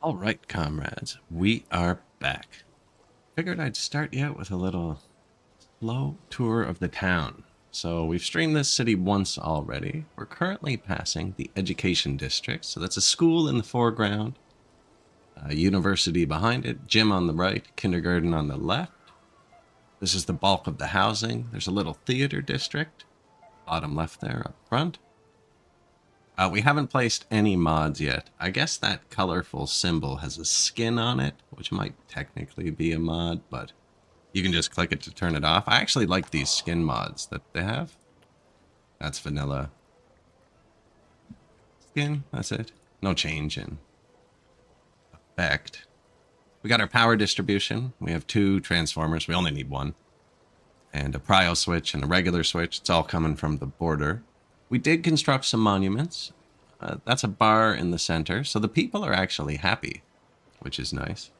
All right, comrades, we are back. Figured I'd start you out with a little slow tour of the town. So we've streamed this city once already. We're currently passing the education district. So that's a school in the foreground, a university behind it, gym on the right, kindergarten on the left. This is the bulk of the housing. There's a little theater district, bottom left there up front. We haven't placed any mods yet. I guess that colorful symbol has a skin on it, which might technically be a mod, but you can just click it to turn it off. I actually like these skin mods that they have. That's vanilla skin. That's it. No change in effect. We got our power distribution. We have two transformers. We only need one. And a prio switch and a regular switch. It's all coming from the border. We did construct some monuments. That's a bar in the center. So the people are actually happy, which is nice.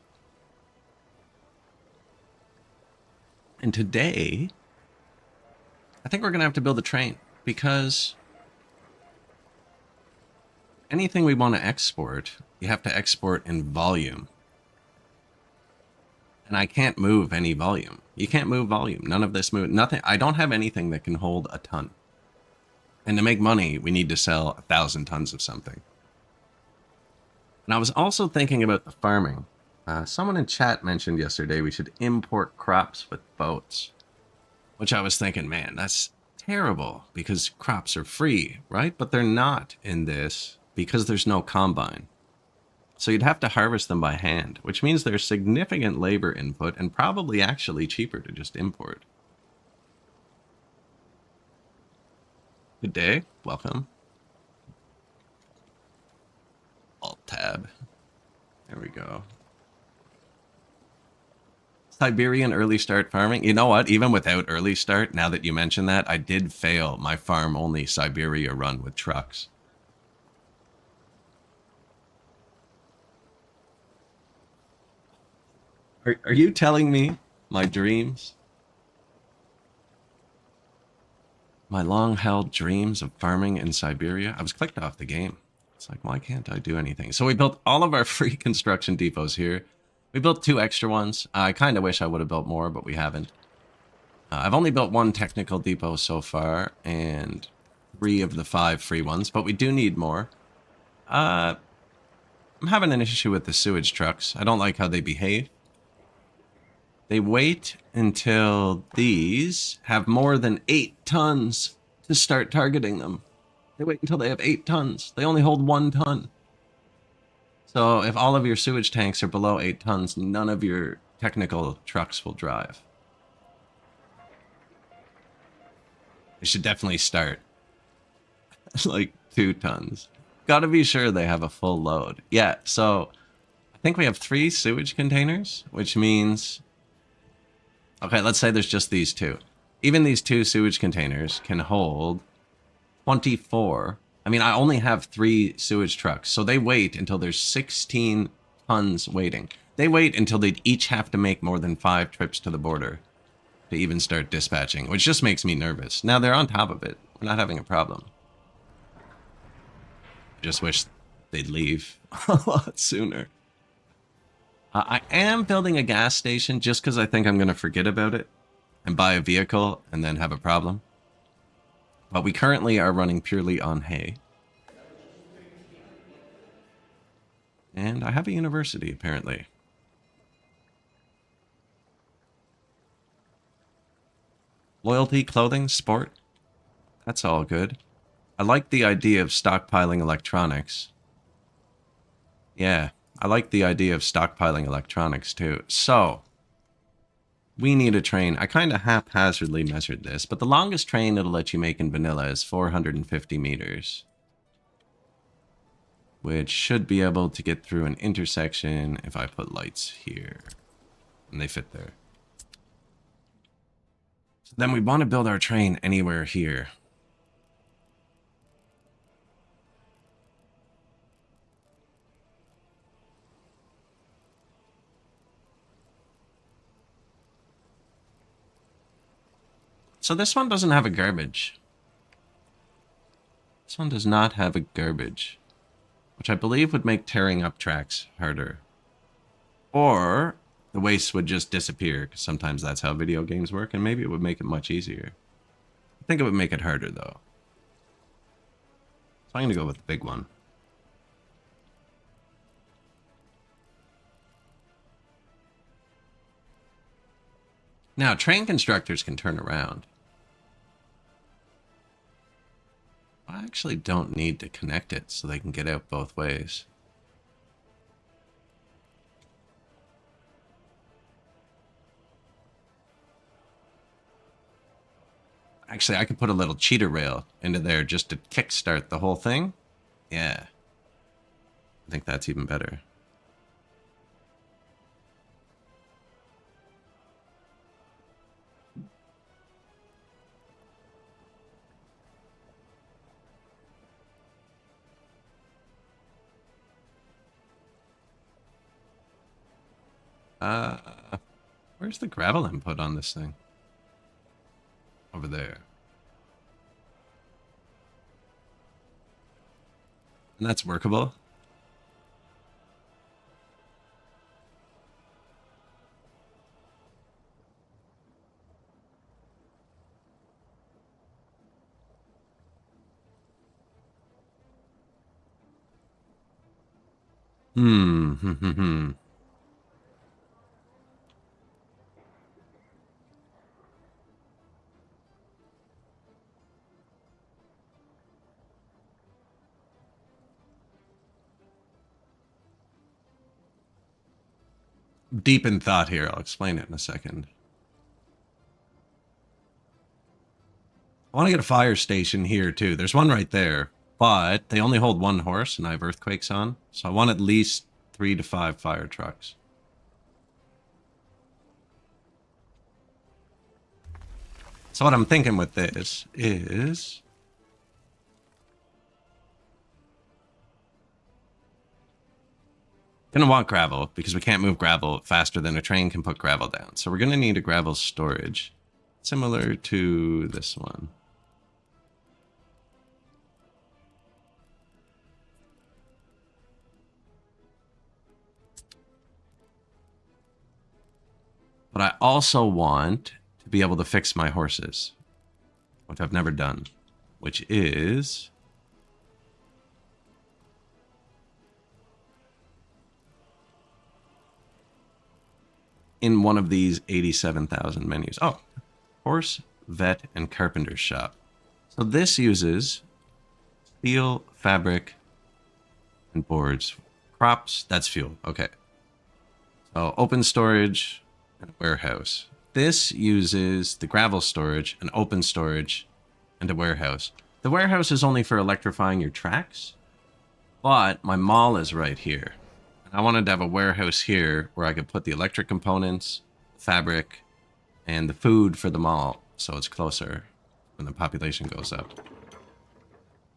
And today, I think we're going to have to build a train because anything we want to export, you have to export in volume. And I can't move any volume. You can't move volume. None of this move. Nothing. I don't have anything that can hold a ton. And to make money, we need to sell 1,000 tons of something. And I was also thinking about the farming. Someone in chat mentioned yesterday we should import crops with boats. Which I was thinking, man, that's terrible because crops are free, right? But they're not in this because there's no combine. So you'd have to harvest them by hand, which means there's significant labor input and probably actually cheaper to just import. Good day. Welcome. Alt tab. There we go. Siberian early start farming. You know what? Even without early start, now that you mention that, I did fail my farm only Siberia run with trucks. Are you telling me my dreams? My long-held dreams of farming in Siberia? I was clicked off the game. It's like, why can't I do anything? So we built all of our free construction depots here. We built 2 extra ones. I kind of wish I would have built more, but we haven't. I've only built 1 technical depot so far, and 3 of the 5 free ones, but we do need more. I'm having an issue with the sewage trucks. I don't like how they behave. They wait until these have more than 8 tons to start targeting them. They wait until they have 8 tons. They only hold 1 ton. So if all of your sewage tanks are below 8 tons, none of your technical trucks will drive. They should definitely start like 2 tons. Gotta be sure they have a full load. Yeah, so I think we have 3 sewage containers, which means... Okay, let's say there's just these 2. Even these 2 sewage containers can hold 24. I mean, I only have 3 sewage trucks, so they wait until there's 16 tons waiting. They wait until they'd each have to make more than 5 trips to the border to even start dispatching, which just makes me nervous. Now they're on top of it. We're not having a problem. I just wish they'd leave a lot sooner. I am building a gas station just because I think I'm going to forget about it and buy a vehicle and then have a problem. But we currently are running purely on hay. And I have a university, apparently. Loyalty, clothing, sport. That's all good. I like the idea of stockpiling electronics. Yeah. I like the idea of stockpiling electronics too. So, we need a train. I kind of haphazardly measured this, but the longest train it'll let you make in vanilla is 450 meters. Which should be able to get through an intersection if I put lights here. And they fit there. So then we want to build our train anywhere here. So this one doesn't have a garbage. This one does not have a garbage. which I believe would make tearing up tracks harder. Or the wastes would just disappear, because sometimes that's how video games work, and maybe it would make it much easier. I think it would make it harder, though. So I'm going to go with the big one. Now, train constructors can turn around. I actually don't need to connect it so they can get out both ways. Actually, I could put a little cheater rail into there just to kickstart the whole thing. Yeah. I think that's even better. Where's the gravel input on this thing? Over there. And that's workable. Hmm. Deep in thought here. I'll explain it in a second. I want to get a fire station here, too. There's one right there, but they only hold one horse, and I have earthquakes on. So I want at least 3 to 5 fire trucks. So what I'm thinking with this is... gonna want gravel, because we can't move gravel faster than a train can put gravel down. So we're gonna need a gravel storage, similar to this one. But I also want to be able to fix my horses, which I've never done, which is... in one of these 87,000 menus. Oh, horse, vet, and carpenter's shop. So this uses steel, fabric, and boards. Crops, that's fuel. Okay. So open storage and warehouse. This uses the gravel storage, an open storage, and a warehouse. The warehouse is only for electrifying your tracks, but my mall is right here. I wanted to have a warehouse here where I could put the electric components, fabric, and the food for the mall, so it's closer when the population goes up.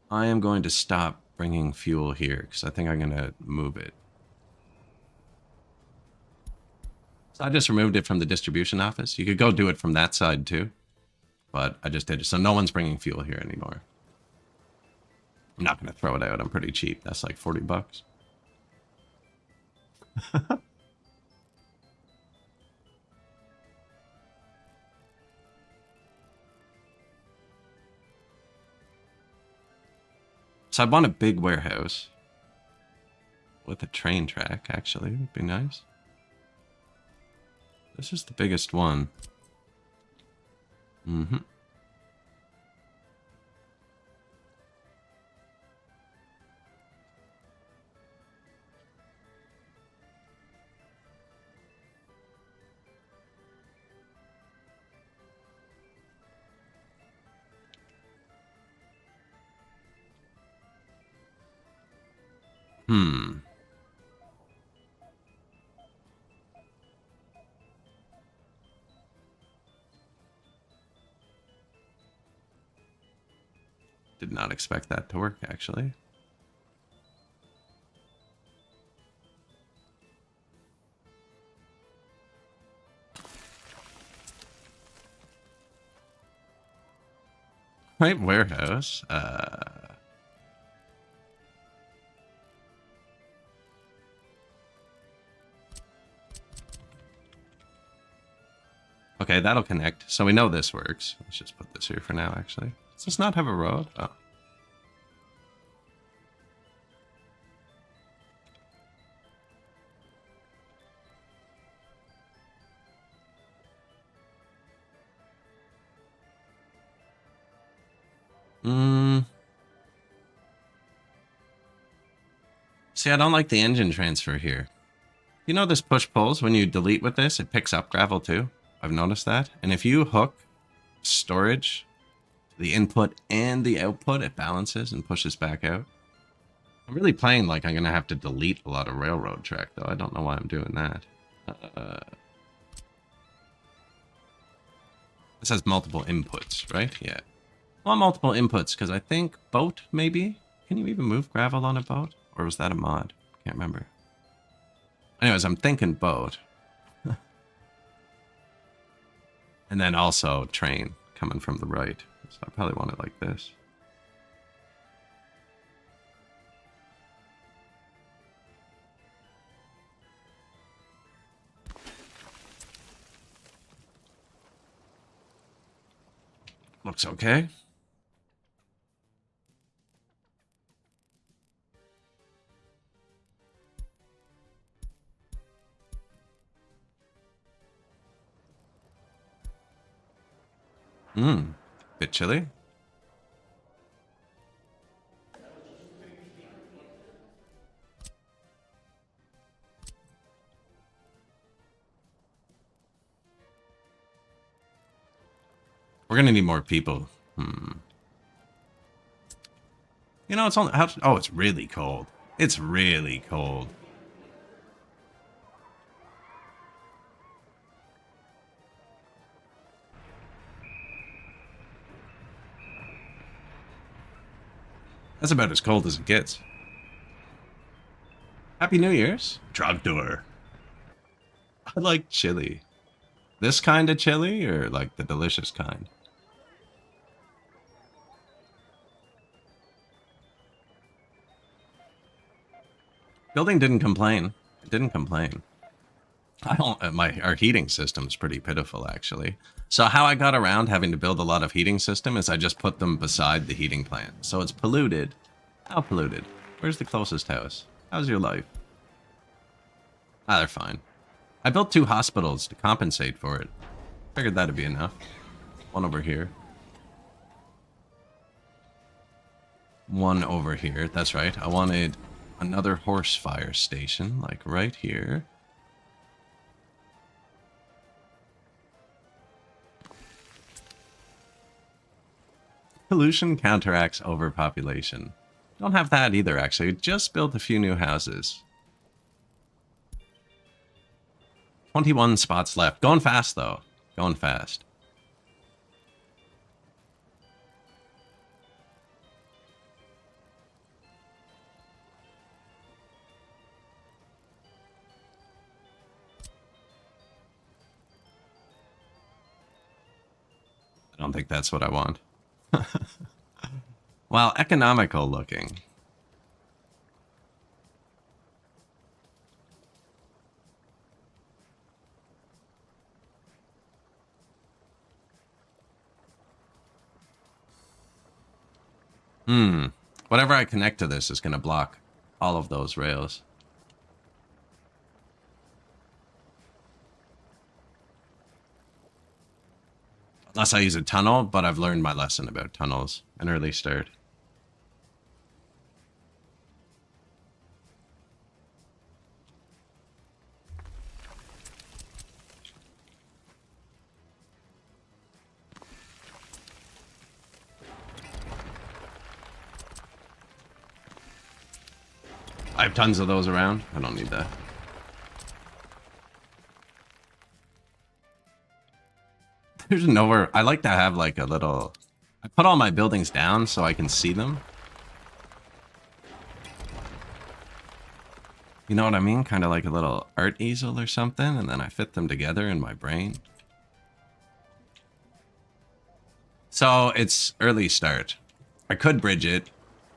I am going to stop bringing fuel here because I think I'm going to move it. So I just removed it from the distribution office. You could go do it from that side too, but I just did it. So no one's bringing fuel here anymore. I'm not going to throw it out. I'm pretty cheap. That's like 40 bucks. So I want a big warehouse with a train track, actually. Would be nice. This is the biggest one. Mm-hmm. Did not expect that to work, actually. Right, warehouse. Okay, that'll connect. So we know this works. Let's just put this here for now, actually. Does this not have a road? Oh. See, I don't like the engine transfer here. You know this push-pulls, when you delete with this, it picks up gravel too. I've noticed that. And if you hook storage, the input and the output, it balances and pushes back out. I'm really playing like I'm going to have to delete a lot of railroad track, though. I don't know why I'm doing that. This has multiple inputs, right? Yeah. I want multiple inputs, because I think boat, maybe? Can you even move gravel on a boat? Or was that a mod? Can't remember. Anyways, I'm thinking boat. And then also train coming from the right. So I probably want it like this. Looks okay. Bit chilly. We're gonna need more people. You know, it's only oh, it's really cold. It's really cold. That's about as cold as it gets. Happy New Year's. Trogdor. I like chili. This kind of chili or like the delicious kind? Building didn't complain. It didn't complain. I don't. Our heating system's pretty pitiful, actually. So how I got around having to build a lot of heating system is I just put them beside the heating plant. So it's polluted. How polluted? Where's the closest house? How's your life? Ah, they're fine. I built 2 hospitals to compensate for it. Figured that'd be enough. One over here. One over here. That's right. I wanted another horse fire station, like right here. Pollution counteracts overpopulation. Don't have that either, actually. Just built a few new houses. 21 spots left. Going fast, though. Going fast. I don't think that's what I want. Well, economical looking. Whatever I connect to this is going to block all of those rails. Unless I use a tunnel, but I've learned my lesson about tunnels. An early start. I have tons of those around. I don't need that. There's nowhere. I like to have like a little. I put all my buildings down so I can see them. You know what I mean? Kind of like a little art easel or something, and then I fit them together in my brain. So it's early start. I could bridge it,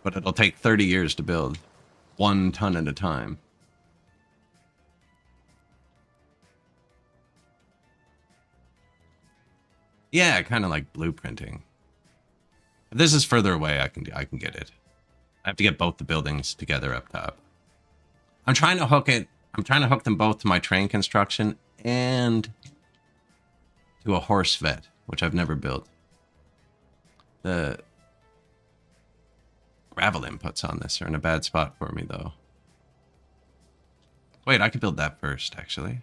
but it'll take 30 years to build. 1 ton at a time. Yeah, kind of like blueprinting. If this is further away, I can get it. I have to get both the buildings together up top. I'm trying to hook it. I'm trying to hook them both to my train construction and to a horse vet, which I've never built. The gravel inputs on this are in a bad spot for me, though. Wait, I could build that first, actually.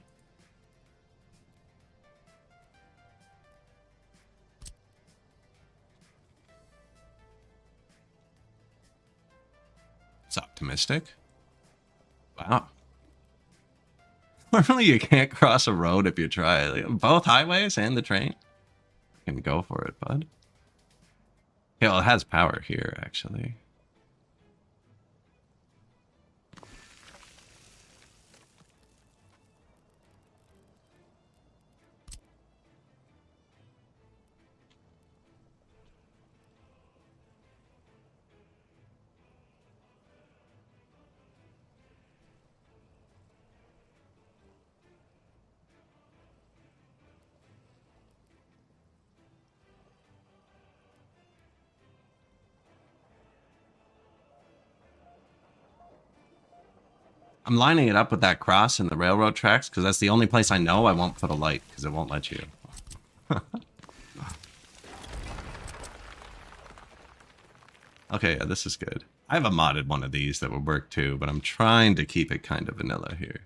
It's optimistic. Wow. Normally you can't cross a road if you try. Like, both highways and the train. You can go for it, bud. Yeah, well, it has power here, actually. I'm lining it up with that cross and the railroad tracks because that's the only place I know I won't put a light because it won't let you. Okay, yeah, this is good. I have a modded one of these that would work too, but I'm trying to keep it kind of vanilla here.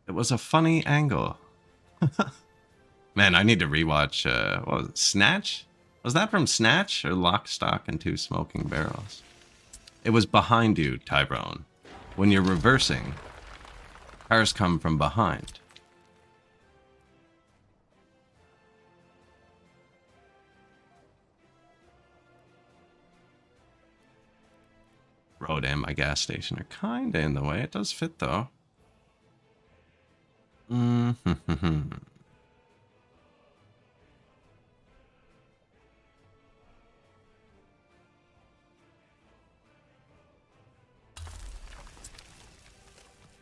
It was a funny angle. Man, I need to rewatch, what was it, Snatch? Was that from Snatch or Lock, Stock, and Two Smoking Barrels? It was behind you, Tyrone. When you're reversing, cars come from behind. Road and my gas station are kinda in the way. It does fit, though.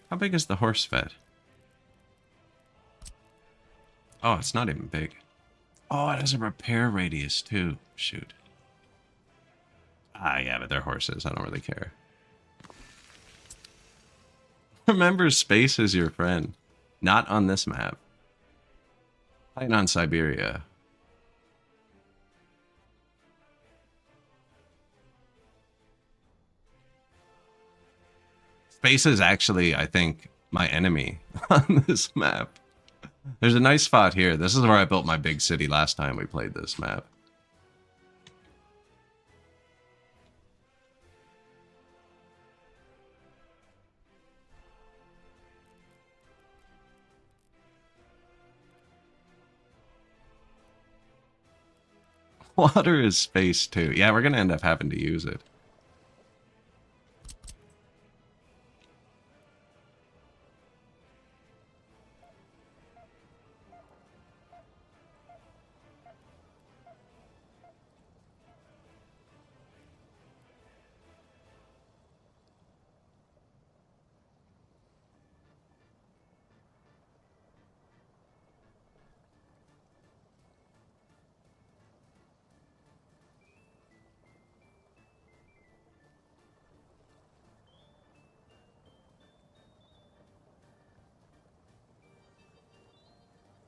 How big is the horse vet? Oh, it's not even big. Oh, it has a repair radius, too. Shoot. Ah, yeah, but they're horses. I don't really care. Remember, space is your friend. Not on this map. Playing on Siberia. Space is actually, I think, my enemy on this map. There's a nice spot here. This is where I built my big city last time we played this map. Water is space too. Yeah, we're gonna end up having to use it.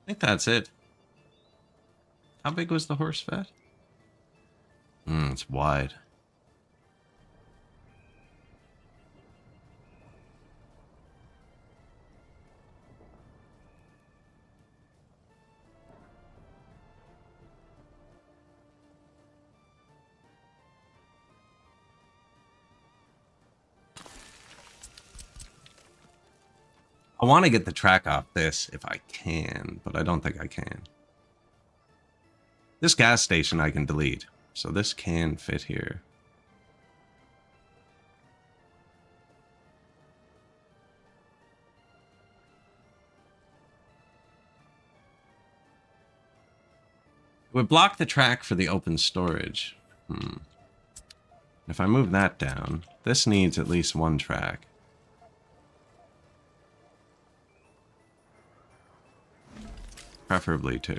I think that's it. How big was the horse vet? It's wide. I want to get the track off this if I can, but I don't think I can. This gas station I can delete, so this can fit here. It would block the track for the open storage. If I move that down, this needs at least one track. Preferably two.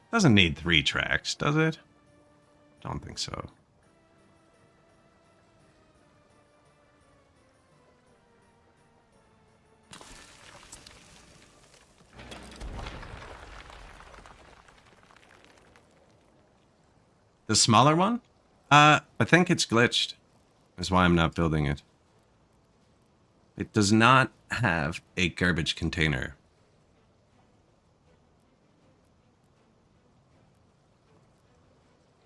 Doesn't need 3 tracks, does it? Don't think so. The smaller one? I think it's glitched. That's why I'm not building it. It does not have a garbage container.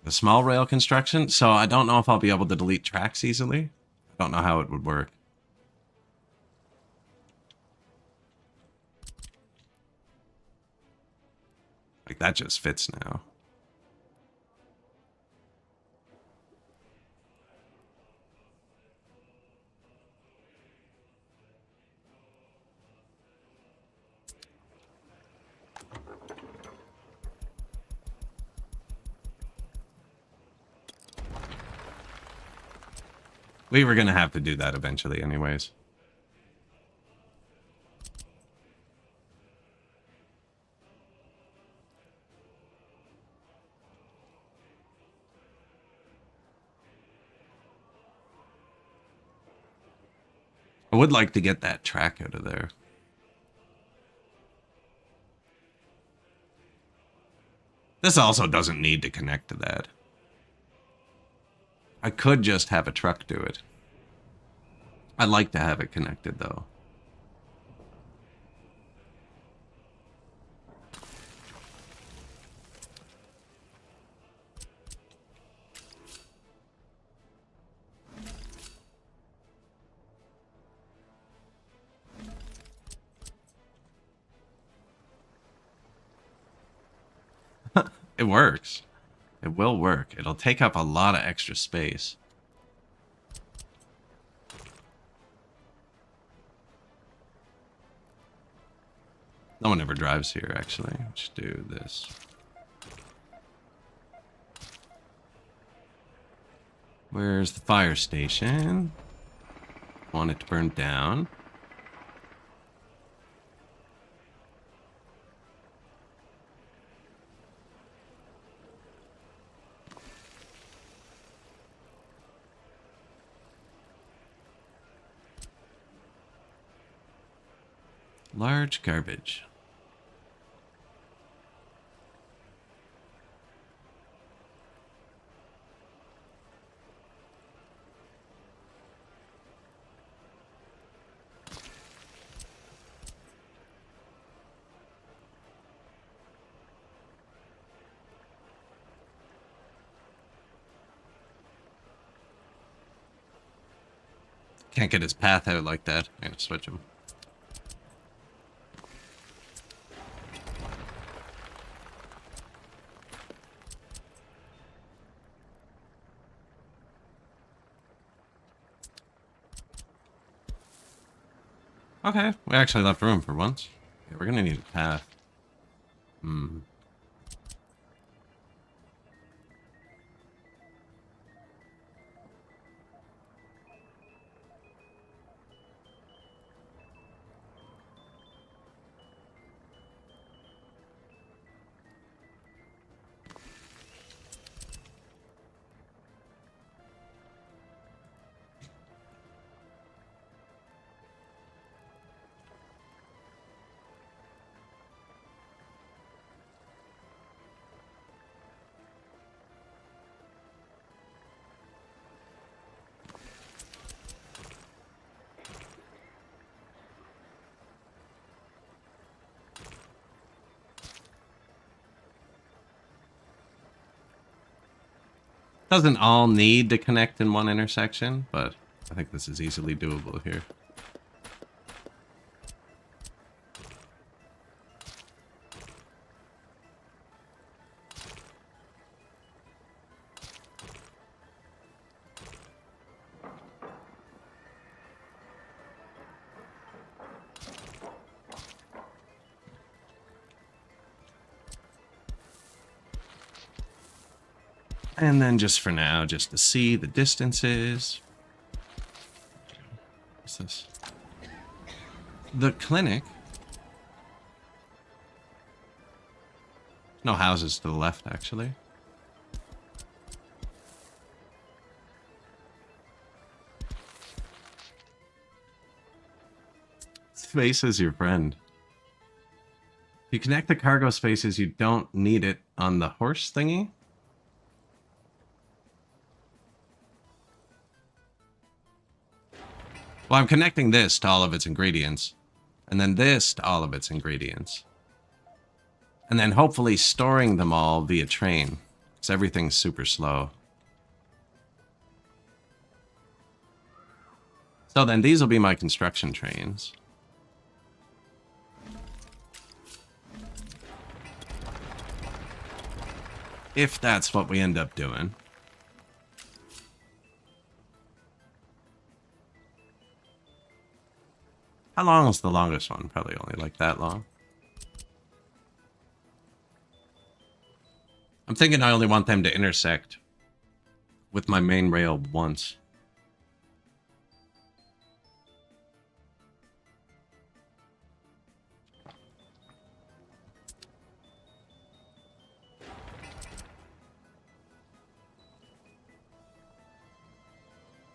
The small rail construction, so I don't know if I'll be able to delete tracks easily. I don't know how it would work. Like, that just fits now. We were going to have to do that eventually anyways. I would like to get that track out of there. This also doesn't need to connect to that. I could just have a truck do it. I'd like to have it connected, though. It works. It will work. It'll take up a lot of extra space. No one ever drives here, actually. Let's do this. Where's the fire station? Want it to burn down. Large garbage. Can't get his path out like that. I'm gonna switch him. Okay, we actually left room for once. Yeah, we're gonna need a path. Doesn't all need to connect in one intersection, but I think this is easily doable here. And then just for now, just to see the distances. What's this? The clinic. No houses to the left, actually. Space is your friend. If you connect the cargo spaces, you don't need it on the horse thingy. Well, I'm connecting this to all of its ingredients, and then this to all of its ingredients. And then hopefully storing them all via train, because everything's super slow. So then these will be my construction trains. If that's what we end up doing. How long is the longest one? Probably only like that long. I'm thinking I only want them to intersect with my main rail once.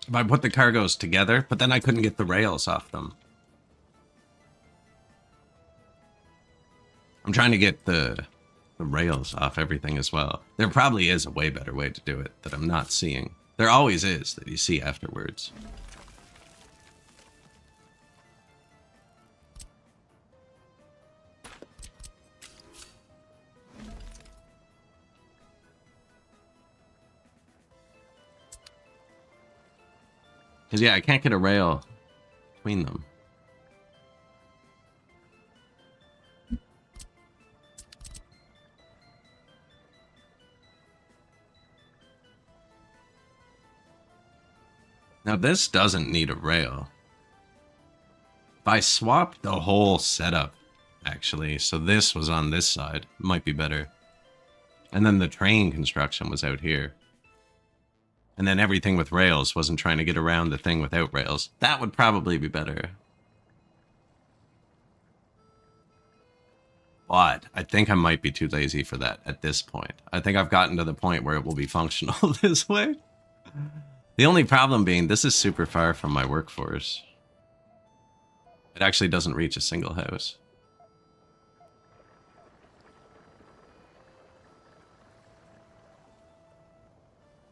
If I put the cargoes together, but then I couldn't get the rails off them. I'm trying to get the rails off everything as well. There probably is a way better way to do it that I'm not seeing. There always is that you see afterwards. Because yeah, I can't get a rail between them. Now this doesn't need a rail. If I swapped the whole setup, actually, so this was on this side, it might be better. And then the train construction was out here. And then everything with rails wasn't trying to get around the thing without rails. That would probably be better. But I think I might be too lazy for that at this point. I think I've gotten to the point where it will be functional this way. The only problem being this is super far from my workforce. It actually doesn't reach a single house.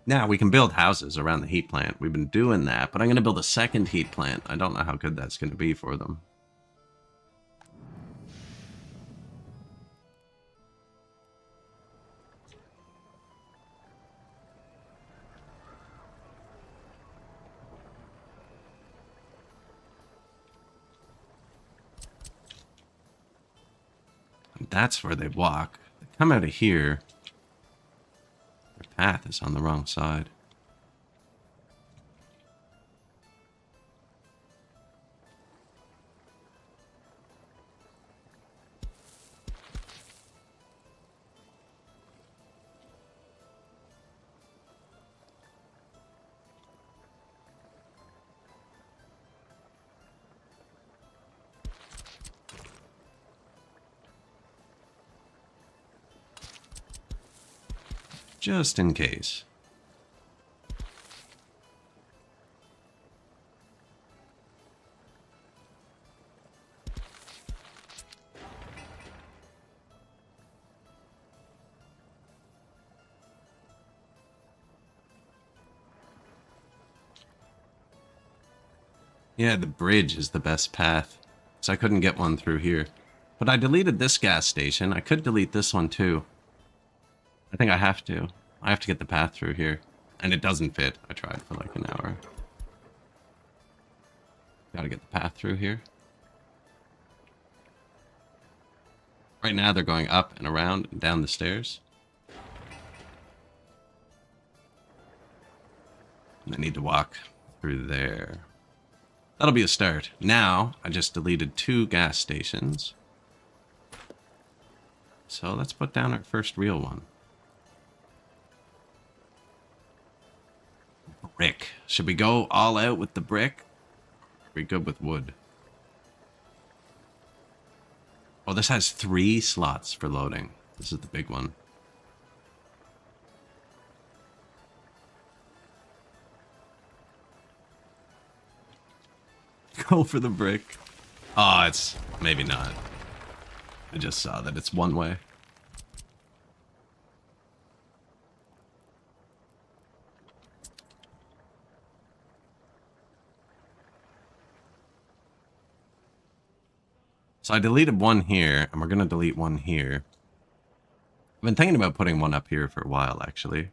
Now, we can build houses around the heat plant. We've been doing that, but I'm going to build a second heat plant. I don't know how good that's going to be for them. And that's where they walk. They come out of here. Their path is on the wrong side. Just in case. Yeah, the bridge is the best path, so I couldn't get one through here. But I deleted this gas station. I could delete this one too. I think I have to. I have to get the path through here. And it doesn't fit. I tried for like an hour. Gotta get the path through here. Right now they're going up and around and down the stairs. And they need to walk through there. That'll be a start. Now, I just deleted 2 gas stations. So let's put down our first real one. Brick. Should we go all out with the brick? Are we good with wood? Oh, this has 3 slots for loading. This is the big one. Go for the brick. Oh, it's maybe not. I just saw that it's one way. So I deleted one here, and we're going to delete one here. I've been thinking about putting one up here for a while, actually.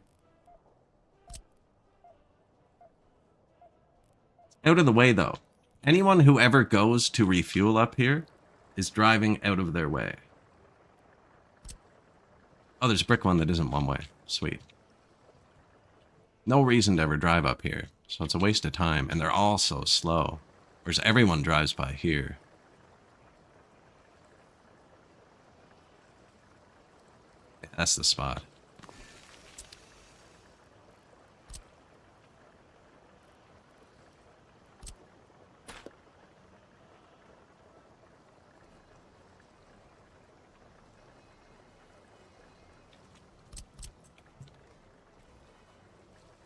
Out of the way, though. Anyone who ever goes to refuel up here is driving out of their way. Oh, there's a brick one that isn't one way. Sweet. No reason to ever drive up here, so it's a waste of time, and they're all so slow. Whereas everyone drives by here. Yeah, that's the spot.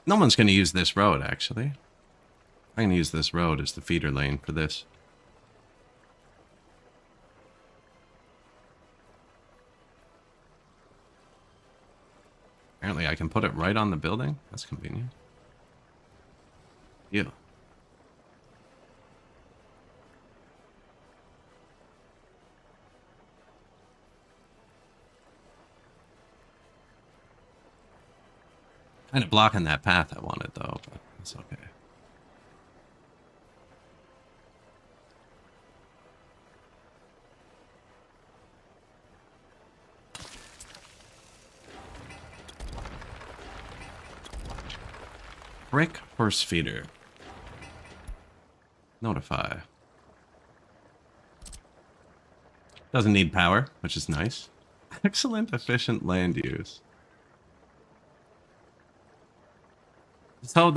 No one's going to use this road, actually. I'm going to use this road as the feeder lane for this. Apparently I can put it right on the building. That's convenient. Yeah. Kind of blocking that path I wanted, though, but it's okay. Brick horse feeder. Notify. Doesn't need power, which is nice. Excellent, efficient land use. So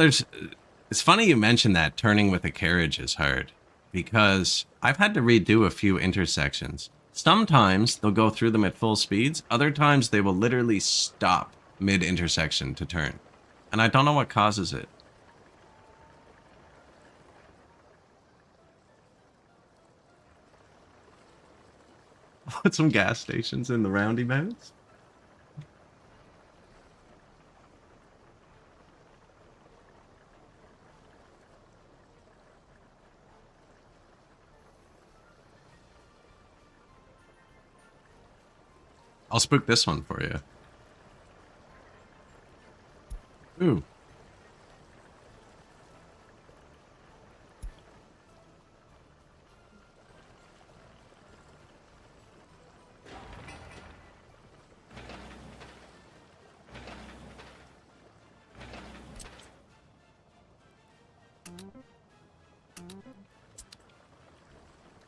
it's funny you mentioned that turning with a carriage is hard, because I've had to redo a few intersections. Sometimes they'll go through them at full speeds, other times they will literally stop mid-intersection to turn. And I don't know what causes it. Put some gas stations in the roundabouts. I'll spook this one for you. Ooh.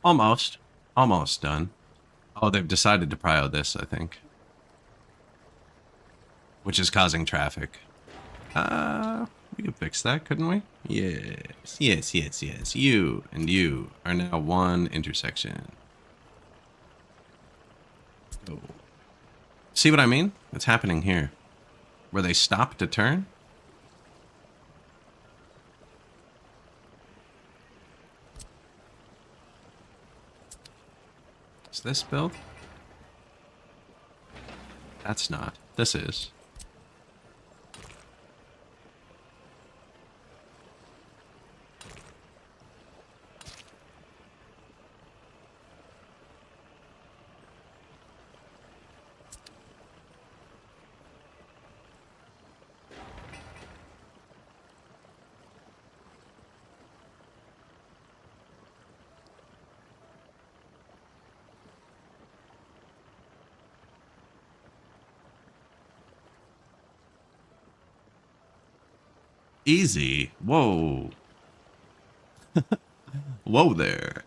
Almost. Almost done. Oh, they've decided to prio this, I think. Which is causing traffic. We could fix that, couldn't we? Yes, yes, yes, yes. You and you are now one intersection. Oh. See what I mean? It's happening here. Where they stop to turn? Is this built? That's not. This is. Easy. Whoa. Whoa there.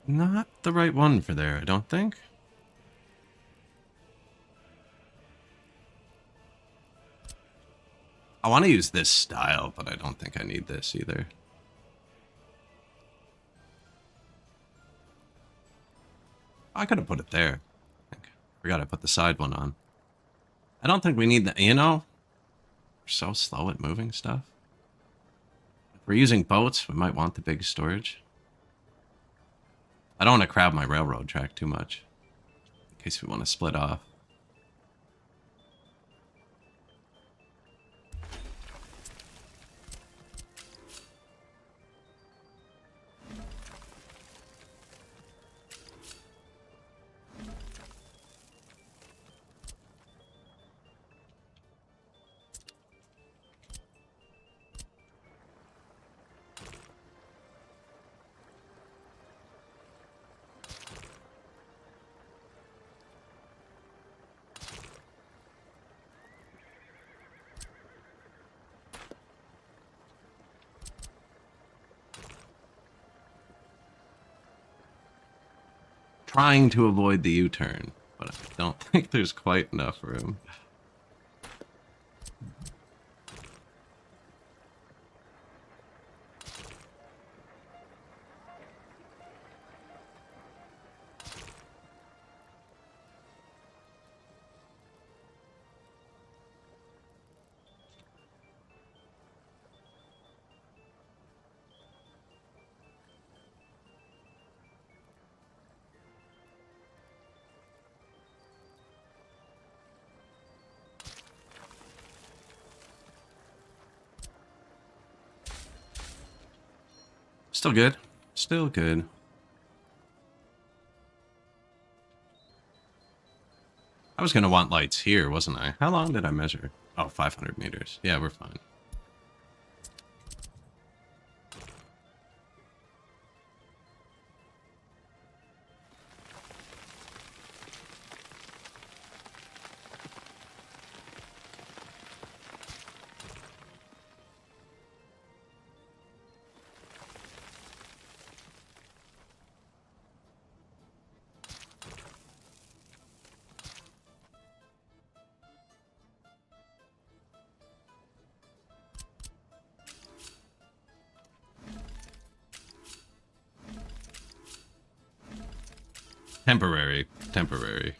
Not the right one for there, I don't think. I want to use this style, but I don't think I need this either. I could have put it there. I think. Forgot I put the side one on. I don't think we need the, you know, we're so slow at moving stuff. If we're using boats, we might want the big storage. I don't want to crowd my railroad track too much, in case we want to split off. Trying to avoid the U-turn, but I don't think there's quite enough room. Still good. Still good. I was going to want lights here, wasn't I? How long did I measure? Oh, 500 meters. Yeah, we're fine. Temporary. Temporary.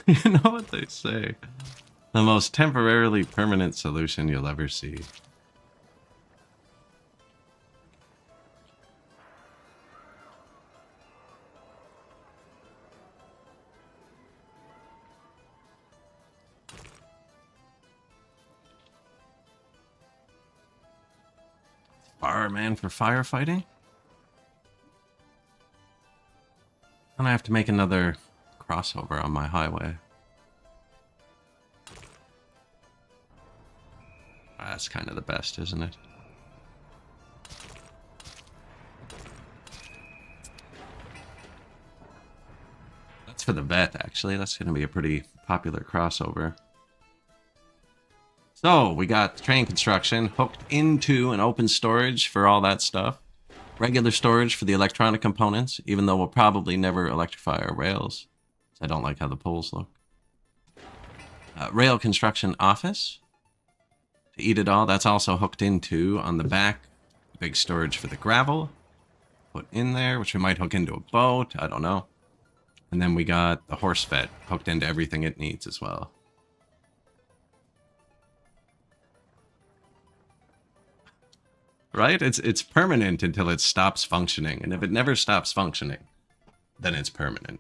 You know what they say? The most temporarily permanent solution you'll ever see. Fireman for firefighting? And I have to make another crossover on my highway. That's kind of the best, isn't it? That's for the vet, actually. That's going to be a pretty popular crossover. So, we got train construction hooked into an open storage for all that stuff. Regular storage for the electronic components, even though we'll probably never electrify our rails. I don't like how the poles look. Rail construction office. To eat it all, that's also hooked into on the back. Big storage for the gravel. Put in there, which we might hook into a boat. I don't know. And then we got the horse fed hooked into everything it needs as well. Right? It's permanent until it stops functioning. And if it never stops functioning, then it's permanent.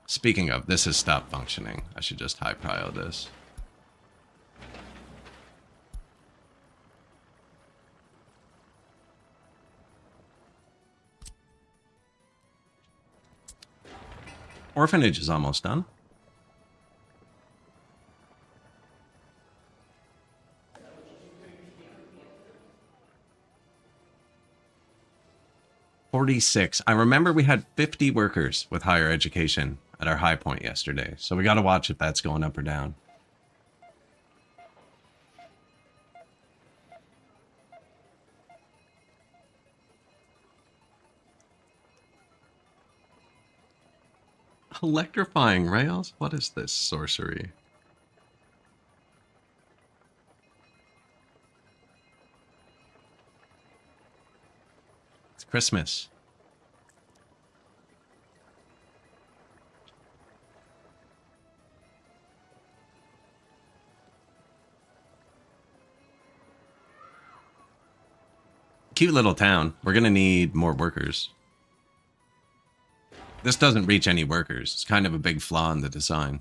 Speaking of, this has stopped functioning. I should just high prio this. Orphanage is almost done. $46. I remember we had 50 workers with higher education at our high point yesterday. So we got to watch if that's going up or down. Electrifying rails? What is this sorcery? It's Christmas. Cute little town. We're going to need more workers. This doesn't reach any workers. It's kind of a big flaw in the design.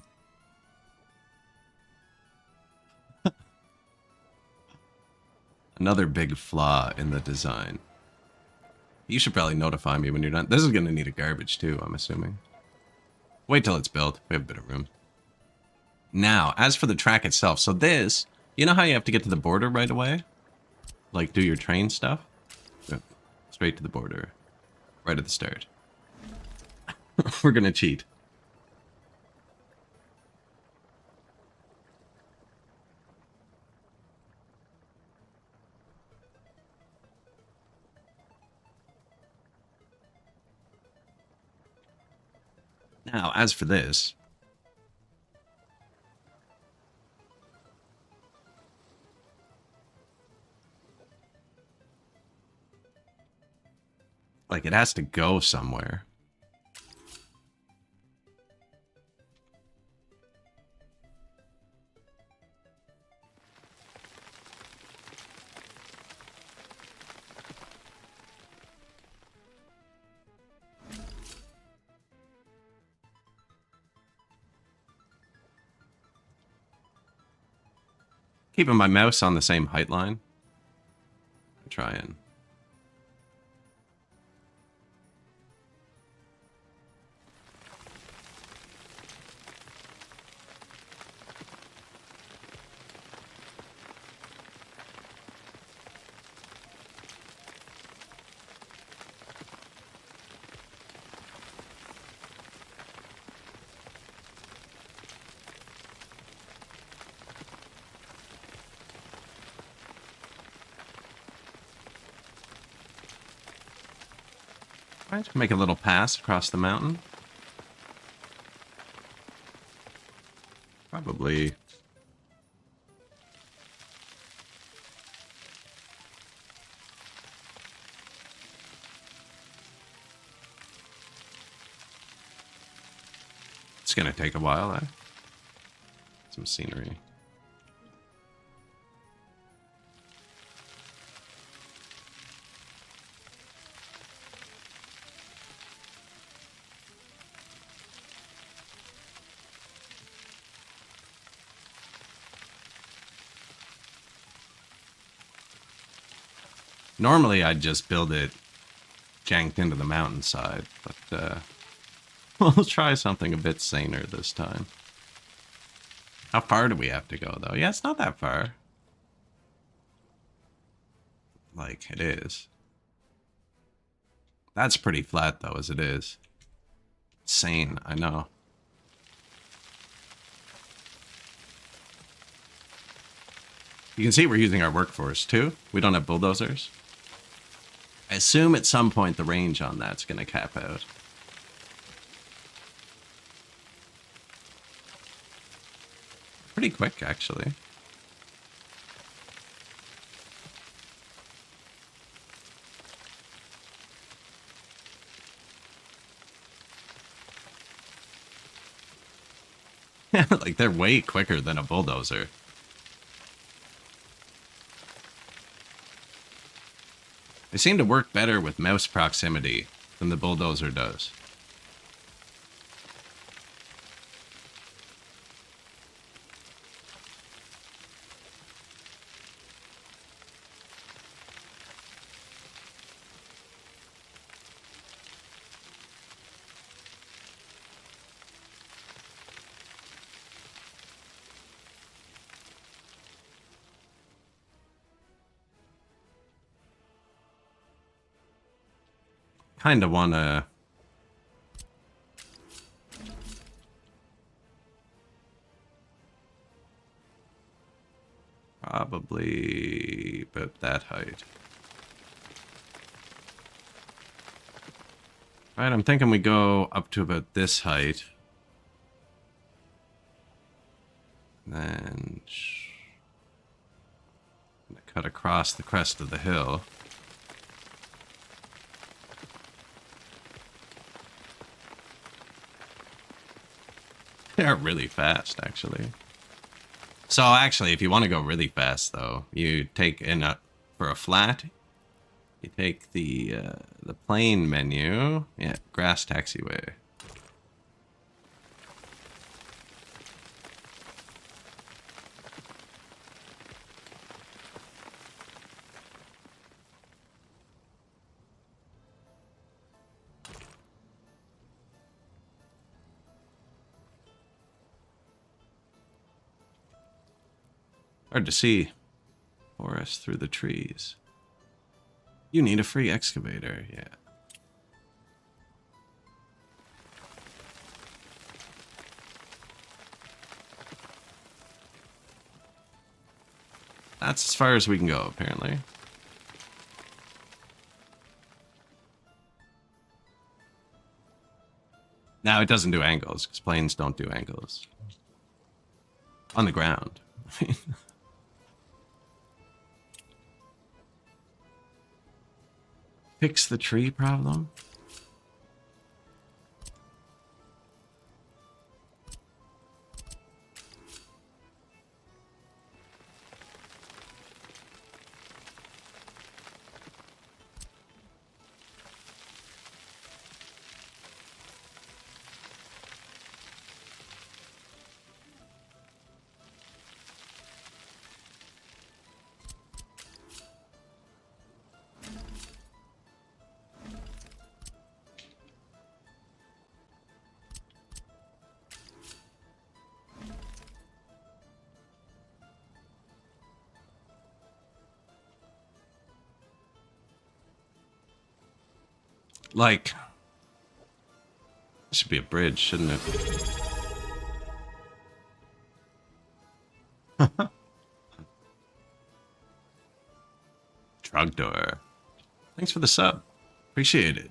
Another big flaw in the design. You should probably notify me when you're done. This is going to need a garbage too, I'm assuming. Wait till it's built. We have a bit of room. Now, as for the track itself. So this, you know how you have to get to the border right away? Like do your train stuff? Straight to the border. Right at the start. We're going to cheat. Now, as for this. Like, it has to go somewhere. Keeping my mouse on the same height line. I'm trying. Right, make a little pass across the mountain. Probably. It's gonna take a while, eh? Some scenery. Normally, I'd just build it janked into the mountainside, but we'll try something a bit saner this time. How far do we have to go, though? Yeah, it's not that far. Like, it is. That's pretty flat, though, as it is. Sane, I know. You can see we're using our workforce, too. We don't have bulldozers. assume at some point the range on that's going to cap out. Pretty quick, actually. Like, they're way quicker than a bulldozer. They seem to work better with mouse proximity than the bulldozer does. Kind of want to... Probably about that height. Alright, I'm thinking we go up to about this height. Then... cut across the crest of the hill. They're really fast, actually. So, actually, if you want to go really fast, though, you take for a flat, you take the plane menu. Yeah, grass taxiway. Hard to see forest through the trees. You need a free excavator, yeah. That's as far as we can go, apparently. Now, it doesn't do angles, because planes don't do angles. On the ground. Fix the tree problem? Like, this should be a bridge, shouldn't it? Truck door. Thanks for the sub. Appreciate it.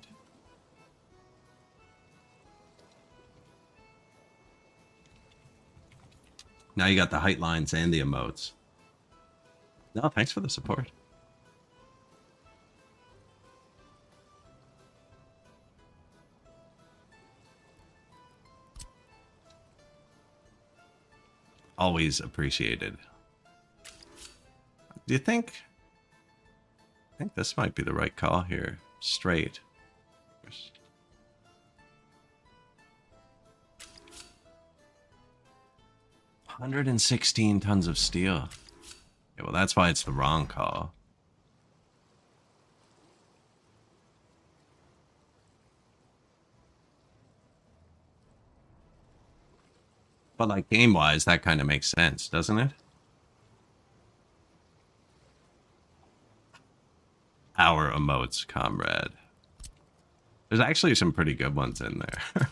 Now you got the height lines and the emotes. No, thanks for the support. Always appreciated. Do you think... I think this might be the right call here. Straight. 116 tons of steel. Yeah, well, that's why it's the wrong call. But, like, game-wise, that kind of makes sense, doesn't it? Our emotes, comrade. There's actually some pretty good ones in there.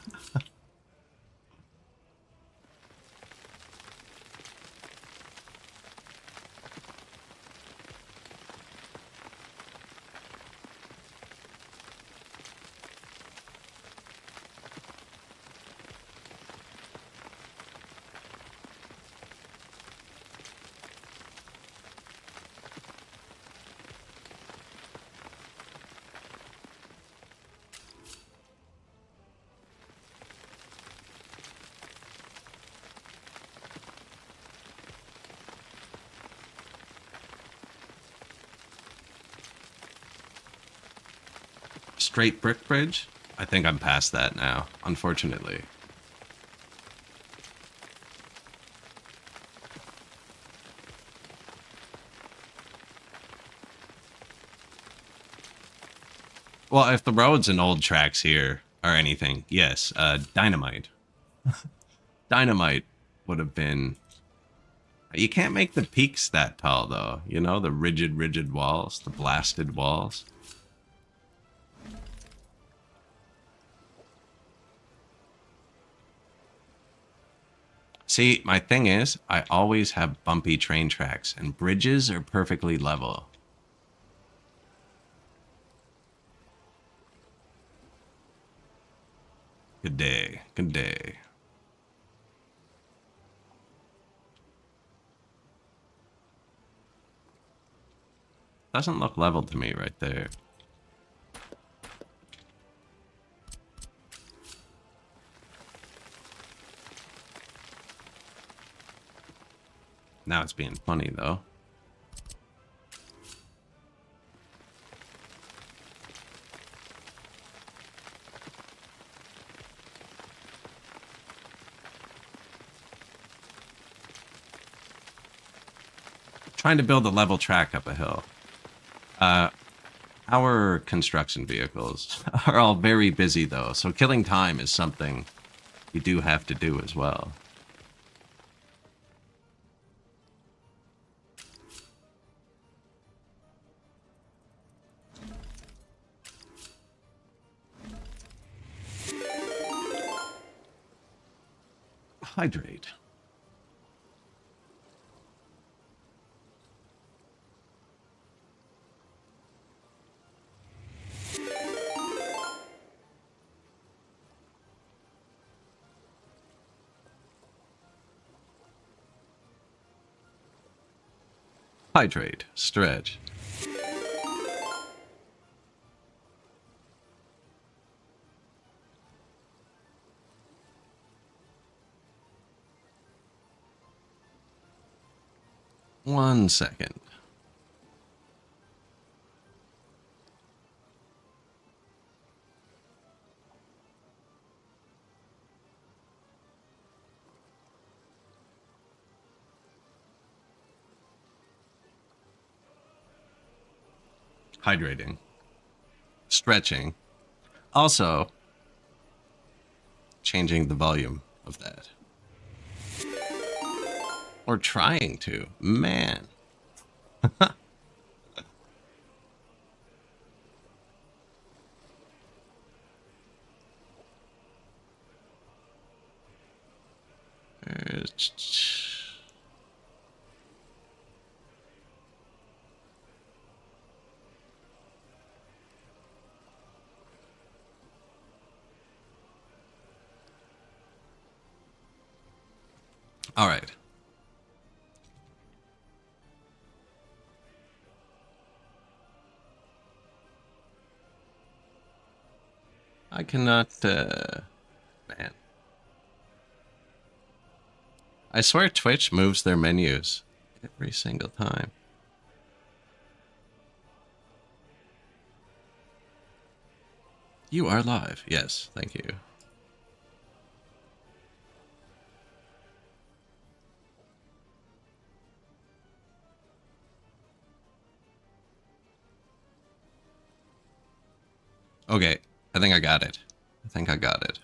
straight brick bridge. I think I'm past that now, unfortunately. Well, if the roads and old tracks here are anything, yes, dynamite. Dynamite would have been... You can't make the peaks that tall, though. You know, the rigid walls, the blasted walls. See, my thing is, I always have bumpy train tracks, and bridges are perfectly level. Good day, good day. Doesn't look level to me right there. Now it's being funny, though. Trying to build a level track up a hill. Our construction vehicles are all very busy, though, so killing time is something you do have to do as well. Hydrate. Hydrate. Stretch. One second. Hydrating. Stretching. Also, changing the volume of that. Or trying to. Man. All right. I cannot, man. I swear Twitch moves their menus every single time. You are live. Yes, thank you. Okay, I think I got it. I think I got it.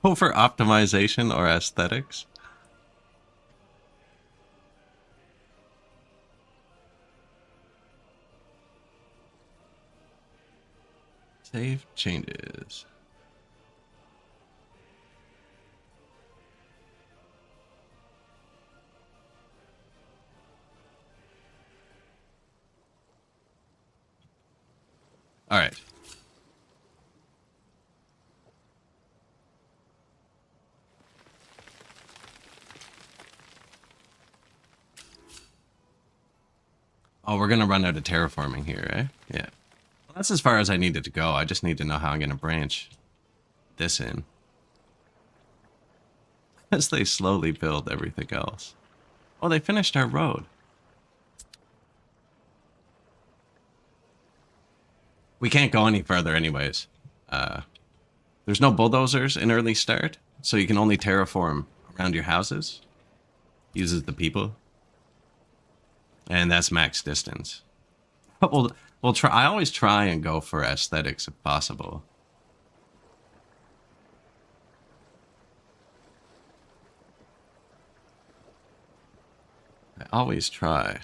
Go for optimization or aesthetics? Save changes. All right. Oh, we're gonna run out of terraforming here, eh? Yeah. Well, that's as far as I needed to go. I just need to know how I'm gonna branch this in. as they slowly build everything else. Oh, they finished our road. We can't go any further anyways. There's no bulldozers in early start, so you can only terraform around your houses. Uses the people. And that's max distance. But we'll try. I always try and go for aesthetics if possible. I always try.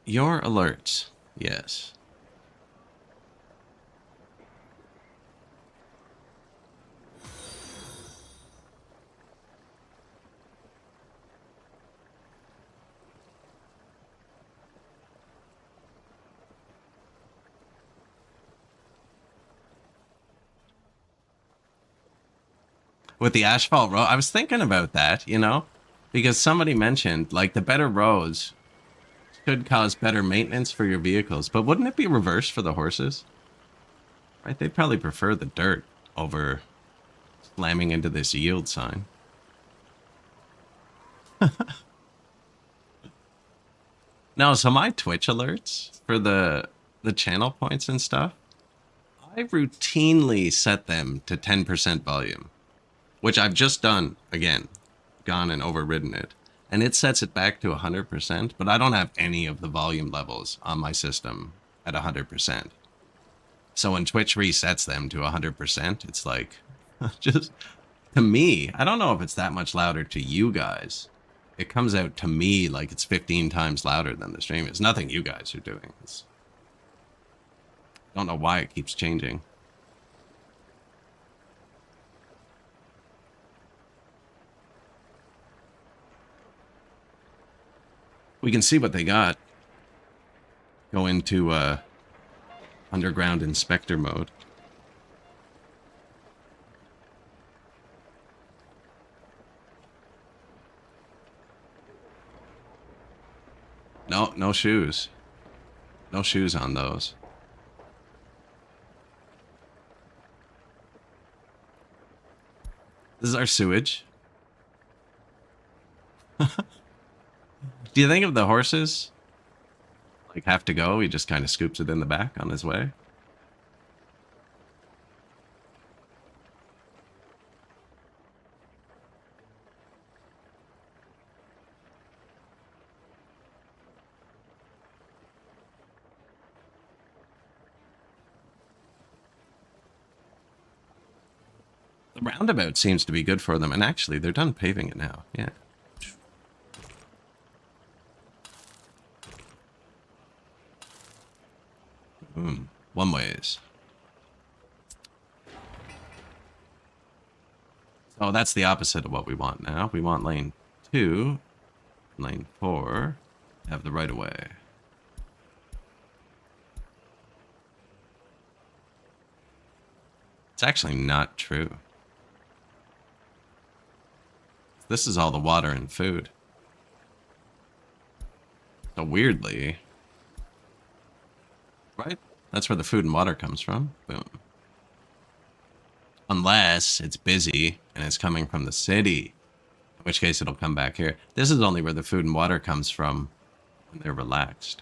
Your alerts. Yes. With the asphalt road, I was thinking about that, you know, because somebody mentioned like the better roads should cause better maintenance for your vehicles, but wouldn't it be reversed for the horses? Right? They'd probably prefer the dirt over slamming into this yield sign. No, so my Twitch alerts for the channel points and stuff, I routinely set them to 10% volume, which I've just done again, gone and overridden it. And it sets it back to 100%, but I don't have any of the volume levels on my system at 100%. So when Twitch resets them to 100%, it's like, just, to me, I don't know if it's that much louder to you guys. It comes out to me like it's 15 times louder than the stream. It's nothing you guys are doing. I don't know why it keeps changing. We can see what they got. Go into underground inspector mode. No, no shoes. No shoes on those. This is our sewage. Do you think if the horses like have to go, he just kind of scoops it in the back on his way? The roundabout seems to be good for them, and actually they're done paving it now. Yeah. One ways. Oh, that's the opposite of what we want now. We want lane 2, lane 4, have the right of way. It's actually not true. This is all the water and food. So weirdly, right? That's where the food and water comes from. Boom. Unless it's busy and it's coming from the city, in which case it'll come back here. This is only where the food and water comes from when they're relaxed.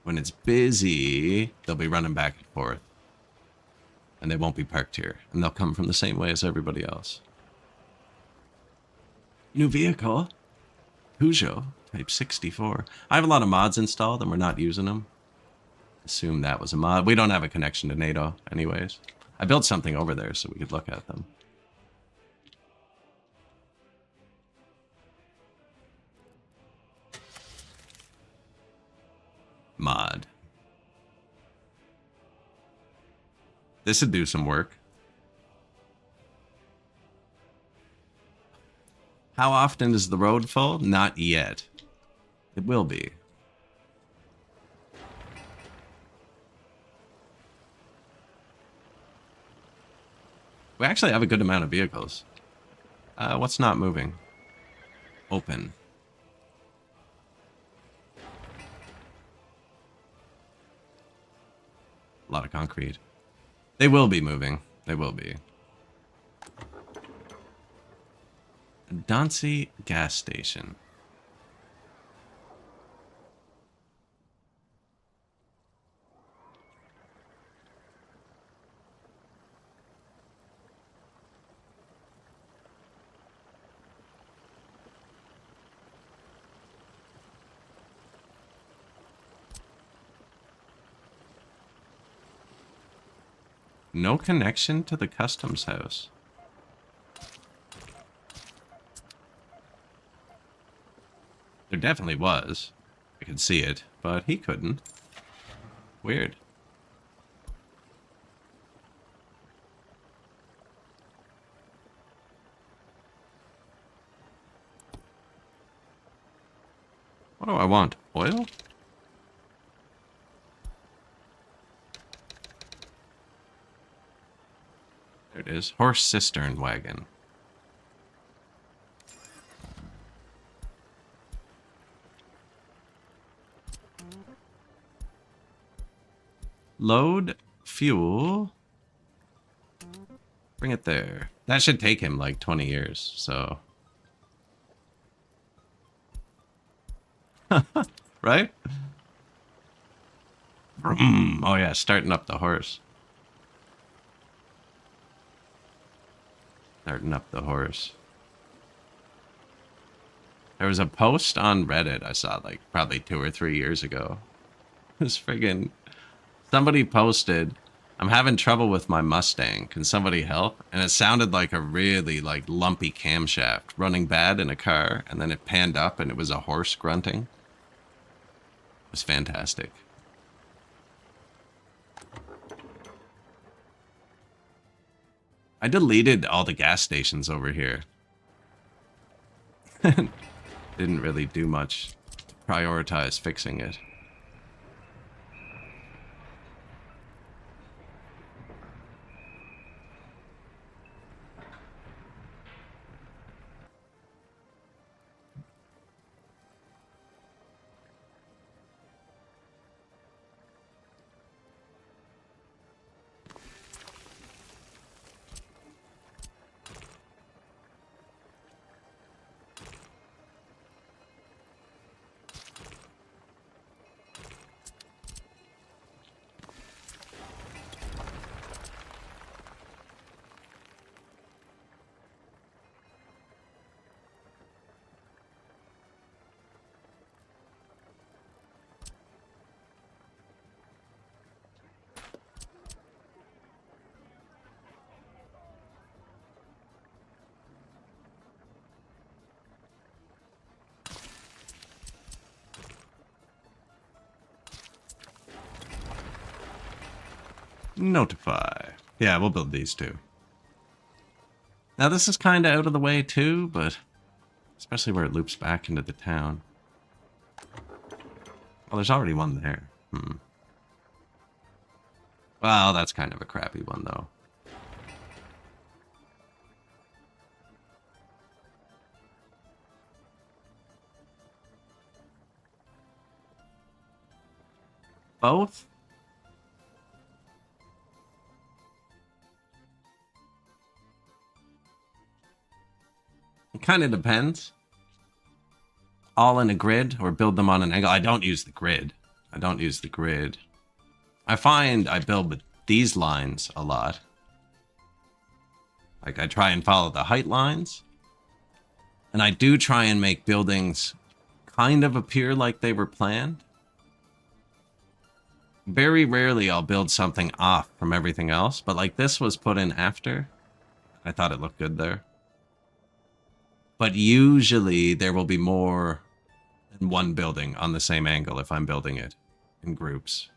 When it's busy, they'll be running back and forth. And they won't be parked here. And they'll come from the same way as everybody else. New vehicle. Peugeot Type 64. I have a lot of mods installed and we're not using them. Assume that was a mod. We don't have a connection to NATO anyways. I built something over there so we could look at them. Mod. This would do some work. How often is the road full? Not yet. It will be. We actually have a good amount of vehicles. What's not moving? Open. A lot of concrete. They will be moving. They will be. Dauncey gas station. No connection to the customs house. There definitely was. I could see it, but he couldn't. Weird. What do I want? Oil? There it is. Horse cistern wagon. Load fuel. Bring it there. That should take him like 20 years, so. Right? Oh yeah, starting up the horse. Starting up the horse. There was a post on Reddit I saw like probably 2 or 3 years ago. This friggin' somebody posted, I'm having trouble with my Mustang. Can somebody help? And it sounded like a really like lumpy camshaft running bad in a car, and then it panned up and it was a horse grunting. It was fantastic. I deleted all the gas stations over here. Didn't really do much to prioritize fixing it. Notify. Yeah, we'll build these two. Now this is kind of out of the way too, but especially where it loops back into the town. Well, there's already one there. Well, that's kind of a crappy one though. Both? It kind of depends. All in a grid or build them on an angle. I don't use the grid. I find I build with these lines a lot. Like I try and follow the height lines. And I do try and make buildings kind of appear like they were planned. Very rarely I'll build something off from everything else, but like this was put in after. I thought it looked good there. But usually there will be more than one building on the same angle if I'm building it in groups.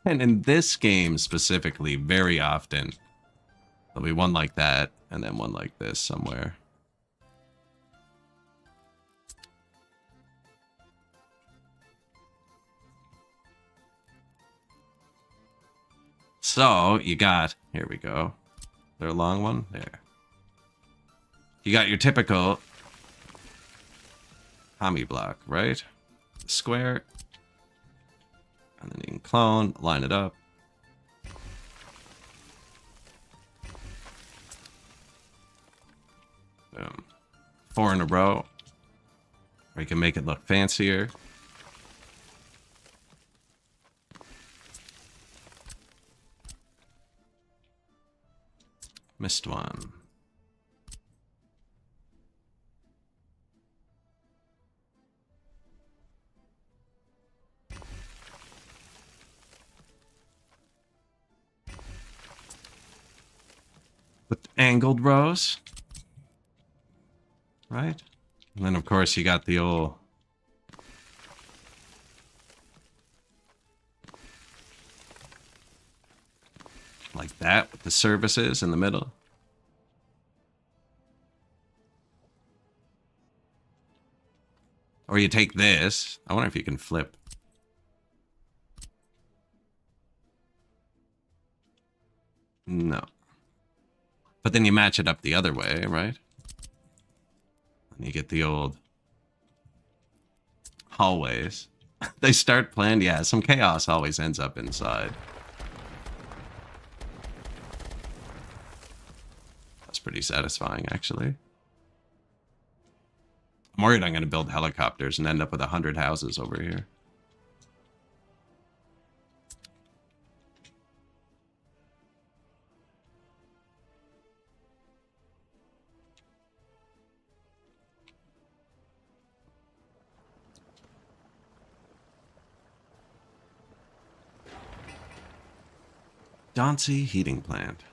And in this game specifically, very often, there'll be one like that and then one like this somewhere. So you got Here we go. There a long one? There. You got your typical Tommy block, right? Square. And then you can clone, line it up. Boom. 4 in a row. Or you can make it look fancier. Missed one. With angled rows. Right? And then, of course, you got the old... like that, with the services in the middle. Or you take this. I wonder if you can flip. No. But then you match it up the other way, right? And you get the old hallways. They start planned. Yeah, some chaos always ends up inside. That's pretty satisfying, actually. I'm worried I'm going to build helicopters and end up with 100 houses over here. Dauncey heating plant.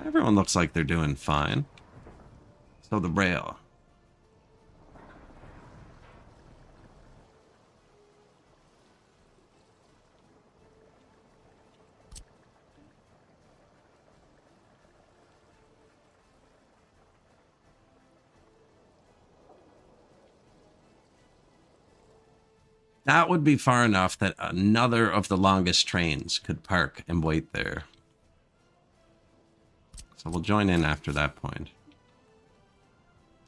Everyone looks like they're doing fine. So the rail. That would be far enough that another of the longest trains could park and wait there. So we'll join in after that point.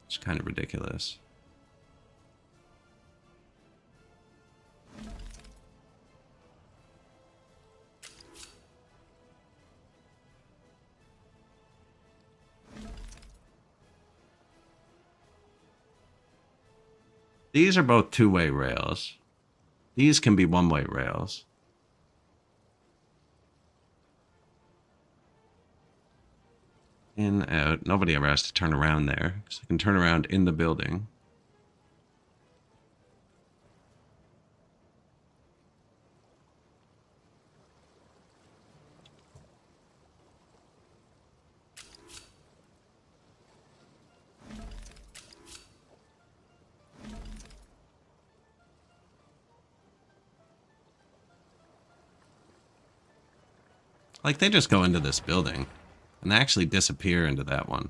It's kind of ridiculous. These are both two-way rails. These can be one-way rails. In, out. Nobody ever has to turn around there, because they can turn around in the building. Like, they just go into this building, and they actually disappear into that one.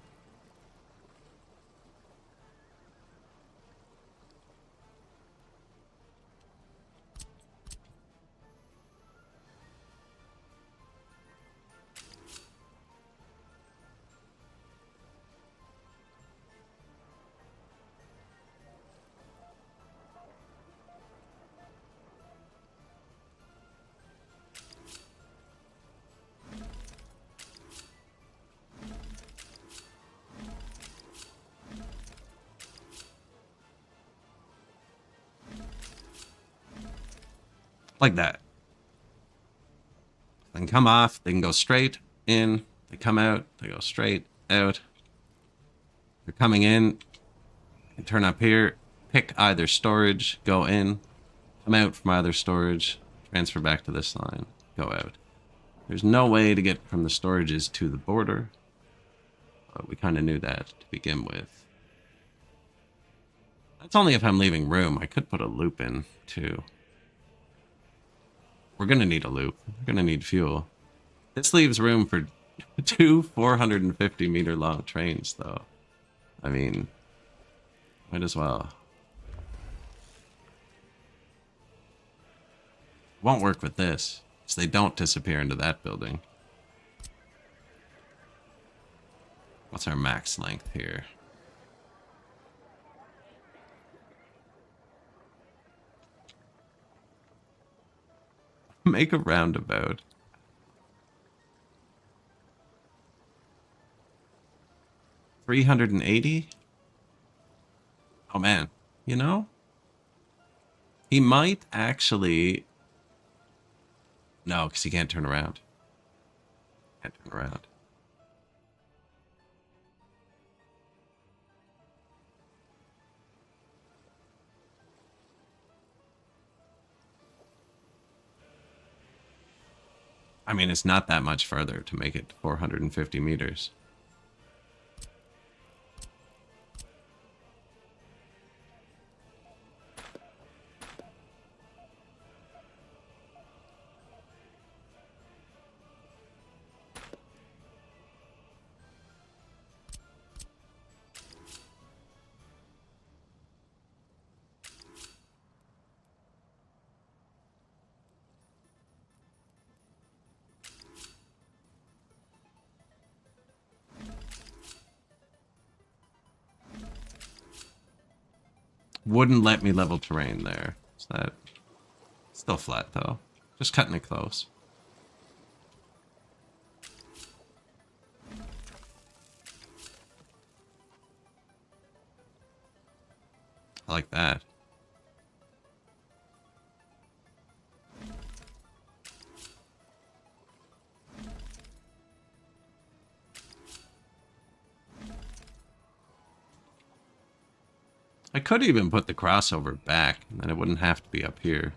Like that. They can come off, they can go straight in, they come out, they go straight out. They're coming in, you turn up here, pick either storage, go in, come out from either storage, transfer back to this line, go out. There's no way to get from the storages to the border, but we kind of knew that to begin with. That's only if I'm leaving room. I could put a loop in, too. We're going to need a loop. We're going to need fuel. This leaves room for Two 450-meter long trains, though. I mean, might as well. Won't work with this, so they don't disappear into that building. What's our max length here? Make a roundabout. $380? Oh man, you know? He might actually... No, because he can't turn around. Can't turn around. I mean, it's not that much further to make it 450 meters. Wouldn't let me level terrain there. Is that still flat though? Just cutting it close. I like that. I could even put the crossover back, and then it wouldn't have to be up here.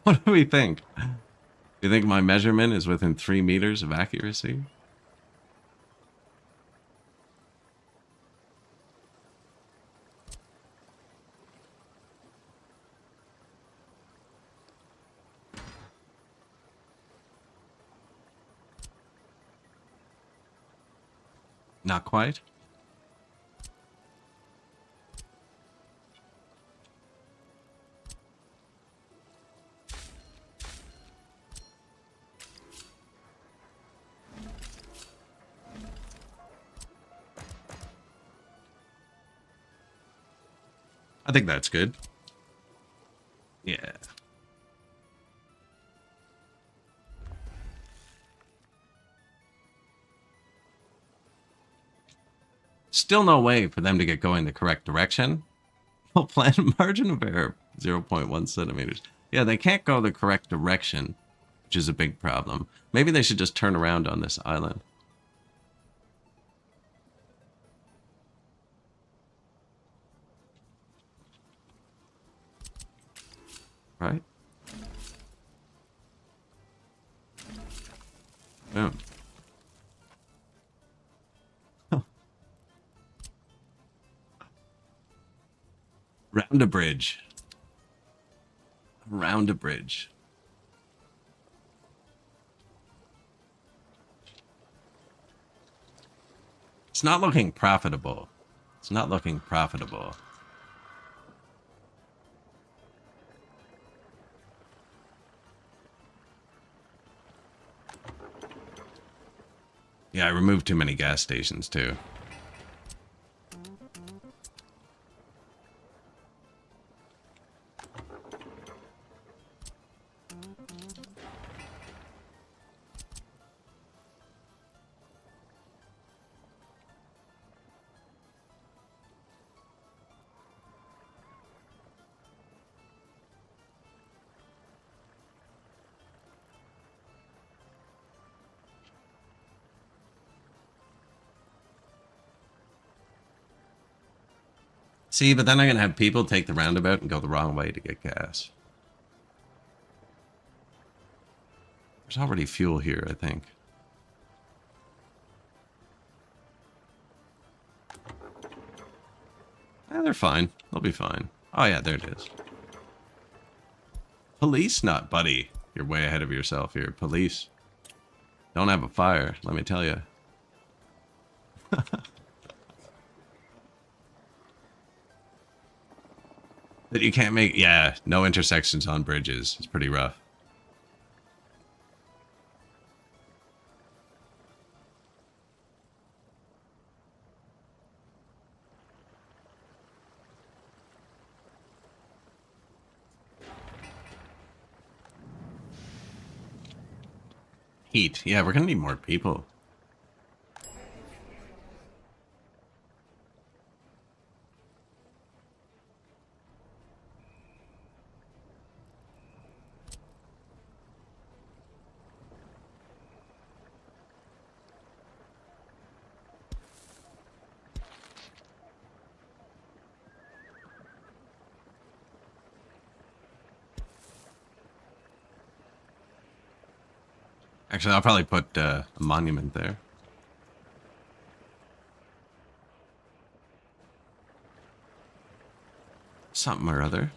What do we think? Do you think my measurement is within 3 meters of accuracy? Not quite. I think that's good. Yeah. Still no way for them to get going the correct direction. Well, plan margin of error 0.1 centimeters. Yeah, they can't go the correct direction, which is a big problem. Maybe they should just turn around on this island. Right? Boom. Round a bridge. Round a bridge. It's not looking profitable. It's not looking profitable. Yeah, I removed too many gas stations too. See, but then I'm gonna have people take the roundabout and go the wrong way to get gas. There's already fuel here, I think. Eh, they're fine. They'll be fine. Oh yeah, there it is. Police not, buddy. You're way ahead of yourself here. Police. Don't have a fire, let me tell you. That you can't make... Yeah, no intersections on bridges. It's pretty rough. Heat. Yeah, we're gonna need more people. Actually, I'll probably put a monument there. Something or other.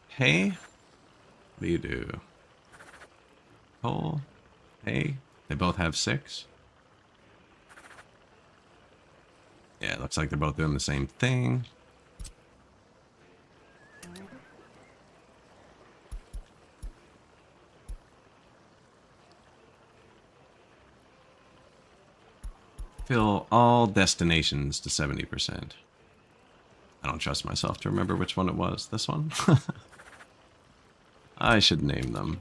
Hey? What do you do? Coal? Hey? They both have 6? Yeah, it looks like they're both doing the same thing. Fill all destinations to 70%. I don't trust myself to remember which one it was. This one? I should name them.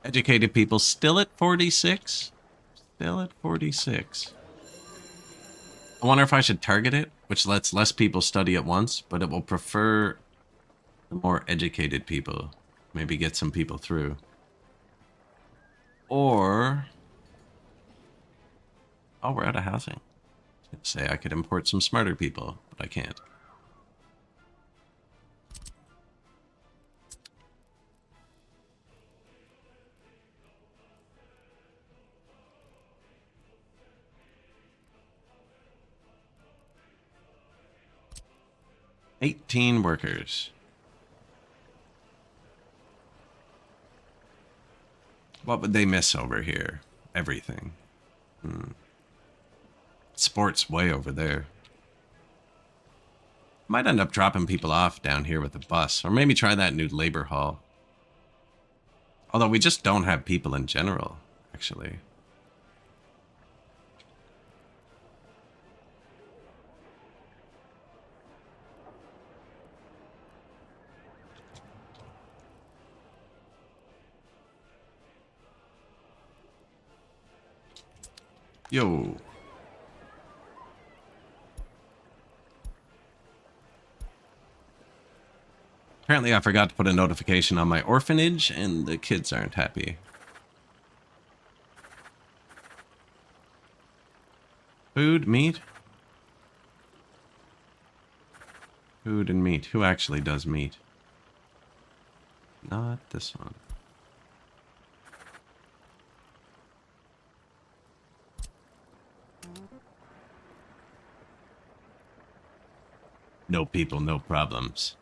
Educated people still at 46? Still at 46. I wonder if I should target it, which lets less people study at once, but it will prefer the more educated people. Maybe get some people through. Or... Oh, we're out of housing. I was gonna say I could import some smarter people, but I can't. $18 workers. What would they miss over here? Everything. Sports way over there. Might end up dropping people off down here with a bus. Or maybe try that new labor hall. Although we just don't have people in general, actually. Yo. Apparently I forgot to put a notification on my orphanage, and the kids aren't happy. Food, meat? Food and meat. Who actually does meat? Not this one. No people, no problems.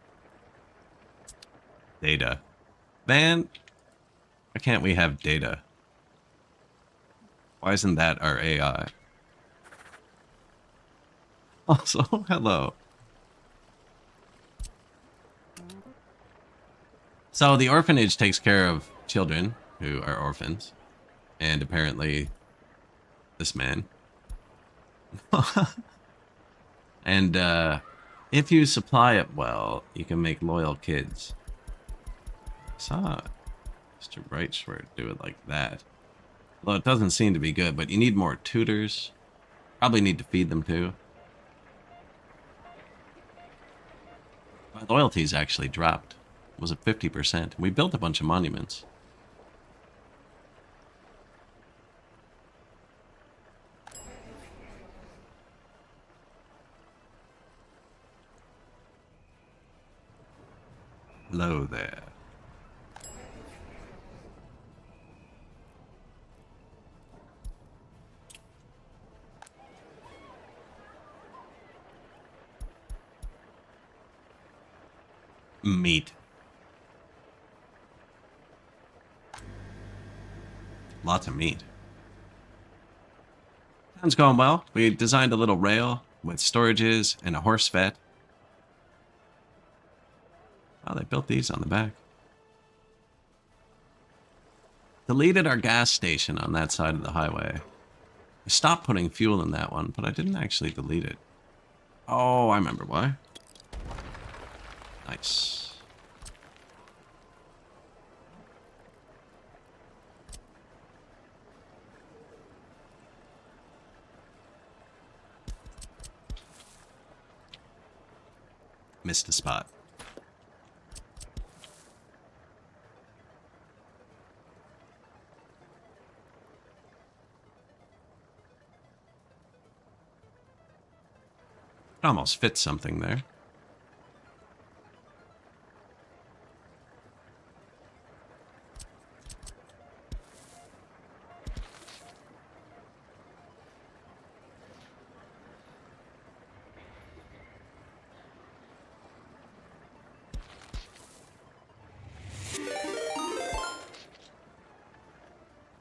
Data. Man, why can't we have data? Why isn't that our AI? Also, hello. So the orphanage takes care of children who are orphans. And apparently this man. And if you supply it well, you can make loyal kids. Saw Mr. Brightsword do it like that. Although it doesn't seem to be good, but you need more tutors. Probably need to feed them too. My loyalty's actually dropped. was at 50%. We built a bunch of monuments. Hello there. Meat. Lots of meat. Sounds going well. We designed a little rail with storages and a horse vet. Oh, they built these on the back. Deleted our gas station on that side of the highway. I stopped putting fuel in that one, but I didn't actually delete it. Oh, I remember why. Nice. Missed a spot. It almost fits something there.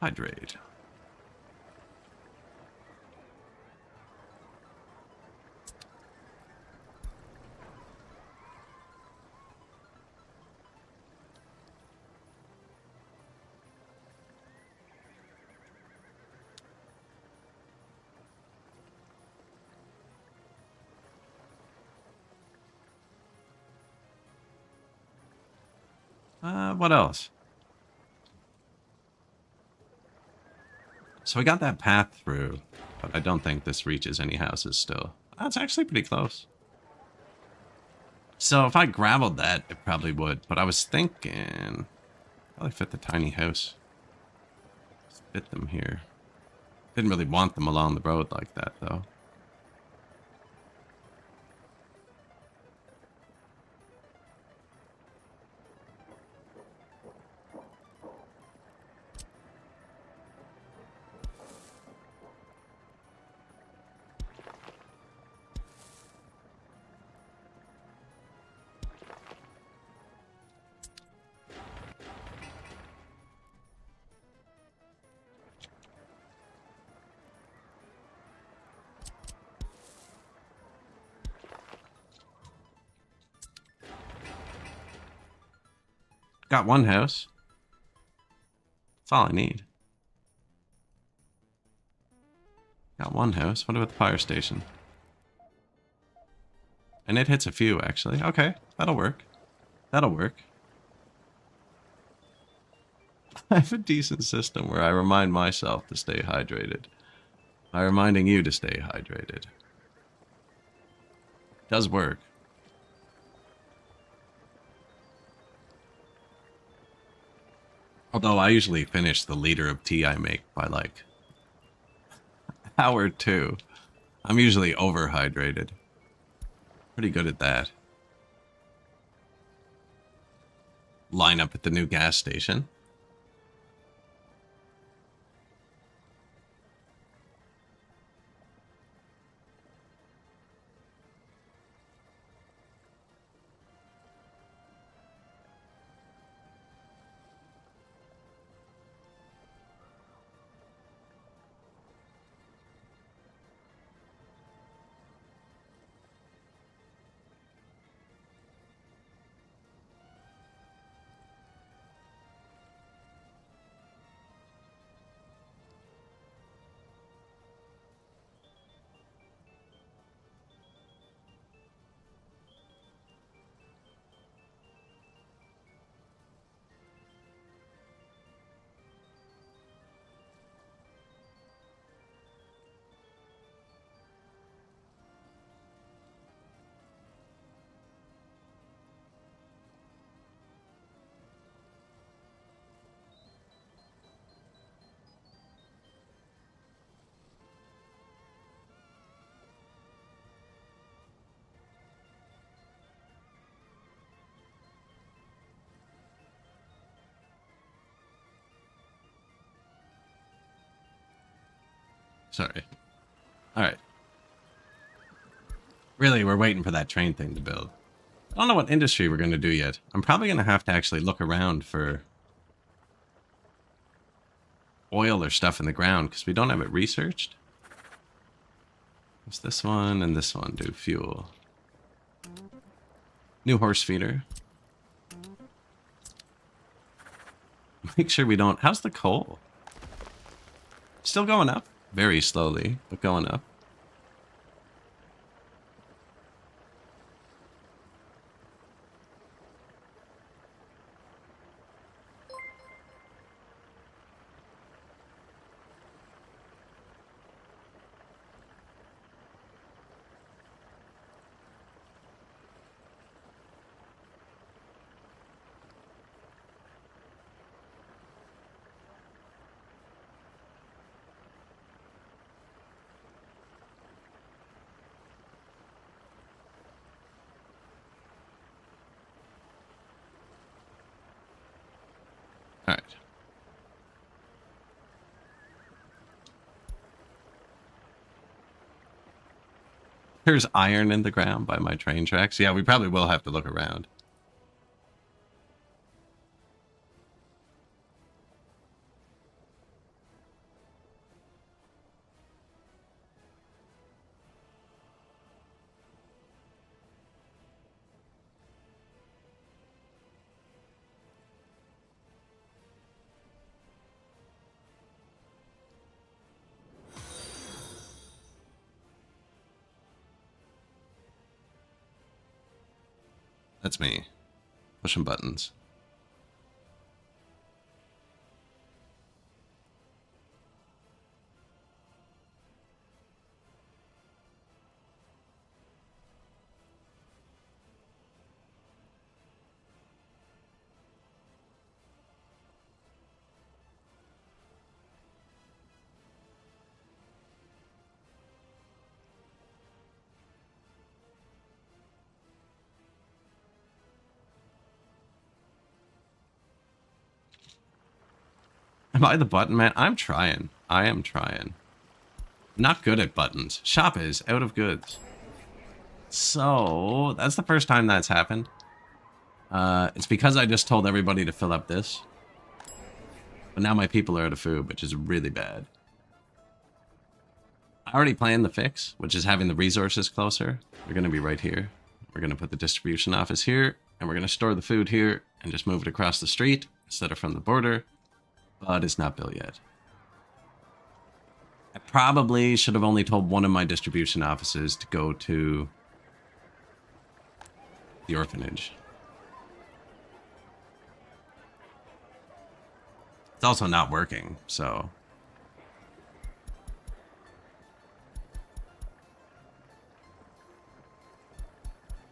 Hydrate. What else? So we got that path through, but I don't think this reaches any houses still. That's actually pretty close. So if I graveled that, it probably would. But I was thinking, probably fit the tiny house. Just fit them here. Didn't really want them along the road like that, though. Got one house. That's all I need. Got one house. What about the fire station? And it hits a few, actually. Okay, that'll work. That'll work. I have a decent system where I remind myself to stay hydrated. By reminding you to stay hydrated. Does work. Although I usually finish the liter of tea I make by like hour 2. I'm usually overhydrated. Pretty good at that. Line up at the new gas station. Sorry. All right. Really, we're waiting for that train thing to build. I don't know what industry we're going to do yet. I'm probably going to have to actually look around for oil or stuff in the ground because we don't have it researched. What's this one and this one do? Fuel. New horse feeder. Make sure we don't... How's the coal? Still going up. Very slowly, but going up. All right. There's iron in the ground by my train tracks. Yeah, we probably will have to look around. That's me. Pushing buttons. Am I the button man? I'm trying. I am trying. Not good at buttons. Shop is out of goods. So, that's the first time that's happened. It's because I just told everybody to fill up this. But now my people are out of food, which is really bad. I already planned the fix, which is having the resources closer. We're going to be right here. We're going to put the distribution office here, and we're going to store the food here, and just move it across the street instead of from the border. But it's not built yet. I probably should have only told one of my distribution offices to go to the orphanage. It's also not working, so...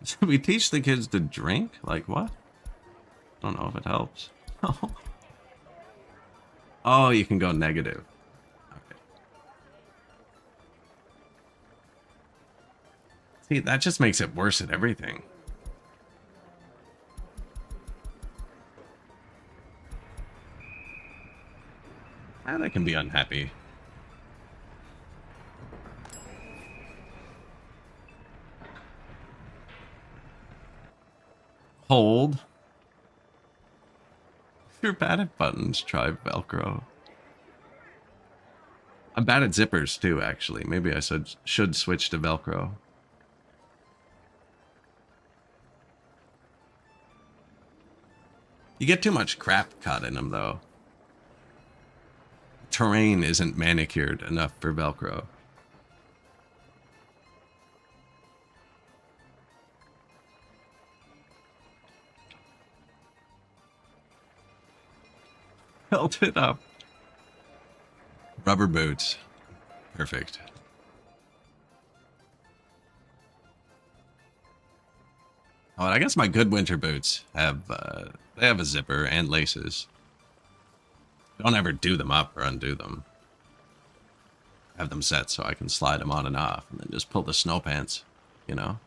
Should we teach the kids to drink? Like what? I don't know if it helps. Oh, you can go negative. Okay. See, that just makes it worse at everything. And I can be unhappy. Hold. If you're bad at buttons, try Velcro. I'm bad at zippers too, actually. Maybe I should switch to Velcro. You get too much crap caught in them, though. Terrain isn't manicured enough for Velcro. Held it up. Rubber boots. Perfect. Oh, and I guess my good winter boots have, they have a zipper and laces. Don't ever do them up or undo them. Have them set so I can slide them on and off, and then just pull the snow pants, you know,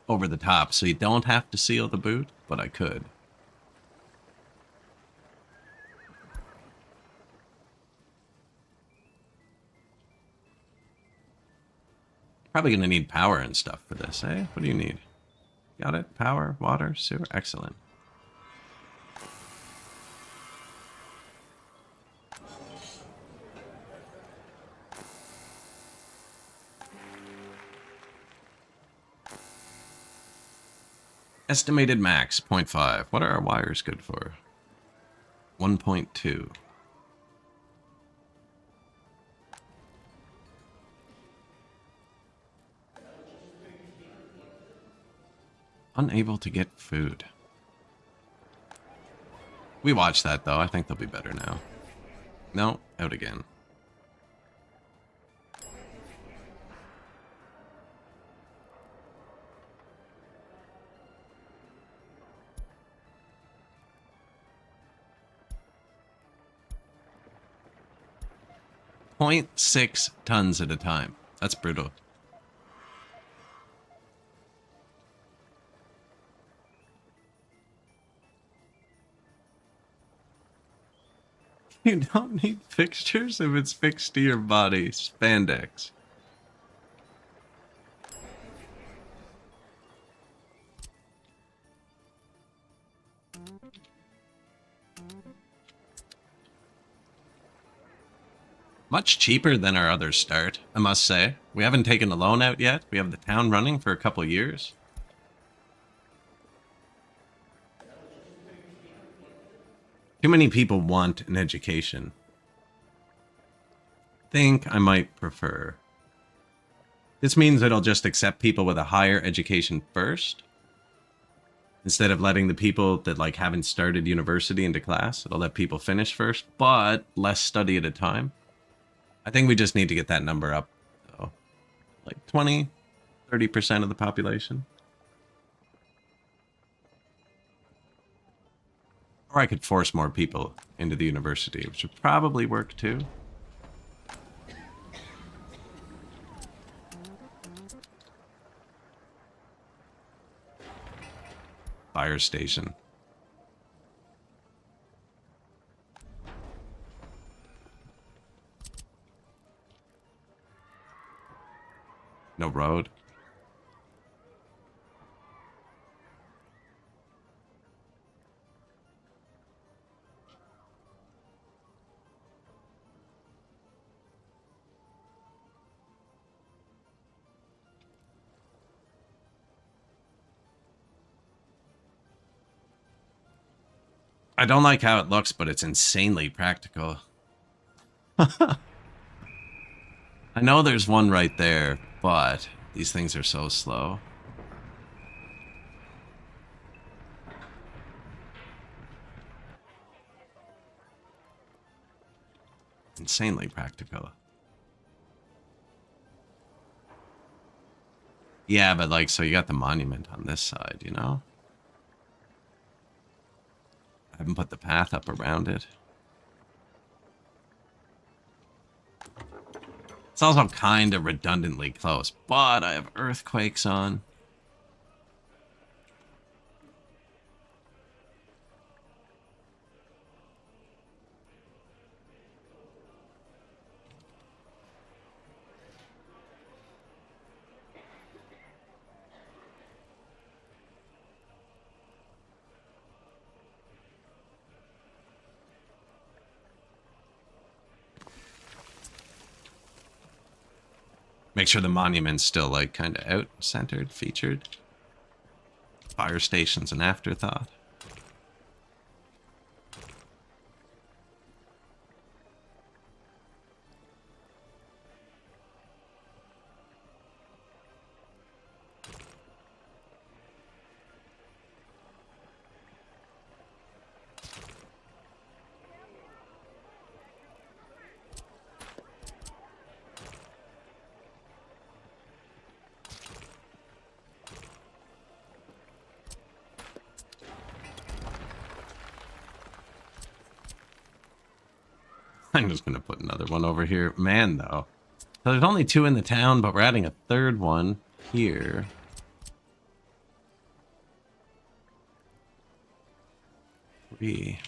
over the top so you don't have to seal the boot, but I could. Probably gonna need power and stuff for this, eh? What do you need? Got it? Power, water, sewer? Excellent. Estimated max, 0.5. What are our wires good for? 1.2. Unable to get food. We watched that, though. I think they'll be better now. No, out again. .6 tons at a time. That's brutal. You don't need fixtures if it's fixed to your body. Spandex. Much cheaper than our other start, I must say. We haven't taken a loan out yet. We have the town running for a couple years. Too many people want an education. Think I might prefer. This means it'll just accept people with a higher education first. Instead of letting the people that like haven't started university into class, it'll let people finish first, but less study at a time. I think we just need to get that number up, though. Like 20, 30% of the population. Or I could force more people into the university, which would probably work too. Fire station. No road. I don't like how it looks, but it's insanely practical. I know there's one right there, but these things are so slow. Insanely practical. Yeah, but like, so you got the monument on this side, you know? I haven't put the path up around it. It's also kind of redundantly close, but I have earthquakes on. Make sure the monument's still like kind of out-centered, featured. Fire station's an afterthought. I'm just going to put another one over here. Man, though. So there's only 2 in the town, but we're adding a 3rd one here. Three.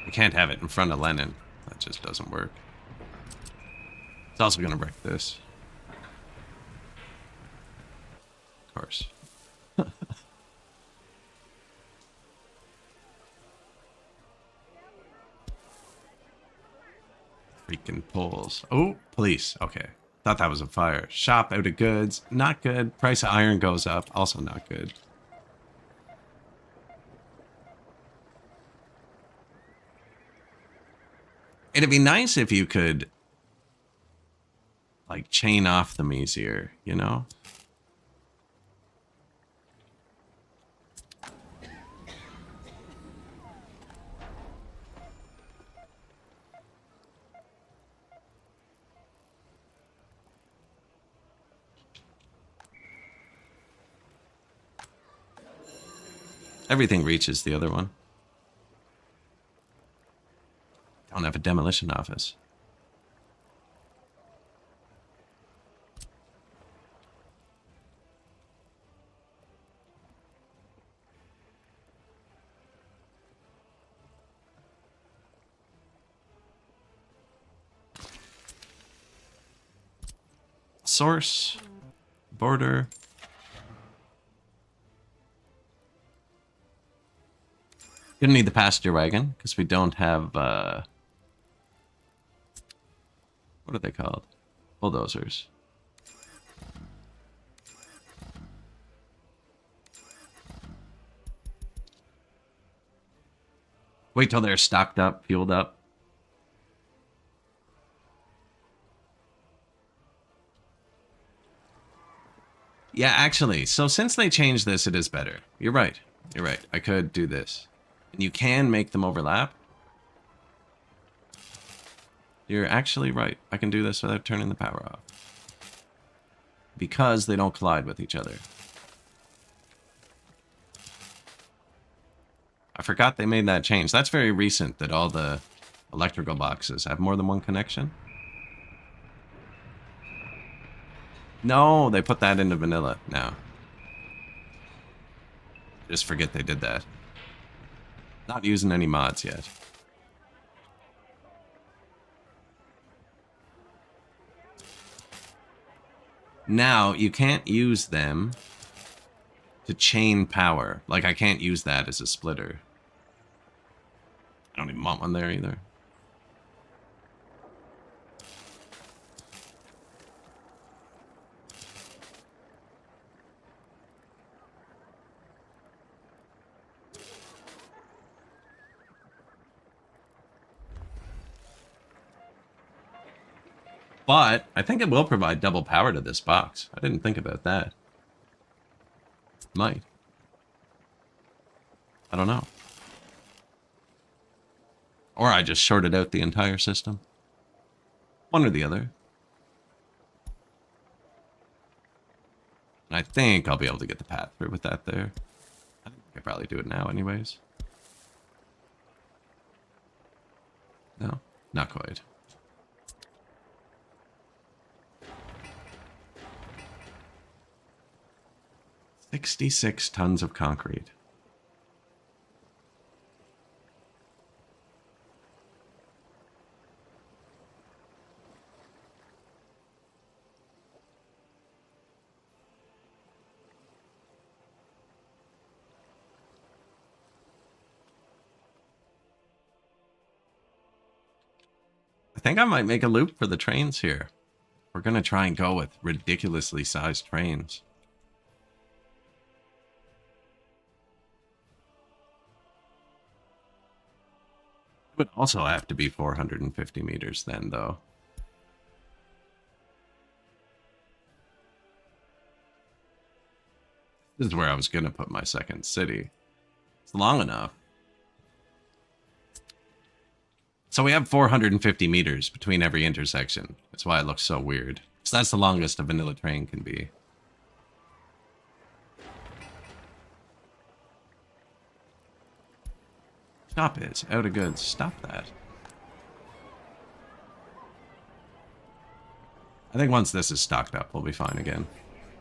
We can't have it in front of Lenin. That just doesn't work. It's also going to wreck this. Of course. Freaking poles. Oh, police. Okay. Thought that was a fire. Shop out of goods. Not good. Price of iron goes up. Also not good. It'd be nice if you could, like, chain off them easier, you know? Everything reaches the other one. Don't have a demolition office. Source. Border. Gonna need the passenger wagon, because we don't have, what are they called? Bulldozers. Wait till they're stocked up, fueled up. Yeah, actually, so since they changed this, it is better. You're right. You're right. I could do this. And you can make them overlap. You're actually right. I can do this without turning the power off. Because they don't collide with each other. I forgot they made that change. That's very recent that all the electrical boxes have more than one connection. No, they put that into vanilla now. Just forget they did that. Not using any mods yet. Now, you can't use them to chain power. Like, I can't use that as a splitter. I don't even want one there either. But I think it will provide double power to this box. I didn't think about that. Might. I don't know. Or I just shorted out the entire system. One or the other. And I think I'll be able to get the path through with that there. I think I could probably do it now anyways. No, not quite. 66 tons of concrete. I think I might make a loop for the trains here. We're going to try and go with ridiculously sized trains. It would also have to be 450 meters then, though. This is where I was going to put my second city. It's long enough. So we have 450 meters between every intersection. That's why it looks so weird. So that's the longest a vanilla train can be. Stop it. Out of goods. Stop that. I think once this is stocked up, we'll be fine again.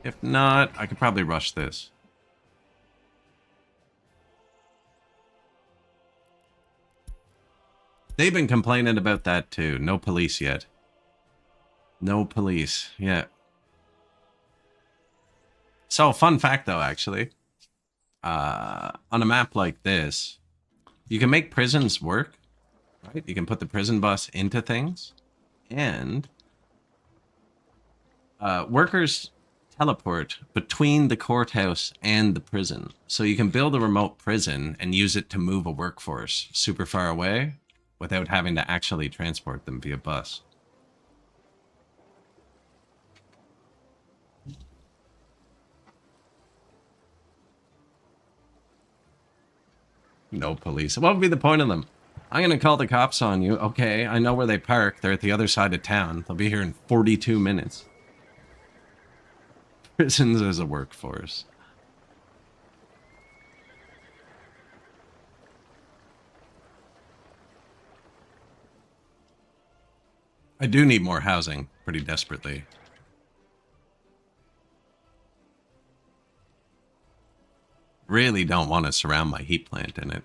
If not, I could probably rush this. They've been complaining about that too. No police yet. No police. Yeah. So, fun fact though, actually. On a map like this, you can make prisons work, right? You can put the prison bus into things, and workers teleport between the courthouse and the prison. So you can build a remote prison and use it to move a workforce super far away without having to actually transport them via bus. No police. What would be the point of them? I'm going to call the cops on you. Okay, I know where they park. They're at the other side of town. They'll be here in 42 minutes. Prisons as a workforce. I do need more housing pretty desperately. Really don't want to surround my heat plant in it.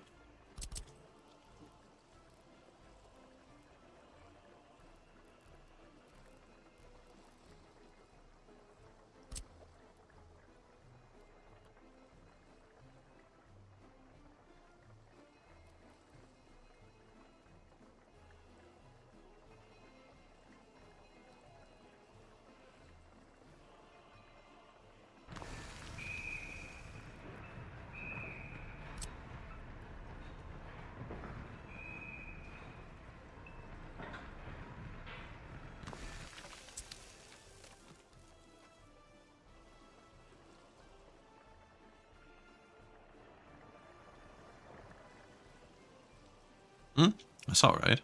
That's all right.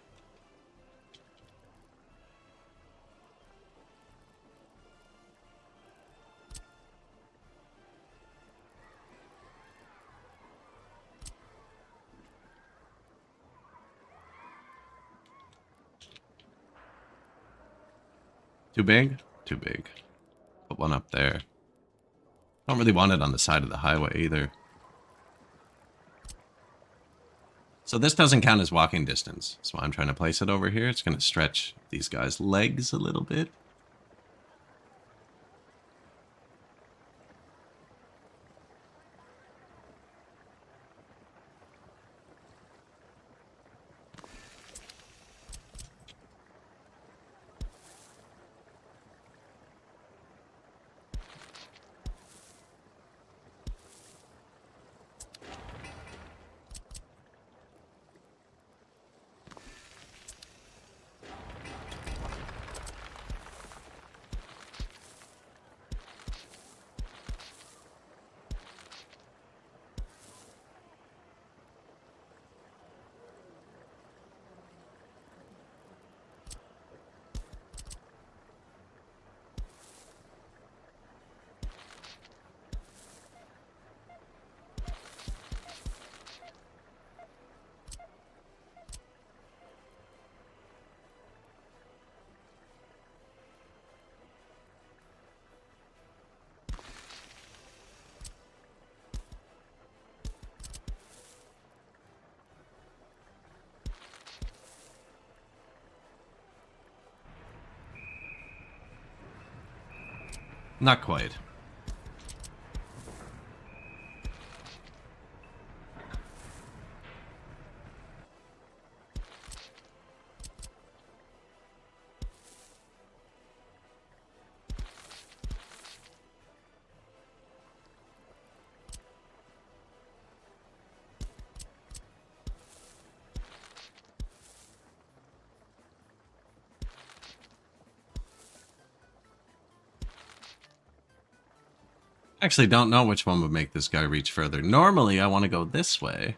Too big? Too big. Put one up there. Don't really want it on the side of the highway either. So this doesn't count as walking distance. So I'm trying to place it over here. It's going to stretch these guys' legs a little bit. Not quite. Actually don't know which one would make this guy reach further. Normally, I want to go this way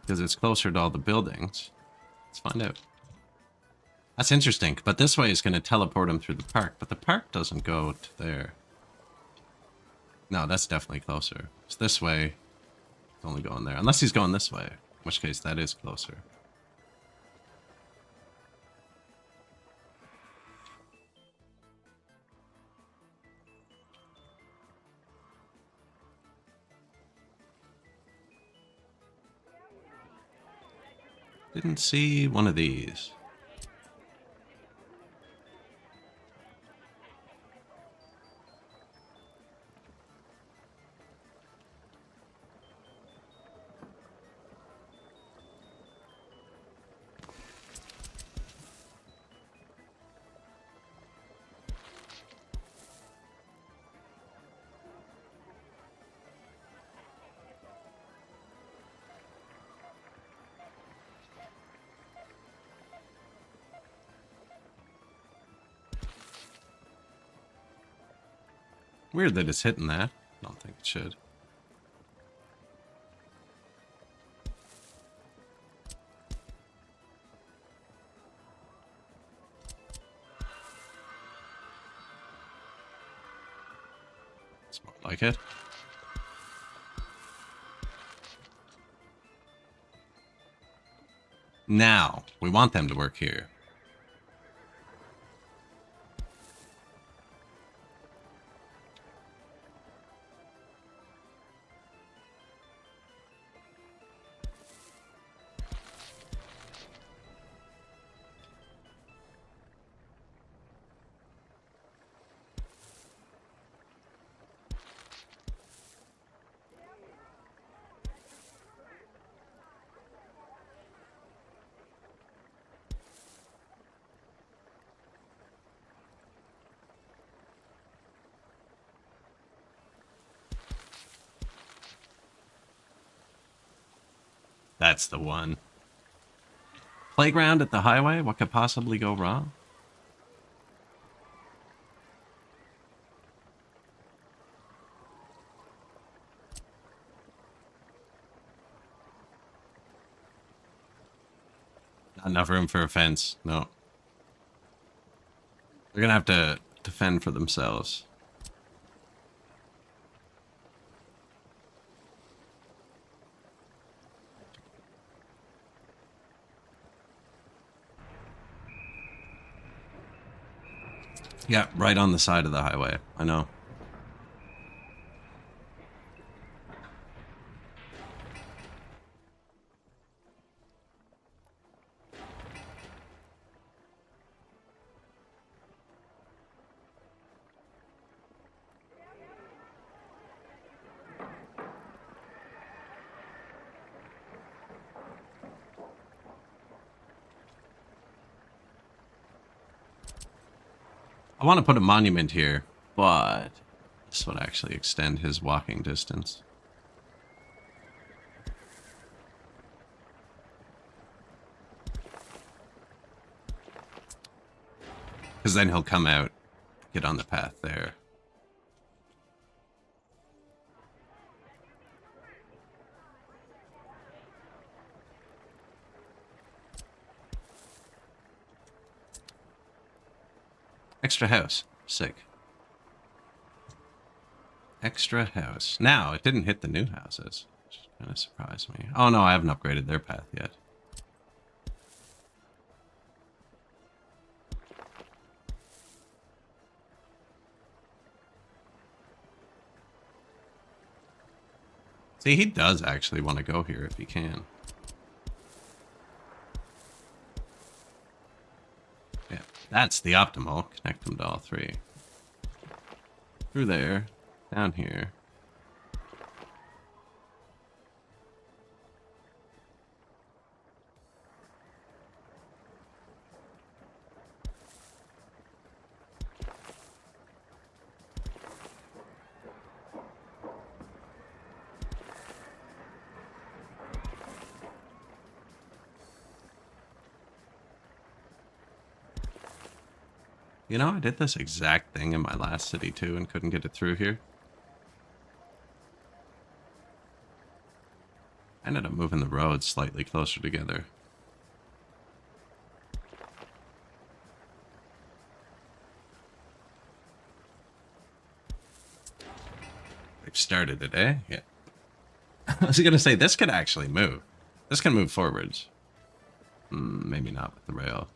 because it's closer to all the buildings. Let's find out. That's interesting, but this way is going to teleport him through the park, but the park doesn't go to there. No, that's definitely closer. It's this way. It's only going there. Unless he's going this way, in which case that is closer. Didn't see one of these. Weird that it's hitting that. I don't think it should. It's more like it. Now, we want them to work here. That's the one. Playground at the highway? What could possibly go wrong? Not enough room for a fence. No. They're gonna have to defend for themselves. Yeah, right on the side of the highway. I know. I want to put a monument here, but this would actually extend his walking distance. Because then he'll come out, get on the path there. Extra house. Sick. Extra house. Now, it didn't hit the new houses, which kind of surprised me. Oh no, I haven't upgraded their path yet. See, he does actually want to go here if he can. Yeah, that's the optimal. Connect them to all three. Through there, down here. You know, I did this exact thing in my last city too and couldn't get it through here. I ended up moving the roads slightly closer together. They've started it, eh? Yeah. I was gonna say, this could actually move. This can move forwards. Maybe not with the rail.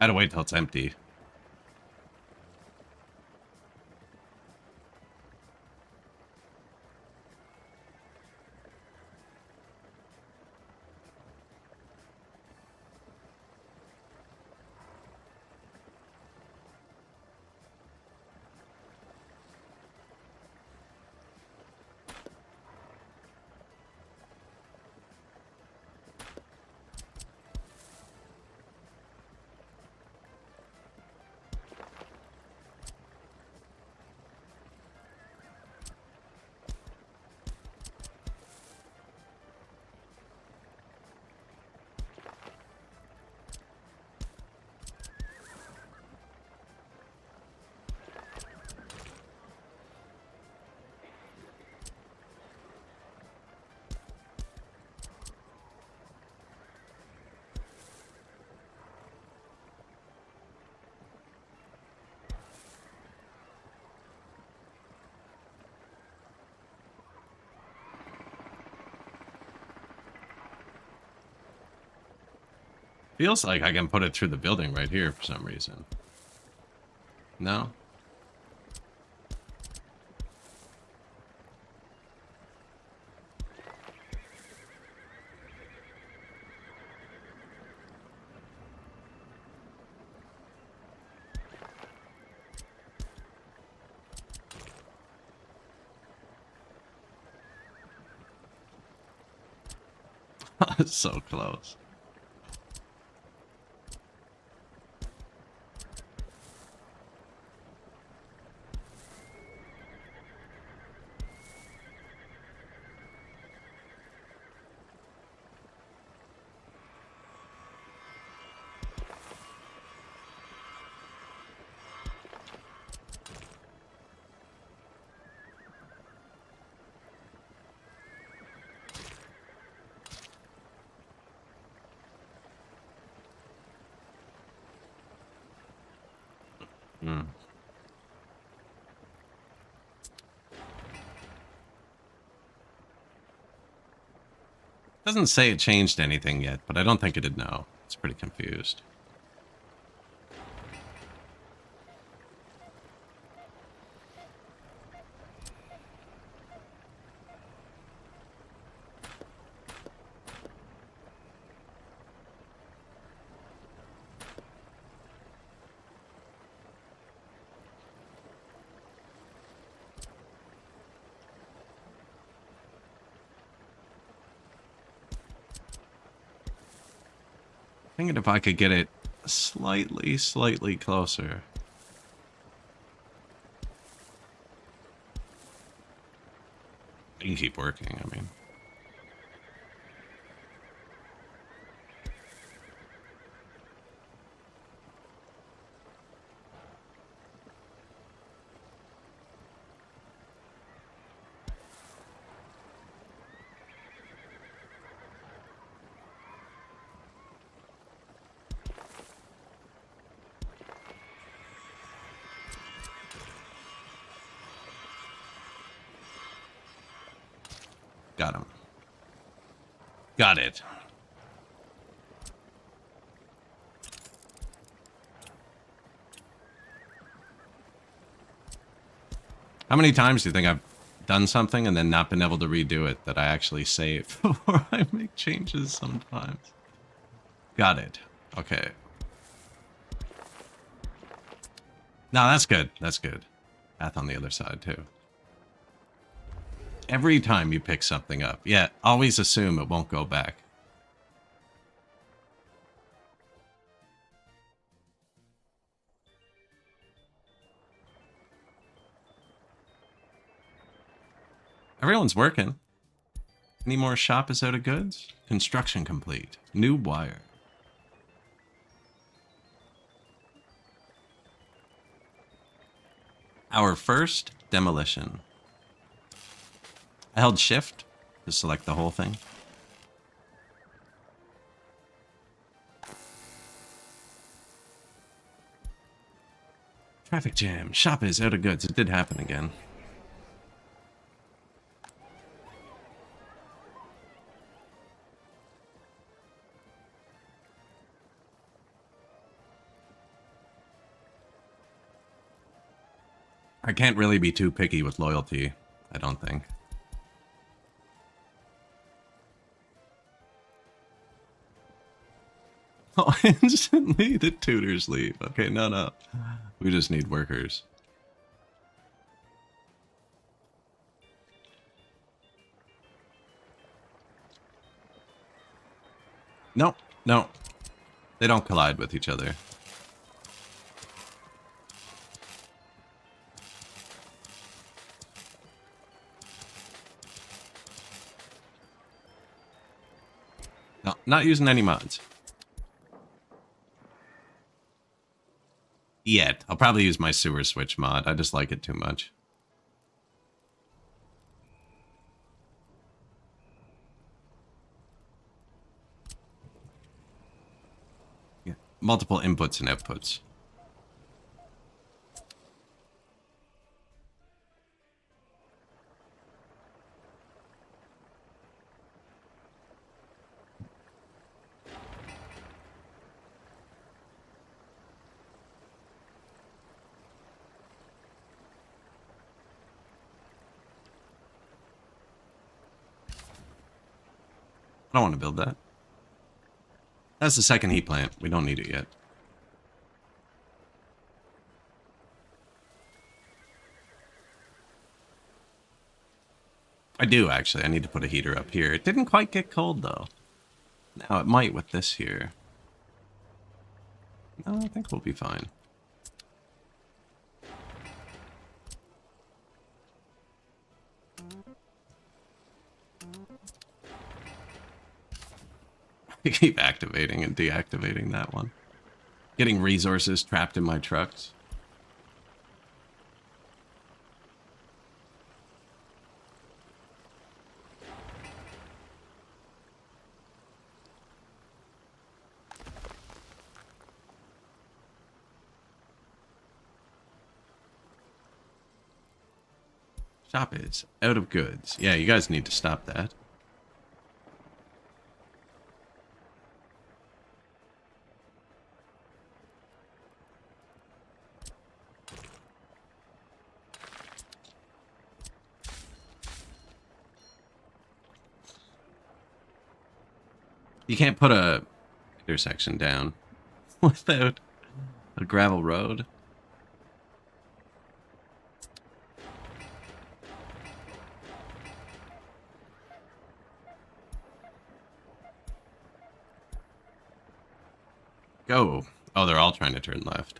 I had to wait till it's empty. Feels like I can put it through the building right here for some reason. No? So close. Hmm. Doesn't say it changed anything yet, but I don't think it'd know. It's pretty confused. Thinking if I could get it slightly closer. You can keep working, I mean. Got him. Got it. How many times do you think I've done something and then not been able to redo it that I actually save before I make changes sometimes? Got it. Okay. No, that's good. That's good. Path on the other side, too. Every time you pick something up. Yeah, always assume it won't go back. Everyone's working. Any more shop is out of goods? Construction complete. New wire. Our first demolition. I held shift to select the whole thing. Traffic jam. Shop is out of goods. It did happen again. I can't really be too picky with loyalty, I don't think. Oh, instantly the tutors leave. Okay, no. We just need workers. No. They don't collide with each other. No, not using any mods. Yet. I'll probably use my sewer switch mod. I just like it too much. Yeah. Multiple inputs and outputs. I don't want to build that. That's the second heat plant. We don't need it yet. I do, actually. I need to put a heater up here. It didn't quite get cold, though. Now it might with this here. No, I think we'll be fine. I keep activating and deactivating that one. Getting resources trapped in my trucks. Shop is out of goods. Yeah, you guys need to stop that. You can't put a intersection down without a gravel road. Go. Oh, they're all trying to turn left.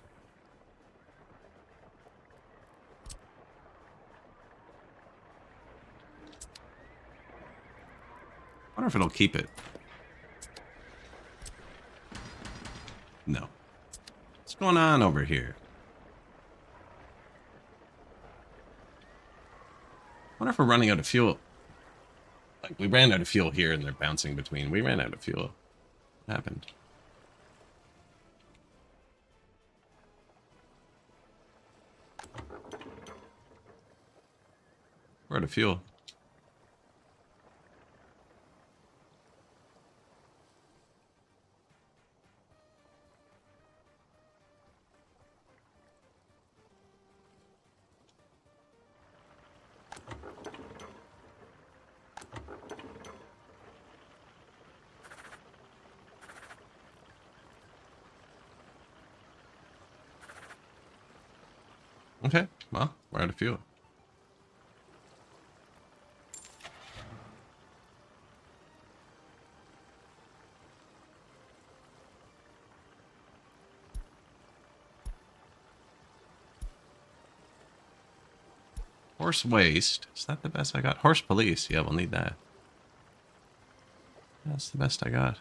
I wonder if it'll keep it. No. What's going on over here? I wonder if we're running out of fuel. Like, we ran out of fuel here and they're bouncing between. We ran out of fuel. What happened? We're out of fuel. Okay, well, we're out of fuel. Horse waste. Is that the best I got? Horse police. Yeah, we'll need that. That's the best I got.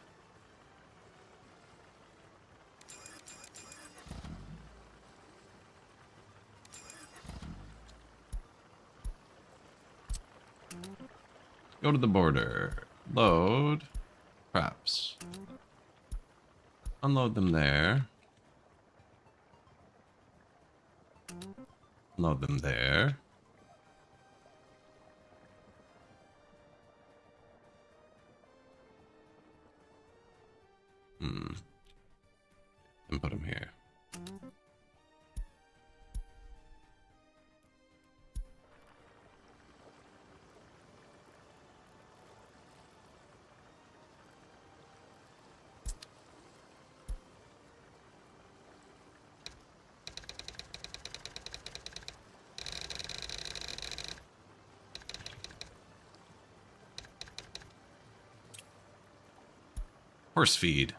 Go to the border. Load. Crops. Unload them there. Load them there. And put them here. Horse feed.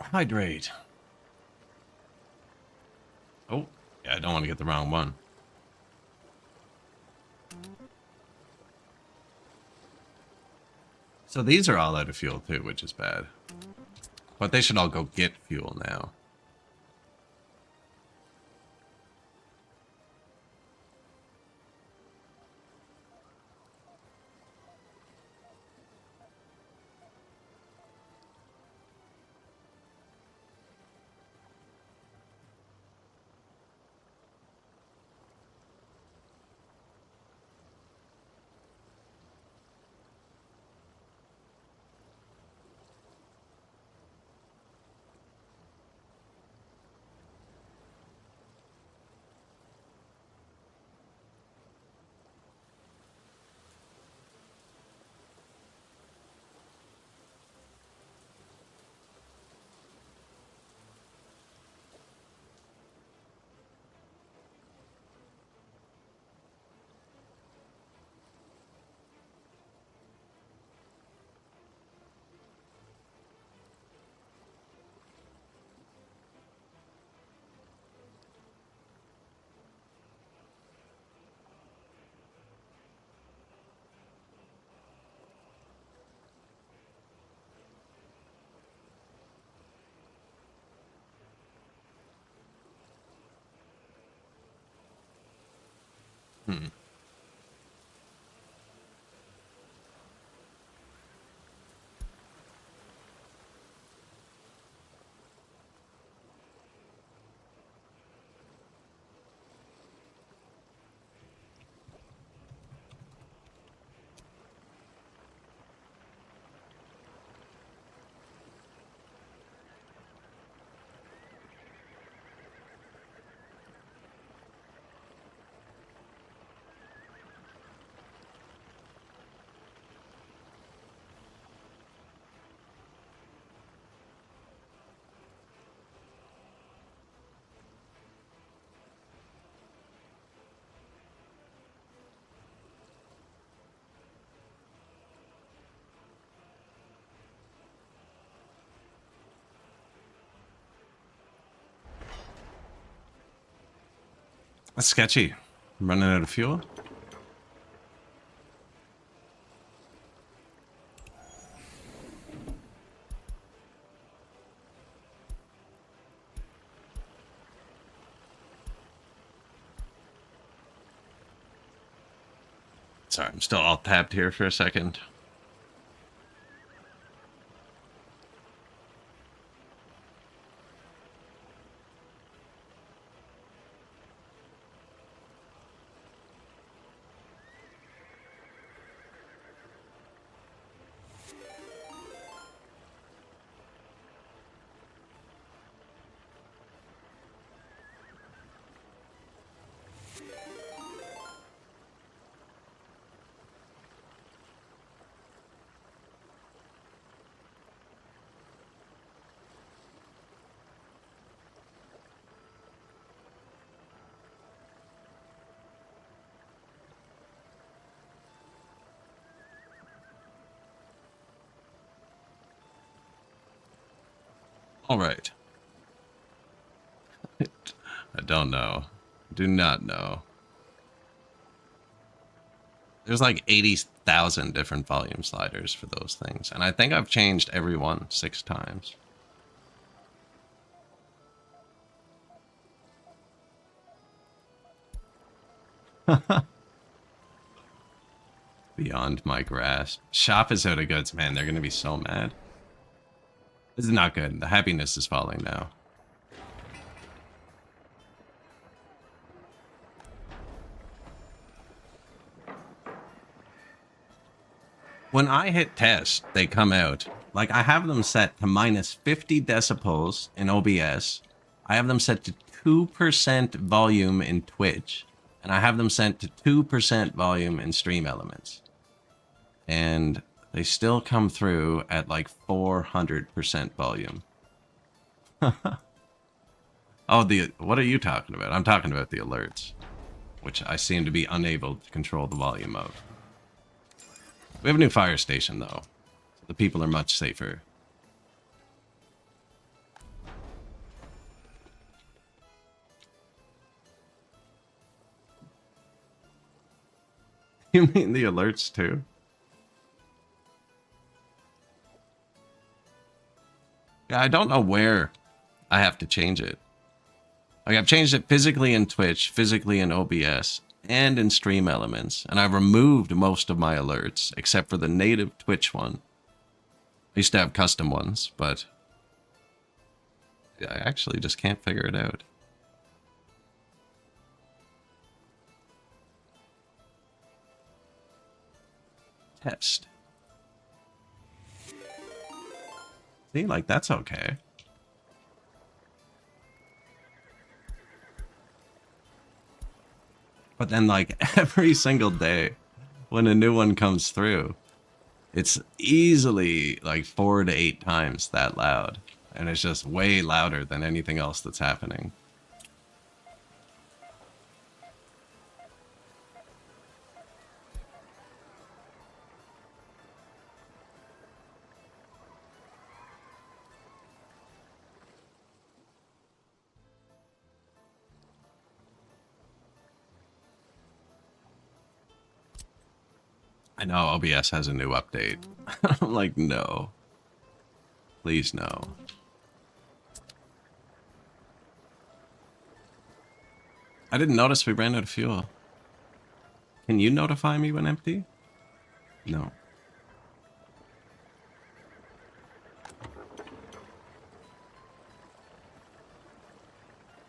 Hydrate. Oh, yeah, I don't want to get the wrong one. So these are all out of fuel too, which is bad. But they should all go get fuel now. Hmm. That's sketchy. I'm running out of fuel. Sorry, I'm still all tapped here for a second. All right. I don't know. Do not know. There's like 80,000 different volume sliders for those things. And I think I've changed every one 6 times. Beyond my grasp. Shop is out of goods, man. They're going to be so mad. This is not good. The happiness is falling now. When I hit test, they come out. Like, I have them set to minus 50 decibels in OBS. I have them set to 2% volume in Twitch. And I have them set to 2% volume in Stream Elements. And They still come through at like 400% volume. Oh, what are you talking about? I'm talking about the alerts, which I seem to be unable to control the volume of. We have a new fire station, though. So the people are much safer. You mean the alerts, too? Yeah, I don't know where I have to change it. Like, I've changed it physically in Twitch, physically in OBS, and in Stream Elements, and I've removed most of my alerts, except for the native Twitch one. I used to have custom ones, but I actually just can't figure it out. Test. See, like, that's okay. But then, like, every single day when a new one comes through, it's easily like 4 to 8 times that loud. And it's just way louder than anything else that's happening. I know OBS has a new update. I'm like, no. Please, no. I didn't notice we ran out of fuel. Can you notify me when empty? No.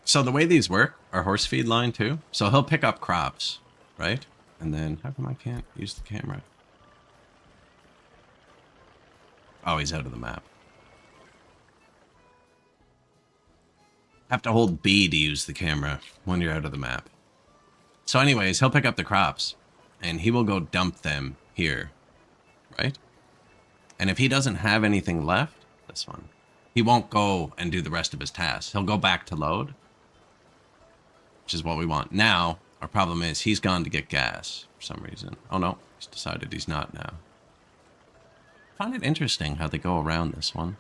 So the way these work are horse feed line too. So he'll pick up crops, right? And then, how come I can't use the camera? Oh, he's out of the map. Have to hold B to use the camera when you're out of the map. So anyways, he'll pick up the crops and he will go dump them here, right? And if he doesn't have anything left, this one, he won't go and do the rest of his tasks. He'll go back to load, which is what we want. Now, our problem is he's gone to get gas for some reason. Oh no, he's decided he's not now. I find it interesting how they go around this one.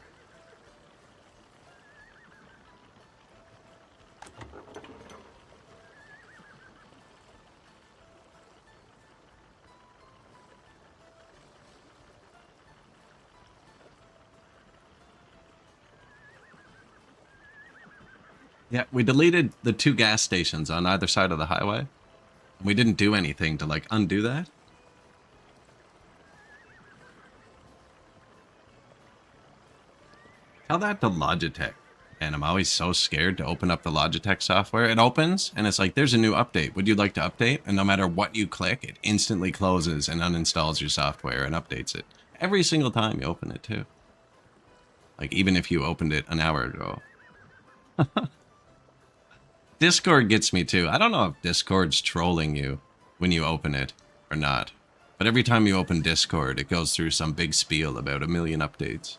Yeah, we deleted the 2 gas stations on either side of the highway. We didn't do anything to, like, undo that. Tell that to Logitech. And I'm always so scared to open up the Logitech software. It opens, and it's like, there's a new update. Would you like to update? And no matter what you click, it instantly closes and uninstalls your software and updates it. Every single time you open it, too. Like, even if you opened it an hour ago. Discord gets me too. I don't know if Discord's trolling you when you open it or not. But every time you open Discord, it goes through some big spiel about 1 million updates.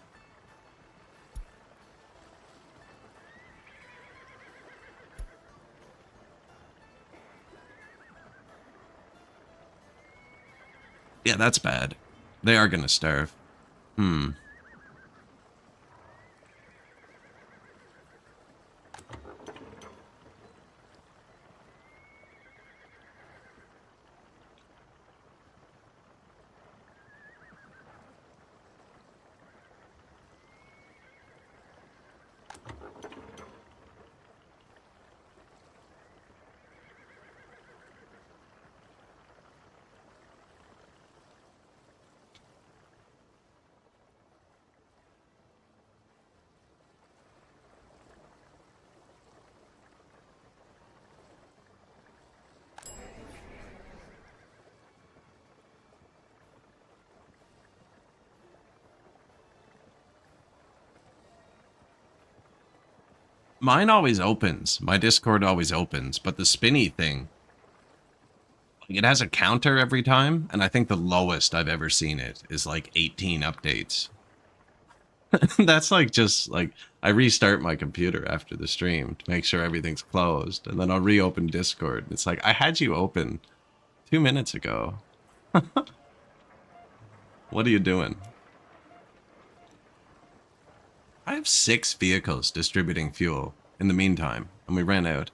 Yeah, that's bad. They are gonna starve. Mine always opens. My Discord always opens, but the spinny thing It has a counter every time, and I think the lowest I've ever seen it is like 18 updates. That's like just like I restart my computer after the stream to make sure everything's closed, and then I'll reopen Discord. It's like I had you open 2 minutes ago. What are you doing? I have 6 vehicles distributing fuel in the meantime, and we ran out.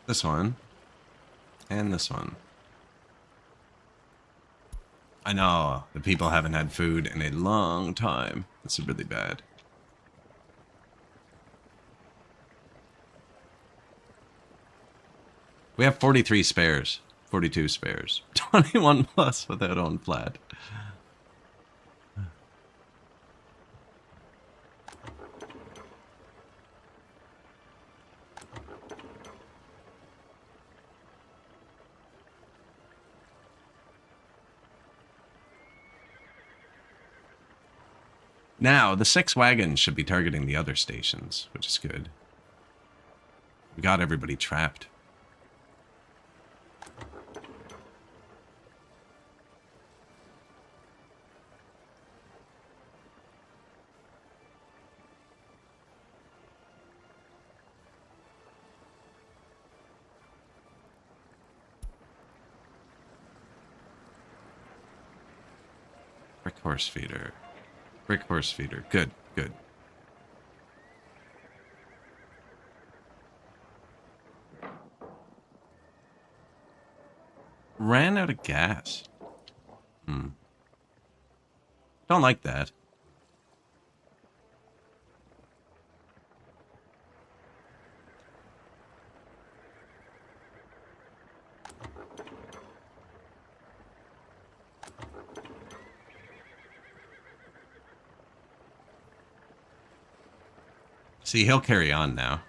This one. And this one. I know, the people haven't had food in a long time. This is really bad. We have 43 spares. 42 spares. 21 plus without on flat. Now, the 6 wagons should be targeting the other stations, which is good. We got everybody trapped. Brick horse feeder. Brick horse feeder. Good, good. Ran out of gas. Don't like that. See, he'll carry on now.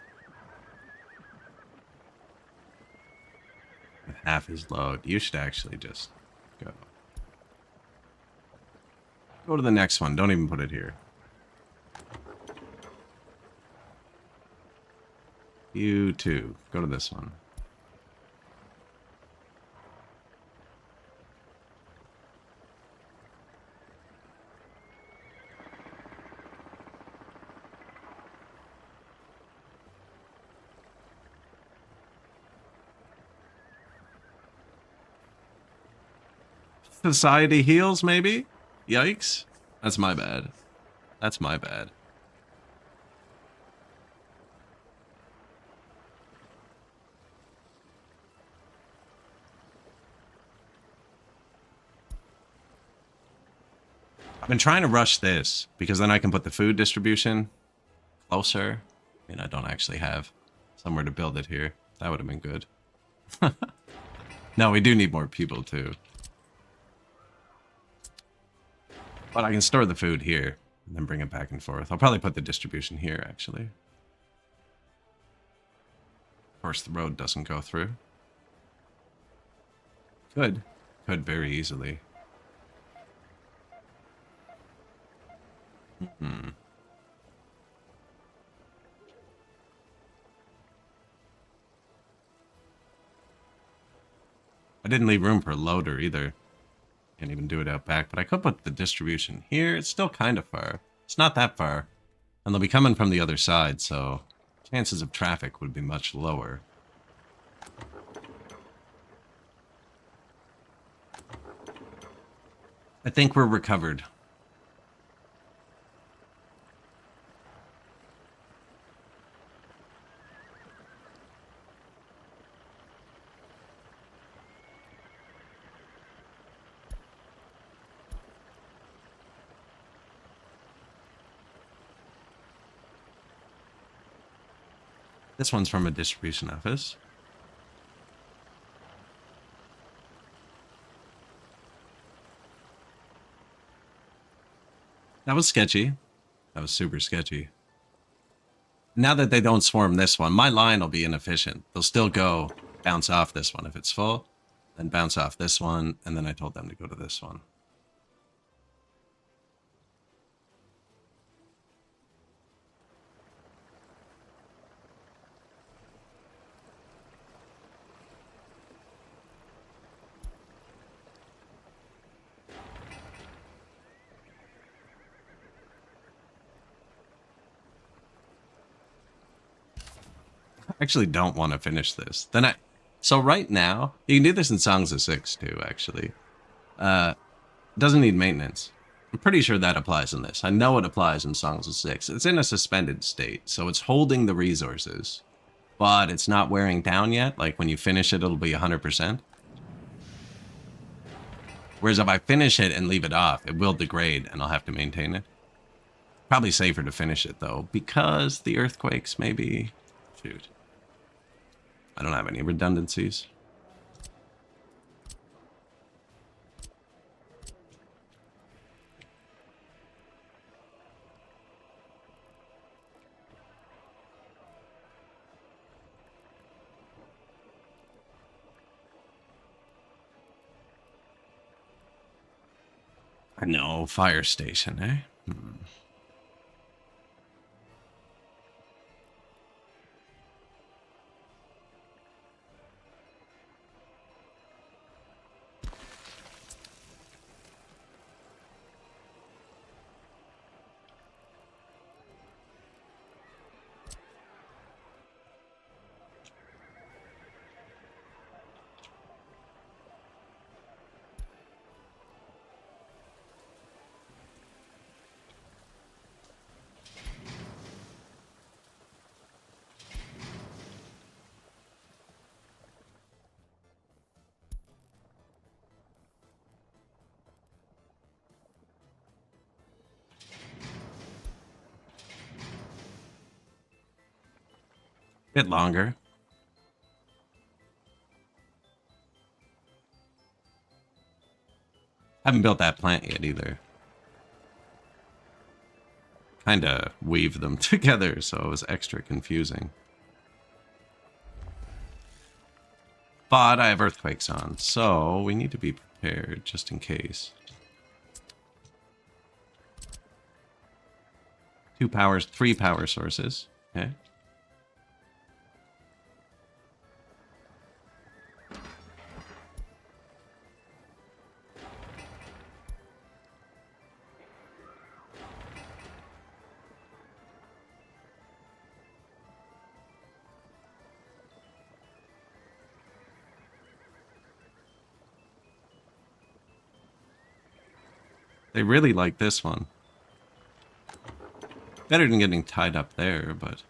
With half his load. You should actually just go. Go to the next one. Don't even put it here. You too. Go to this one. Society heals, maybe? Yikes. That's my bad. That's my bad. I've been trying to rush this because then I can put the food distribution closer. I mean, I don't actually have somewhere to build it here. That would have been good. No, we do need more people too. But I can store the food here and then bring it back and forth. I'll probably put the distribution here, actually. Of course, the road doesn't go through. Could. Could very easily. I didn't leave room for a loader either. Can't even do it out back, but I could put the distribution here. It's still kind of far. It's not that far. And they'll be coming from the other side, so chances of traffic would be much lower. I think we're recovered. This one's from a distribution office. That was sketchy. That was super sketchy. Now that they don't swarm this one, my line will be inefficient. They'll still go bounce off this one if it's full, then bounce off this one, and then I told them to go to this one. actually don't want to finish this. Then so right now, you can do this in Songs of Six too, actually. It doesn't need maintenance. I'm pretty sure that applies in this. I know it applies in Songs of Six. It's in a suspended state, so it's holding the resources, but it's not wearing down yet. Like when you finish it, it'll be 100%. Whereas if I finish it and leave it off, it will degrade and I'll have to maintain it. Probably safer to finish it though, because the earthquakes maybe... Shoot. I don't have any redundancies. I know, fire station, eh? Bit longer. Haven't built that plant yet either. Kinda weave them together, so it was extra confusing. But I have earthquakes on, so we need to be prepared just in case. 3 power sources. Okay. They really like this one. Better than getting tied up there, but...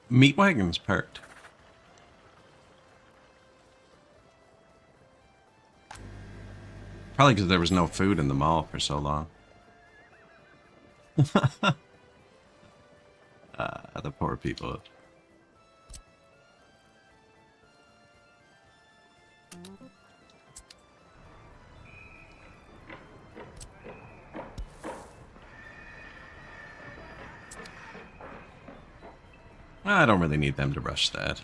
Meat wagon's perked. Probably because there was no food in the mall for so long. The poor people. I don't really need them to rush that.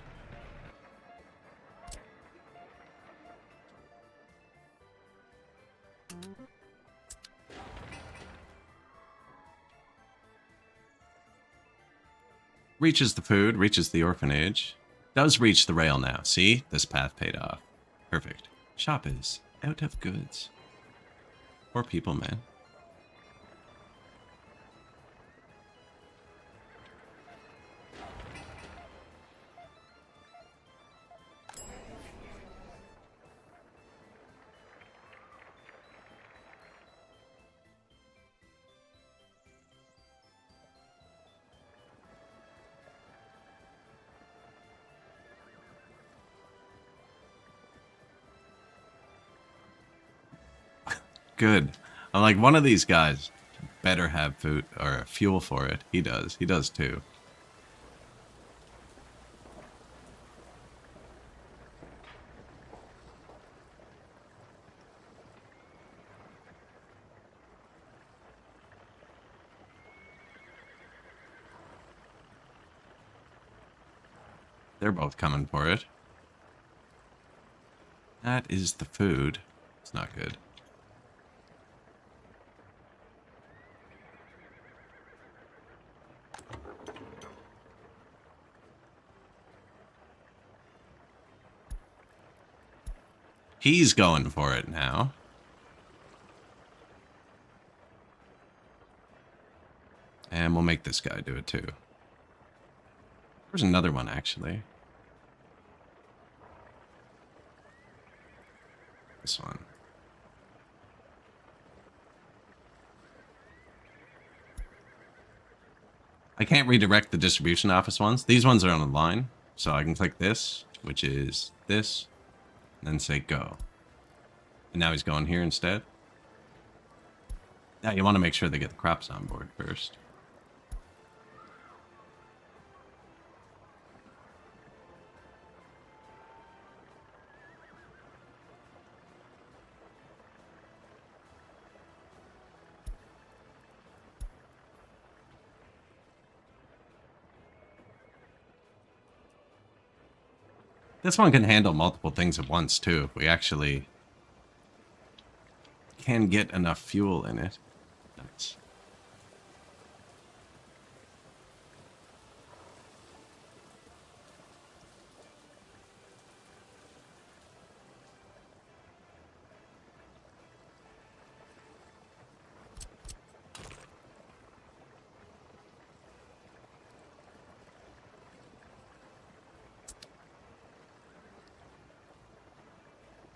Reaches the food, reaches the orphanage. Does reach the rail now. See? This path paid off. Perfect. Shop is out of goods. Poor people, man. Good. I'm like, one of these guys better have food or fuel for it. He does. He does too. They're both coming for it. That is the food. It's not good. He's going for it now. And we'll make this guy do it too. There's another one, actually. This one. I can't redirect the distribution office ones. These ones are on a line. So I can click this, which is this, and then say go. And now he's going here instead. Now you want to make sure they get the crops on board first. This one can handle multiple things at once, too, if we actually can get enough fuel in it. Nice.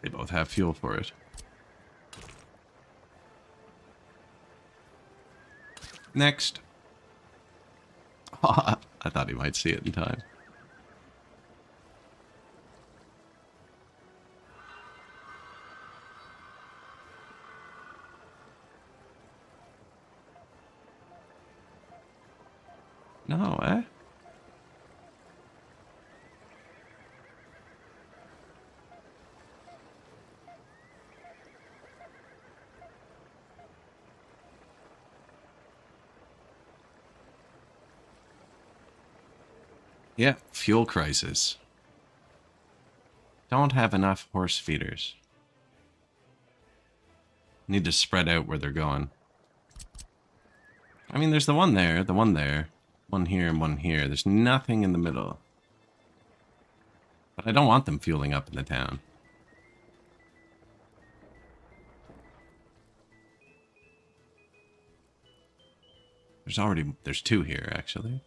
They both have fuel for it. Next. Oh, I thought he might see it in time. No, eh? Yeah, fuel crisis. Don't have enough horse feeders. Need to spread out where they're going. I mean, there's the one there, one here, and one here. There's nothing in the middle. But I don't want them fueling up in the town. There's two here, actually.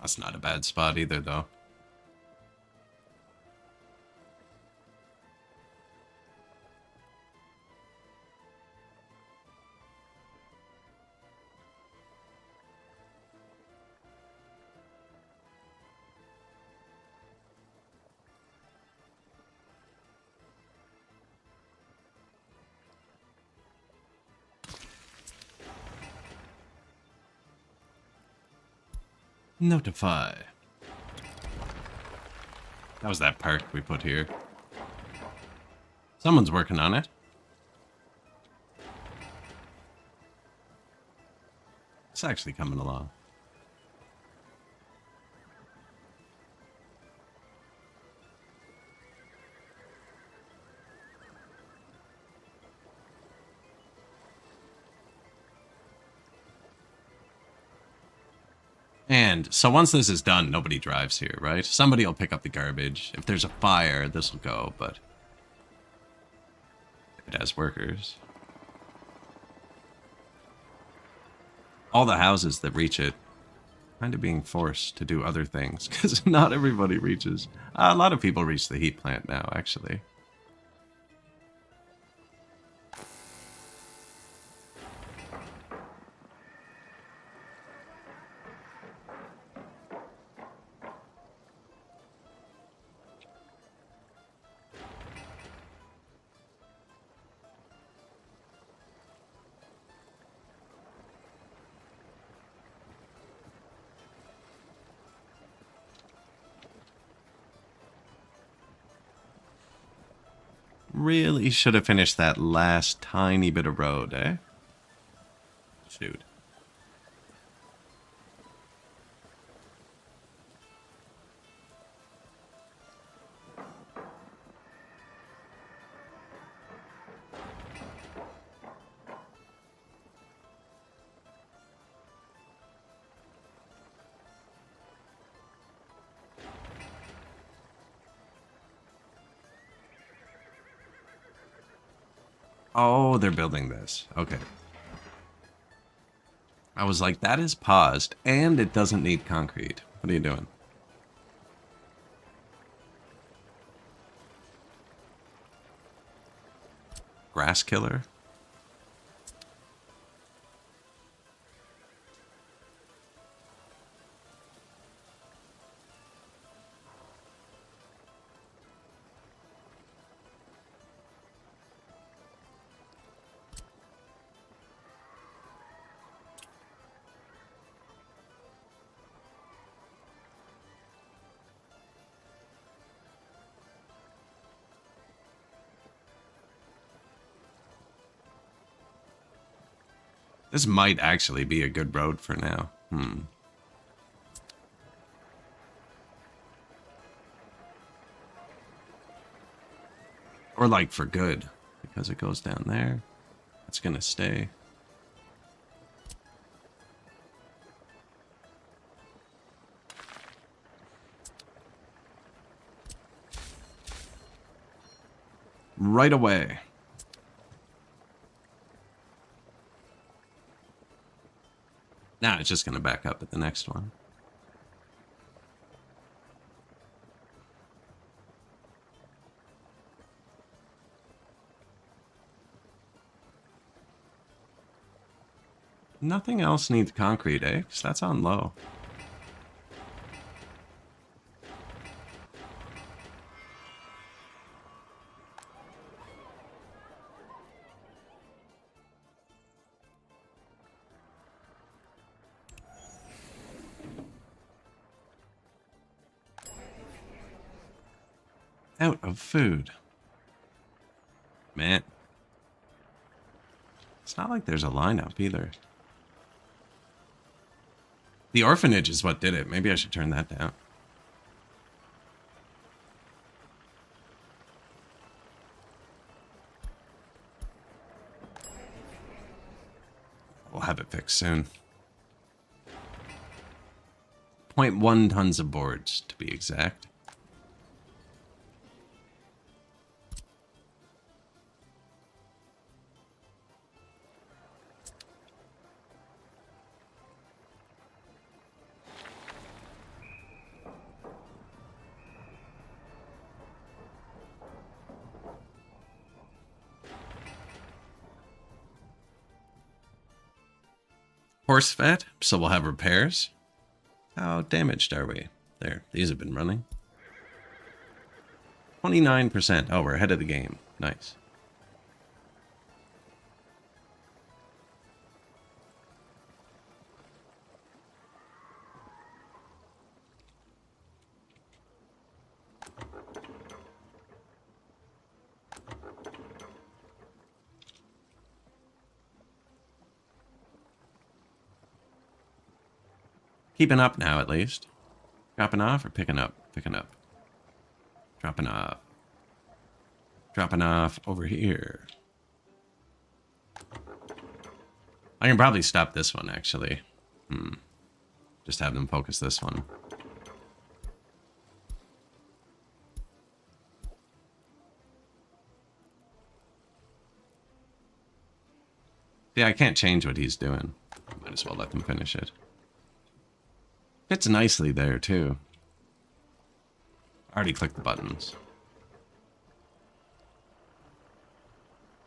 That's not a bad spot either, though. Notify. That was that park we put here. Someone's working on it. It's actually coming along. And so once this is done, nobody drives here, right? Somebody will pick up the garbage. If there's a fire, this will go, but it has workers. All the houses that reach it kind of being forced to do other things because not everybody reaches. A lot of people reach the heat plant now, actually. Really should have finished that last tiny bit of road, eh? Shoot. Oh, they're building this. Okay. I was like, that is paused, and it doesn't need concrete. What are you doing? Grass killer? This might actually be a good road for now. Or like for good. Because it goes down there. It's gonna stay. Right away. Now it's just gonna back up at the next one. Nothing else needs concrete, eh? 'Cause that's on low. Out of food. Man. It's not like there's a lineup either. The orphanage is what did it. Maybe I should turn that down. We'll have it fixed soon. 0.1 tons of boards, to be exact. Horse fat, so we'll have repairs. How damaged are we? There, these have been running. 29%. Oh, we're ahead of the game. Nice. Keeping up now, at least. Dropping off or picking up? Picking up. Dropping off. Dropping off over here. I can probably stop this one, actually. Just have them focus this one. Yeah, I can't change what he's doing. Might as well let them finish it. Fits nicely there, too. Already clicked the buttons.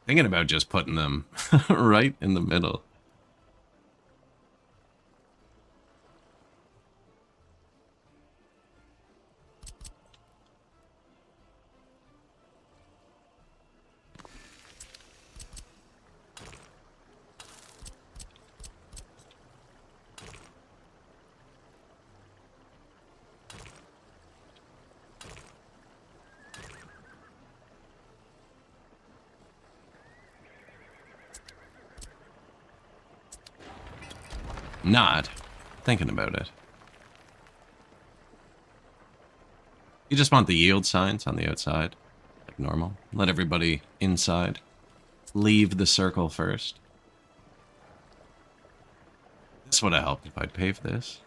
Thinking about just putting them right in the middle. Not thinking about it. You just want the yield signs on the outside, like normal. Let everybody inside leave the circle first. This would have helped if I'd paved this.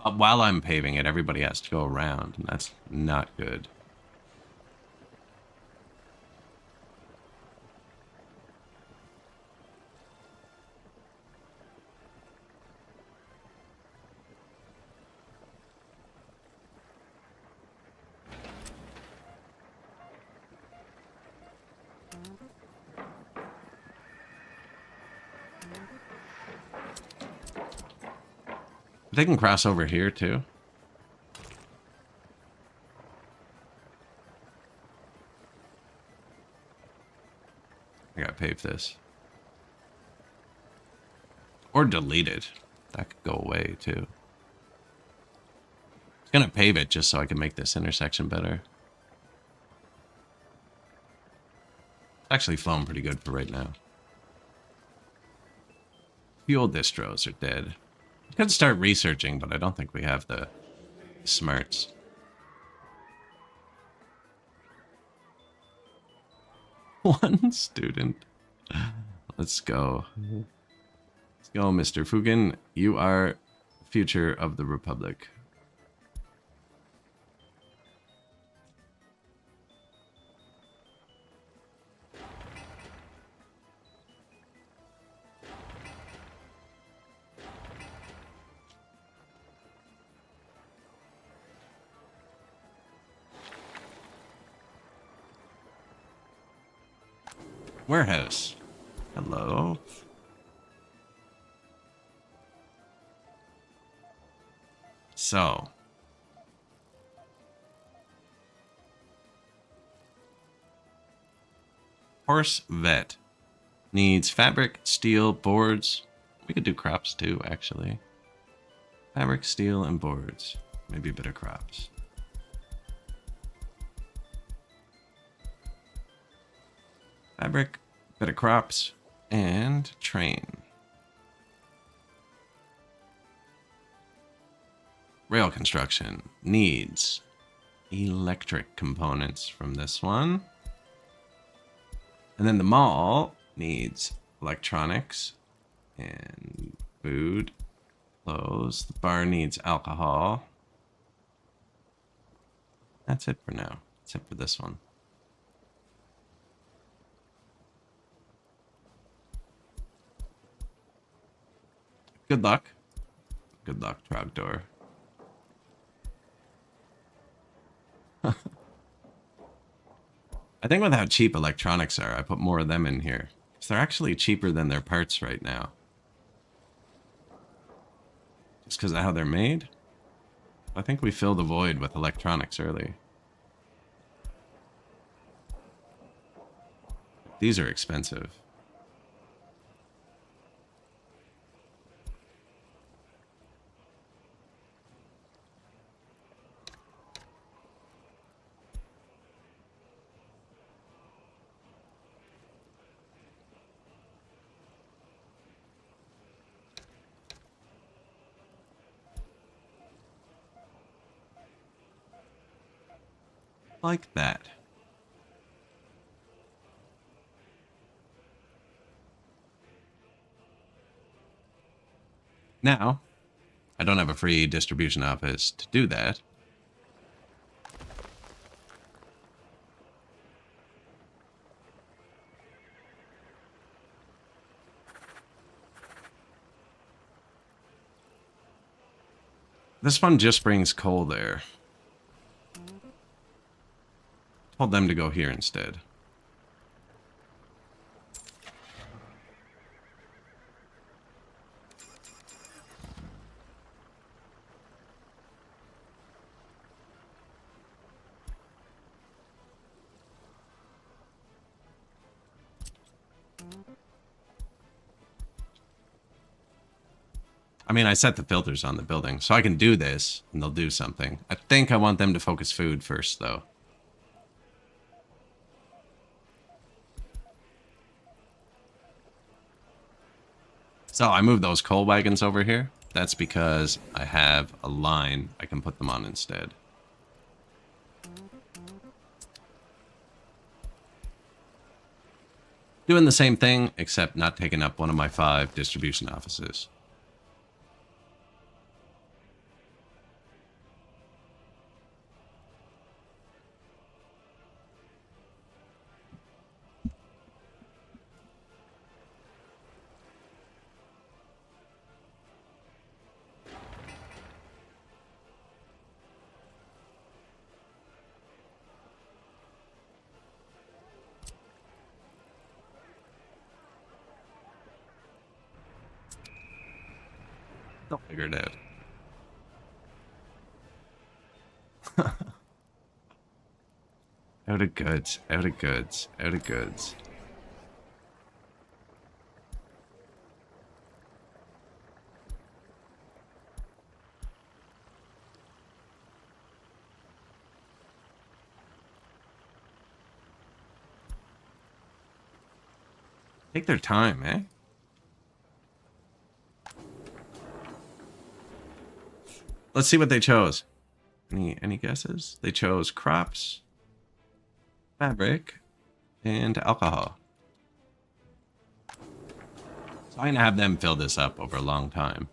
While I'm paving it, everybody has to go around, and that's not good. They can cross over here too. I gotta pave this. Or delete it. That could go away too. I'm gonna pave it just so I can make this intersection better. It's actually flowing pretty good for right now. Fuel distros are dead. I could start researching, but I don't think we have the smarts. One student. Let's go. Let's go, Mr. Fugen. You are future of the Republic. Warehouse. Hello. So. Horse vet. Needs fabric, steel, boards. We could do crops too, actually. Fabric, steel, and boards. Maybe a bit of crops. Fabric, bit of crops, and train. Rail construction needs electric components from this one. And then the mall needs electronics and food, clothes. The bar needs alcohol. That's it for now. That's it for this one. Good luck. Good luck, Trogdor. I think with how cheap electronics are, I put more of them in here. So they're actually cheaper than their parts right now. Just because of how they're made? I think we fill the void with electronics early. These are expensive. Like that. Now, I don't have a free distribution office to do that. This one just brings coal there. Told them to go here instead. I mean, I set the filters on the building, so I can do this, and they'll do something. I think I want them to focus food first, though. So I moved those coal wagons over here. That's because I have a line I can put them on instead. Doing the same thing, except not taking up one of my 5 distribution offices. They'll figure it out. Out of goods, out of goods, out of goods. Take their time, eh? Let's see what they chose. Any guesses? They chose crops, fabric, and alcohol. So I'm gonna have them fill this up over a long time.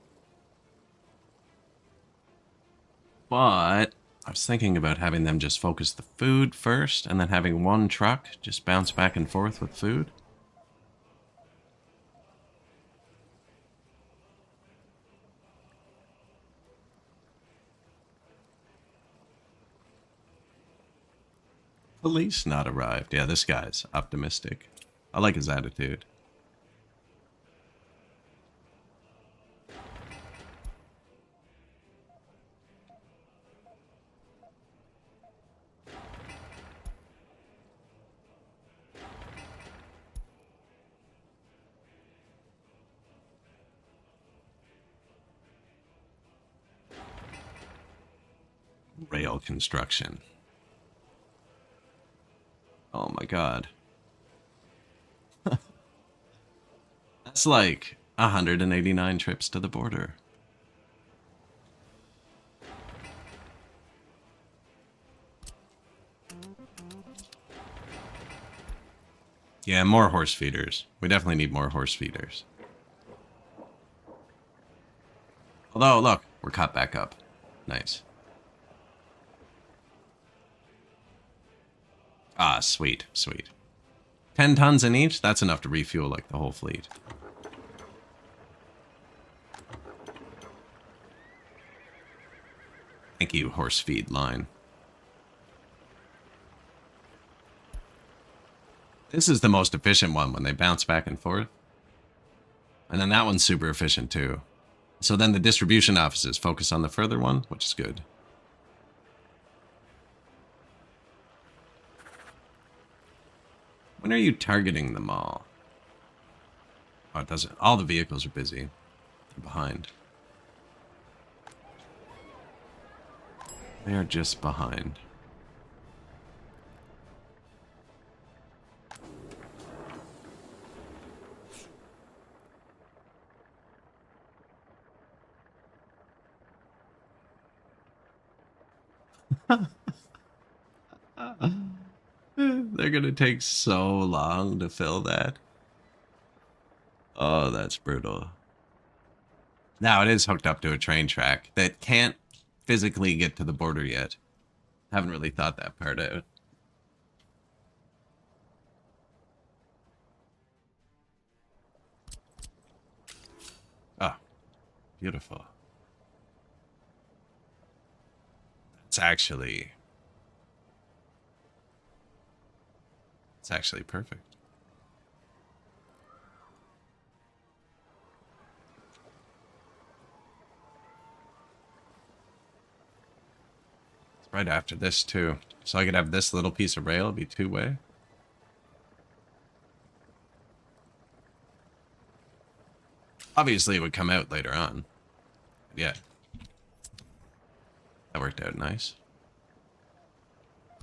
But I was thinking about having them just focus the food first and then having one truck just bounce back and forth with food. Police not arrived. Yeah, this guy's optimistic. I like his attitude. Rail construction. Oh my god. That's like 189 trips to the border. Yeah, more horse feeders. We definitely need more horse feeders. Although, look, we're caught back up. Nice. Ah, sweet, sweet. 10 tons in each? That's enough to refuel, like, the whole fleet. Thank you, horse feed line. This is the most efficient one when they bounce back and forth. And then that one's super efficient, too. So then the distribution offices focus on the further one, which is good. When are you targeting them all? Oh, it doesn't. All the vehicles are busy. They're behind. They are just behind. They're gonna take so long to fill that. Oh, that's brutal. Now it is hooked up to a train track that can't physically get to the border yet. Haven't really thought that part out. Oh, beautiful. It's actually perfect. It's right after this too. So I could have this little piece of rail be two-way. Obviously it would come out later on. But yeah. That worked out nice.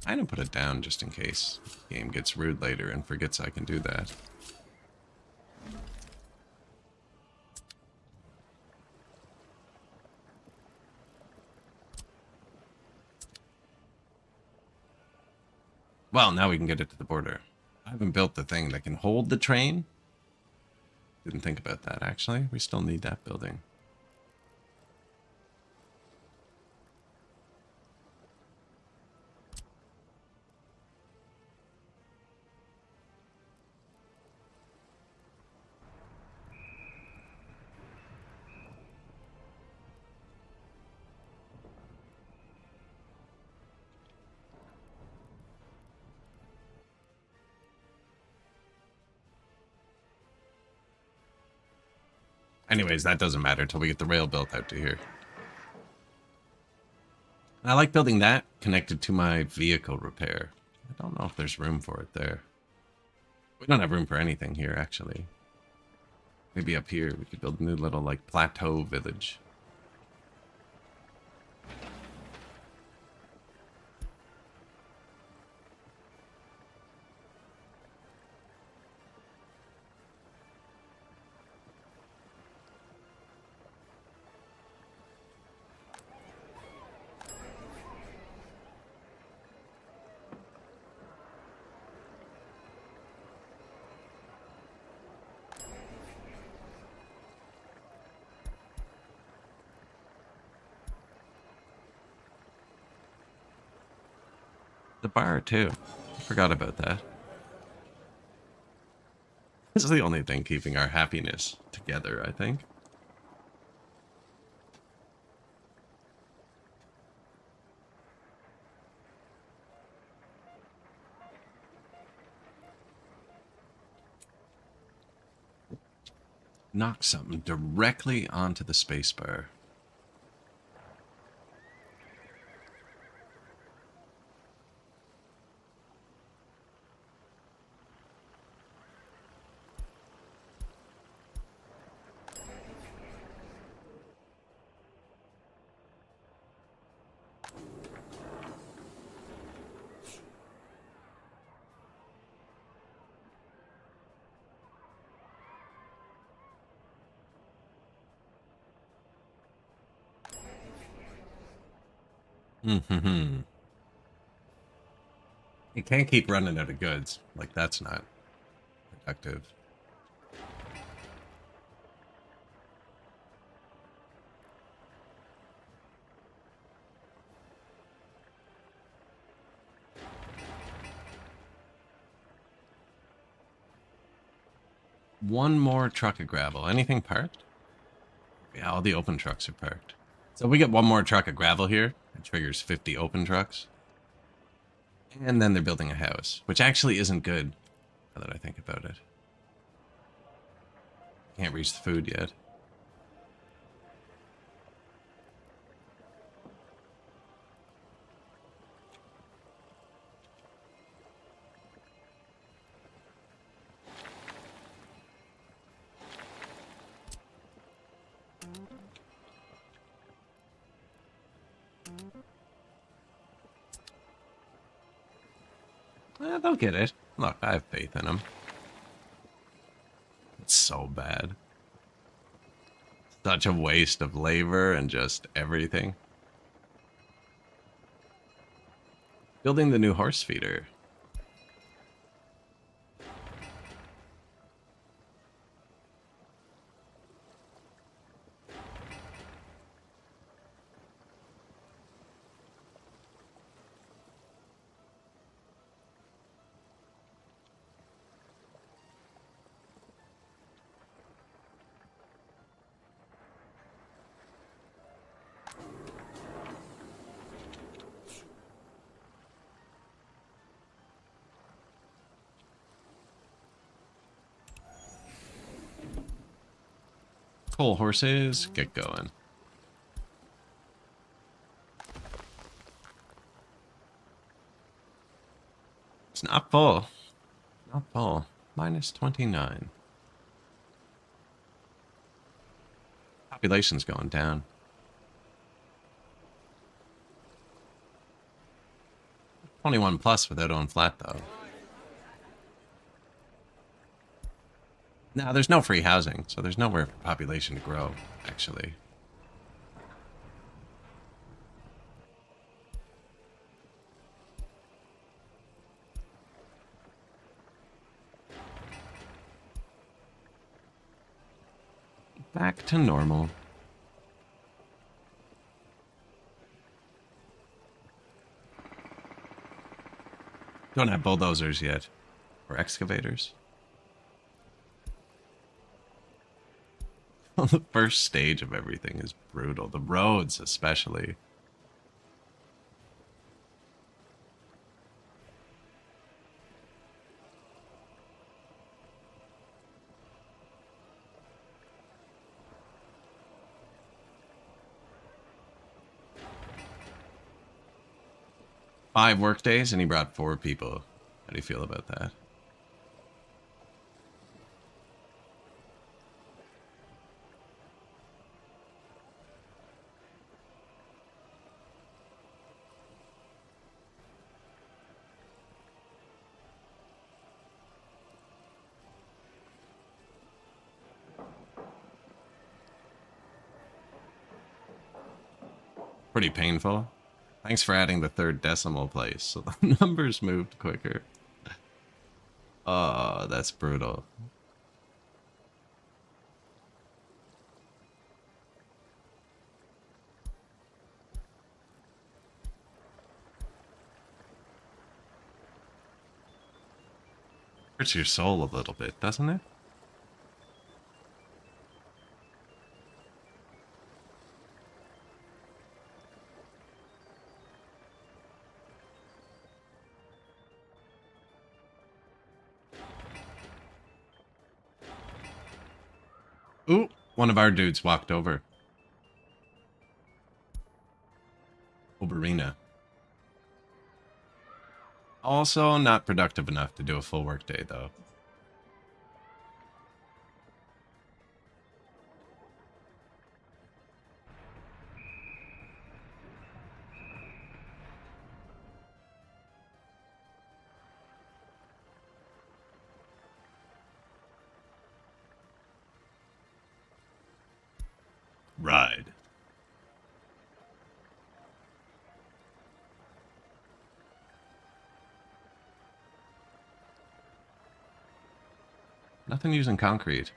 I'm gonna put it down just in case the game gets rude later and forgets I can do that. Well, now we can get it to the border. I haven't built the thing that can hold the train. Didn't think about that, actually. We still need that building. Anyways, that doesn't matter until we get the rail built out to here. And I like building that connected to my vehicle repair. I don't know if there's room for it there. We don't have room for anything here, actually. Maybe up here we could build a new little, like, plateau village. The bar, too. I forgot about that. This is the only thing keeping our happiness together, I think. Knock something directly onto the spacebar. Mm-hmm. You can't keep running out of goods. Like, that's not productive. One more truck of gravel. Anything parked? Yeah, all the open trucks are parked. So we get one more truck of gravel here. It triggers 50 open trucks. And then they're building a house, which actually isn't good, now that I think about it. Can't reach the food yet. They'll get it. Look, I have faith in them. It's so bad. Such a waste of labor and just everything. Building the new horse feeder. Cool horses, get going. It's not full. Not full. Minus 29. Population's going down. 21 plus without on flat, though. No, there's no free housing, so there's nowhere for population to grow, actually. Back to normal. Don't have bulldozers yet. Or excavators. The first stage of everything is brutal. The roads, especially. 5 work days and he brought 4 people. How do you feel about that? Pretty painful. Thanks for adding the 3rd decimal place so the numbers moved quicker. Oh, that's brutal. Hurts your soul a little bit, doesn't it? Ooh, one of our dudes walked over. Oberina. Also not productive enough to do a full workday, though. Ride. Nothing using concrete.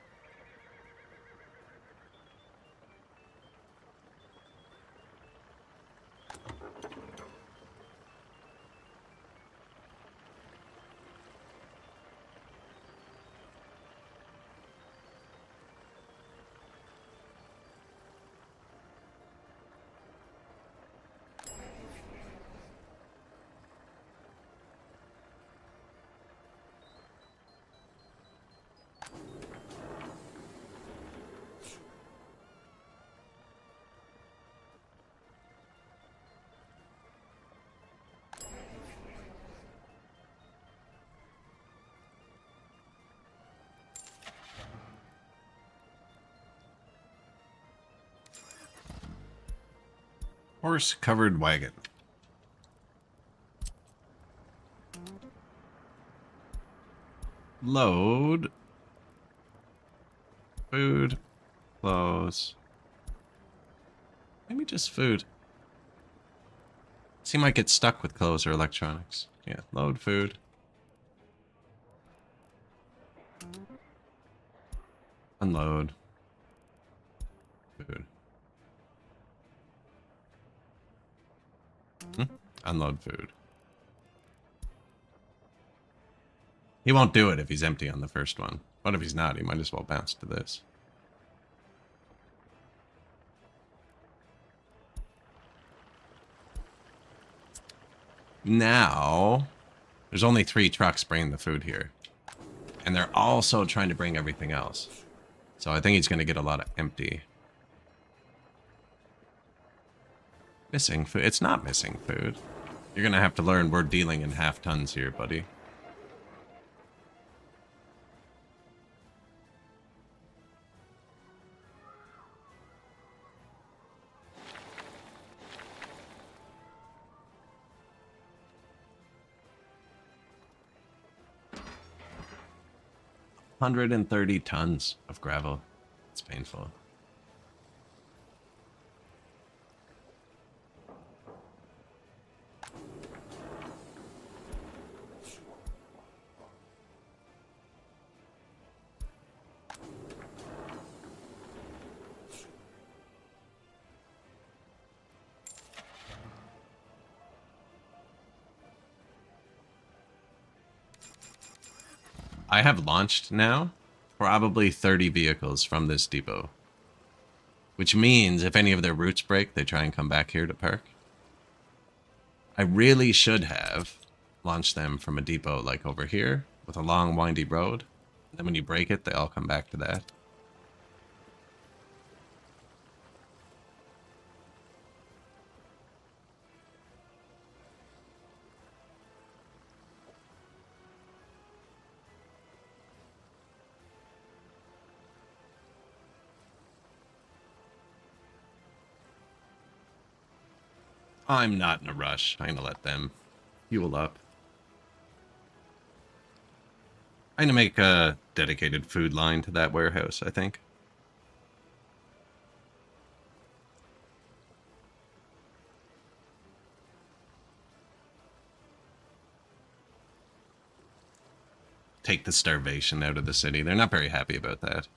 Horse-covered wagon. Load. Food. Clothes. Maybe just food. So you might get stuck with clothes or electronics. Yeah, load food. Unload. Food. Unload food. He won't do it if he's empty on the first one. But if he's not, he might as well bounce to this. Now, there's only 3 trucks bringing the food here. And they're also trying to bring everything else. So I think he's going to get a lot of empty. Missing food. It's not missing food. You're going to have to learn we're dealing in half tons here, buddy. $130 tons of gravel. It's painful. I have launched now probably 30 vehicles from this depot. Which means if any of their routes break, they try and come back here to park. I really should have launched them from a depot like over here with a long windy road. And then when you break it, they all come back to that. I'm not in a rush. I'm gonna let them fuel up. I'm gonna make a dedicated food line to that warehouse, I think. Take the starvation out of the city. They're not very happy about that.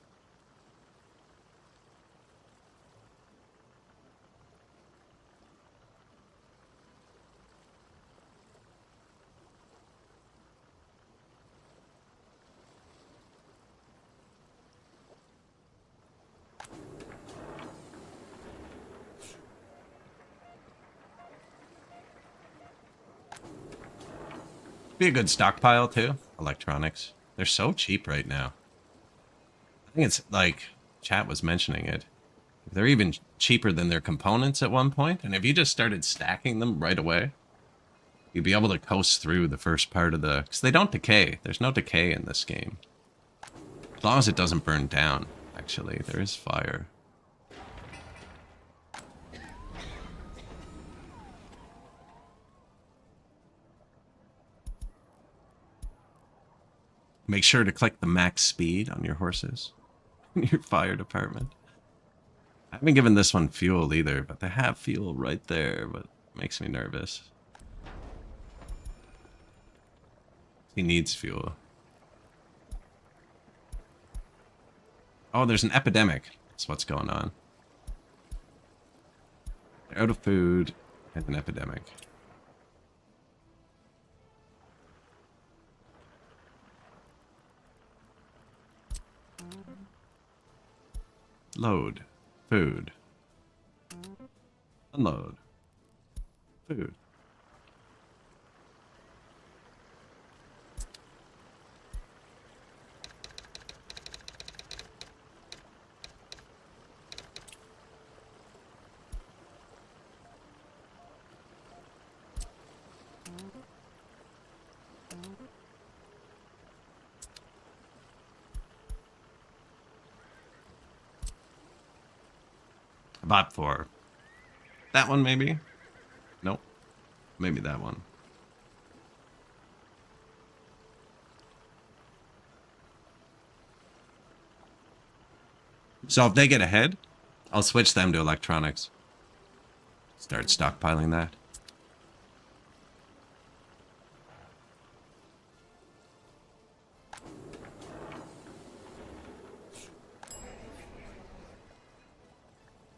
Be a good stockpile too. Electronics. They're so cheap right now. I think it's like chat was mentioning it. They're even cheaper than their components at one point, and if you just started stacking them right away, you'd be able to coast through the first part of the... Because they don't decay. There's no decay in this game. As long as it doesn't burn down, actually. There is fire. Make sure to click the max speed on your horses in your fire department. I haven't given this one fuel either, but they have fuel right there, but it makes me nervous. He needs fuel. Oh, there's an epidemic. That's what's going on. They're out of food and an epidemic. Load. Food. Unload. Food. Bot for that one, maybe? Nope. Maybe that one. So if they get ahead, I'll switch them to electronics. Start stockpiling that.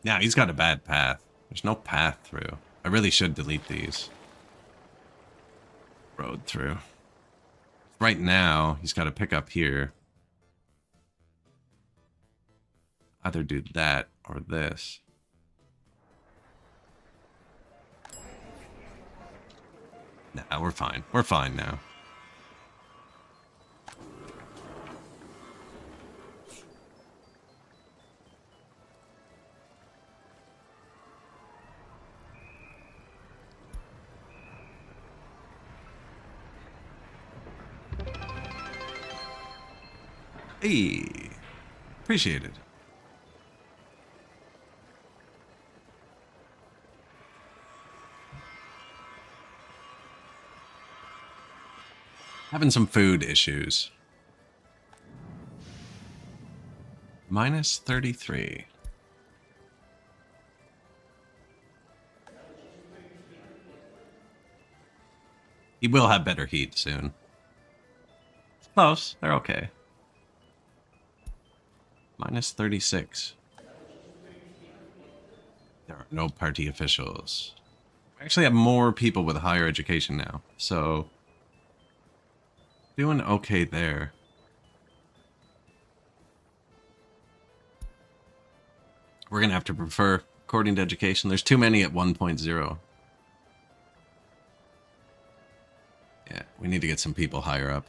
Yeah, he's got a bad path. There's no path through. I really should delete these. Road through. Right now, he's got to pick up here. Either do that or this. Nah, we're fine. We're fine now. Hey, appreciate it. Having some food issues. Minus 33. He will have better heat soon. Close. They're okay. Minus 36. There are no party officials. We actually have more people with higher education now, so doing okay there. We're gonna have to prefer according to education. There's too many at 1.0. Yeah, we need to get some people higher up.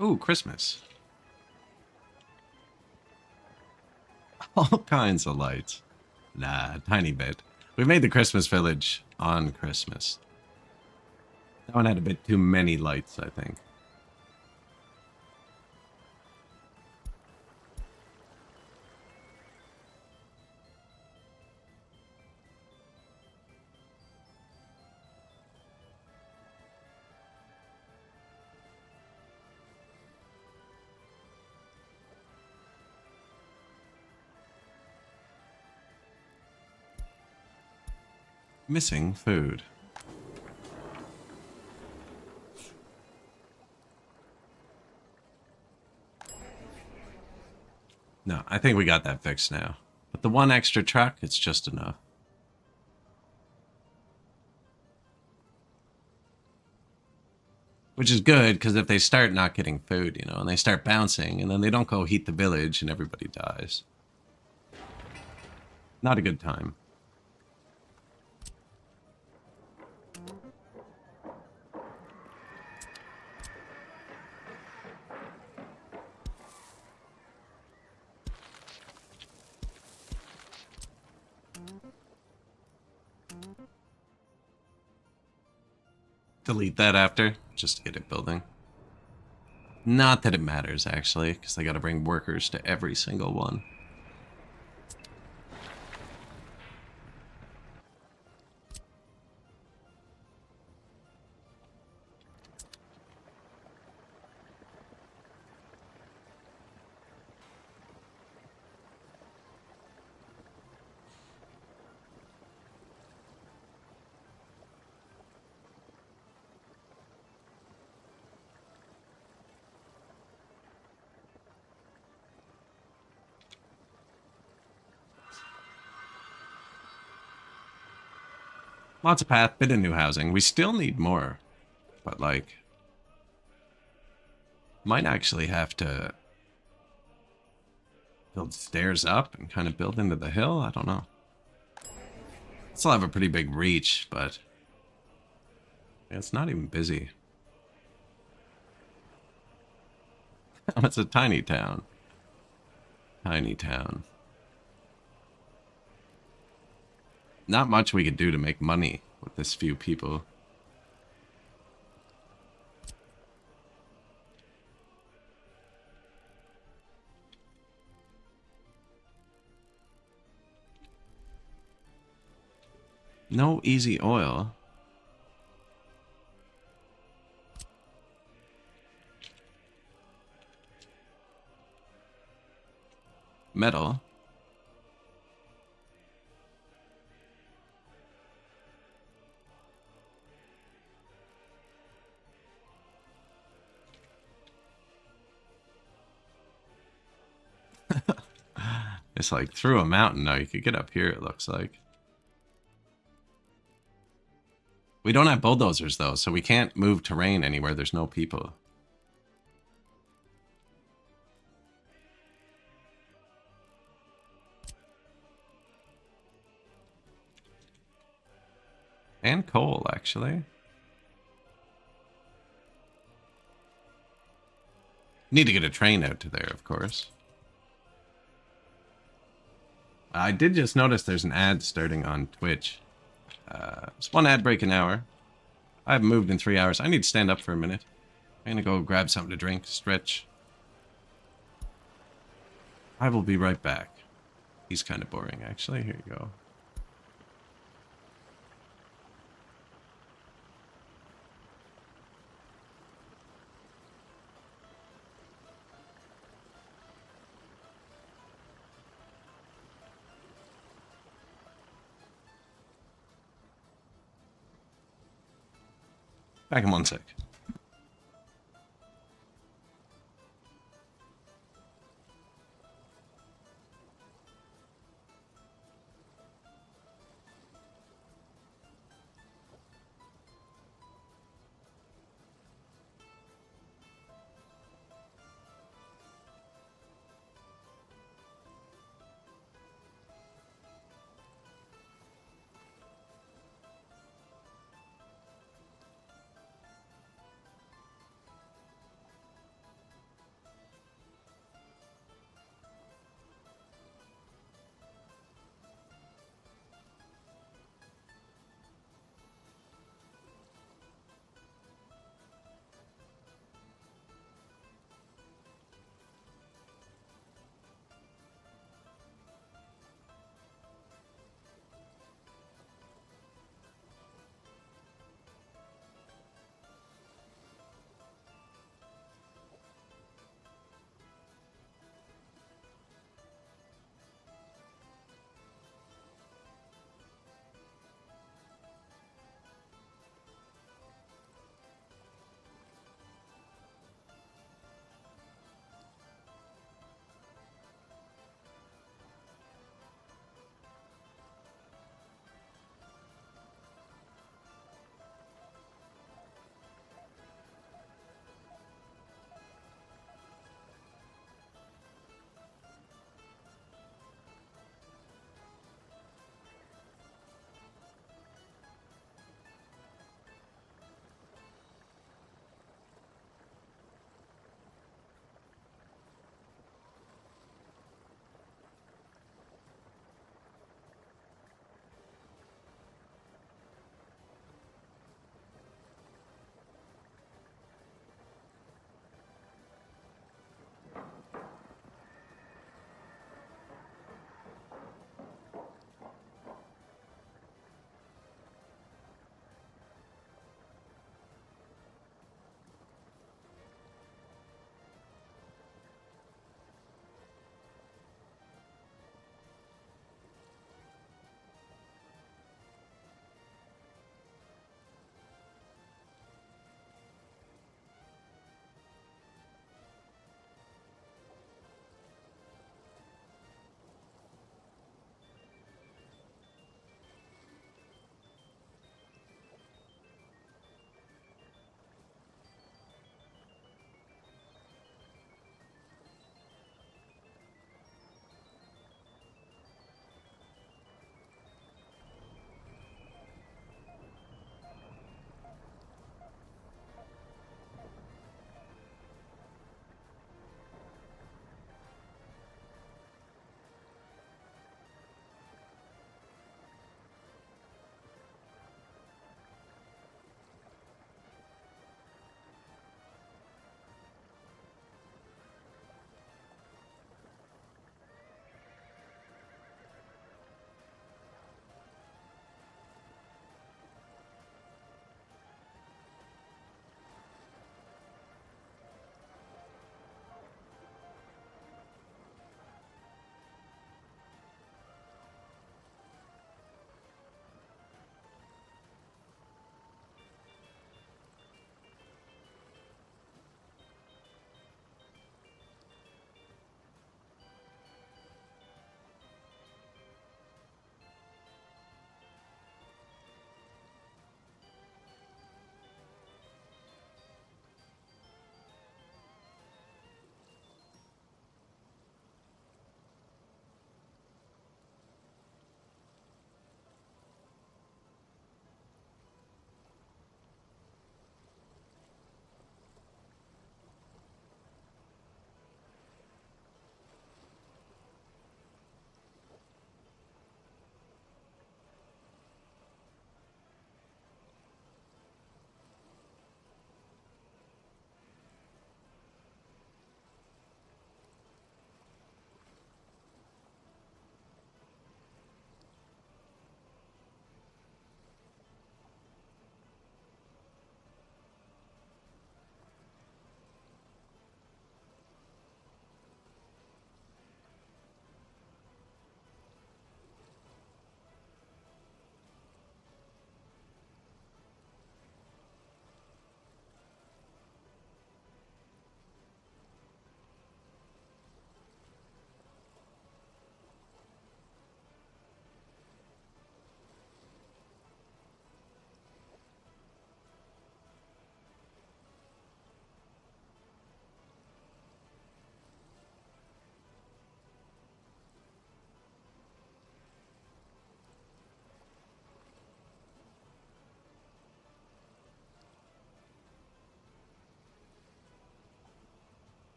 Ooh, Christmas. All kinds of lights. Nah, a tiny bit. We made the Christmas village on Christmas. That one had a bit too many lights, I think. Missing food. No, I think we got that fixed now. But the one extra truck, it's just enough. Which is good, because if they start not getting food, you know, and they start bouncing, and then they don't go heat the village and everybody dies. Not a good time. Delete that after, just to get it building. Not that it matters, actually, because they gotta bring workers to every single one. Lots of path, bit of new housing. We still need more. But, like, might actually have to build stairs up and kind of build into the hill. I don't know. Still have a pretty big reach, but yeah, it's not even busy. It's a tiny town. Tiny town. Not much we could do to make money with this few people. No easy oil. Metal. It's like through a mountain. Now you could get up here, it looks like. We don't have bulldozers, though, so we can't move terrain anywhere there's no people. And coal, actually. Need to get a train out to there, of course. I did just notice there's an ad starting on Twitch. It's one ad break an hour. I haven't moved in 3 hours. I need to stand up for a minute. I'm gonna go grab something to drink, stretch. I will be right back. He's kind of boring, actually. Here you go. Back in 1 sec.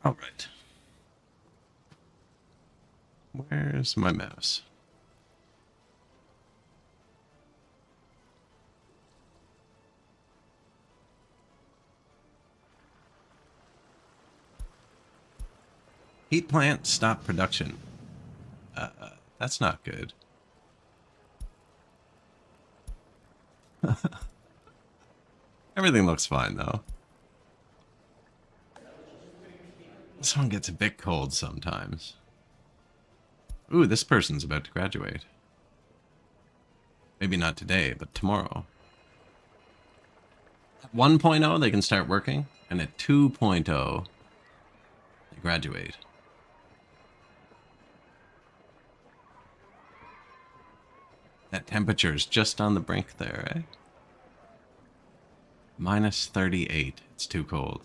All right. Where's my mouse? Heat plant stop production. That's not good. Everything looks fine, though. This one gets a bit cold sometimes. Ooh, this person's about to graduate. Maybe not today, but tomorrow. At 1.0, they can start working, and at 2.0, they graduate. That temperature is just on the brink there, eh? Minus 38. It's too cold.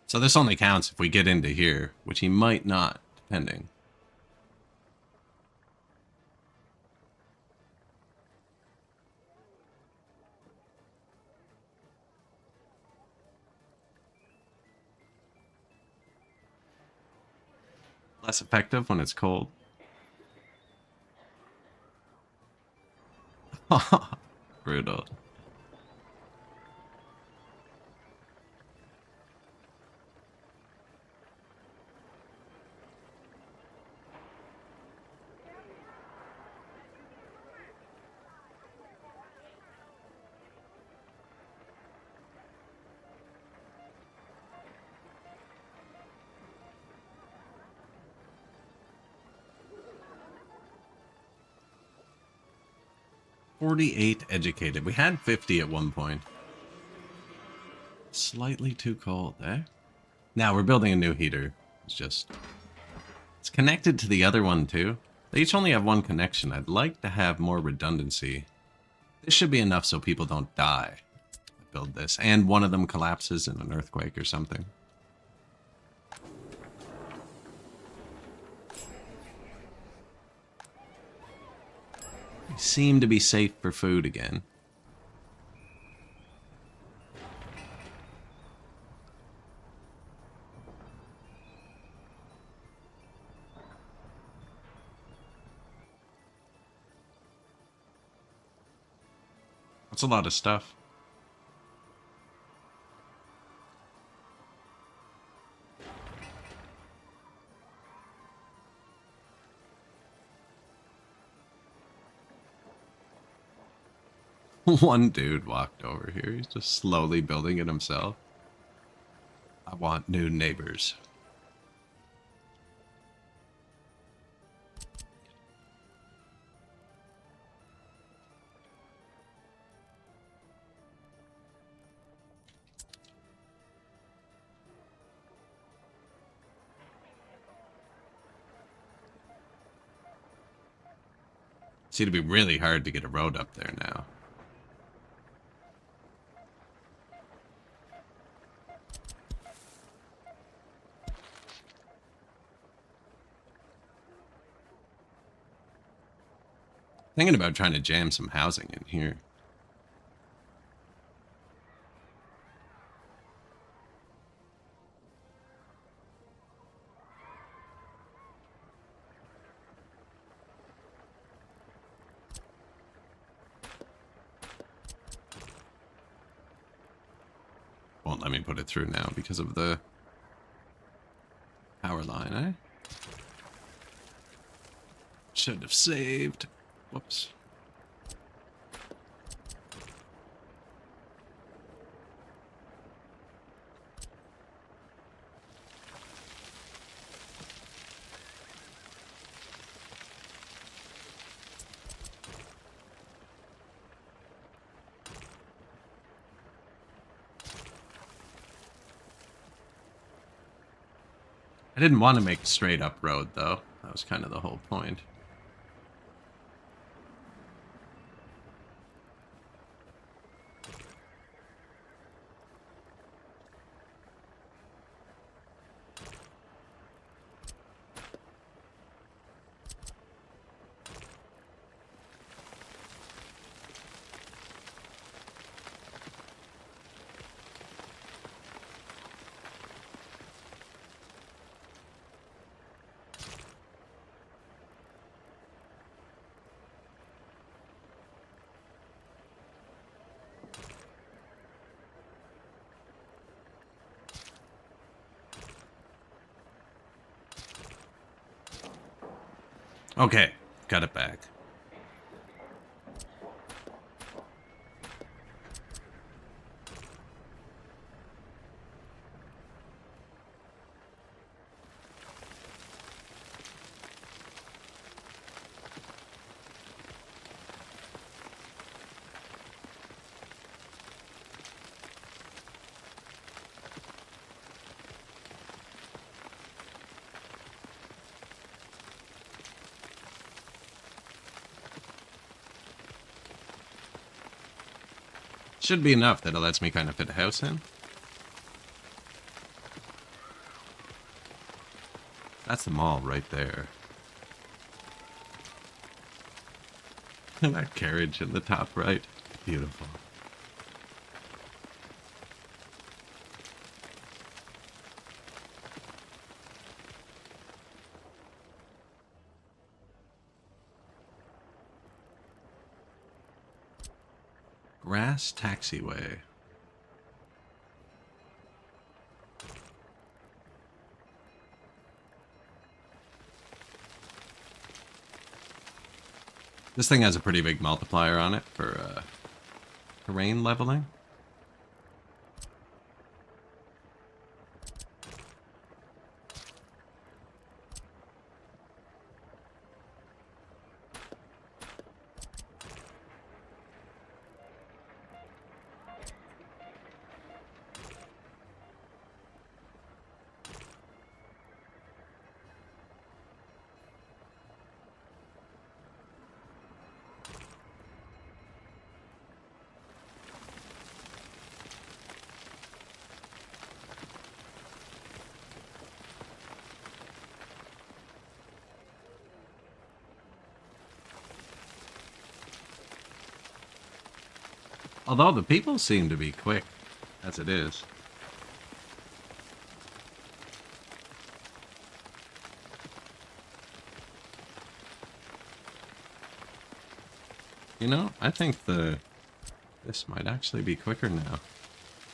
So this only counts if we get into here, which he might not, depending. Less effective when it's cold. Brutal. "48 educated." We had 50 at one point. Slightly too cold, eh? Now we're building a new heater. It's connected to the other one too. They each only have one connection. I'd like to have more redundancy. This should be enough so people don't die. I build this, and one of them collapses in an earthquake or something. We seem to be safe for food again. That's a lot of stuff. One dude walked over here. He's just slowly building it himself. I want new neighbors. It's going to be really hard to get a road up there now. Thinking about trying to jam some housing in here. Won't let me put it through now because of the power line, eh? Should have saved. Whoops. I didn't want to make a straight up road, though. That was kind of the whole point. Okay, got it back. Should be enough that it lets me kind of fit a house in. That's the mall right there. And that carriage in the top right. Beautiful. Grass taxiway. This thing has a pretty big multiplier on it for terrain leveling. Although the people seem to be quick, as it is. You know, I think this might actually be quicker now.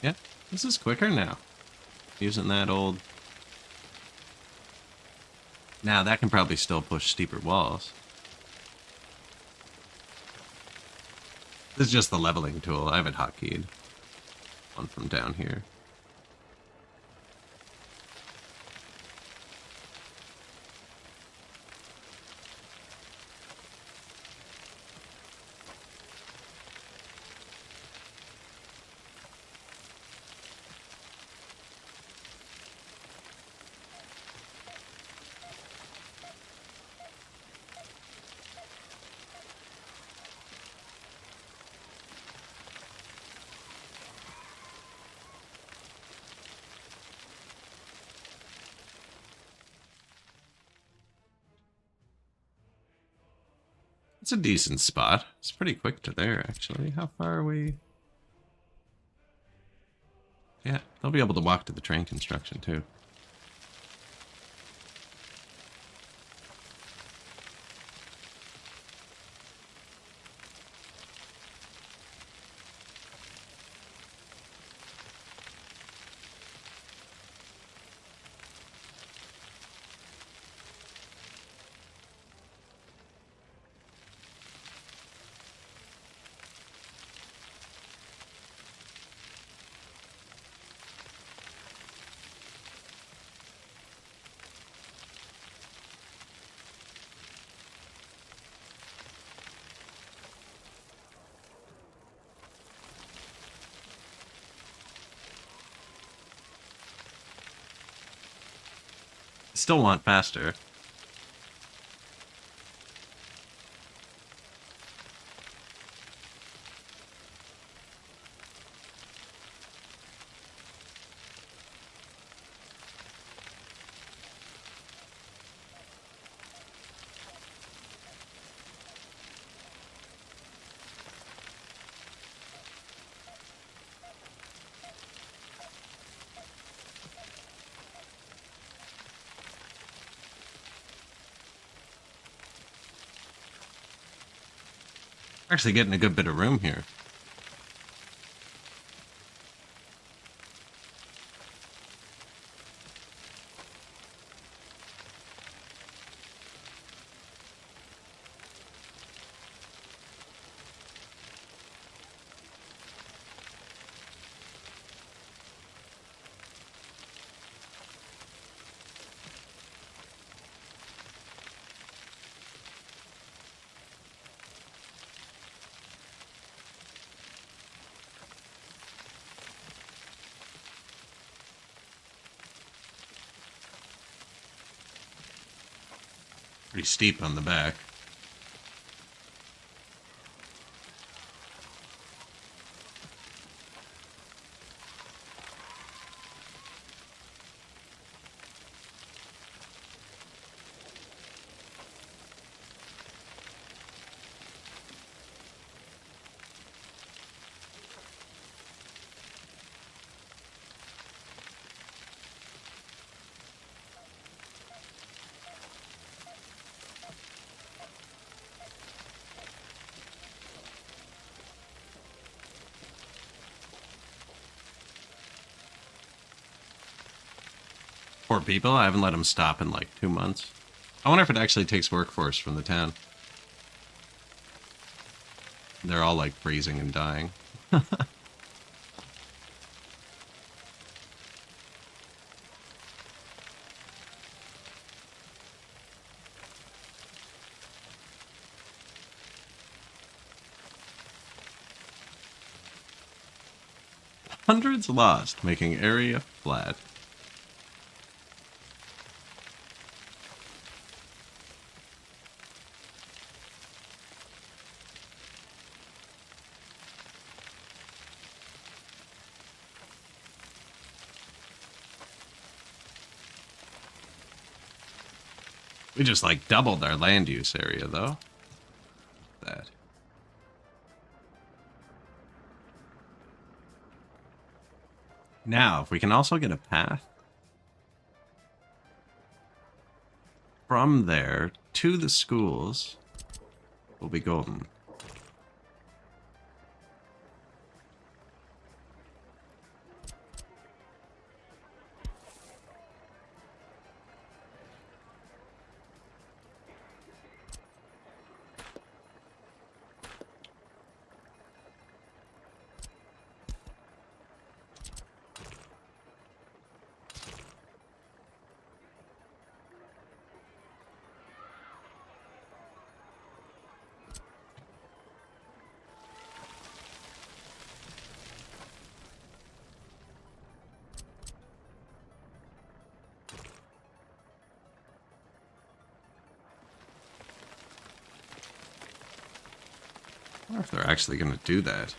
Yeah, this is quicker now. Using that old... Now, that can probably still push steeper walls. This is just the leveling tool. I have it hotkeyed. One from down here. It's a decent spot. It's pretty quick to there, actually. How far are we? Yeah, they'll be able to walk to the train construction, too. Still want faster. We're actually getting a good bit of room here. Pretty steep on the back. Poor people. I haven't let them stop in like 2 months. I wonder if it actually takes workforce from the town. They're all like freezing and dying. Hundreds lost, making area flat. We just like doubled our land use area though. That. Now, if we can also get a path from there to the schools, we'll be golden. I wonder if they're actually going to do that.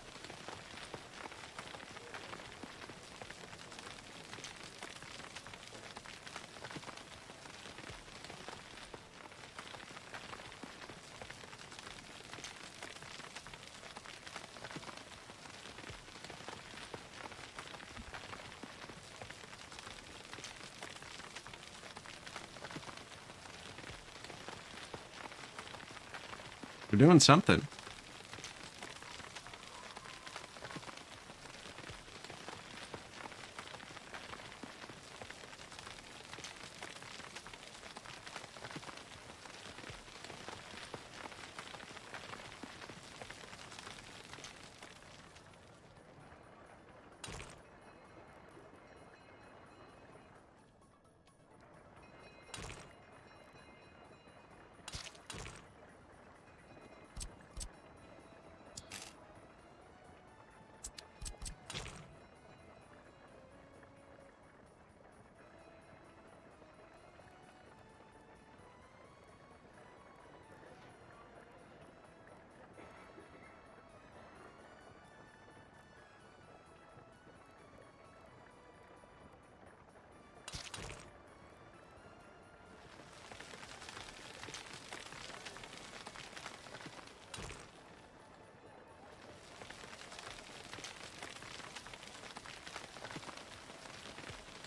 We're doing something.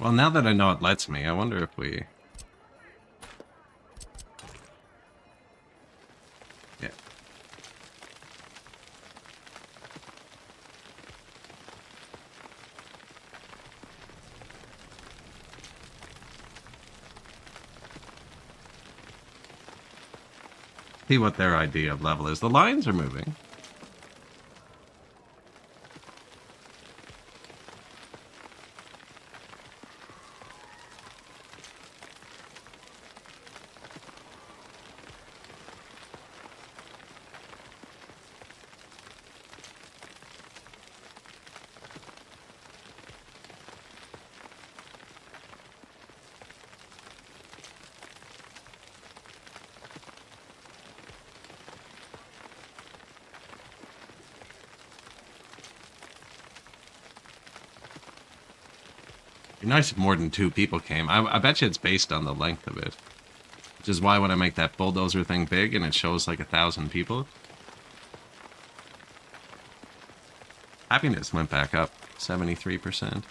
Well, now that I know it lets me, I wonder if we... Yeah. See what their idea of level is. The lines are moving. Be nice if more than 2 people came. I bet you it's based on the length of it. Which is why when I make that bulldozer thing big and it shows like 1,000 people. Happiness went back up 73%.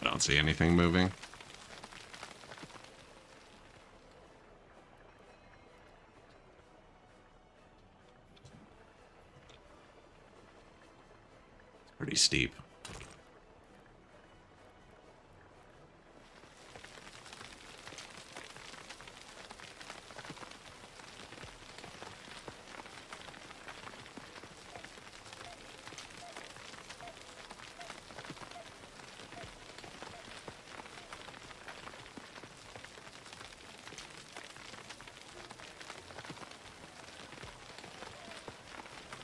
I don't see anything moving. It's pretty steep.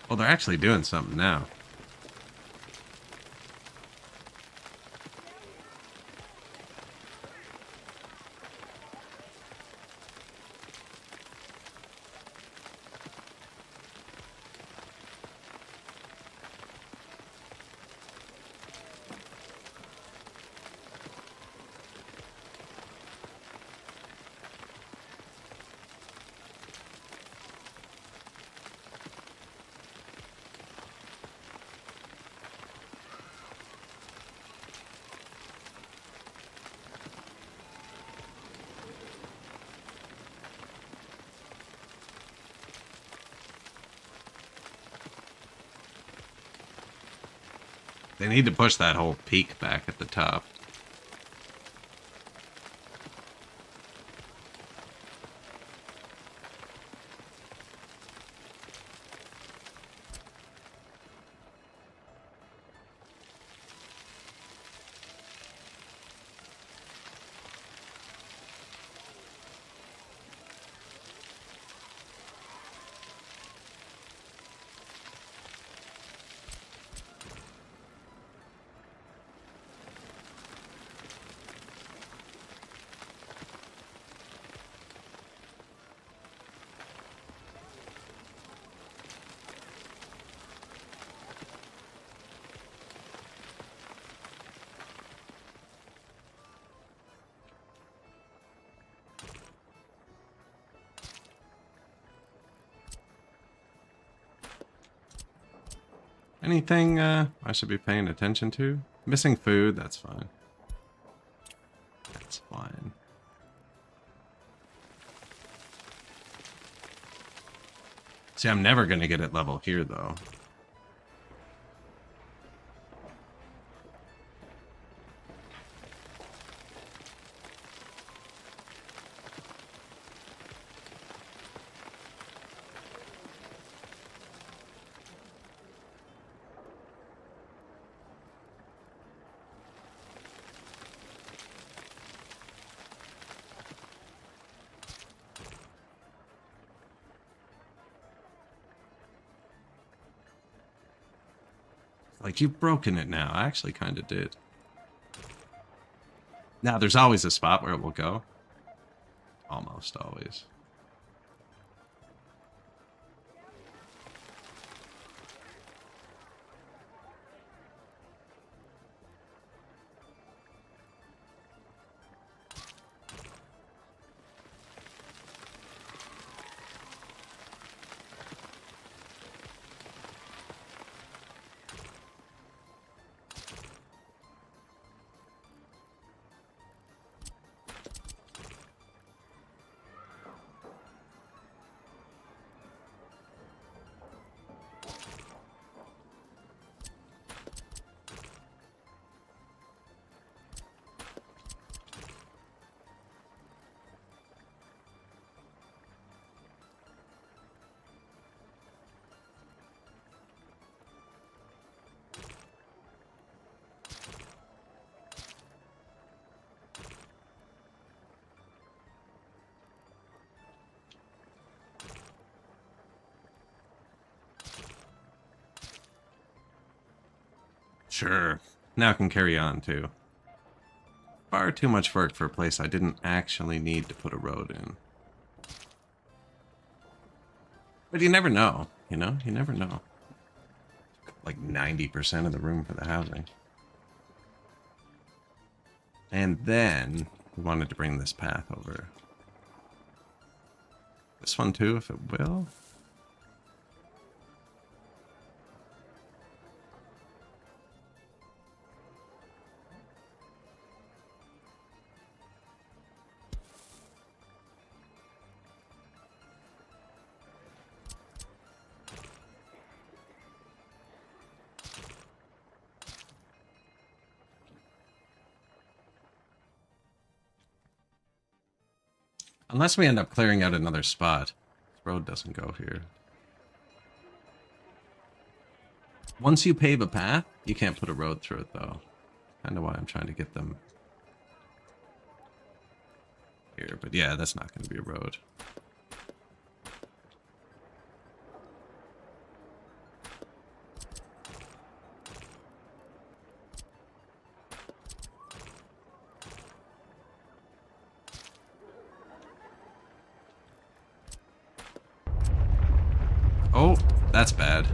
Well, they're actually doing something now. They need to push that whole peak back at the top. Anything I should be paying attention to? Missing food, that's fine. That's fine. See, I'm never going to get it level here, though. Like, you've broken it now. I actually kind of did. Now, there's always a spot where it will go. Almost always. Sure. Now I can carry on, too. Far too much work for a place I didn't actually need to put a road in. But you never know, you know? You never know. Like 90% of the room for the housing. And then we wanted to bring this path over. This one too, if it will. Unless we end up clearing out another spot. This road doesn't go here. Once you pave a path, you can't put a road through it, though. Kind of why I'm trying to get them here. But yeah, that's not going to be a road. Oh, that's bad.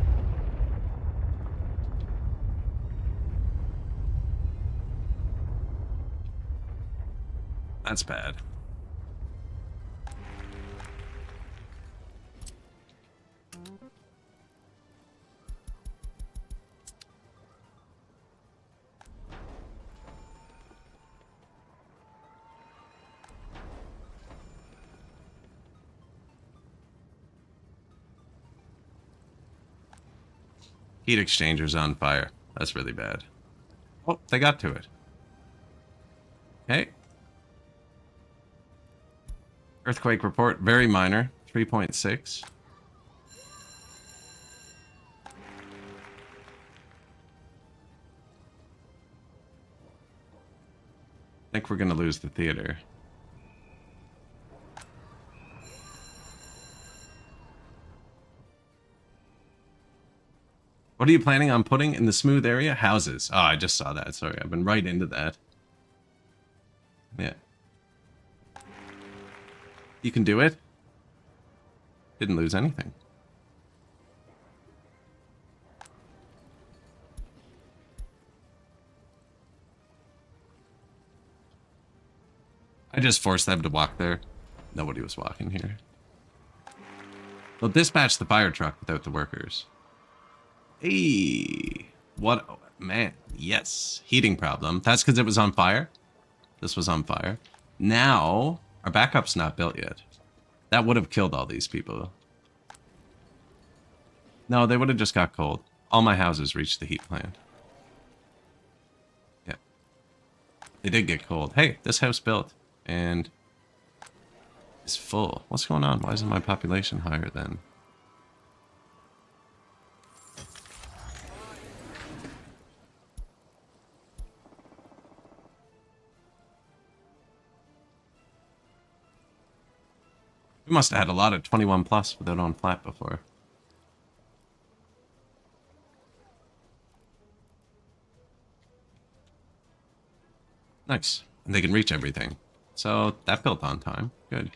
That's bad. Heat exchangers on fire. That's really bad. Oh, they got to it. Okay. Earthquake report, very minor, 3.6. I think we're going to lose the theater. What are you planning on putting in the smooth area? Houses. Oh, I just saw that. Sorry, I've been right into that. Yeah. You can do it. Didn't lose anything. I just forced them to walk there. Nobody was walking here. They'll dispatch the fire truck without the workers. Hey, what, oh, man, yes, heating problem. That's because it was on fire. This was on fire. Now, our backup's not built yet. That would have killed all these people. No, they would have just got cold. All my houses reached the heat plant. Yeah. They did get cold. Hey, this house built and is full. What's going on? Why isn't my population higher then? We must have had a lot of 21 plus without on flat before. Nice. And they can reach everything. So that built on time. Good.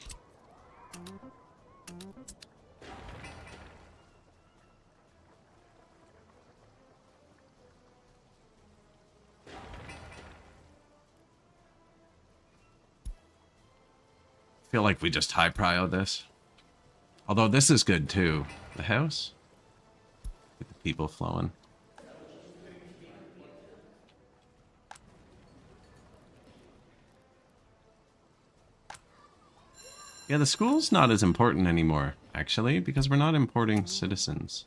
Feel like we just high prio this. Although this is good too. The house? Get the people flowing. Yeah, the school's not as important anymore, actually, because we're not importing citizens.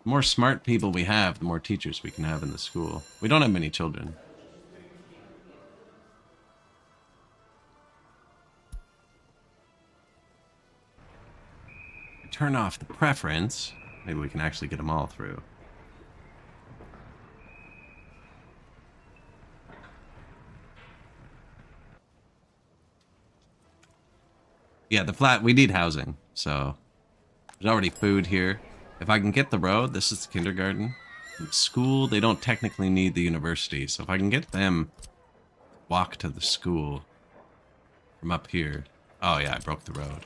The more smart people we have, the more teachers we can have in the school. We don't have many children. Turn off the preference. Maybe we can actually get them all through. Yeah, the flat, we need housing, so there's already food here. If I can get the road, this is the kindergarten. The school, they don't technically need the university. So if I can get them walk to the school from up here. Oh yeah, I broke the road.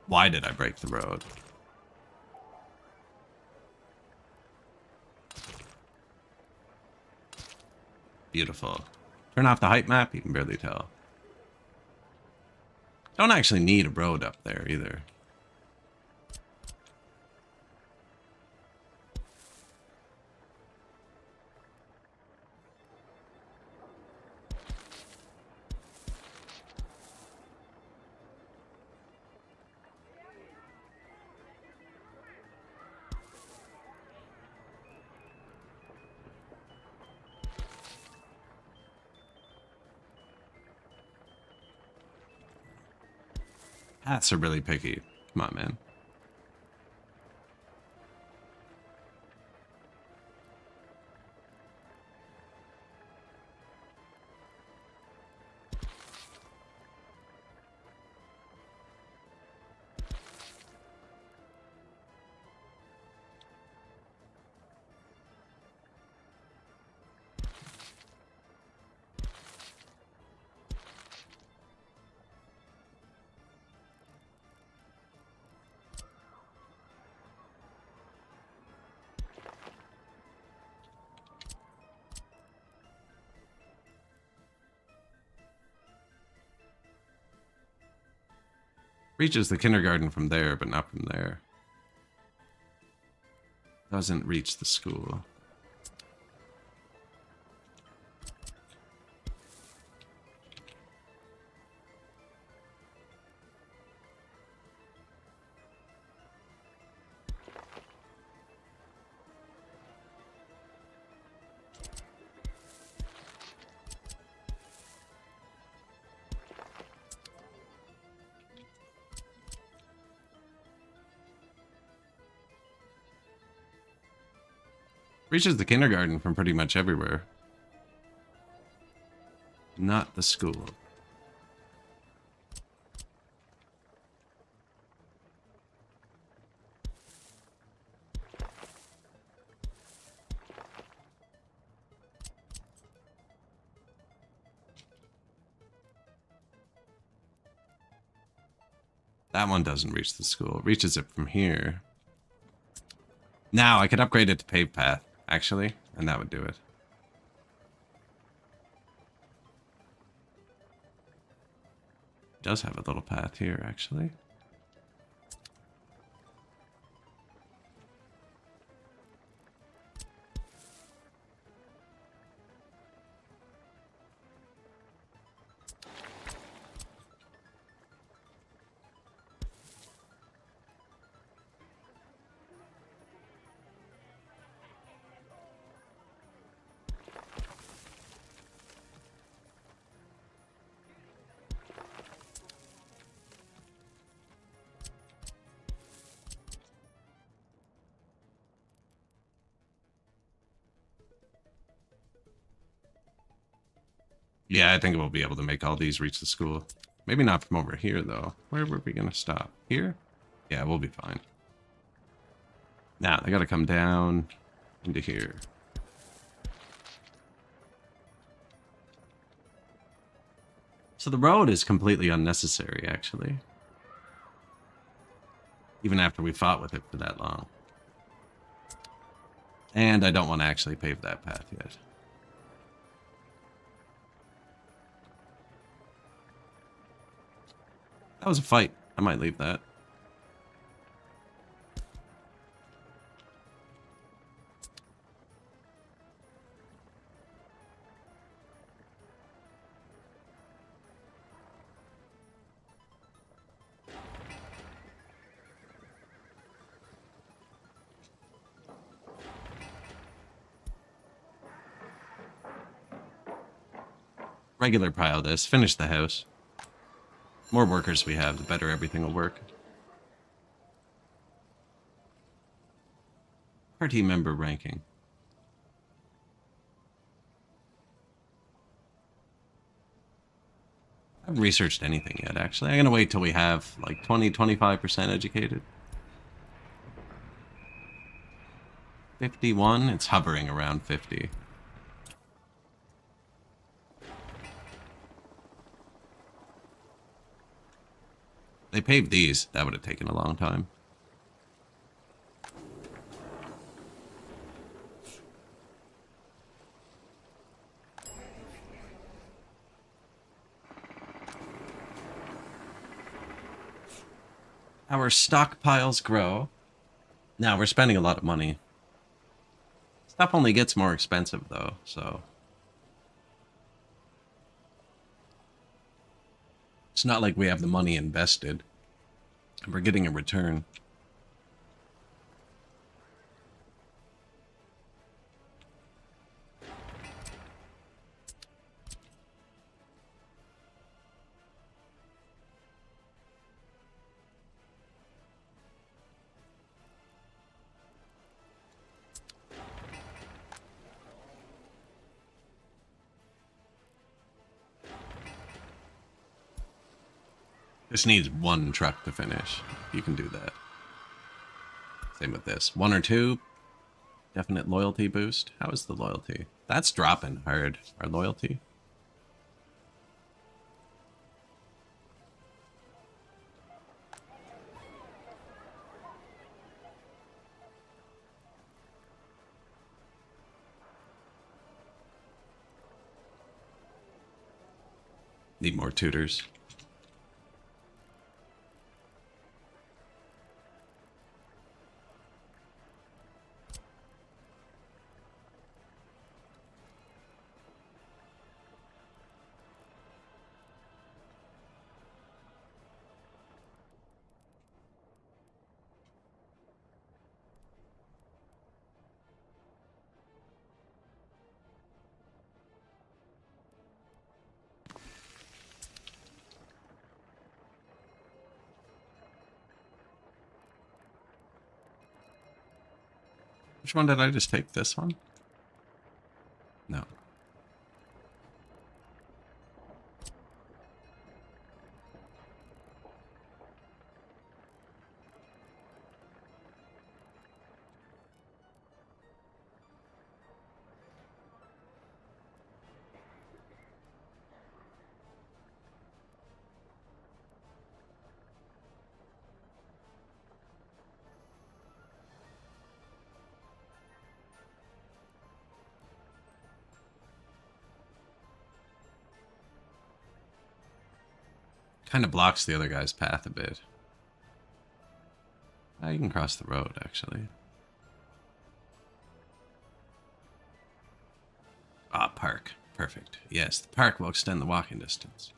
Why did I break the road? Beautiful. Turn off the height map, you can barely tell. Don't actually need a road up there either. Paths are really picky. Come on, man. Reaches the kindergarten from there, but not from there. Doesn't reach the school. Reaches the kindergarten from pretty much everywhere. Not the school. That one doesn't reach the school. It reaches it from here. Now I could upgrade it to paved path, actually, and that would do it. It does have a little path here, actually. Yeah, I think we'll be able to make all these reach the school. Maybe not from over here, though. Where were we going to stop? Here? Yeah, we'll be fine. Now, they got to come down into here. So the road is completely unnecessary, actually. Even after we fought with it for that long. And I don't want to actually pave that path yet. That was a fight. I might leave that. Regular pile this. Finish the house. More workers we have, the better everything will work. Party member ranking. I haven't researched anything yet, actually. I'm going to wait till we have like 20-25% educated. 51? It's hovering around 50. They paved these. That would have taken a long time. Our stockpiles grow. Now, we're spending a lot of money. Stuff only gets more expensive, though, so... It's not like we have the money invested. We're getting a return. This needs one truck to finish. You can do that. Same with this. One or two. Definite loyalty boost. How is the loyalty? That's dropping hard. Our loyalty. Need more tutors. Which one did I just take? This one? No. Kind of blocks the other guy's path a bit. You can cross the road, actually. Ah, park. Perfect. Yes, the park will extend the walking distance.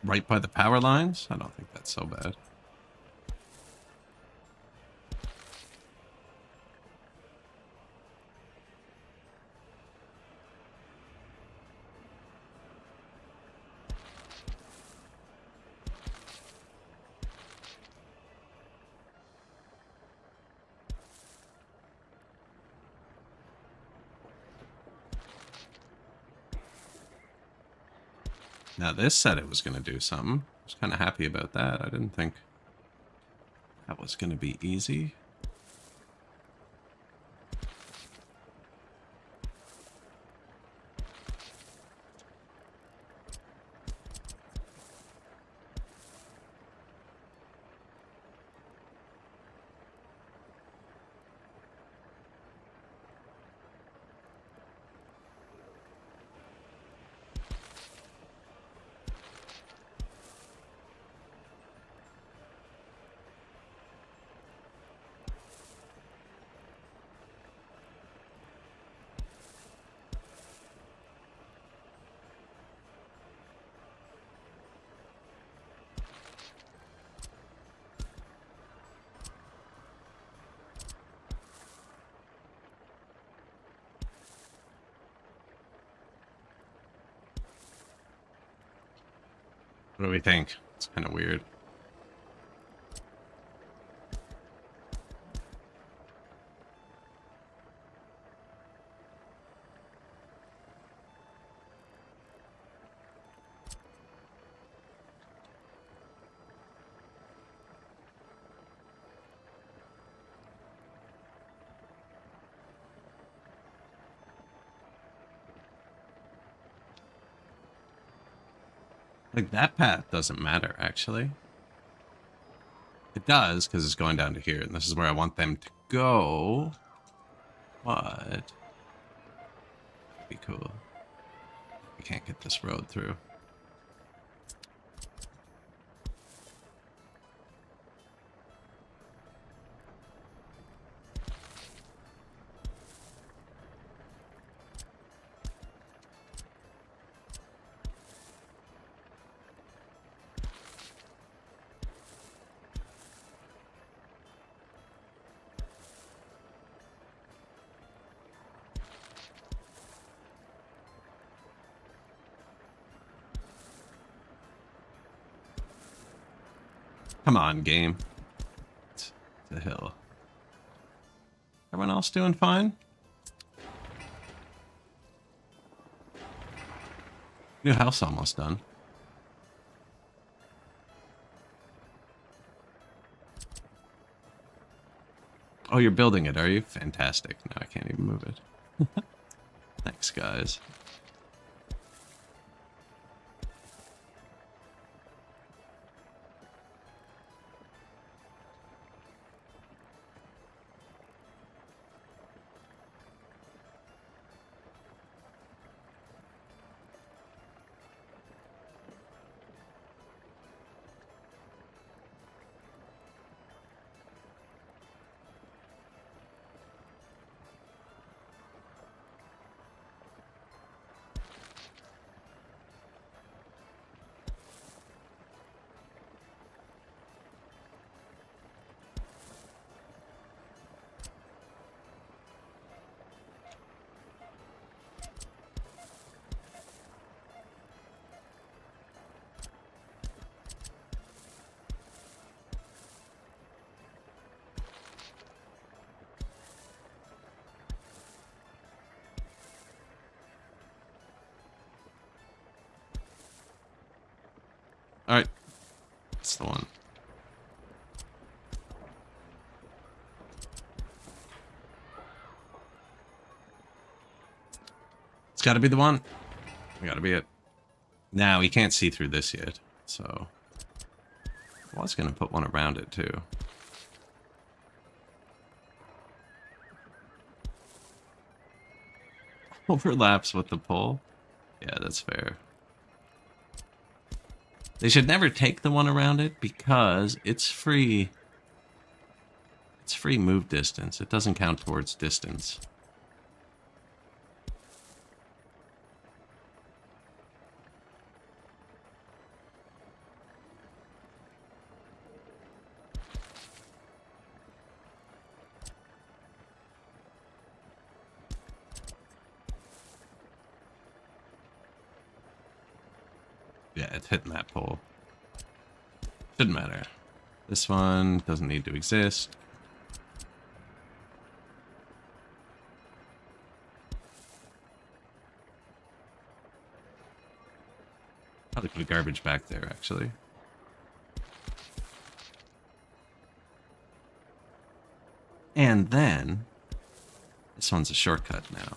Right by the power lines? I don't think that's so bad. Now this said it was going to do something. I was kind of happy about that. I didn't think that was going to be easy. What do we think? It's kind of weird. Like, that path doesn't matter, actually. It does, because it's going down to here, and this is where I want them to go. But... it'd be cool. We can't get this road through. Come on, game. It's a hill. Everyone else doing fine? New house almost done. Oh, you're building it, are you? Fantastic. No, I can't even move it. Thanks, guys. Alright. That's the one. It's gotta be the one. Gotta be it. Now, we can't see through this yet, so... I was gonna put one around it, too. Overlaps with the pole? Yeah, that's fair. They should never take the one around it because it's free. It's free move distance. It doesn't count towards distance. Yeah, it's hitting that pole. Shouldn't matter. This one doesn't need to exist. Probably put garbage back there, actually. And then, this one's a shortcut now.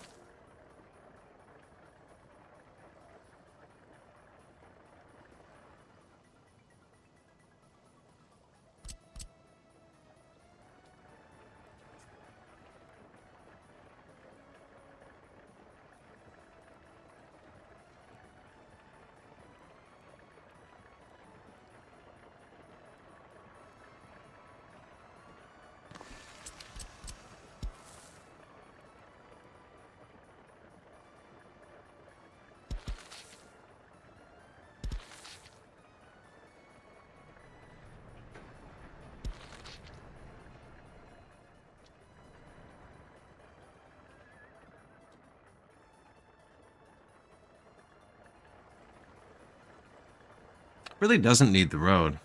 Really doesn't need the road.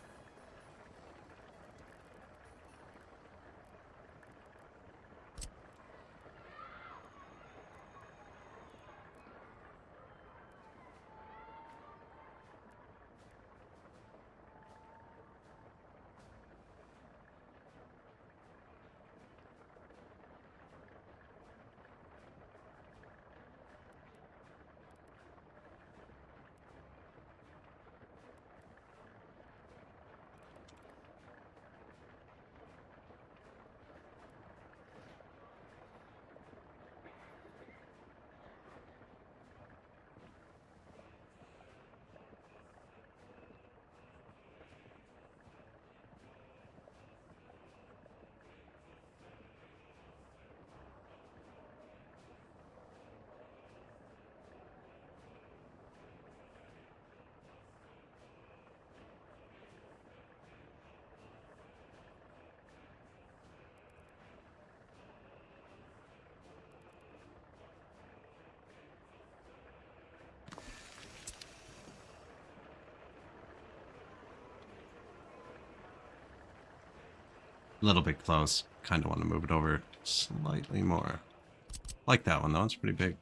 A little bit close. Kind of want to move it over slightly more. Like that one though, it's pretty big.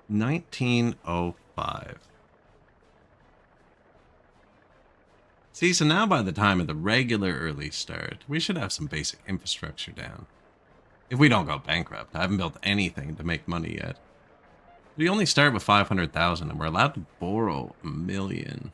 $19.05. See, so now by the time of the regular early start, we should have some basic infrastructure down. If we don't go bankrupt, I haven't built anything to make money yet. We only start with 500,000 and we're allowed to borrow 1 million.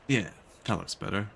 Yeah, that looks better.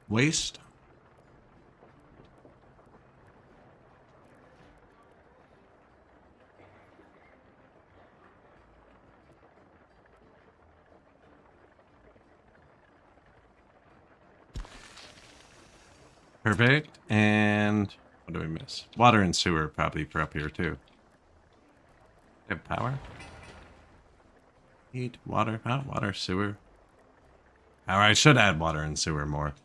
Waste. Perfect. And what do we miss? Water and sewer probably for up here too. Have power? Heat, water, water, sewer. Power. I should add water and sewer more.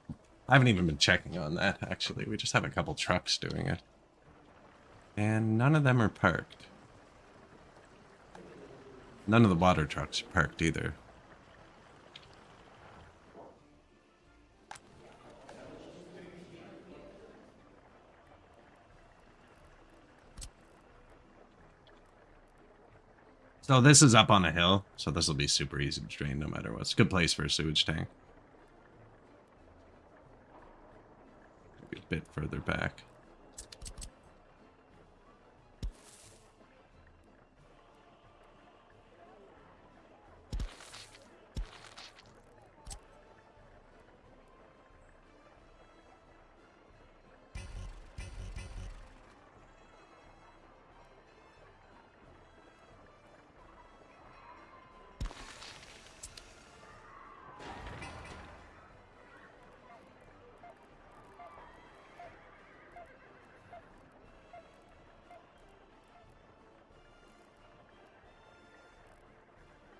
I haven't even been checking on that, actually. We just have a couple trucks doing it. And none of them are parked. None of the water trucks are parked either. So this is up on a hill, so this will be super easy to drain no matter what. It's a good place for a sewage tank. Maybe a bit further back.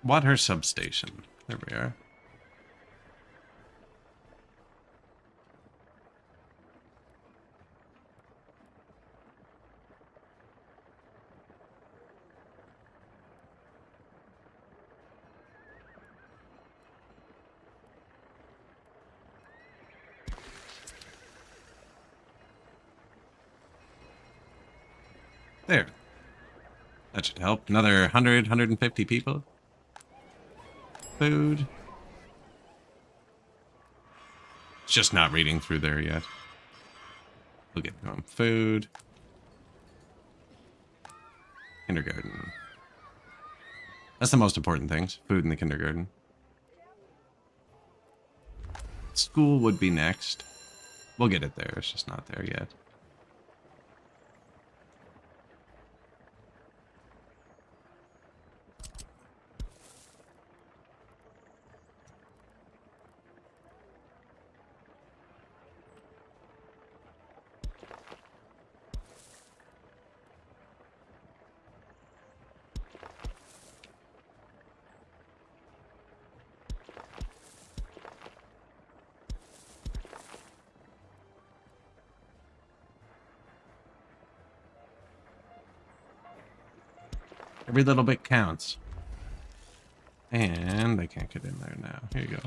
Water substation. There we are. There. That should help. Another 100, 150 people. Food. It's just not reading through there yet. We'll get going. Food. Kindergarten. That's the most important things. Food in the kindergarten. School would be next. We'll get it there. It's just not there yet. Every little bit counts. And they can't get in there now. Here you go.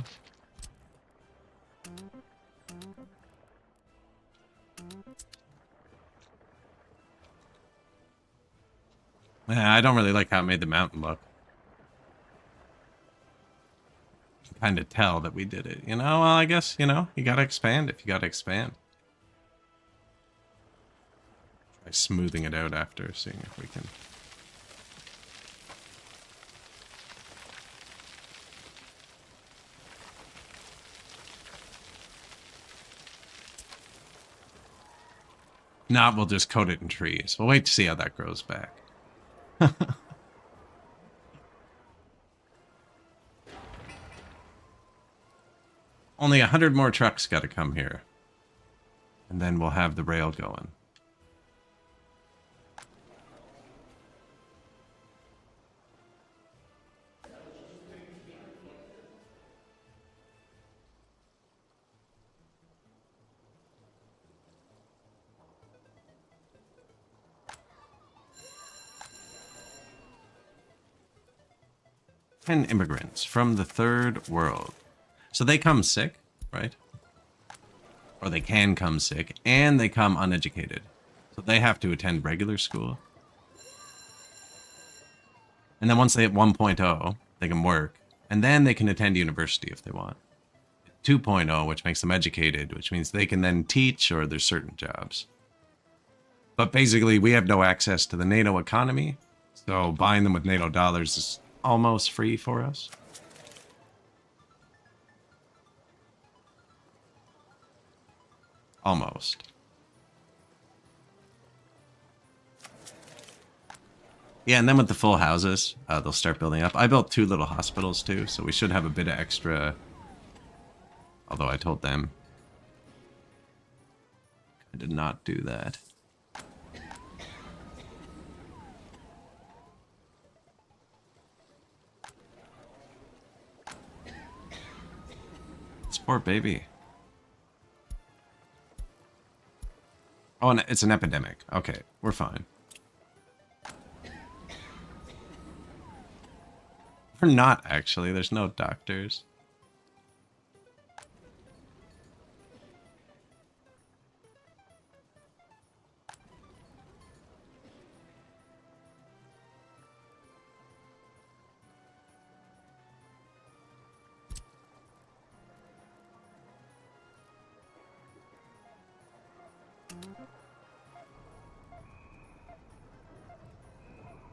Yeah, I don't really like how it made the mountain look. Kind of tell that we did it. You know, well, I guess, you know, you gotta expand if you gotta expand. Try smoothing it out after, seeing if we can... Not, we'll just coat it in trees. We'll wait to see how that grows back. Only 100 more trucks got to come here. And then we'll have the rail going. And immigrants from the third world. So they come sick, right? Or they can come sick, and they come uneducated. So they have to attend regular school. And then once they hit 1.0, they can work. And then they can attend university if they want. 2.0, which makes them educated, which means they can then teach or there's certain jobs. But basically, we have no access to the NATO economy. So buying them with NATO dollars is almost free for us. Almost. Yeah, and then with the full houses, they'll start building up. I built 2 little hospitals too, so we should have a bit of extra. Although I told them I did not do that. Poor baby. Oh, and it's an epidemic. Okay, we're fine. We're not, actually. There's no doctors.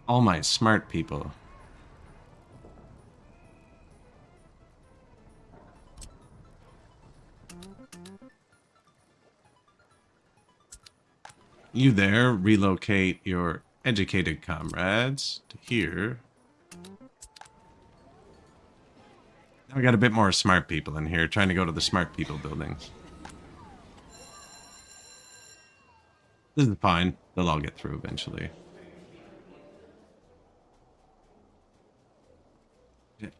All my smart people. You there, relocate your educated comrades to here. Now we got a bit more smart people in here trying to go to the smart people buildings. This is fine. They'll all get through eventually.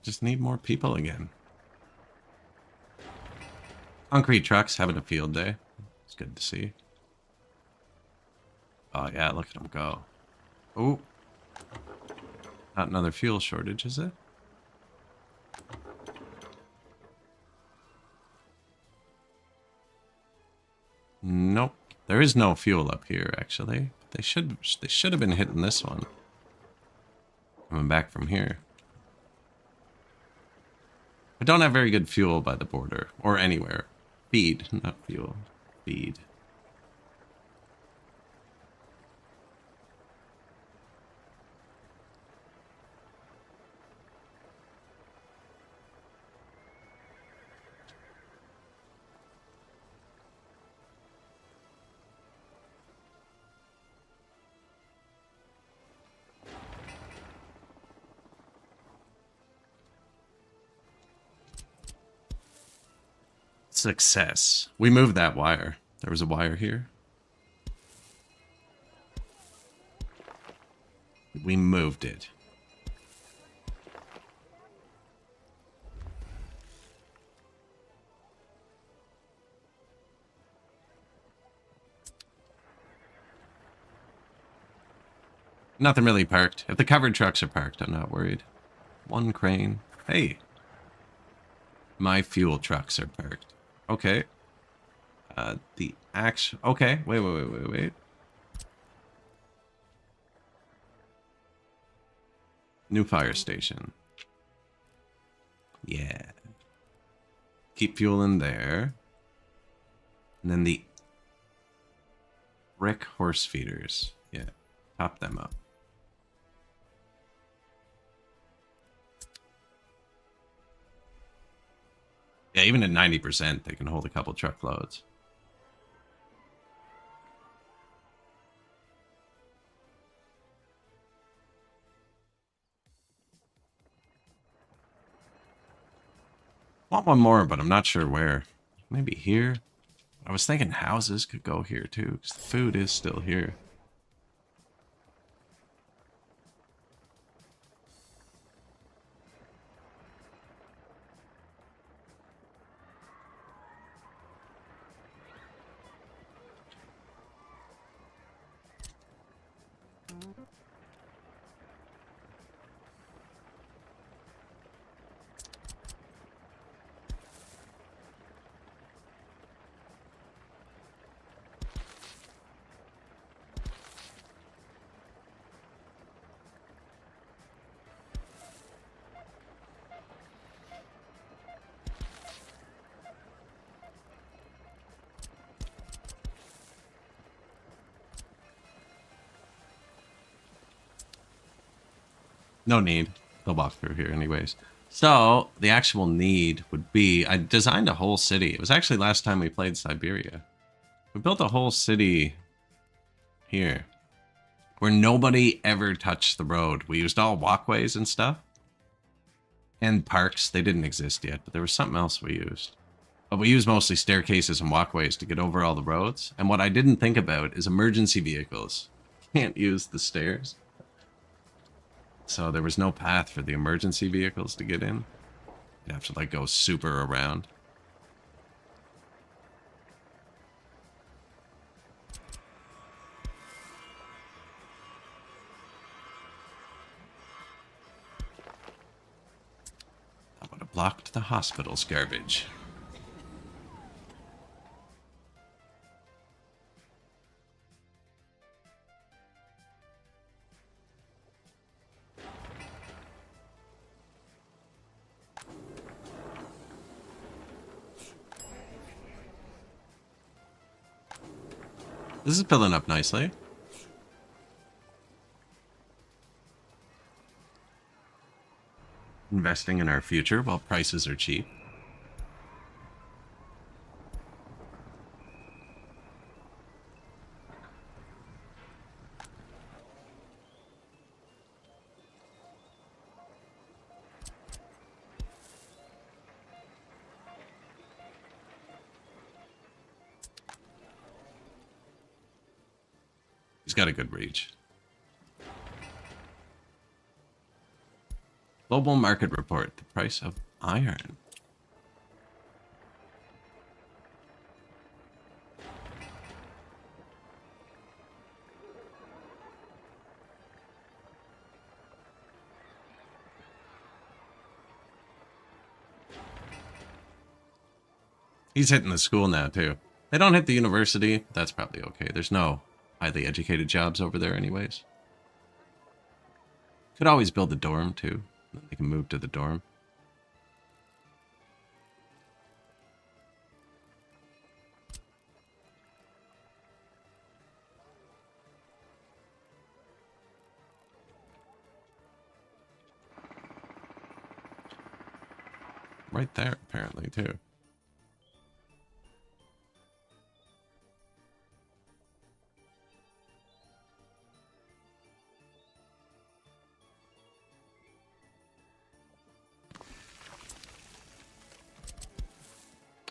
Just need more people again. Concrete trucks having a field day. It's good to see. Oh yeah, look at them go. Oh, not another fuel shortage, is it? Nope. There is no fuel up here, actually. They should have been hitting this one. Coming back from here. I don't have very good fuel by the border. Or anywhere. Feed, not fuel. Feed. Success. We moved that wire. There was a wire here. We moved it. Nothing really parked. If the covered trucks are parked, I'm not worried. One crane. Hey. My fuel trucks are parked. Okay. The actual... Okay. Wait. New fire station. Yeah. Keep fuel in there. And then the brick horse feeders. Yeah. Top them up. Yeah, even at 90%, they can hold a couple truckloads. Want one more, but I'm not sure where. Maybe here? I was thinking houses could go here too, because the food is still here. No need. They'll walk through here anyways. So, the actual need would be... I designed a whole city. It was actually last time we played Siberia. We built a whole city here. Where nobody ever touched the road. We used all walkways and stuff. And parks. They didn't exist yet, but there was something else we used. But we used mostly staircases and walkways to get over all the roads. And what I didn't think about is emergency vehicles. Can't use the stairs. So there was no path for the emergency vehicles to get in. You'd have to like go super around. That would have blocked the hospital's garbage. This is filling up nicely. Investing in our future while prices are cheap. He's got a good reach. Global market report. The price of iron. He's hitting the school now, too. They don't hit the university. That's probably okay. There's no highly educated jobs over there anyways. Could always build a dorm, too. They can move to the dorm. Right there, apparently, too.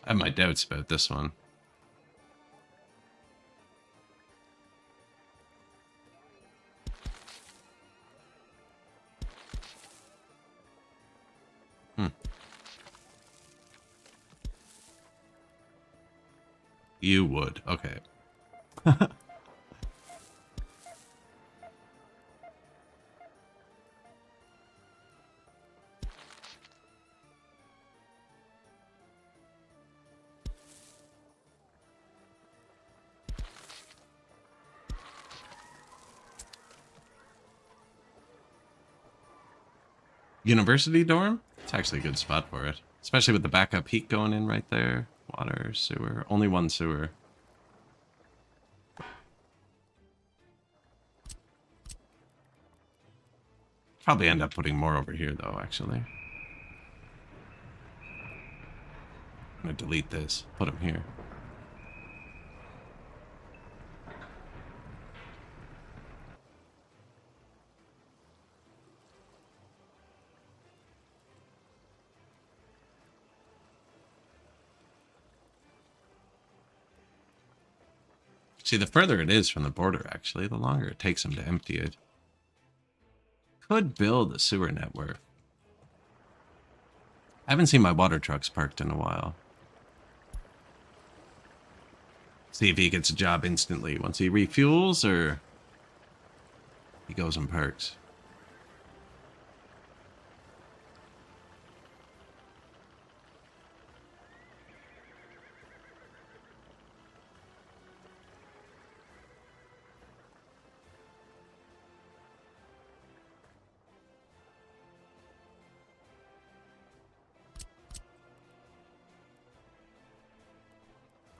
I have my doubts about this one. You would. Okay. University dorm? It's actually a good spot for it. Especially with the backup heat going in right there. Water, sewer. Only one sewer. Probably end up putting more over here, though, actually. I'm going to delete this. Put them here. See, the further it is from the border, actually, the longer it takes them to empty it. Could build a sewer network. I haven't seen my water trucks parked in a while. See if he gets a job instantly once he refuels, or he goes and parks.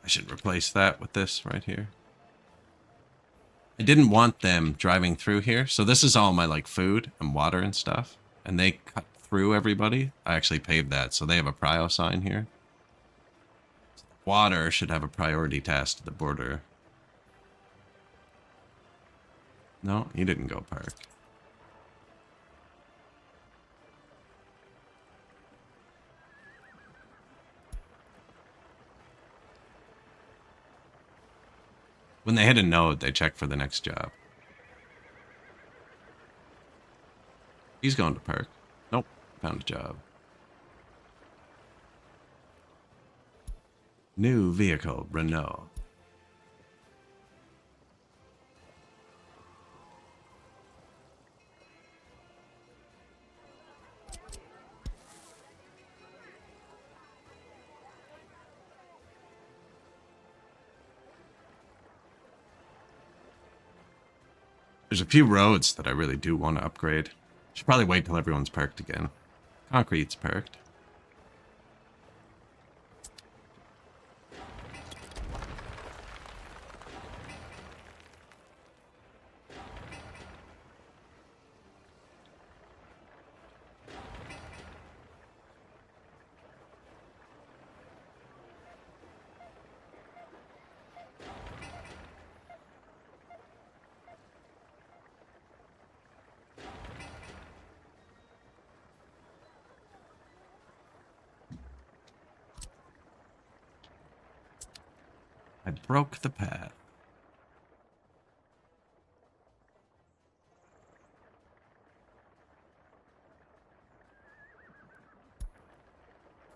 I should replace that with this right here. I didn't want them driving through here. So this is all my like food and water and stuff. And they cut through everybody. I actually paved that. So they have a prio sign here. Water should have a priority task to the border. No, he didn't go park. When they hit a node, they check for the next job. He's going to park. Nope, found a job. New vehicle, Renault. There's a few roads that I really do want to upgrade. Should probably wait till everyone's parked again. Concrete's parked. I broke the path.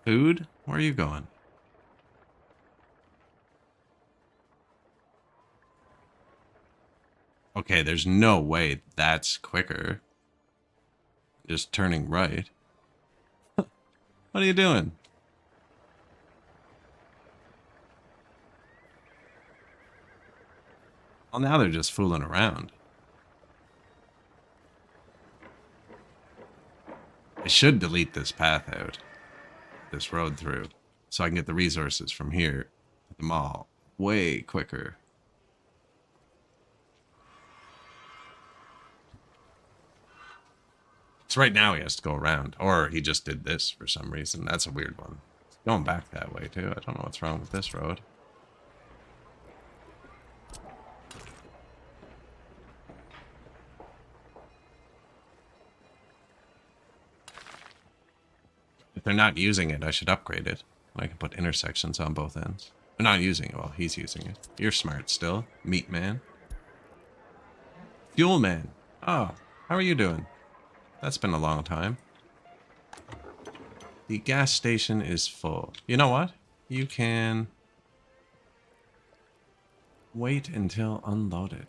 Food? Where are you going? Okay, there's no way that's quicker. Just turning right. What are you doing? Well, now they're just fooling around. I should delete this path out, this road through, so I can get the resources from here to the mall way quicker. So right now he has to go around, or he just did this for some reason. That's a weird one. It's going back that way too. I don't know what's wrong with this road. If they're not using it, I should upgrade it. I can put intersections on both ends. They're not using it. Well, he's using it. You're smart still. Meat man. Fuel man. Oh, how are you doing? That's been a long time. The gas station is full. You know what? You can wait until unloaded.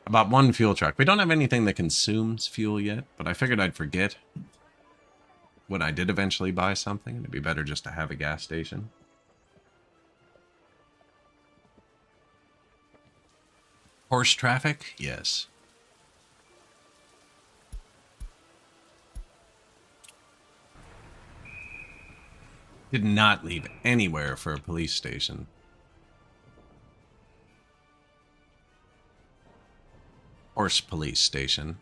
About one fuel truck. We don't have anything that consumes fuel yet, but I figured I'd forget when I did eventually buy something. It'd be better just to have a gas station. Horse traffic? Yes. Did not leave anywhere for a police station. Horse police station.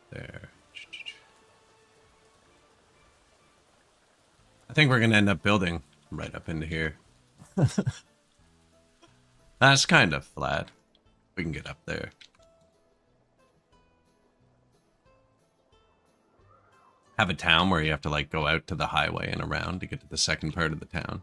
There. I think we're going to end up building right up into here. That's kind of flat. We can get up there. Have a town where you have to like go out to the highway and around to get to the second part of the town.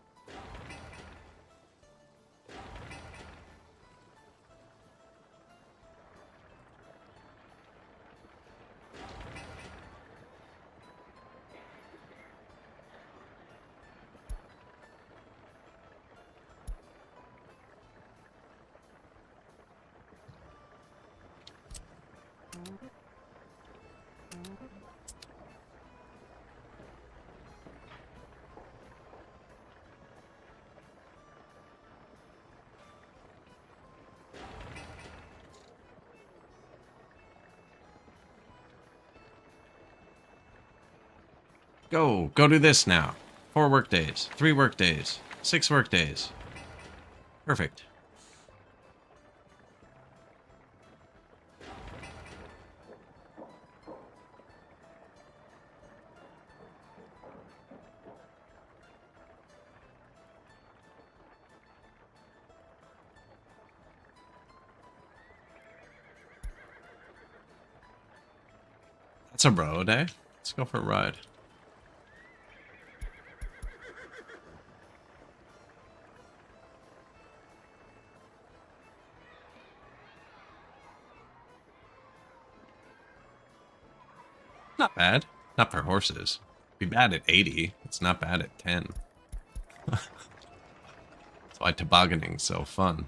Go do this now. 4 work days, 3 work days, 6 work days. Perfect. That's a road, eh? Let's go for a ride. Not bad. Not for horses. Be bad at 80. It's not bad at 10. That's why tobogganing's so fun.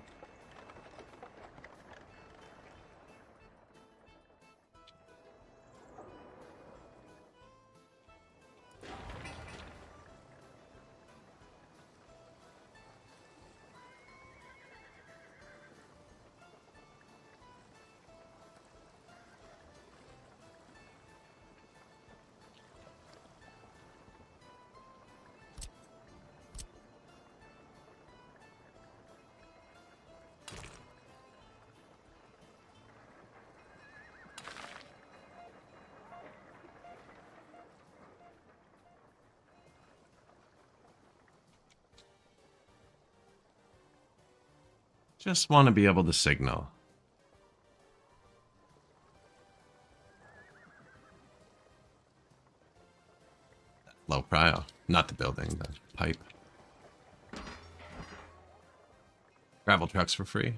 Just want to be able to signal. Low prio. Not the building, the pipe. Gravel trucks for free.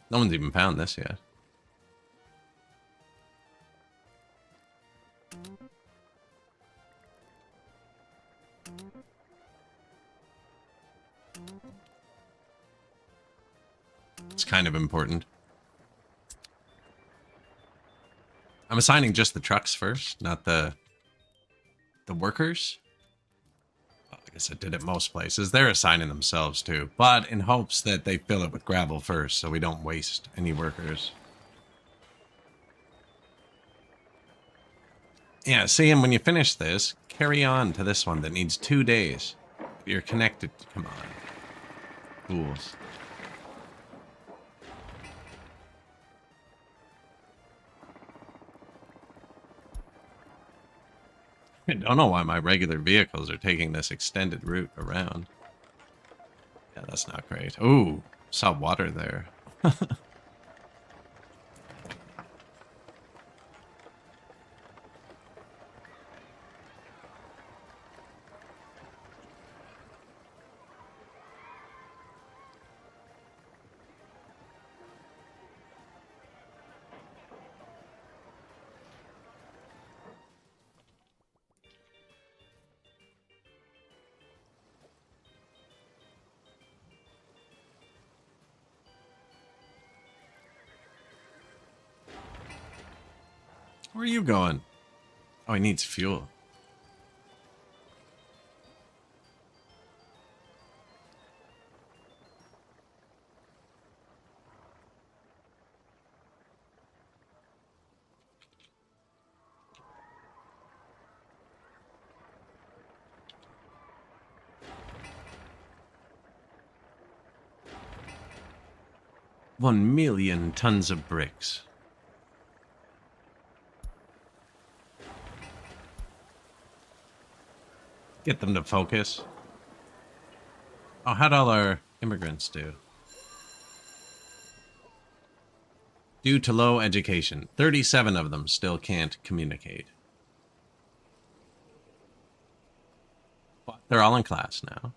No one's even found this yet. It's kind of important. I'm assigning just the trucks first, not the workers. Well, I guess I did it most places. They're assigning themselves too, but in hopes that they fill it with gravel first so we don't waste any workers. Yeah, see, and when you finish this, carry on to this one that needs 2 days. You're connected. Come on. Fools. I don't know why my regular vehicles are taking this extended route around. Yeah, that's not great. Ooh, saw water there. Where are you going? Oh, he needs fuel. One million tons of bricks. Get them to focus. Oh, how'd all our immigrants do? Due to low education, 37 of them still can't communicate. But they're all in class now.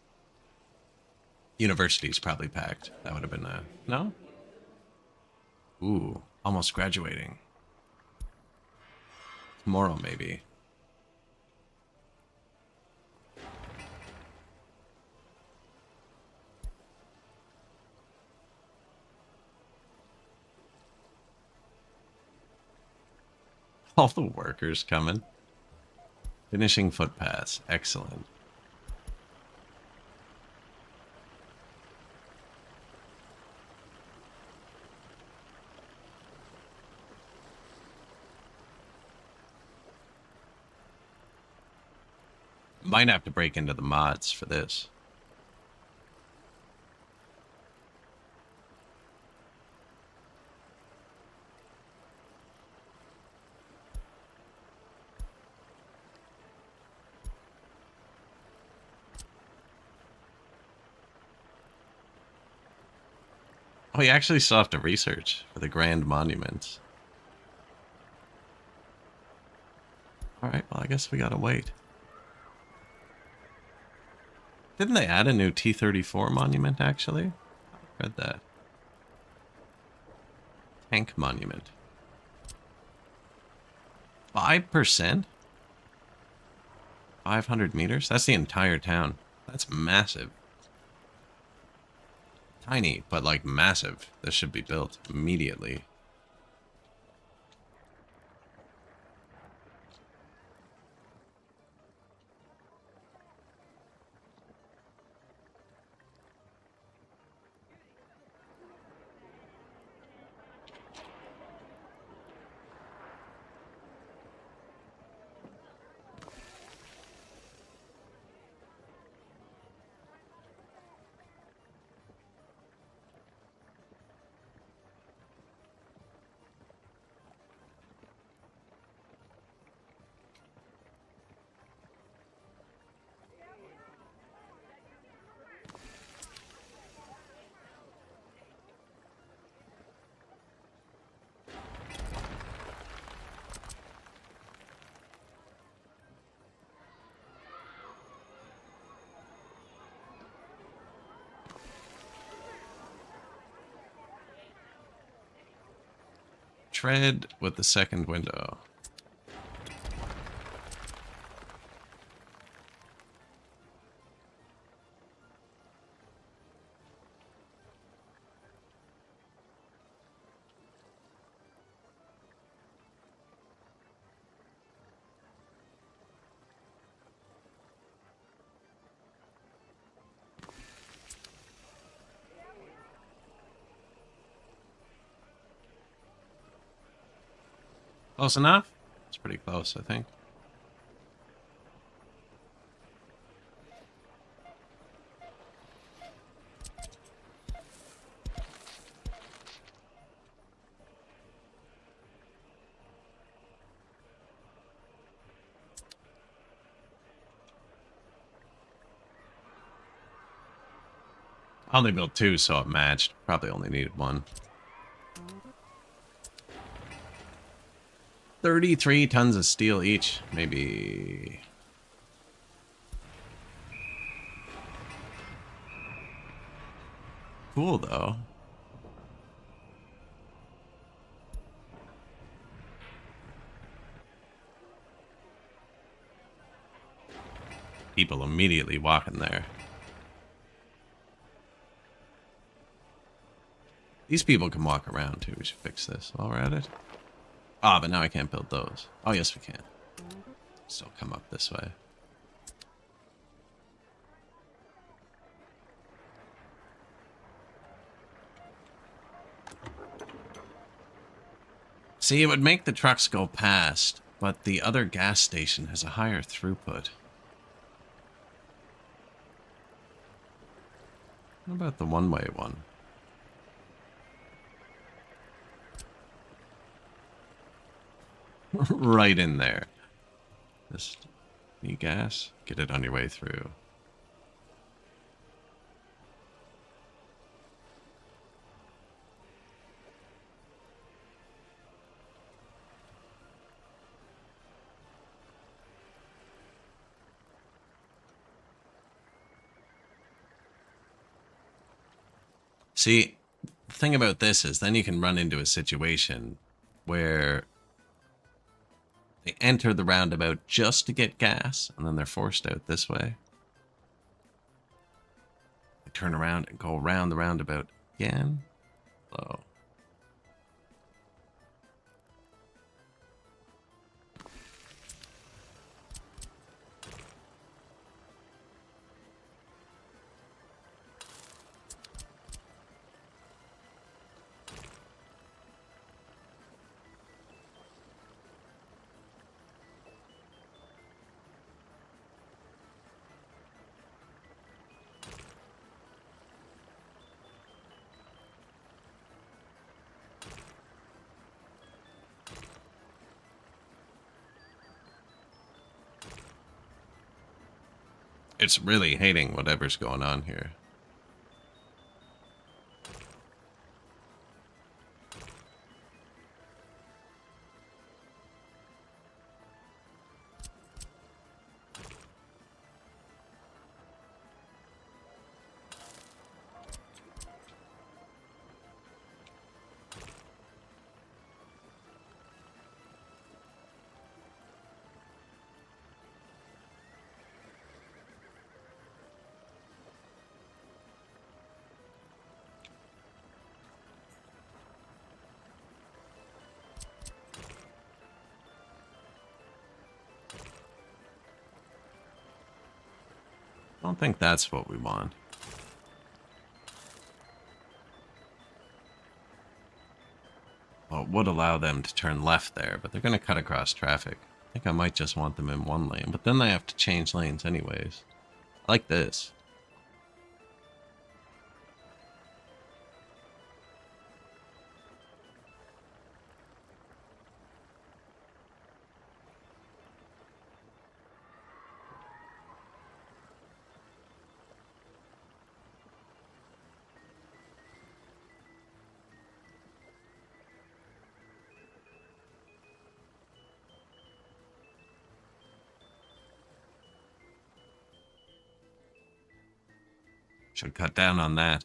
University's probably packed. That would have been a... No? Ooh, almost graduating. Tomorrow, maybe. All the workers coming. Finishing footpaths. Excellent. Might have to break into the mods for this. Oh, you actually still have to research for the Grand Monuments. Alright, well, I guess we gotta wait. Didn't they add a new T-34 monument, actually? I read that. Tank monument. 5%? 500 meters? That's the entire town. That's massive. Tiny, but like massive. This should be built immediately. tread with the second window. Close enough? It's pretty close, I think. I only built 2, so it matched. Probably only needed 1. 33 tons of steel each. Maybe... Cool, though. People immediately walking there. These people can walk around, too. We should fix this while we're at it. Ah, but now I can't build those. Oh, yes, we can. Still come up this way. See, it would make the trucks go past, but the other gas station has a higher throughput. What about the one-way one? Right in there. Just need gas, get it on your way through. See, the thing about this is then you can run into a situation where they enter the roundabout just to get gas, and then they're forced out this way. They turn around and go around the roundabout again. Slow. It's really hating whatever's going on here. I don't think that's what we want. Well, it would allow them to turn left there, but they're going to cut across traffic. I think I might just want them in one lane, but then they have to change lanes anyways. I like this. Should cut down on that.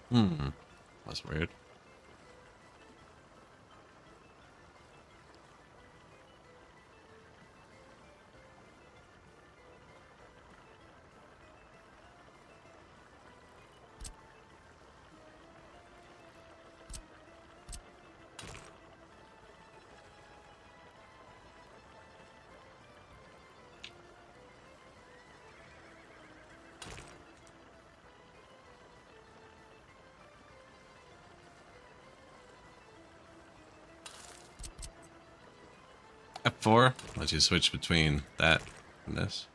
Hmm. That's weird. F4 lets you switch between that and this.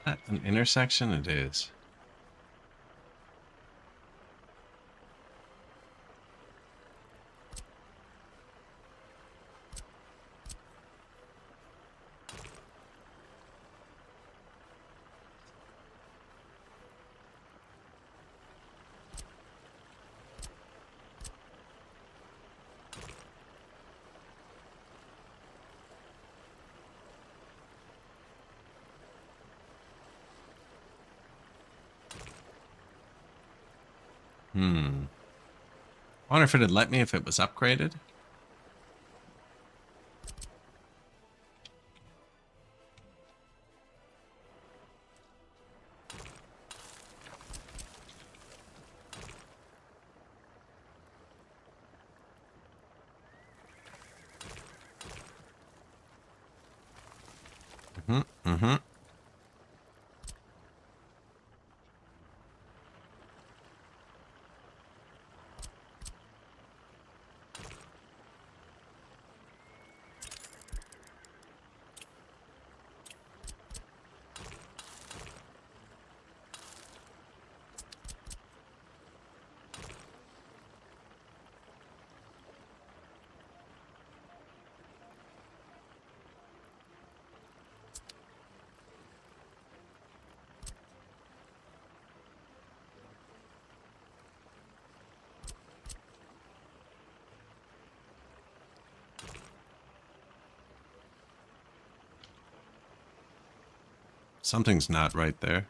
At an intersection it is. Hmm. I wonder if it'd let me if it was upgraded. Mm-hmm. Something's not right there.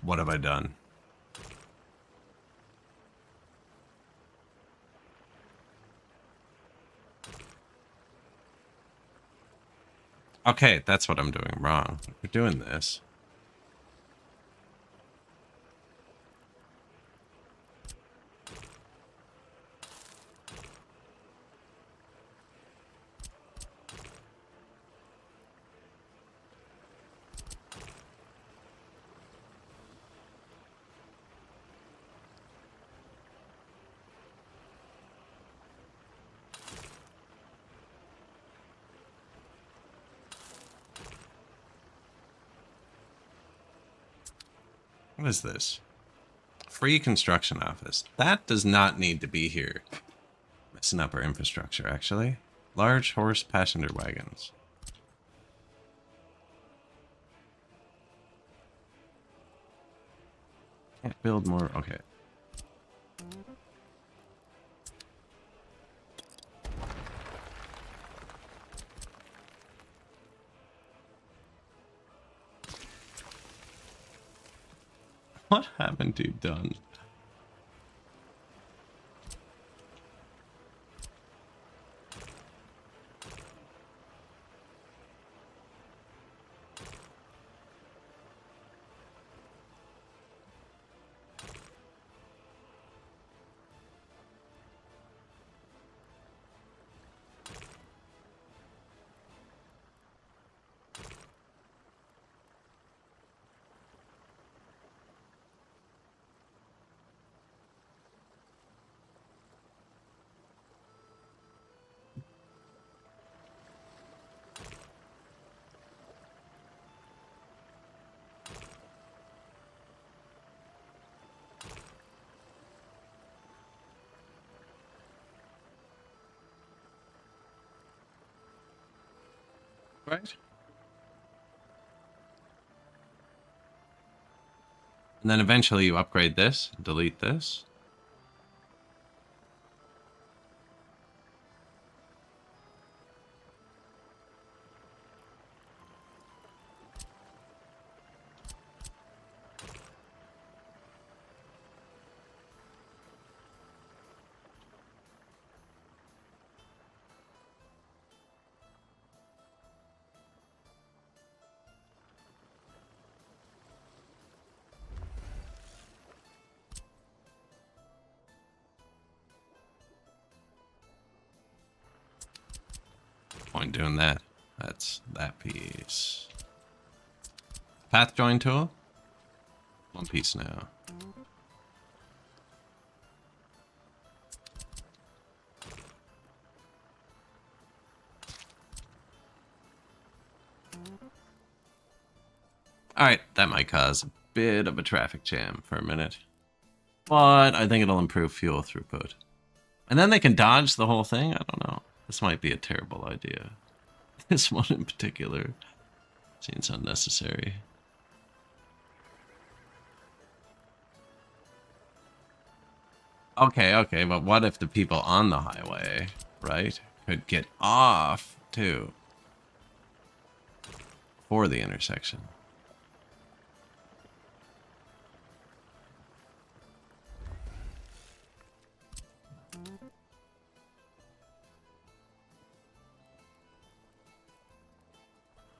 What have I done? Okay, that's what I'm doing wrong. We're doing this. What is this? Free construction office. That does not need to be here. Messing up our infrastructure, actually. Large horse passenger wagons. Can't build more. Okay. What haven't you done? Right? And then eventually you upgrade this, delete this. Point doing that. That's that piece. Path join tool. One piece now. Alright, that might cause a bit of a traffic jam for a minute. But I think it'll improve fuel throughput. And then they can dodge the whole thing? I don't know. This might be a terrible idea. This one in particular seems unnecessary. Okay, but what if the people on the highway, right, could get off, too, for the intersection?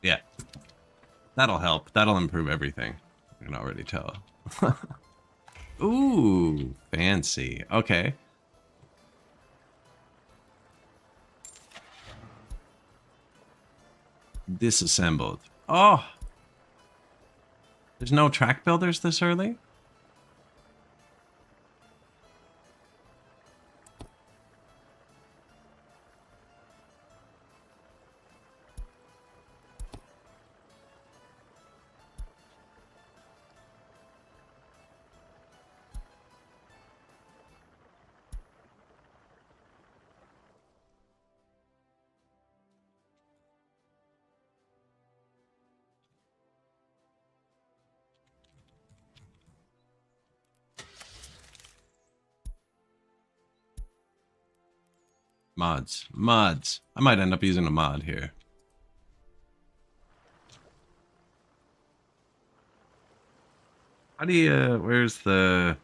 Yeah. That'll help. That'll improve everything. I can already tell. Ooh, fancy. Okay. Disassembled. Oh! There's no track builders this early? Mods. Mods. I might end up using a mod here. How do you, where's the...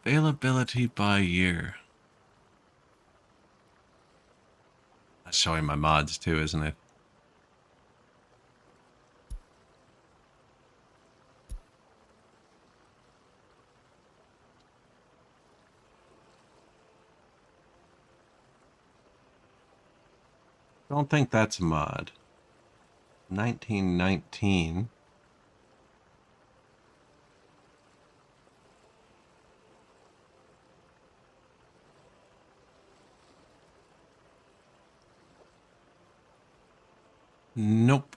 Availability by year. That's showing my mods too, isn't it? Don't think that's a mod. 1919. Nope.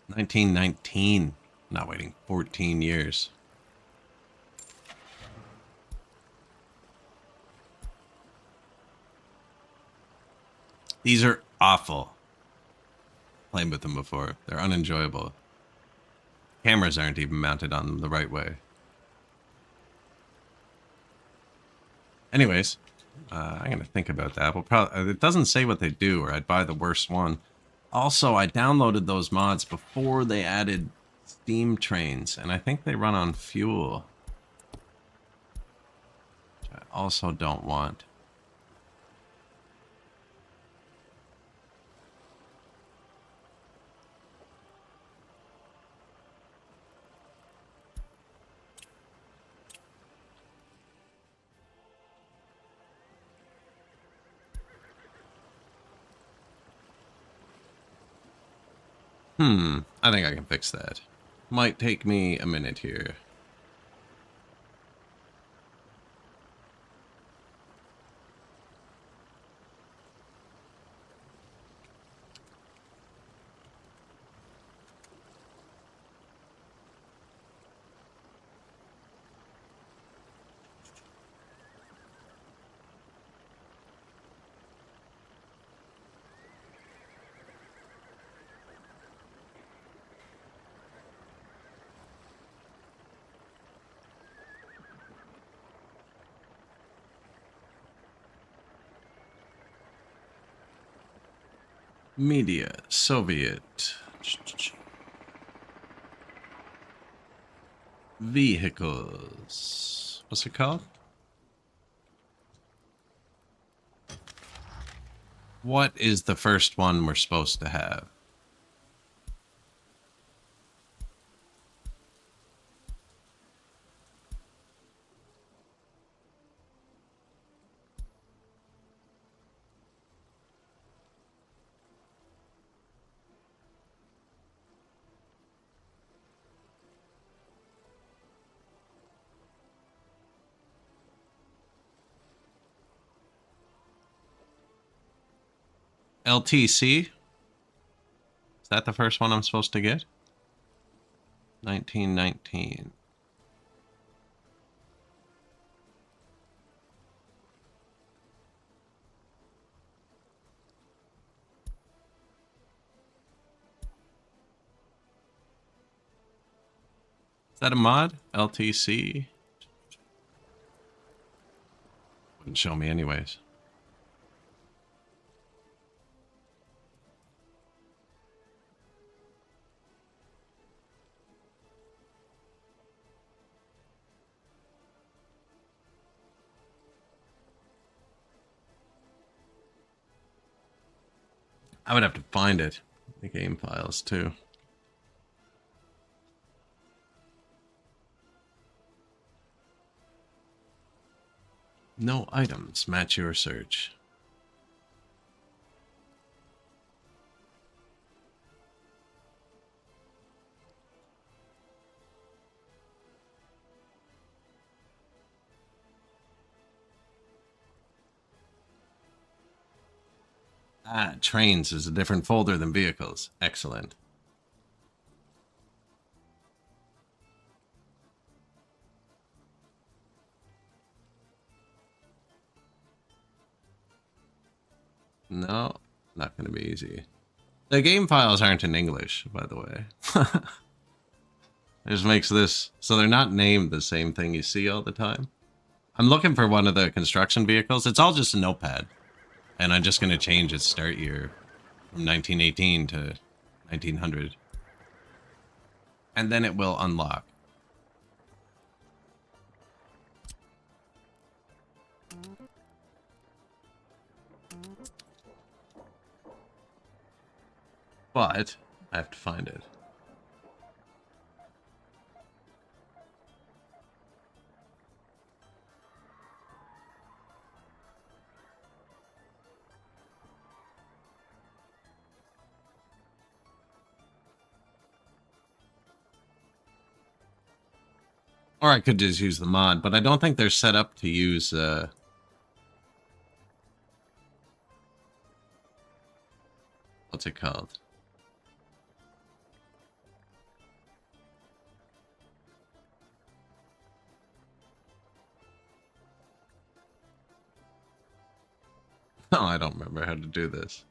1919. Not waiting 14 years. These are awful. Played with them before. They're unenjoyable. Cameras aren't even mounted on them the right way. Anyways, I'm going to think about that. We'll probably, it doesn't say what they do, or I'd buy the worst one. Also, I downloaded those mods before they added steam trains, and I think they run on fuel. Which I also don't want. I think I can fix that. Might take me a minute here. Media. Soviet. Vehicles. What's it called? What is the first one we're supposed to have? LTC? Is that the first one I'm supposed to get? 1919. Is that a mod? LTC? Wouldn't show me anyways. I would have to find it. The game files too. No items match your search. Ah, trains is a different folder than vehicles. Excellent. No, not going to be easy. The game files aren't in English, by the way. It just makes this so they're not named the same thing you see all the time. I'm looking for one of the construction vehicles. It's all just a notepad. And I'm just going to change its start year from 1918 to 1900. And then it will unlock. But I have to find it. Or I could just use the mod, but I don't think they're set up to use... what's it called? Oh, I don't remember how to do this.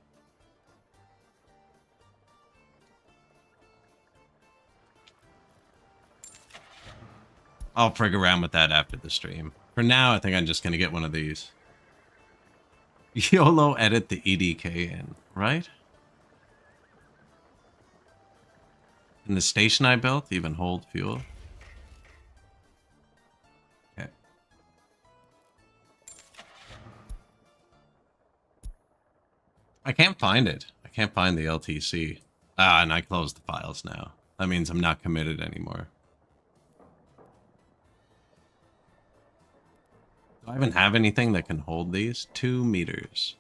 I'll frig around with that after the stream. For now, I think I'm just going to get one of these. YOLO edit the EDK in, right? And the station I built even hold fuel? Okay. I can't find it. I can't find the LTC. Ah, and I closed the files now. That means I'm not committed anymore. Do I even have anything that can hold these? 2 meters.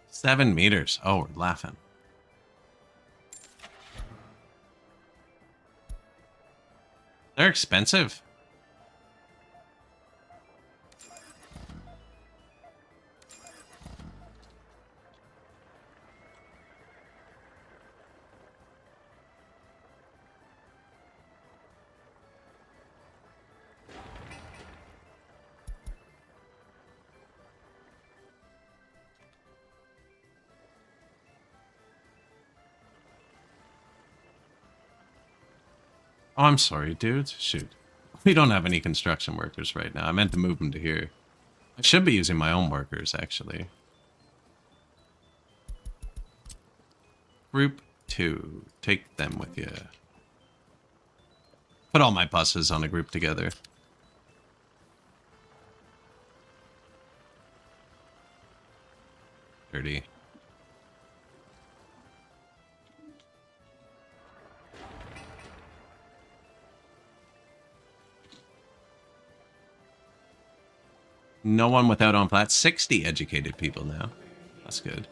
$7 meters. Oh, we're laughing. They're expensive. Oh, I'm sorry, dudes. Shoot. We don't have any construction workers right now. I meant to move them to here. I should be using my own workers, actually. Group 2. Take them with you. Put all my buses on a group together. Dirty. No one without on flat. 60 educated people now. That's good.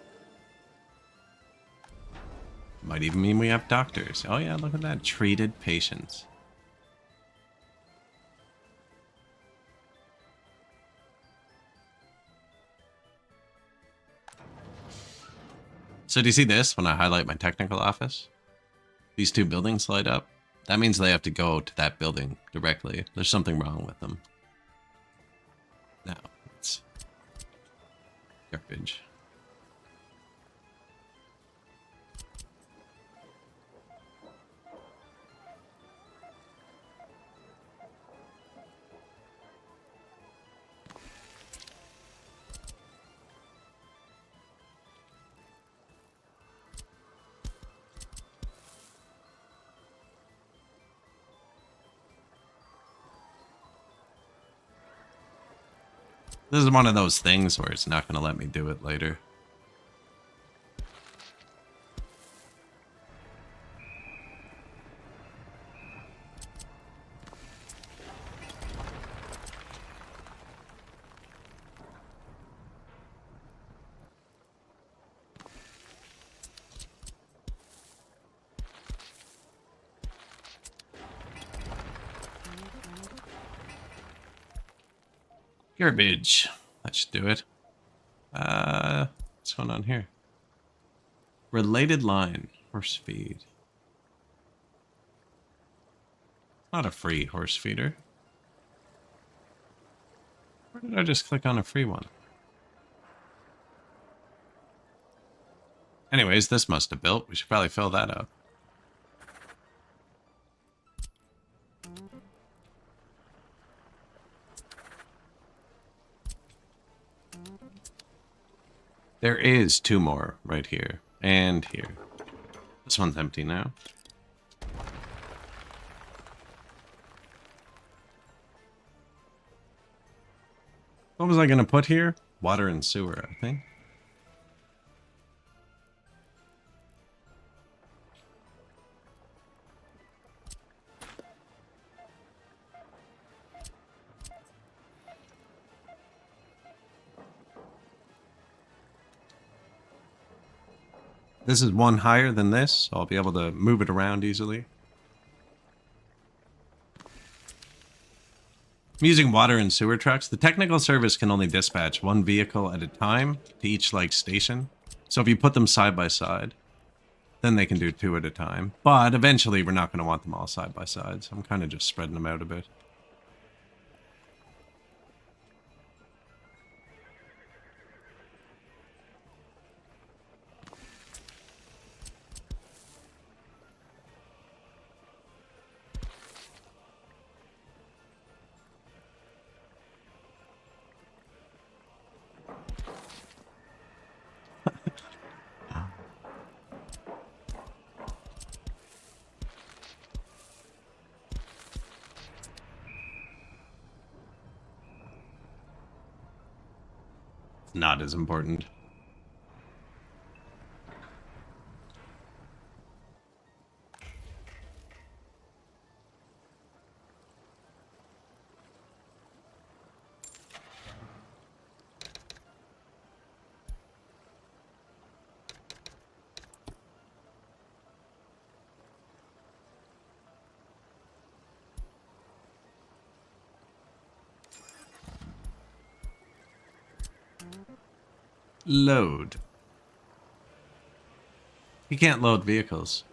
Might even mean we have doctors. Oh yeah, look at that. Treated patients. So do you see this when I highlight my technical office? These two buildings light up. That means they have to go to that building directly. There's something wrong with them. Now, it's garbage. This is one of those things where it's not going to let me do it later. Garbage. That should do it. What's going on here? Related line. Horse feed. Not a free horse feeder. Where did I just click on a free one? Anyways, this must have built. We should probably fill that up. There is 2 more right here and here. This one's empty now. What was I going to put here? Water and sewer, I think. This is one higher than this, so I'll be able to move it around easily. I'm using water and sewer trucks. The technical service can only dispatch 1 vehicle at a time to each station. So if you put them side by side, then they can do 2 at a time. But eventually we're not going to want them all side by side, so I'm kind of just spreading them out a bit. Not as important. Load. You can't load vehicles.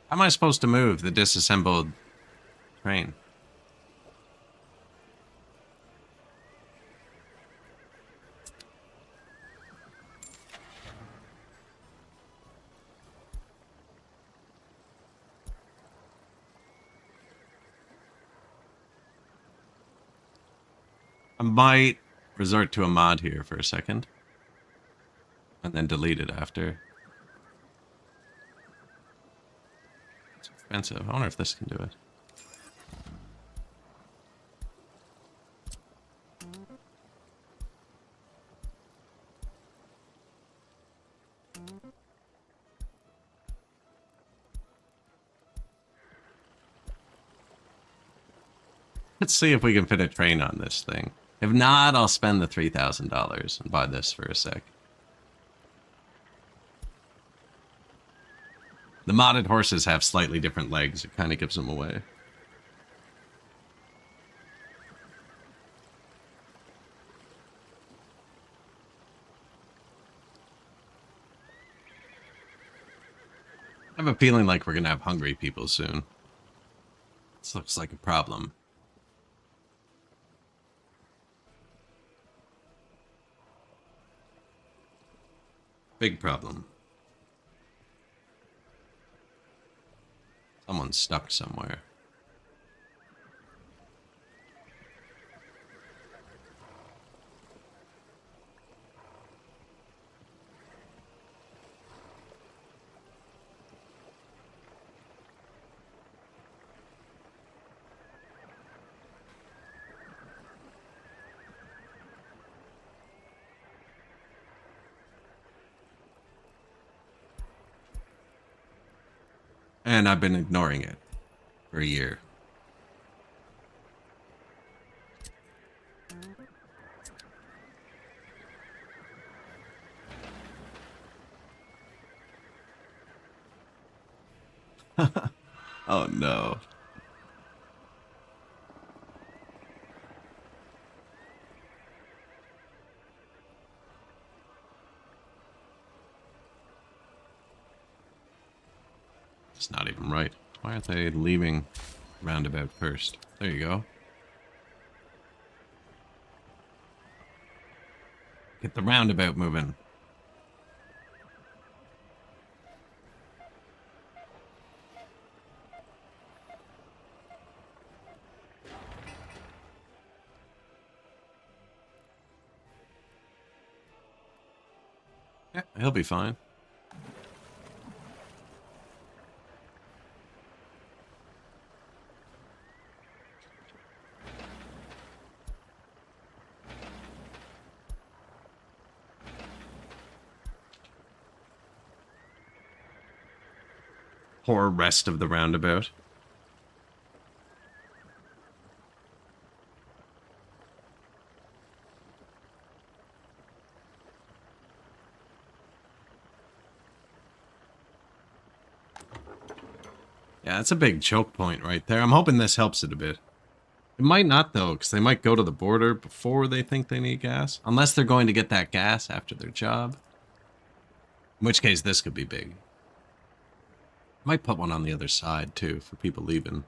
How am I supposed to move the disassembled train? I might resort to a mod here for a second. And then delete it after. It's expensive. I wonder if this can do it. Let's see if we can fit a train on this thing. If not, I'll spend the $3,000 and buy this for a sec. The modded horses have slightly different legs. It kind of gives them away. I have a feeling like we're going to have hungry people soon. This looks like a problem. Big problem. Someone's stuck somewhere. And I've been ignoring it for a year. Oh no. It's not even right. Why aren't they leaving roundabout first? There you go. Get the roundabout moving. Yeah, he'll be fine. Poor rest of the roundabout. Yeah, that's a big choke point right there. I'm hoping this helps it a bit. It might not, though, because they might go to the border before they think they need gas. Unless they're going to get that gas after their job. In which case, this could be big. Might put one on the other side, too, for people leaving.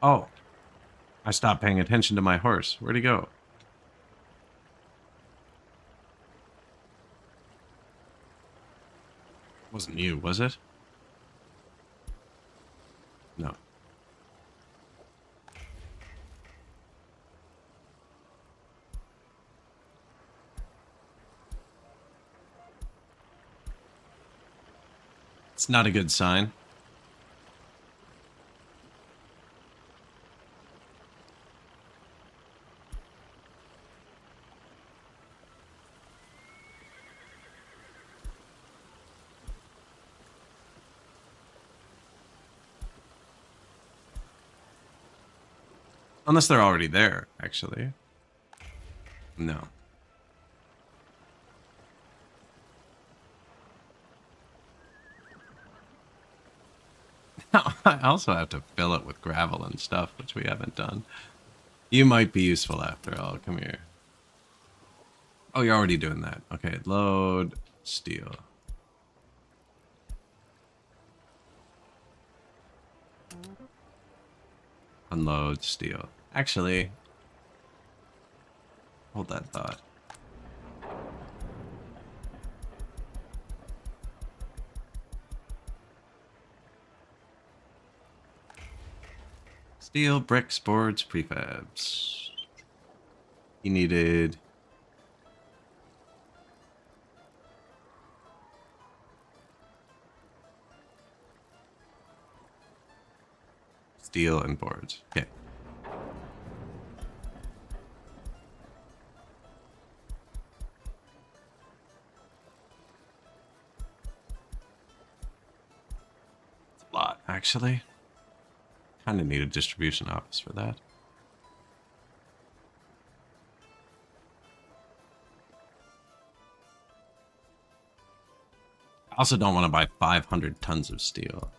Oh. I stopped paying attention to my horse. Where'd he go? Wasn't you, was it? No. It's not a good sign. Unless they're already there, actually. No. I also have to fill it with gravel and stuff, which we haven't done. You might be useful after all. Come here. Oh, you're already doing that. Okay, load steel. Unload steel. Actually, hold that thought. Steel, bricks, boards, prefabs. He needed... steel and boards. Okay. It's a lot, actually. Kind of need a distribution office for that. I also don't want to buy 500 tons of steel.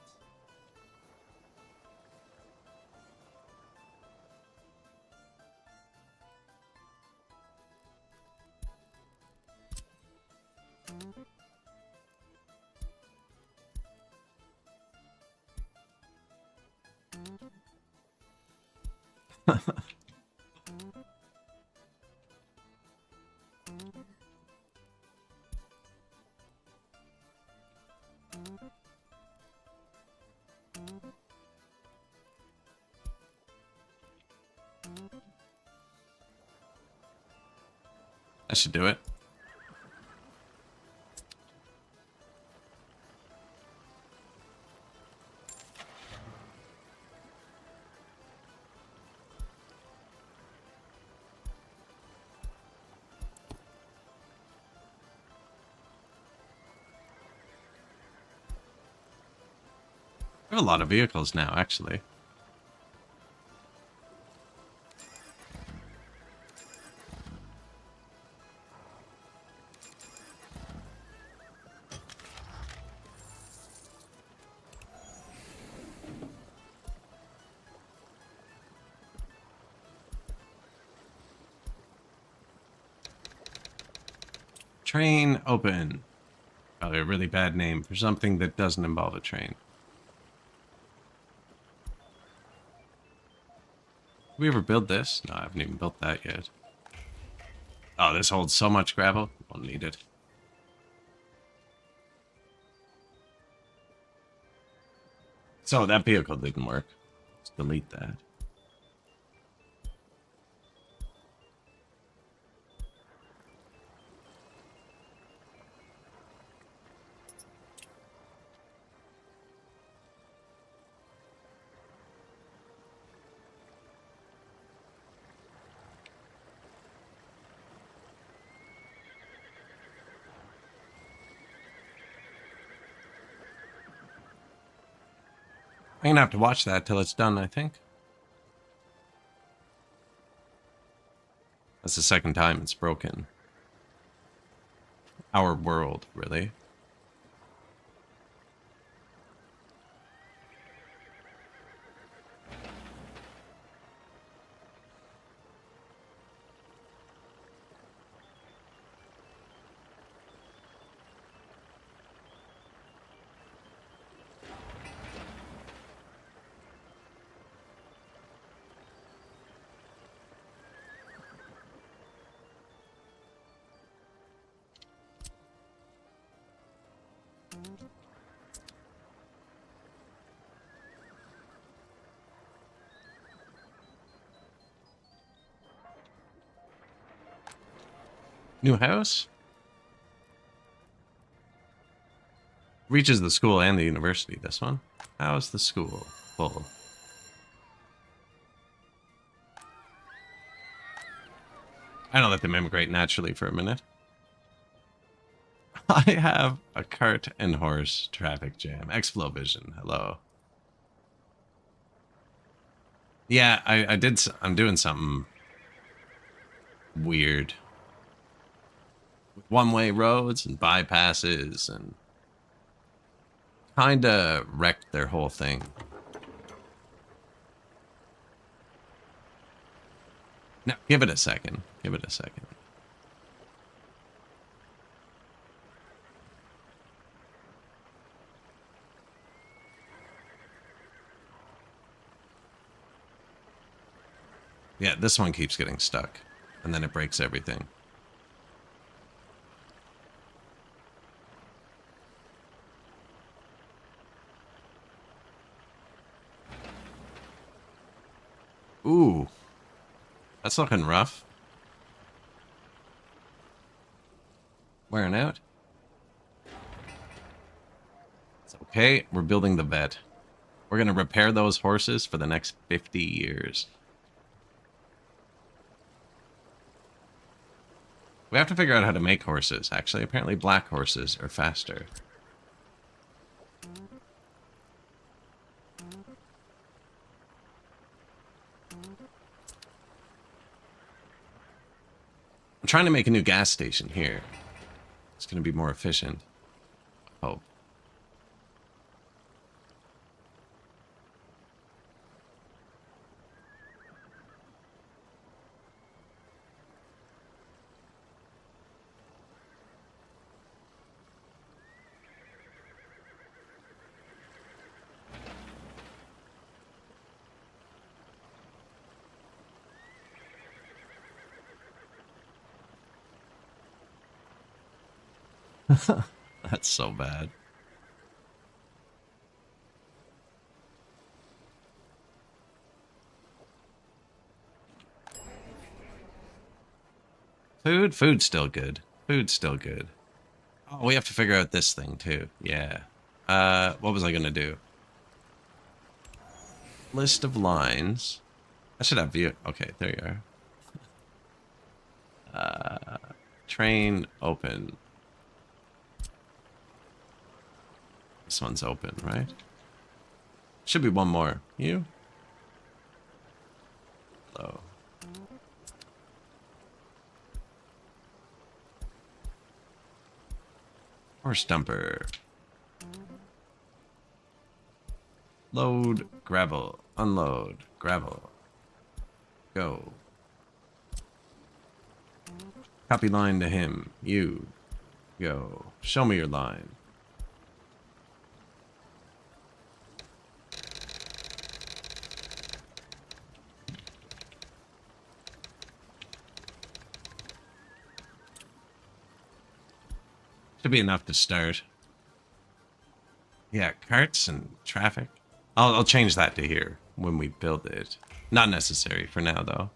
I should do it. I have a lot of vehicles now, actually. Train open. Probably a really bad name for something that doesn't involve a train. Did we ever build this? No, I haven't even built that yet. Oh, this holds so much gravel. Won't need it. So that vehicle didn't work. Let's delete that. I'm gonna have to watch that till it's done, I think. That's the second time it's broken. Our world, really. New house? Reaches the school and the university, this one. How's the school? Full. I don't let them immigrate naturally for a minute. I have a cart and horse traffic jam. Explovision, hello. Yeah, I'm doing something weird. One-way roads and bypasses and kinda wrecked their whole thing. Now, give it a second. Give it a second. Yeah, this one keeps getting stuck. And then it breaks everything. Ooh, that's looking rough. Wearing out. It's okay. We're building the vet. We're going to repair those horses for the next 50 years. We have to figure out how to make horses, actually. Apparently black horses are faster. I'm trying to make a new gas station here. It's going to be more efficient. Oh. That's so bad. Food's still good. Food's still good. Oh, we have to figure out this thing too. Yeah. What was I gonna do? List of lines. I should have view. Okay, there you are. Train open. This one's open, right? Should be one more. You? Hello. Horse dumper. Load gravel. Unload gravel. Go. Copy line to him. You. Go. Show me your line. Should be enough to start. Yeah, carts and traffic. I'll change that to here when we build it. Not necessary for now, though.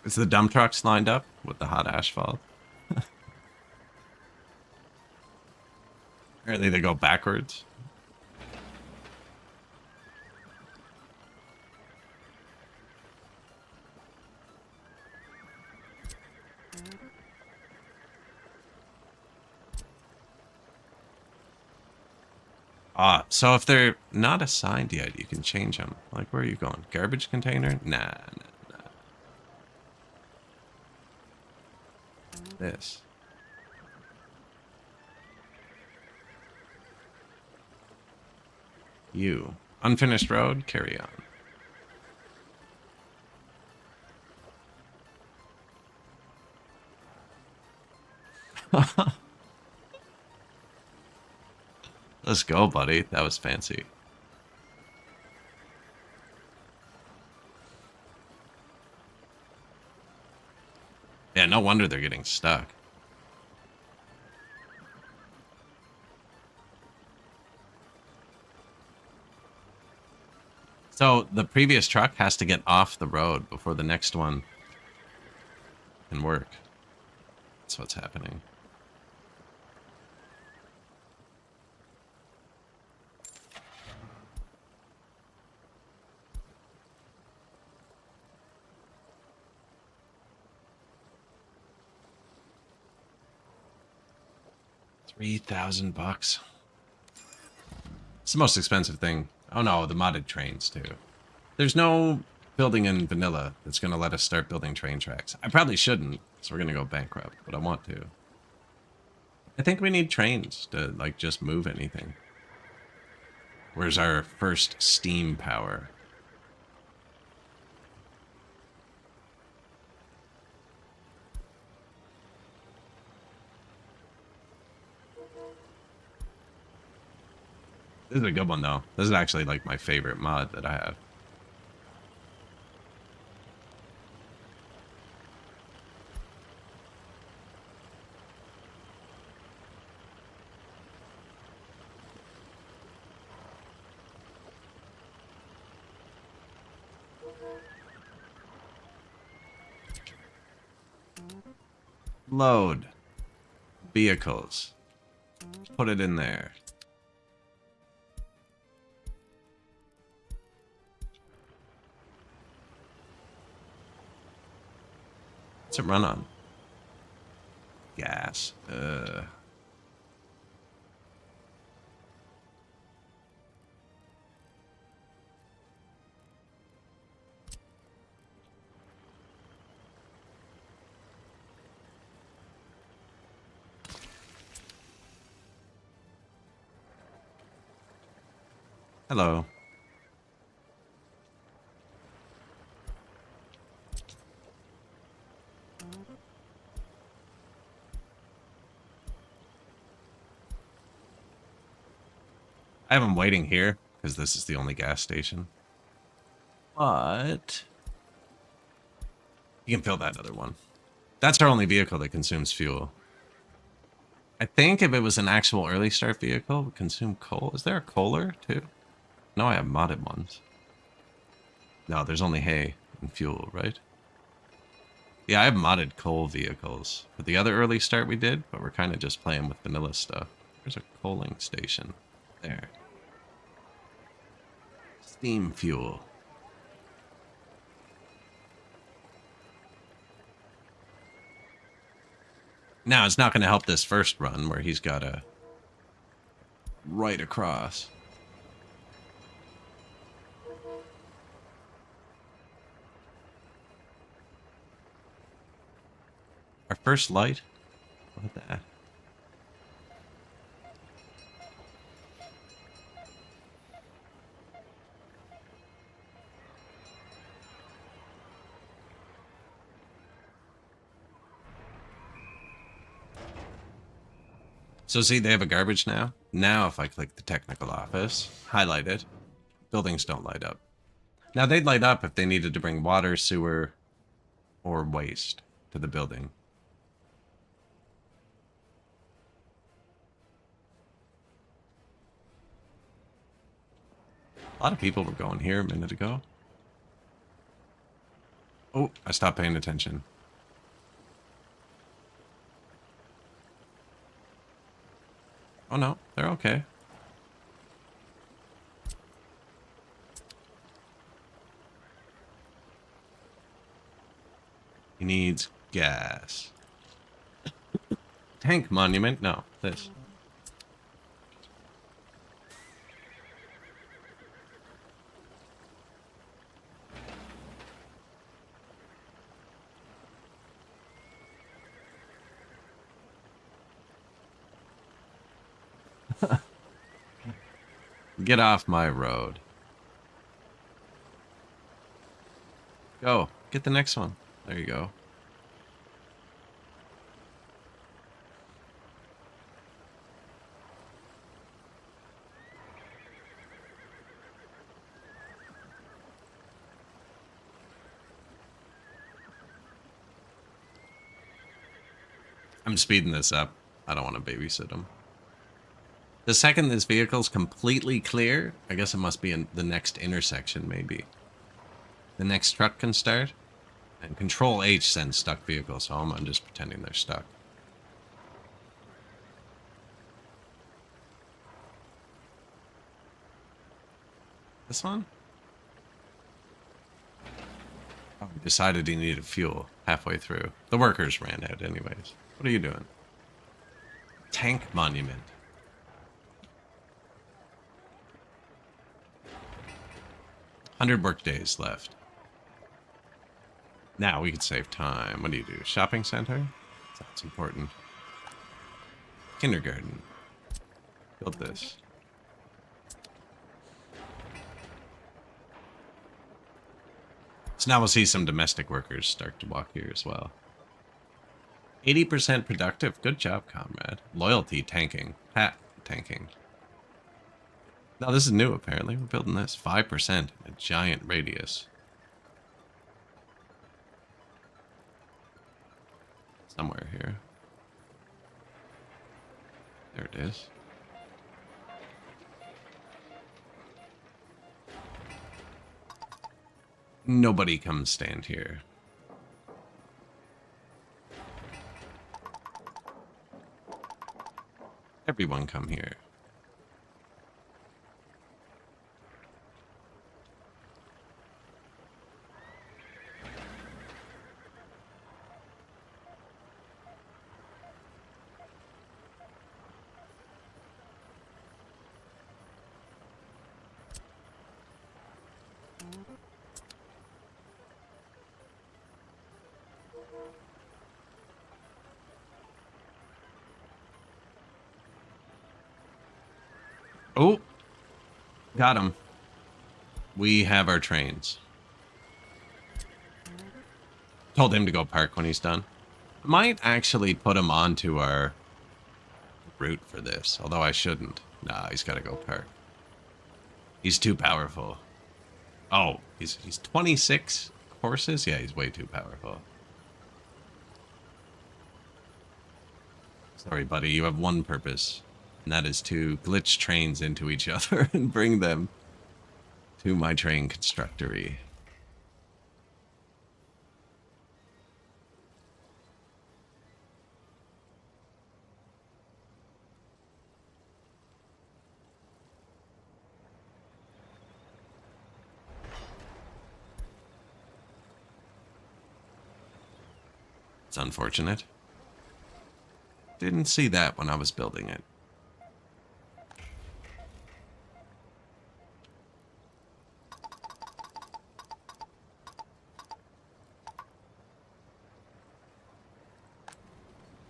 Is the dump trucks lined up with the hot asphalt? Apparently they go backwards. So if they're not assigned yet, you can change them. Like, where are you going? Garbage container? Nah. This. You. Unfinished road? Carry on. Let's go, buddy. That was fancy. Yeah, no wonder they're getting stuck. So the previous truck has to get off the road before the next one can work. That's what's happening. $3,000. It's the most expensive thing. Oh no, the modded trains too. There's no building in vanilla that's going to let us start building train tracks. I probably shouldn't, so we're going to go bankrupt, but I want to. I think we need trains to, like, just move anything. Where's our first steam power? This is a good one, though. This is actually, like, my favorite mod that I have. Load. Vehicles. Put it in there. What's it run on? Gas. Hello. I have them waiting here because this is the only gas station. But you can fill that other one. That's our only vehicle that consumes fuel. I think if it was an actual early start vehicle, it would consume coal. Is there a coaler too? No, I have modded ones. No, there's only hay and fuel, right? Yeah, I have modded coal vehicles. But the other early start we did, but we're kind of just playing with vanilla stuff. There's a coaling station. There. Steam fuel. Now, it's not going to help this first run where he's got to right across. Our first light? What the? So see, they have a garbage now. Now if I click the technical office, highlight it, buildings don't light up. Now they'd light up if they needed to bring water, sewer, or waste to the building. A lot of people were going here a minute ago. Oh, I stopped paying attention. Oh no, they're okay. He needs gas. Tank monument? No, this. Get off my road. Go. Get the next one. There you go. I'm speeding this up. I don't want to babysit him. The second this vehicle's completely clear, I guess it must be in the next intersection, maybe. The next truck can start. And Control H sends stuck vehicles home. I'm just pretending they're stuck. This one? Oh, he decided he needed fuel halfway through. The workers ran out anyways. What are you doing? Tank monument. 100 work days left. Now we could save time. What do you do? Shopping center? That's important. Kindergarten. Build this. So now we'll see some domestic workers start to walk here as well. 80% productive. Good job, comrade. Loyalty tanking. Pat tanking. No, this is new, apparently. We're building this. 5% in a giant radius. Somewhere here. There it is. Nobody come stand here. Everyone come here. Oh, got him. We have our trains. Told him to go park when he's done. Might actually put him onto our route for this, although I shouldn't. Nah, he's got to go park. He's too powerful. Oh, he's 26 horses? Yeah, he's way too powerful. Sorry, buddy, you have one purpose. And that is to glitch trains into each other and bring them to my train constructory. It's unfortunate. Didn't see that when I was building it.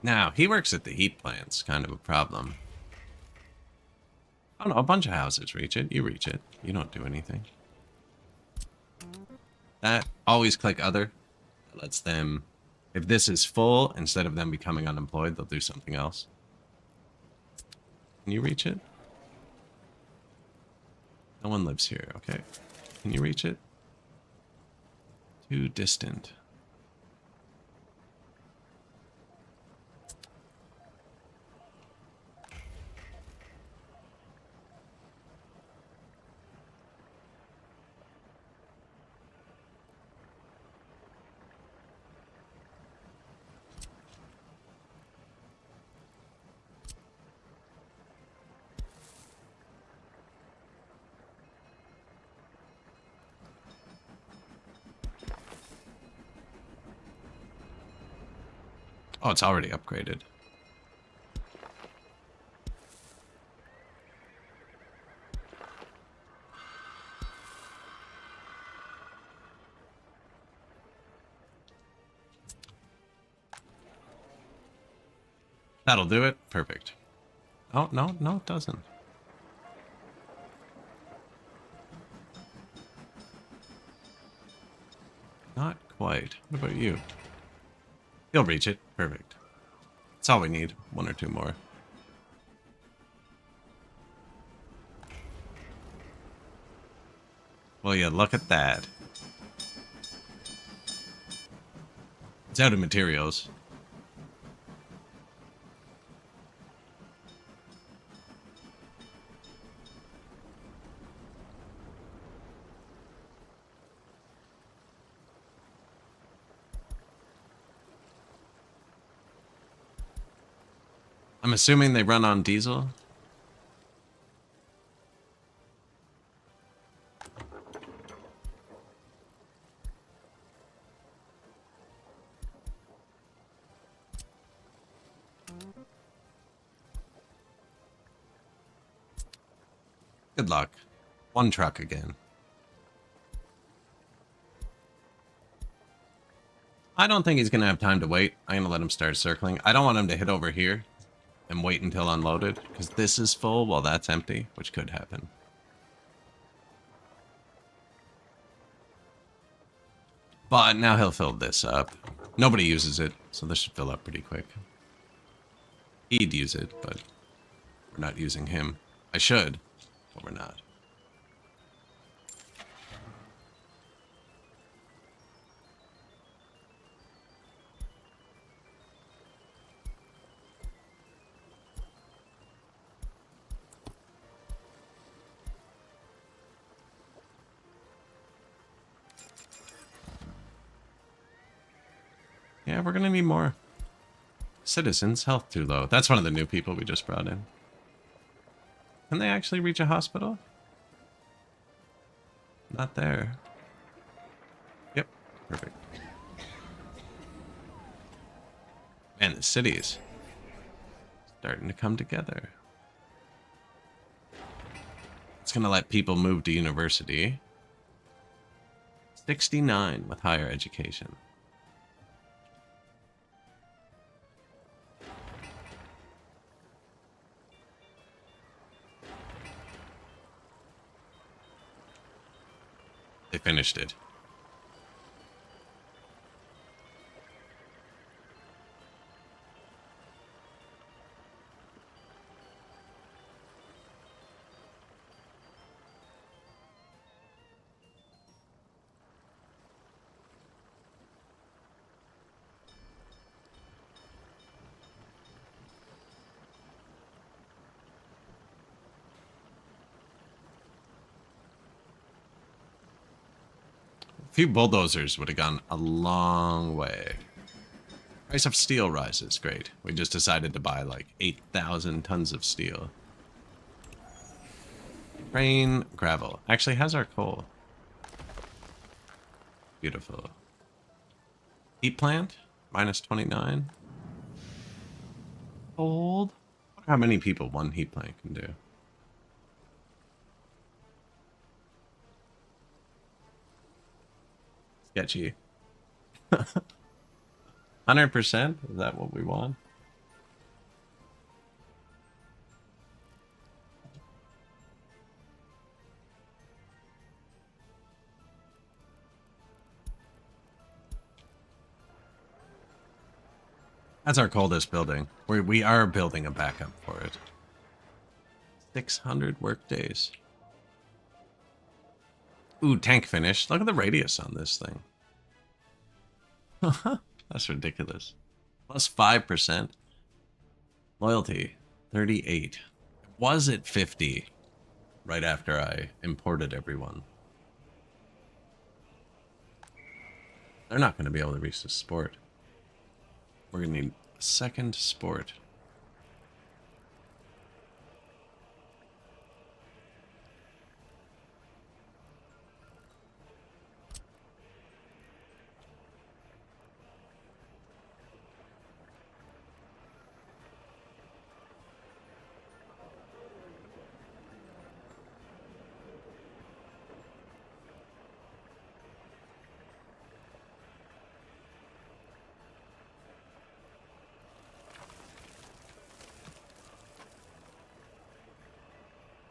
Now, he works at the heat plants, kind of a problem. Oh no, a bunch of houses reach it. You reach it. You don't do anything. That, always click other. That lets them, if this is full, instead of them becoming unemployed, they'll do something else. Can you reach it? No one lives here, okay. Can you reach it? Too distant. Oh, it's already upgraded. That'll do it. Perfect. Oh, no, no, it doesn't. Not quite. What about you? You'll reach it. Perfect. That's all we need. One or two more. Well, yeah, look at that. It's out of materials. I'm assuming they run on diesel. Good luck. One truck again. I don't think he's going to have time to wait. I'm going to let him start circling. I don't want him to hit over here and wait until unloaded, because this is full while that's empty, which could happen. But now he'll fill this up. Nobody uses it, so this should fill up pretty quick. He'd use it, but we're not using him. I should, but we're not. Yeah, we're gonna need more. Citizens, health too low. That's one of the new people we just brought in. Can they actually reach a hospital? Not there. Yep, perfect. Man, the city's starting to come together. It's gonna let people move to university. 69 with higher education. They finished it. A few bulldozers would have gone a long way. Price of steel rises. Great. We just decided to buy like 8,000 tons of steel. Train gravel. Actually has our coal. Beautiful. Heat plant. Minus 29. Hold. I wonder how many people one heat plant can do. Sketchy. 100%? Is that what we want? That's our coldest building. We are building a backup for it. 600 work days. Ooh, tank finish. Look at the radius on this thing. That's ridiculous. Plus 5%. Loyalty, 38. It was at 50 right after I imported everyone. They're not going to be able to reach the sport. We're going to need a second sport.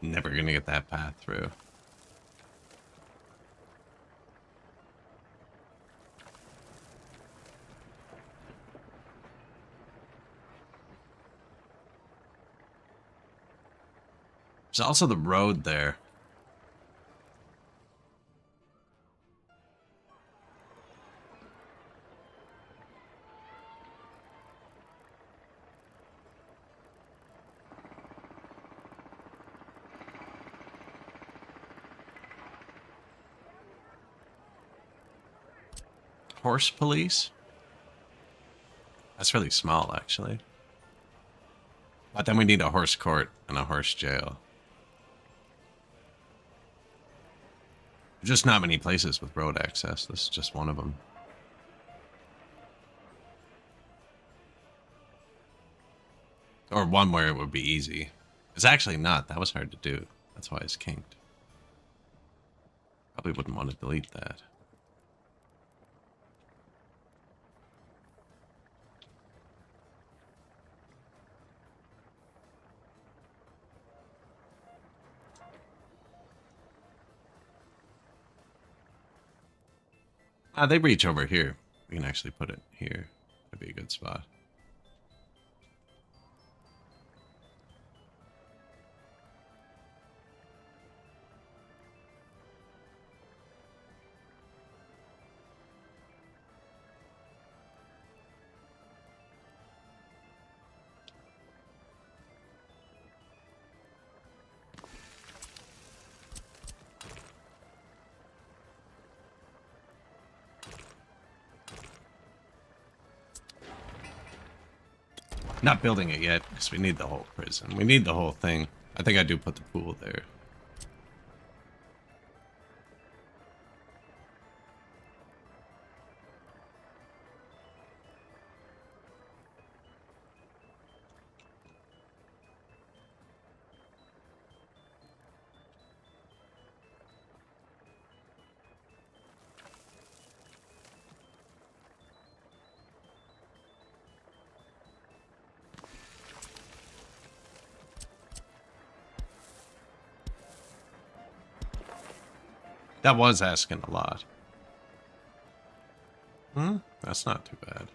Never gonna get that path through. There's also the road there. Horse police? That's really small, actually. But then we need a horse court and a horse jail. There's just not many places with road access. This is just one of them. Or one where it would be easy. It's actually not. That was hard to do. That's why it's kinked. Probably wouldn't want to delete that. They reach over here. We can actually put it here. That'd be a good spot. Not building it yet, because we need the whole prison. We need the whole thing. I think I do put the pool there. That was asking a lot. That's not too bad.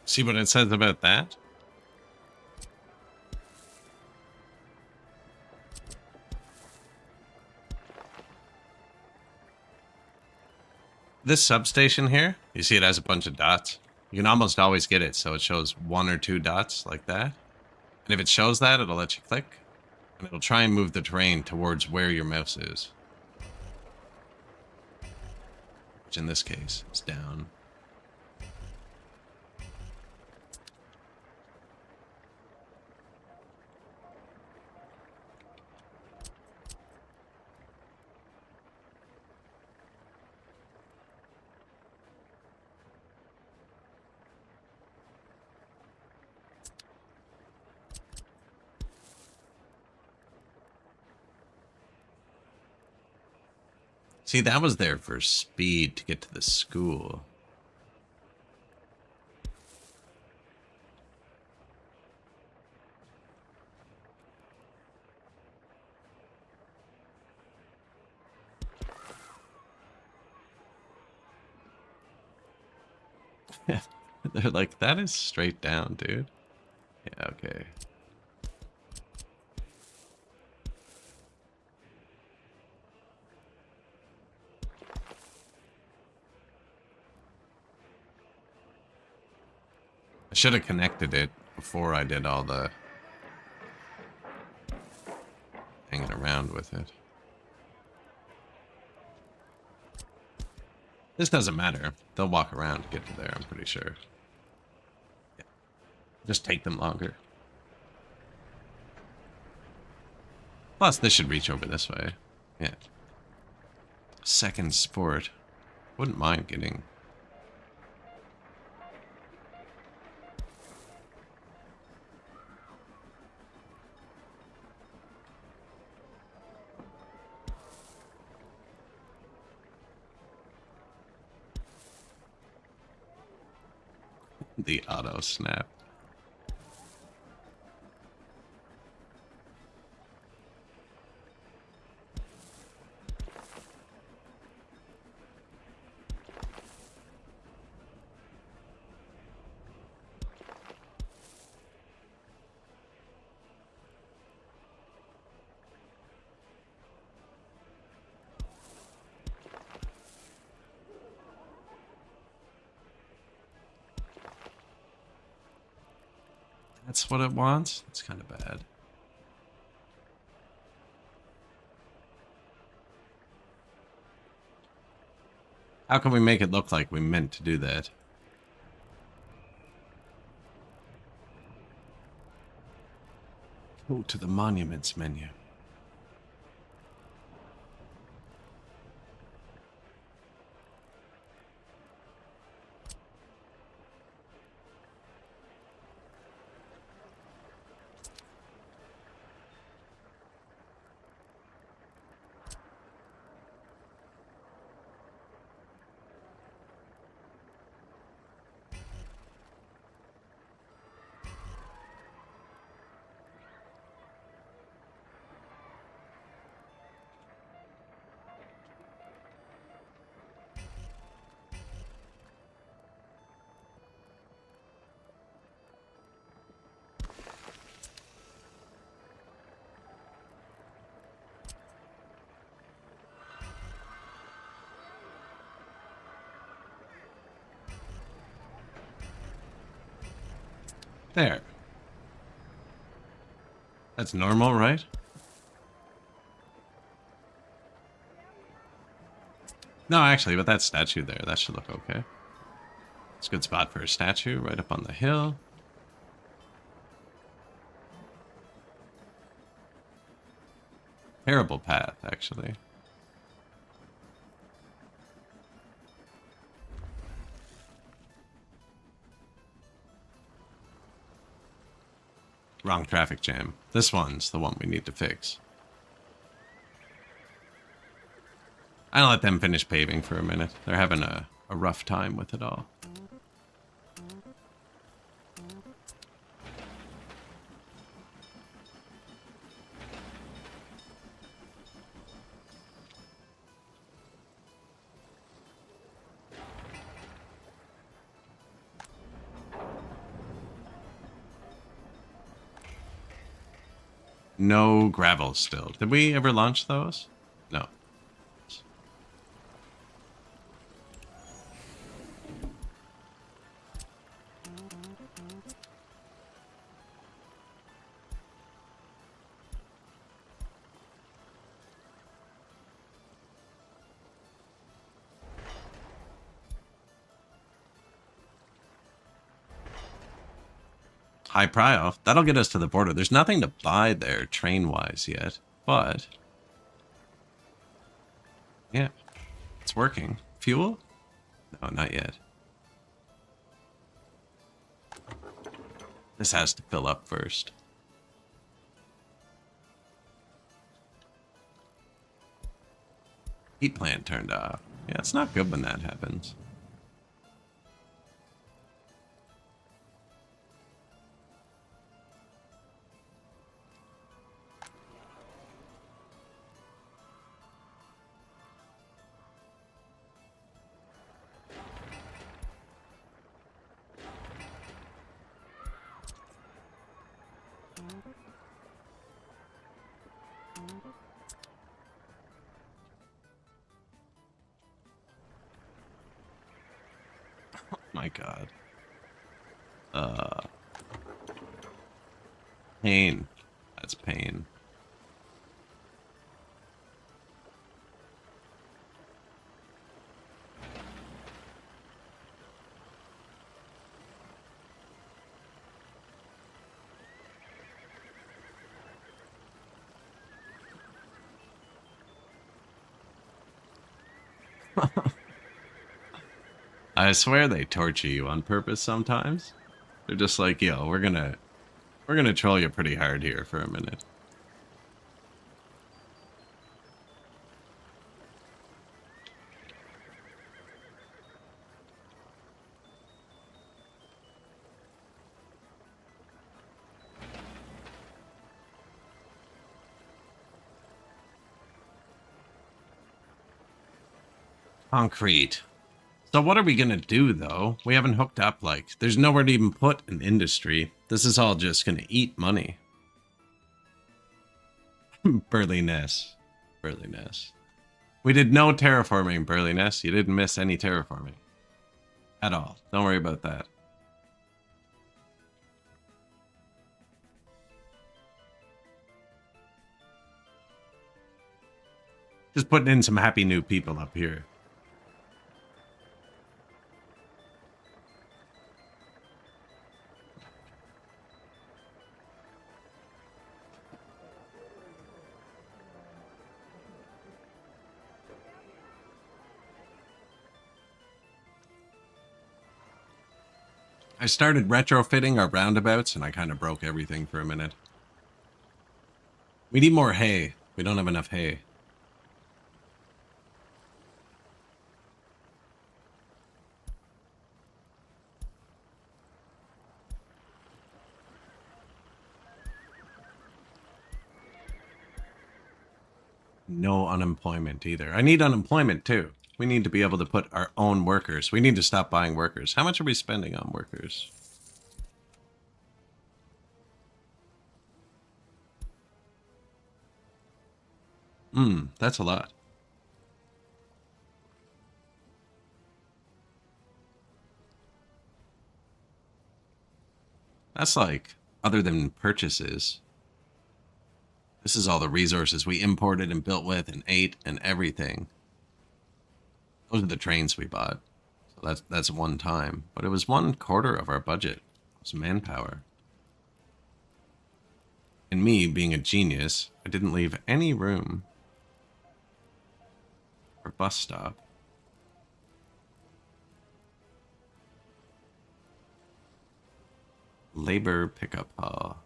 See what it says about that? This substation here, you see it has a bunch of dots. You can almost always get it, so it shows 1 or 2 dots like that. And if it shows that, it'll let you click. And it'll try and move the terrain towards where your mouse is. Which in this case is down. See, that was there for speed to get to the school. They're like, that is straight down, dude. Yeah, okay. I should have connected it before I did all the hanging around with it. This doesn't matter. They'll walk around to get to there, I'm pretty sure. Yeah. Just take them longer. Plus, this should reach over this way. Yeah. Second sport. Wouldn't mind getting... the auto snap. That's what it wants? It's kind of bad. How can we make it look like we meant to do that? Go to the monuments menu. There. That's normal, right? No, actually, but that statue there, that should look okay. It's a good spot for a statue, right up on the hill. Terrible path, actually. Wrong traffic jam. This one's the one we need to fix. I'll let them finish paving for a minute. They're having a rough time with it all. No gravel still. Did we ever launch those? No. High prio. That'll get us to the border. There's nothing to buy there train-wise yet, but yeah, it's working. Fuel? No, not yet. This has to fill up first. Heat plant turned off. Yeah, it's not good when that happens. My God. Pain. That's pain. I swear they torture you on purpose sometimes. They're just like, yo, we're gonna troll you pretty hard here for a minute. Concrete. So what are we gonna do though? We haven't hooked up, like, there's nowhere to even put an industry. This is all just gonna eat money. Burliness. Burliness. We did no terraforming, Burliness. You didn't miss any terraforming. At all. Don't worry about that. Just putting in some happy new people up here. I started retrofitting our roundabouts and I kind of broke everything for a minute. We need more hay. We don't have enough hay. No unemployment either. I need unemployment too. We need to be able to put our own workers. We need to stop buying workers. How much are we spending on workers? That's a lot. That's like, other than purchases, this is all the resources we imported and built with and ate and everything. Those are the trains we bought. So that's one time. But it was 1/4 of our budget. It was manpower. And me, being a genius, I didn't leave any room for bus stop. Labor pickup hall.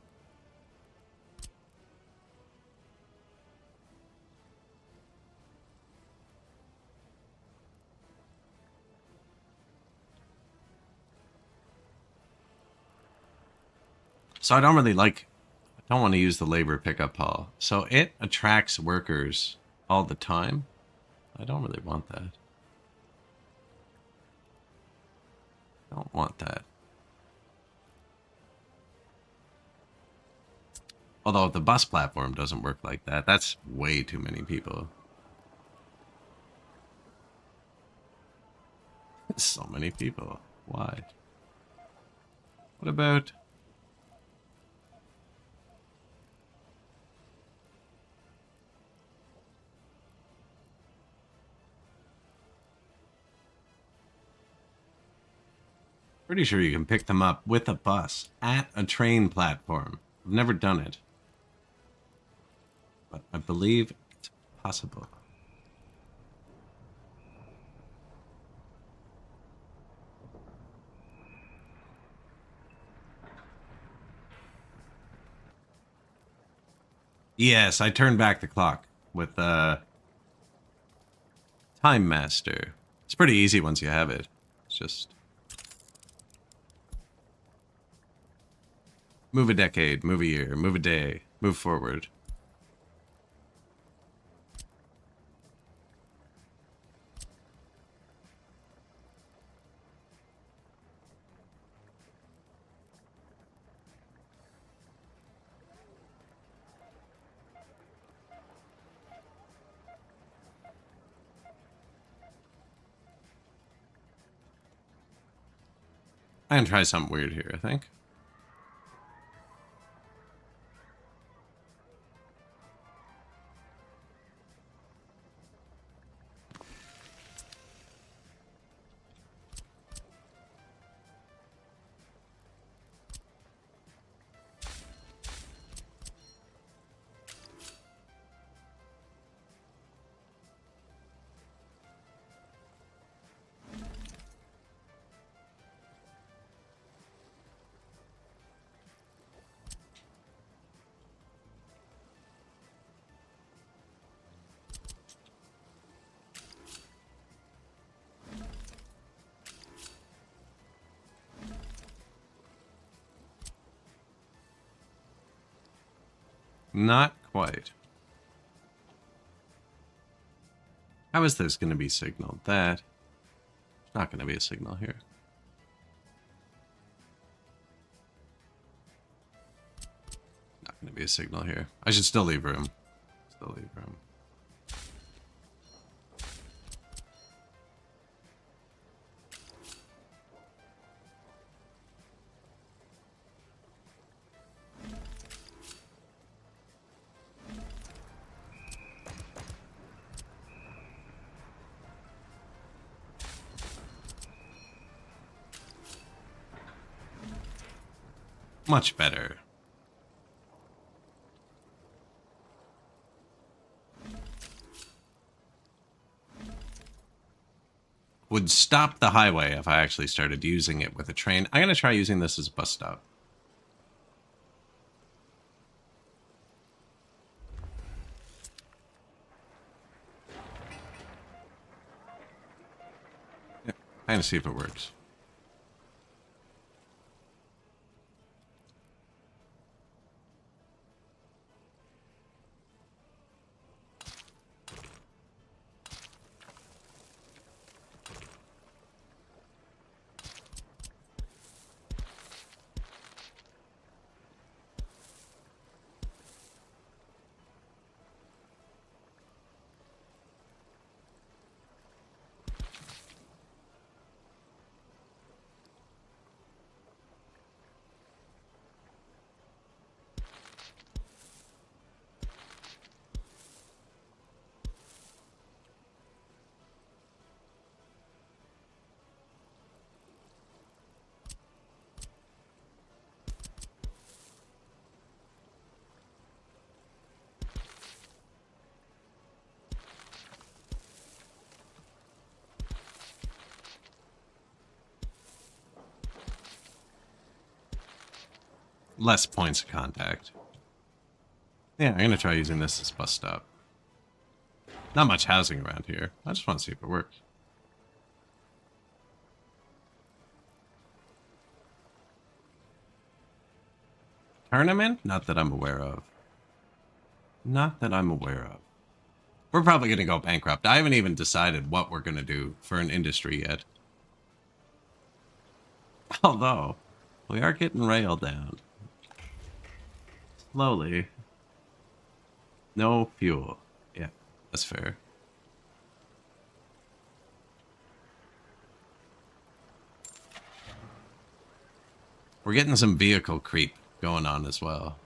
So I don't really like, I don't want to use the labor pickup hall. So it attracts workers all the time. I don't really want that. I don't want that. Although the bus platform doesn't work like that. That's way too many people. So many people. Why? What about... Pretty sure you can pick them up with a bus at a train platform. I've never done it. But I believe it's possible. Yes, I turned back the clock with Time Master. It's pretty easy once you have it. It's just... move a decade, move a year, move a day, move forward. I'm gonna try something weird here, I think. Not quite. How is this going to be signaled? That... it's not going to be a signal here. Not going to be a signal here. I should still leave room. Still leave room. Much better. Would stop the highway if I actually started using it with a train. I'm going to try using this as a bus stop. Yeah, kind of see if it works. Less points of contact. Yeah, I'm going to try using this as bus stop. Not much housing around here. I just want to see if it works. Tournament? Not that I'm aware of. Not that I'm aware of. We're probably going to go bankrupt. I haven't even decided what we're going to do for an industry yet. Although, we are getting rail down. Slowly. No fuel. Yeah, that's fair. We're getting some vehicle creep going on as well.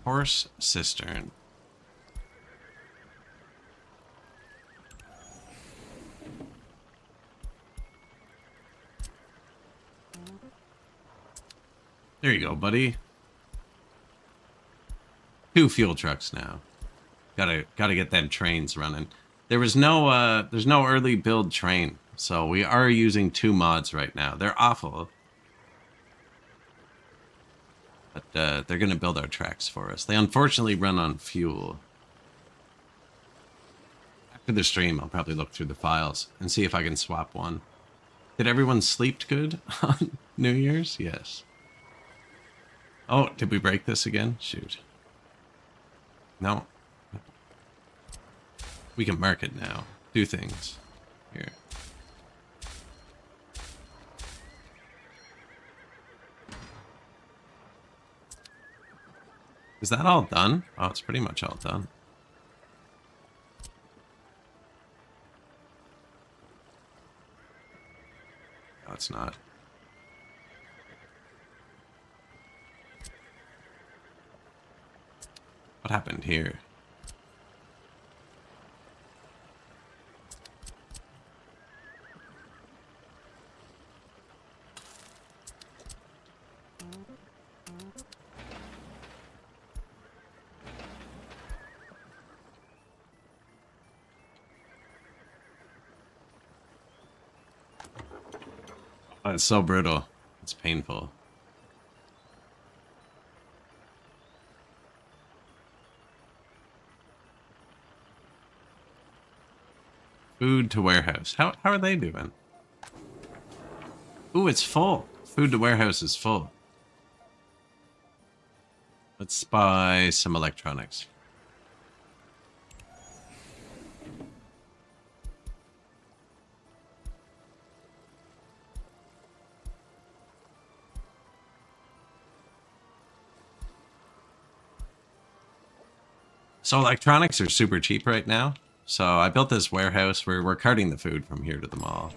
Horse cistern. There you go, buddy. 2 fuel trucks now. Gotta get them trains running. There's no early build train, so we are using 2 mods right now. They're awful. But they're gonna build our tracks for us. They unfortunately run on fuel. After the stream, I'll probably look through the files and see if I can swap one. Did everyone sleep good on New Year's? Yes. Oh, did we break this again? Shoot. No. We can mark it now. Do things. Here. Is that all done? Oh, it's pretty much all done. No, it's not. What happened here? Oh, it's so brutal. It's painful. Food to warehouse. How are they doing? Ooh, it's full. Food to warehouse is full. Let's buy some electronics. So electronics are super cheap right now. So I built this warehouse where we're carting the food from here to the mall.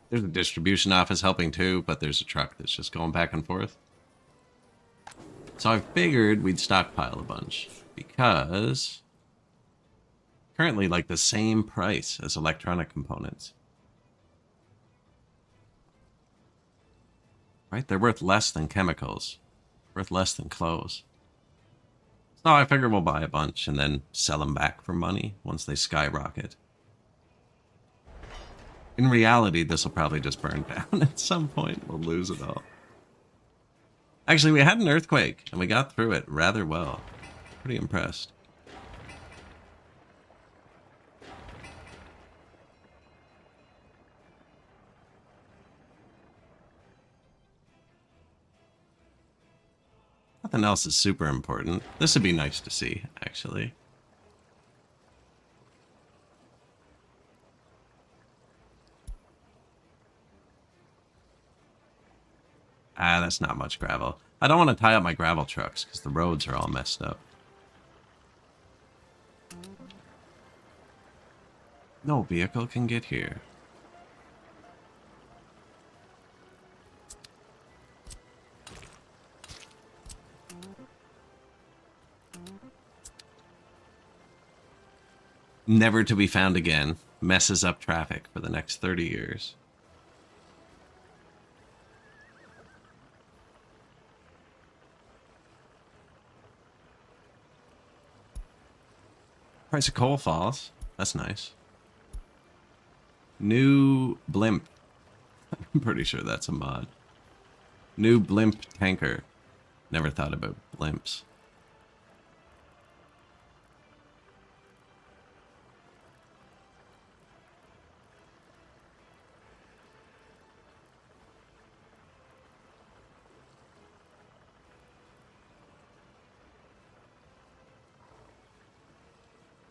There's a distribution office helping too, but there's a truck that's just going back and forth. So I figured we'd stockpile a bunch because currently like the same price as electronic components. Right? They're worth less than chemicals, worth less than clothes. So I figure we'll buy a bunch and then sell them back for money once they skyrocket. In reality, this will probably just burn down at some point. We'll lose it all. Actually, we had an earthquake and we got through it rather well. Pretty impressed. Nothing else is super important. This would be nice to see, actually. Ah, that's not much gravel. I don't want to tie up my gravel trucks because the roads are all messed up. No vehicle can get here. Never to be found again. Messes up traffic for the next 30 years. Price of coal falls. That's nice. New blimp. I'm pretty sure that's a mod. New blimp tanker. Never thought about blimps.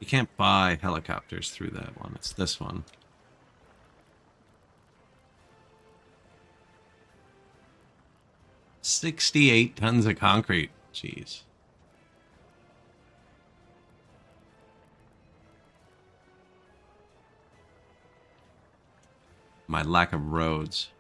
You can't buy helicopters through that one. It's this one. $68 tons of concrete. Jeez. My lack of roads.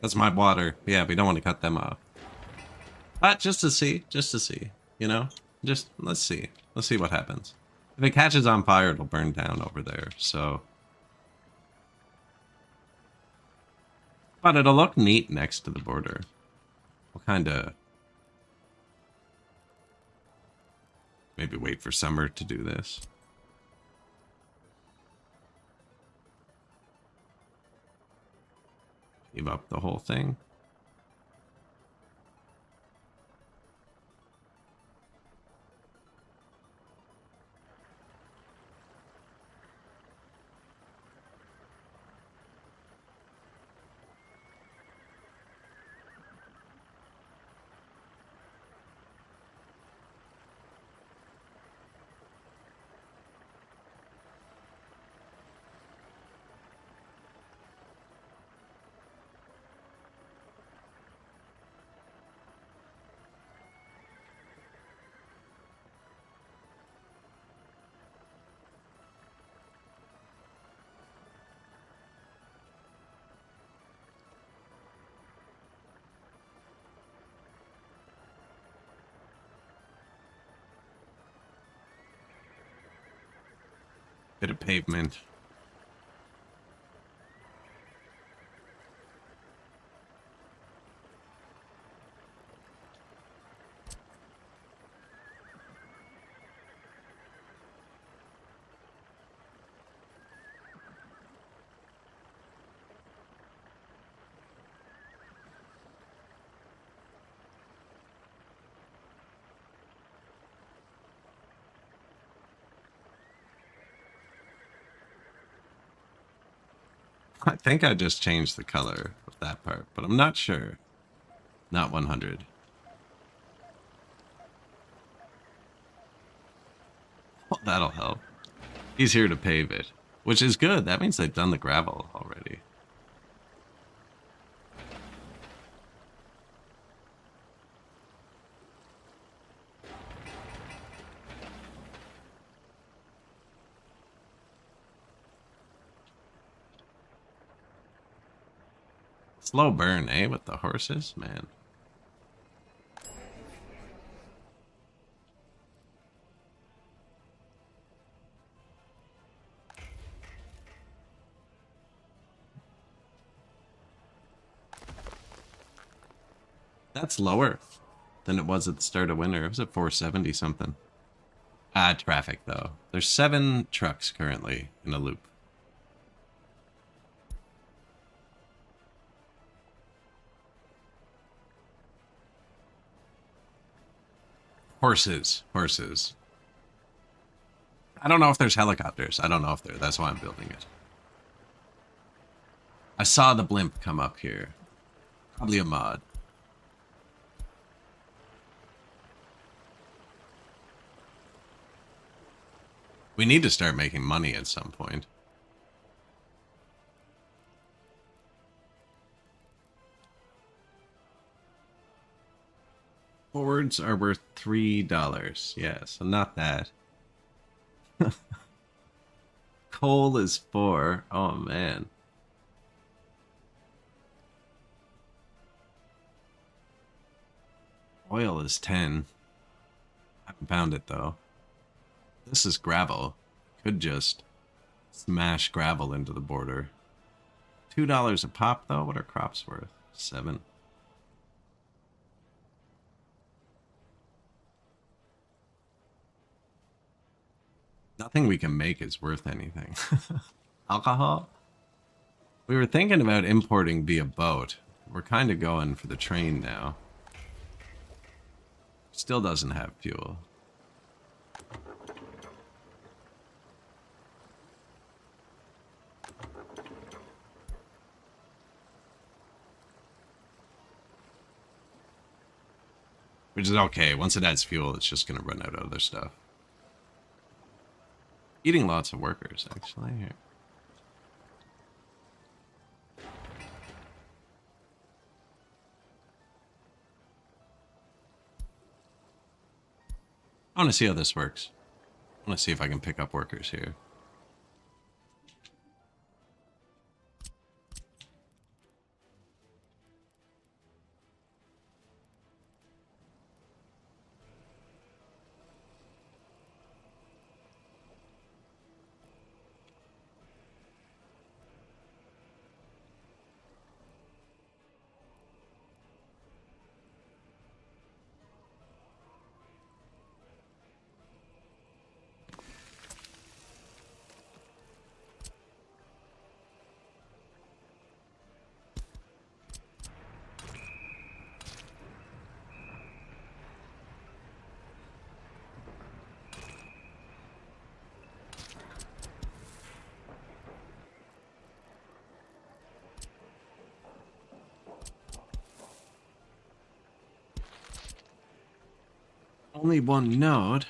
That's my water. Yeah, we don't want to cut them off. Just to see, you know? Just, let's see. Let's see what happens. If it catches on fire, it'll burn down over there, so... But it'll look neat next to the border. We'll kinda... maybe wait for summer to do this. Give up the whole thing. Bit of pavement. I think I just changed the color of that part, but I'm not sure. Not 100. Well, that'll help. He's here to pave it, which is good. That means they've done the gravel already. Slow burn, eh, with the horses? Man. That's lower than it was at the start of winter. It was at 470 something. Ah, traffic, though. There's 7 trucks currently in a loop. Horses. Horses. I don't know if there's helicopters. I don't know if there. That's why I'm building it. I saw the blimp come up here. Probably a mod. We need to start making money at some point. Forwards are worth $3. Yeah, so not that. Coal is 4. Oh, man. Oil is 10. I haven't found it, though. This is gravel. Could just smash gravel into the border. $2 a pop, though? What are crops worth? 7. Nothing we can make is worth anything. Alcohol? We were thinking about importing via boat. We're kind of going for the train now. Still doesn't have fuel. Which is okay. Once it adds fuel, it's just going to run out of other stuff. Eating lots of workers, actually. Here. I want to see how this works. I want to see if I can pick up workers here. Only one node.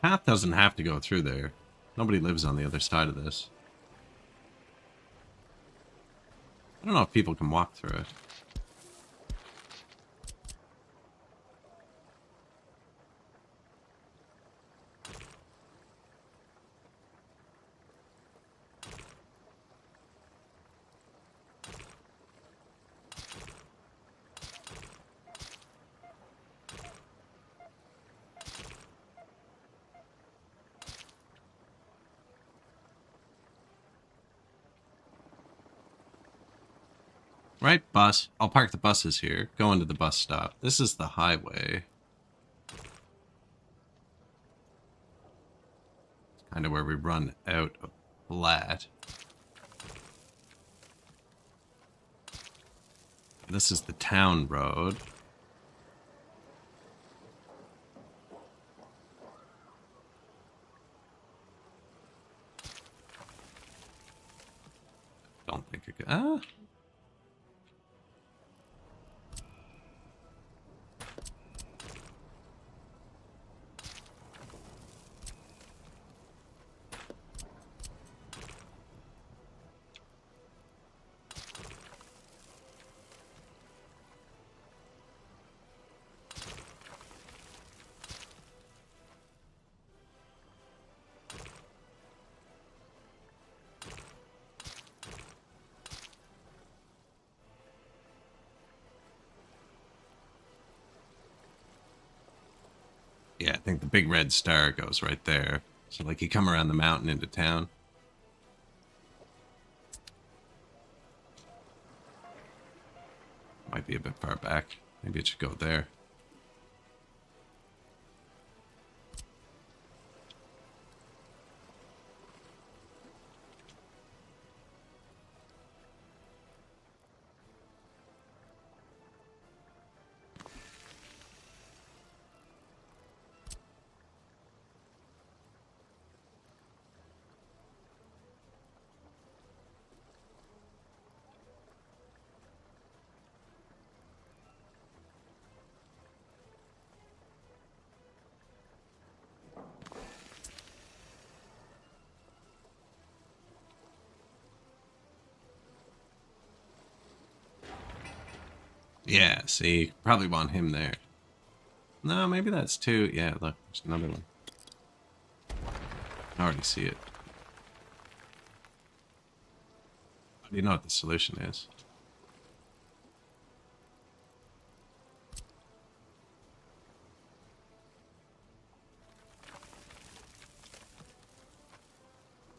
path doesn't have to go through there. Nobody lives on the other side of this. I don't know if people can walk through it. Right, bus. I'll park the buses here. Go into the bus stop. This is the highway. It's kind of where we run out of flat. This is the town road. Don't think it could. Ah. Yeah, I think the big red star goes right there. So, like, you come around the mountain into town. Might be a bit far back. Maybe it should go there. Yeah, see, probably want him there. No, maybe that's two. Yeah, look, there's another one. I already see it. How do you know what the solution is?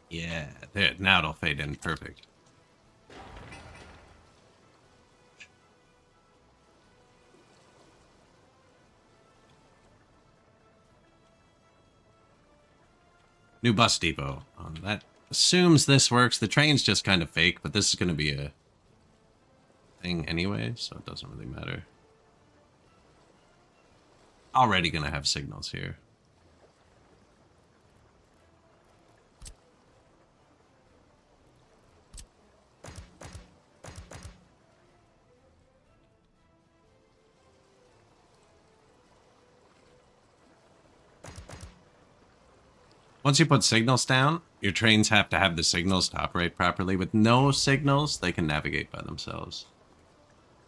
Yeah, there. Now it'll fade in perfect. New bus depot. That assumes this works. The train's just kind of fake, but this is going to be a thing anyway, so it doesn't really matter. Already going to have signals here. Once you put signals down, your trains have to have the signals to operate properly. With no signals, they can navigate by themselves.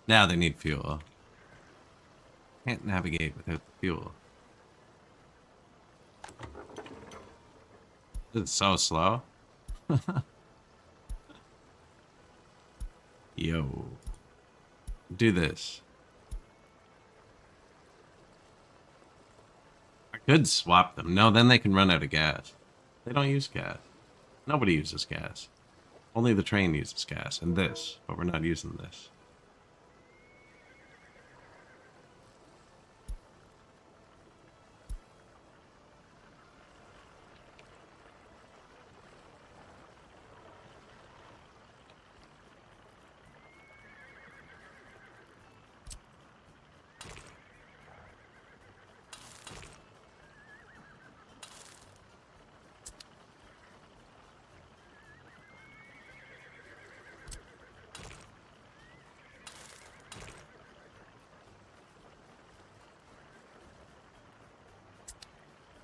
Now they need fuel. Can't navigate without the fuel. It's so slow. Yo. Do this. I could swap them. No, then they can run out of gas. They don't use gas. Nobody uses gas. Only the train uses gas. And this. But we're not using this.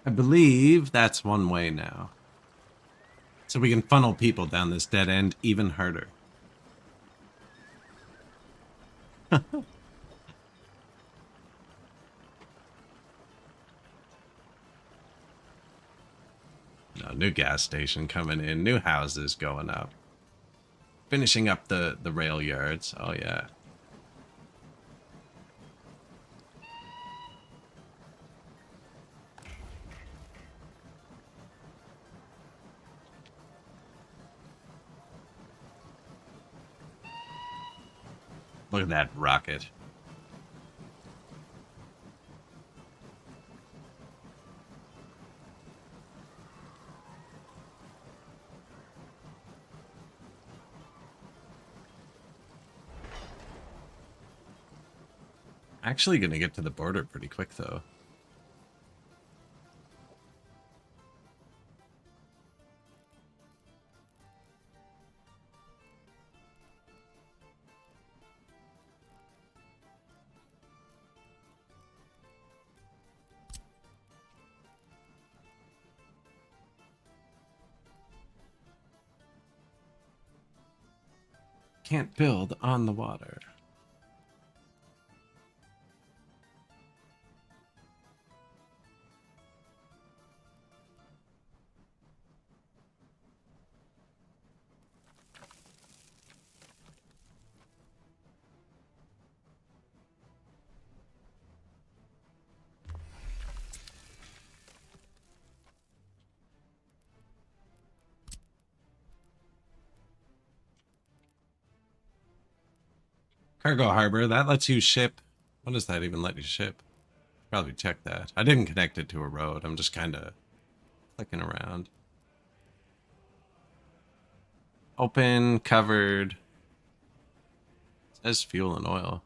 I believe that's one way now. So we can funnel people down this dead end even harder. No, new gas station coming in, new houses going up. Finishing up the rail yards. Oh, yeah. Look at that rocket. Actually gonna get to the border pretty quick, though. Can't build on the water. Cargo harbor, that lets you ship. What does that even let you ship? Probably check that. I didn't connect it to a road. I'm just kind of clicking around. Open, covered. It says fuel and oil.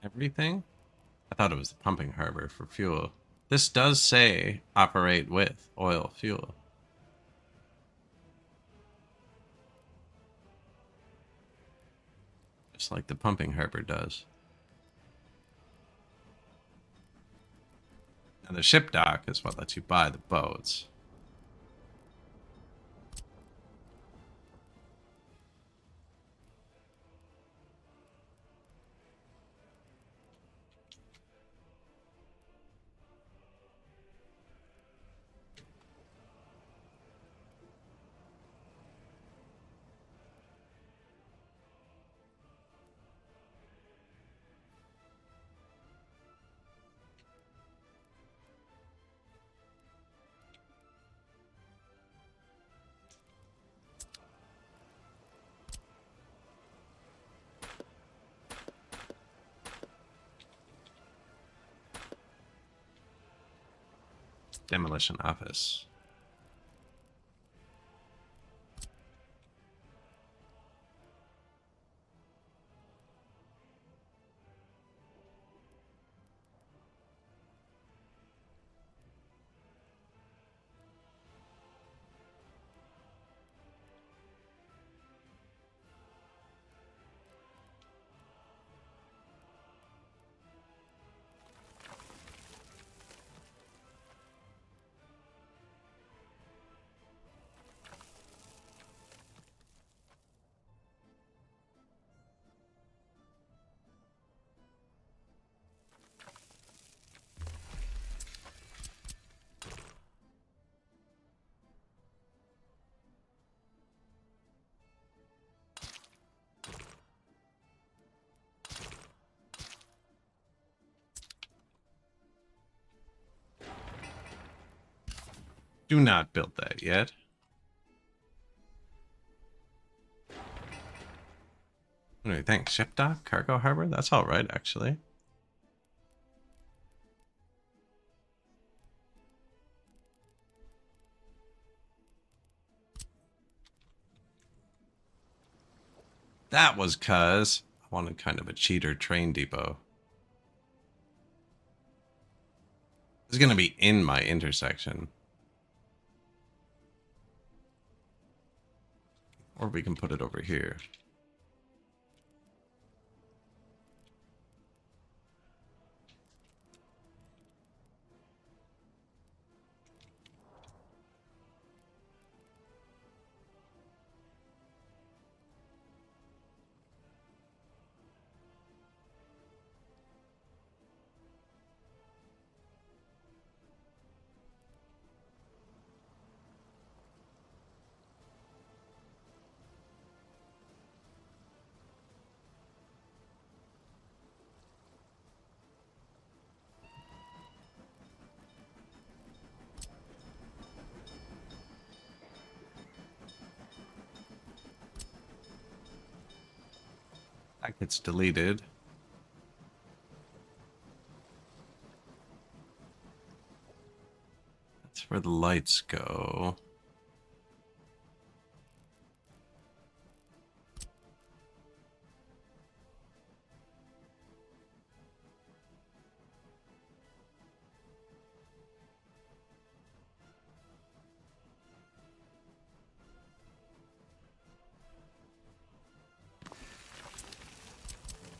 Everything? I thought it was the pumping harbor for fuel. This does say operate with oil fuel. Just like the pumping harbor does. And the ship dock is what lets you buy the boats. Demolition office. Do not build that yet. What do you think? Ship dock? Cargo harbor? That's all right, actually. That was cuz I wanted kind of a cheater train depot. It's going to be in my intersection. Or we can put it over here. That gets deleted. That's where the lights go.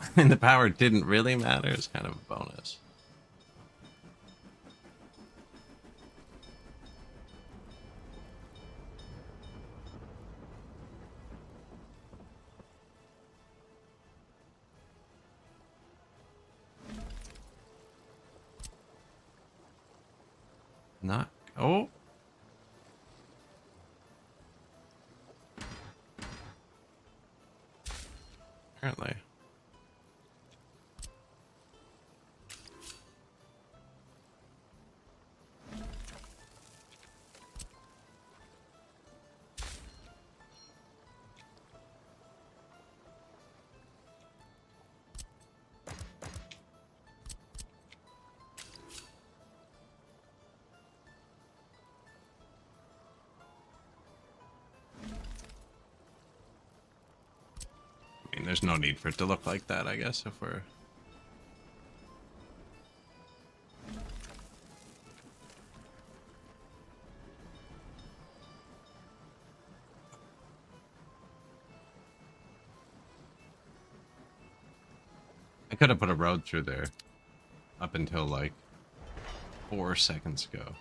I mean, the power didn't really matter. It's kind of a bonus. Not. Oh. Apparently. I mean, there's no need for it to look like that, I guess, if we're... I could have put a road through there up until, like, 4 seconds ago.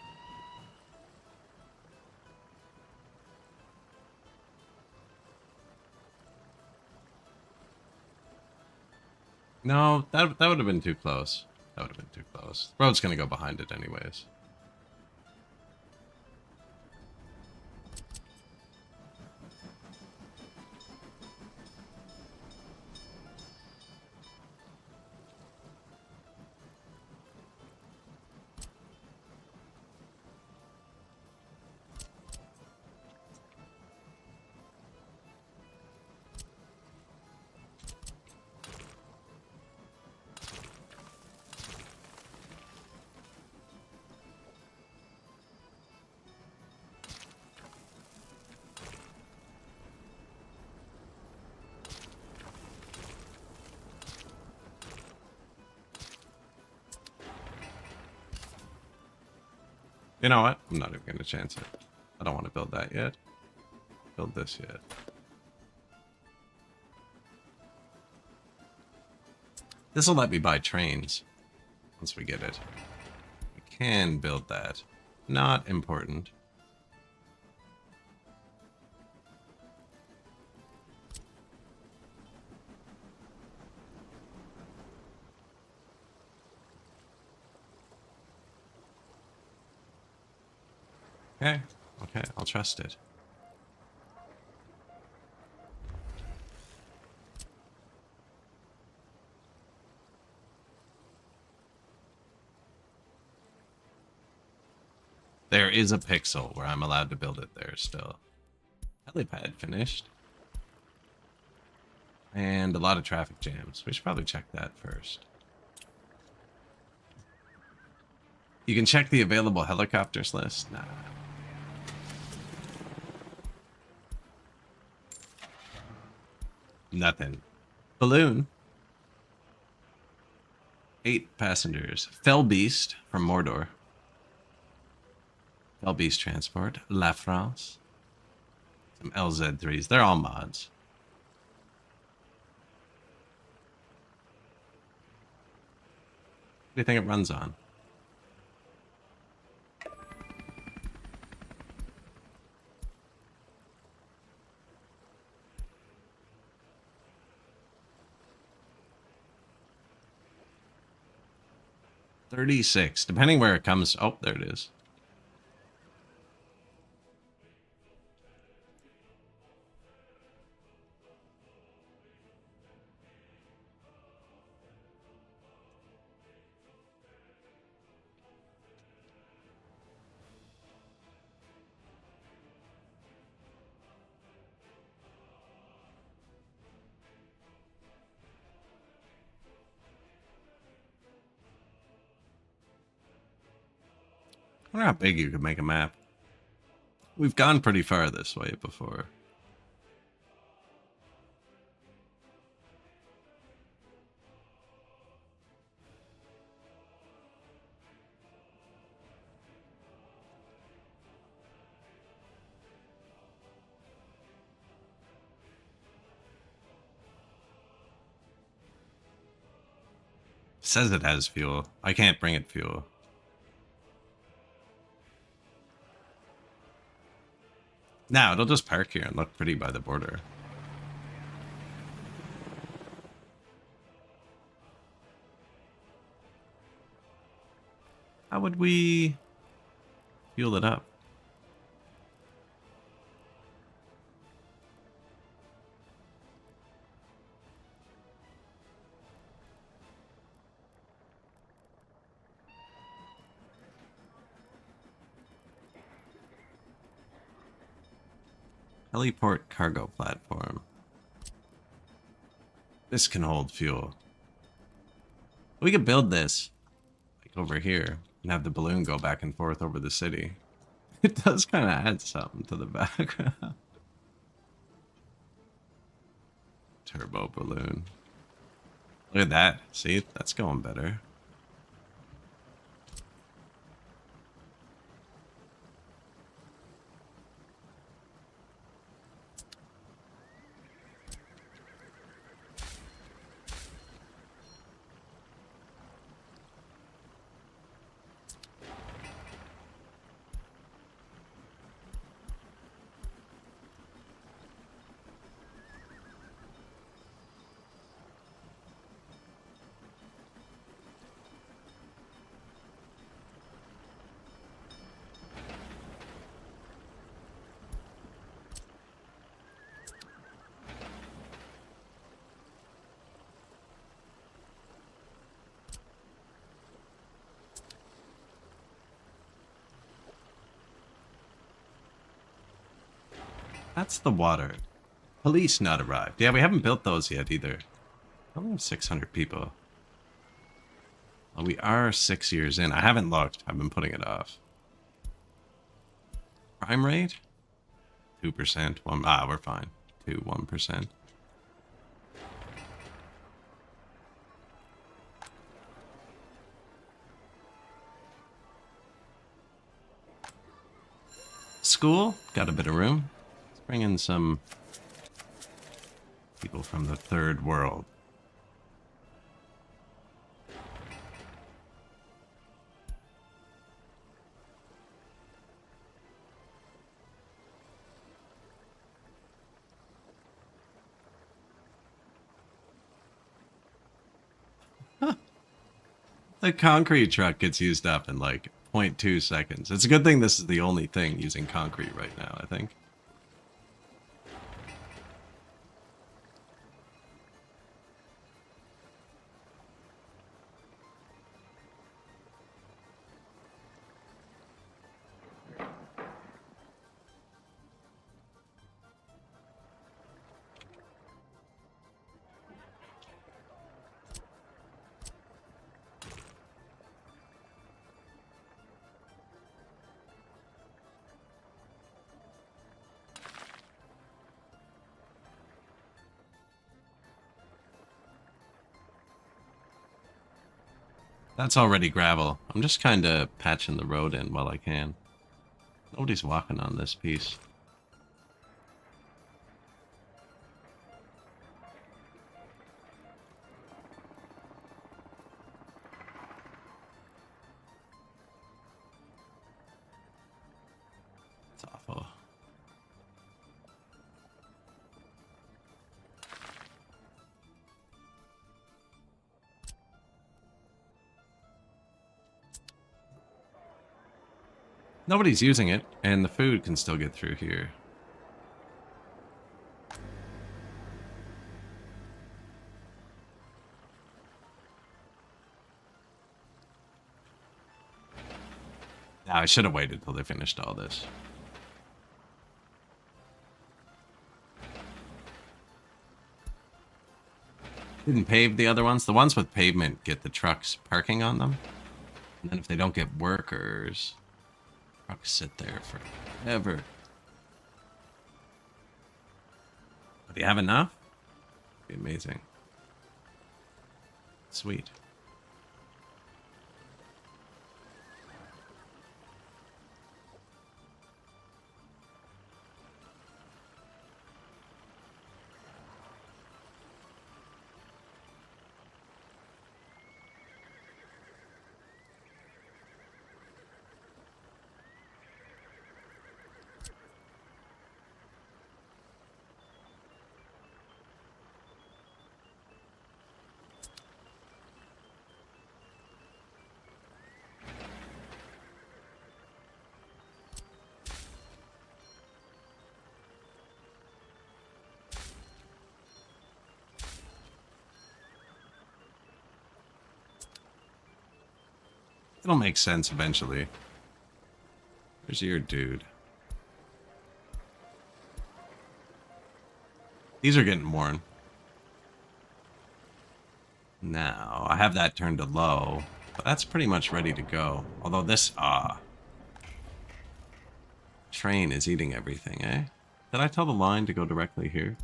No, that would have been too close. That would have been too close. The road's gonna go behind it anyways. You know what? I'm not even gonna chance it. I don't want to build that yet. Build this yet. This will let me buy trains once we get it. We can build that. Not important. Okay, okay, I'll trust it. There is a pixel where I'm allowed to build it there still. Helipad finished. And a lot of traffic jams. We should probably check that first. You can check the available helicopters list. Nah. Nothing. Balloon. 8 passengers. Fell Beast from Mordor. Fell Beast Transport. La France. Some LZ3s. They're all mods. What do you think it runs on? $36, depending where it comes. Oh, there it is. wonder how big you could make a map. We've gone pretty far this way before. Says it has fuel. I can't bring it fuel. Now it'll just park here and look pretty by the border. How would we fuel it up? Heliport cargo platform. This can hold fuel. We could build this, like over here, and have the balloon go back and forth over the city. It does kind of add something to the background. Turbo balloon. Look at that. See, that's going better. That's the water. Police not arrived. Yeah, we haven't built those yet either. Only have 600 people. Well, we are 6 years in. I haven't looked. I've been putting it off. Crime rate? 2%. We're fine. 1%. School? Got a bit of room. Let's bring in some people from the third world. The concrete truck gets used up in like 0.2 seconds. It's a good thing this is the only thing using concrete right now, I think. That's already gravel. I'm just kind of patching the road in while I can. Nobody's walking on this piece. It's awful. Nobody's using it, and the food can still get through here. I should have waited till they finished all this. Didn't pave the other ones. The ones with pavement get the trucks parking on them. And then if they don't get workers... Trucks sit there forever. Do you have enough? Be amazing. Sweet. It'll make sense eventually. Where's your dude? These are getting worn. Now, I have that turned to low, but that's pretty much ready to go. Although this, train is eating everything, eh? Did I tell the line to go directly here?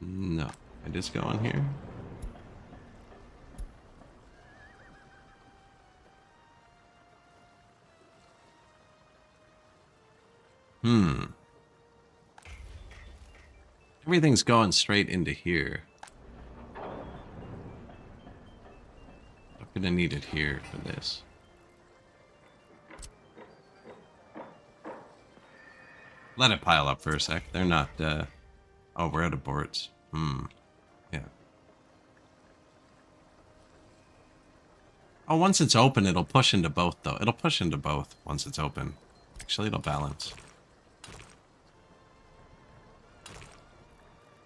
No. I just go in here. Everything's going straight into here. I'm gonna need it here for this. Let it pile up for a sec. They're not, oh, we're out of boards. Yeah. Oh, once it's open, it'll push into both, though. It'll push into both once it's open. Actually, it'll balance.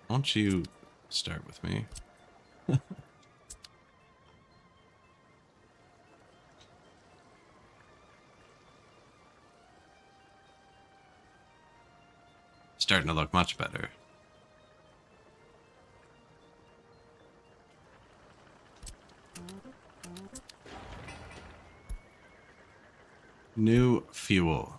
Won't you start with me? Starting to look much better. New fuel.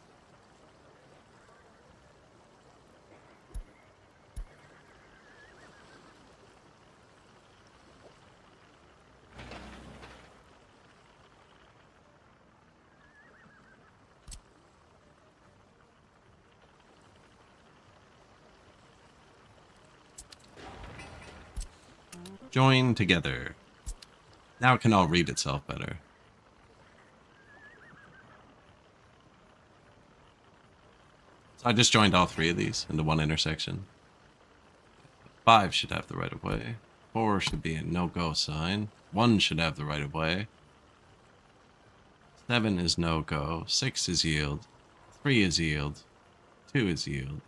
Join together. Now it can all read itself better. So I just joined all three of these into one intersection. 5 should have the right of way. 4 should be a no-go sign. 1 should have the right of way. 7 is no-go. 6 is yield. 3 is yield. 2 is yield.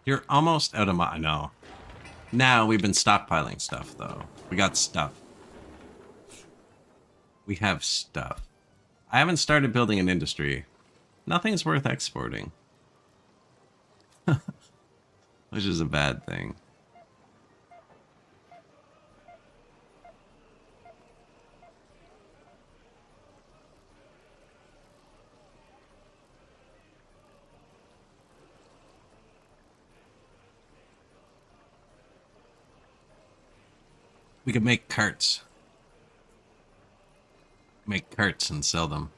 You're almost out of my... I know. Now we've been stockpiling stuff, though. We got stuff. We have stuff. I haven't started building an industry. Nothing's worth exporting. Which is a bad thing. We could make carts. Make carts and sell them.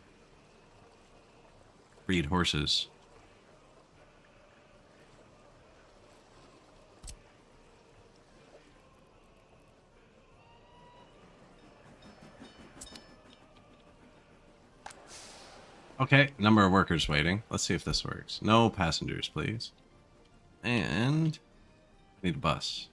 Breed horses. Okay, number of workers waiting. Let's see if this works. No passengers, please. And need a bus.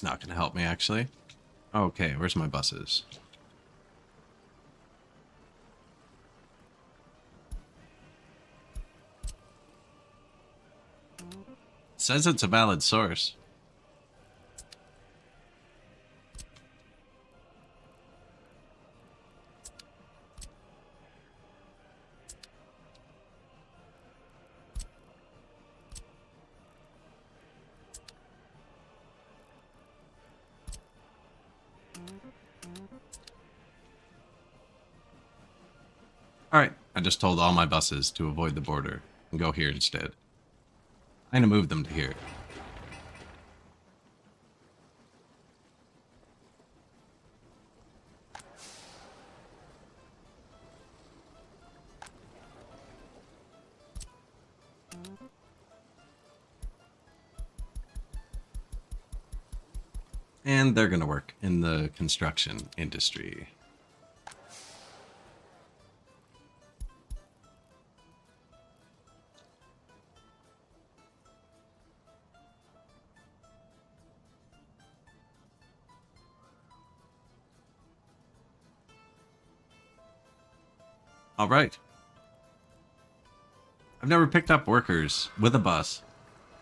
That's not going to help me, actually. Okay, where's my buses? Says it's a valid source. Alright, I just told all my buses to avoid the border and go here instead. I'm gonna move them to here. And they're gonna work in the construction industry. All right. I've never picked up workers with a bus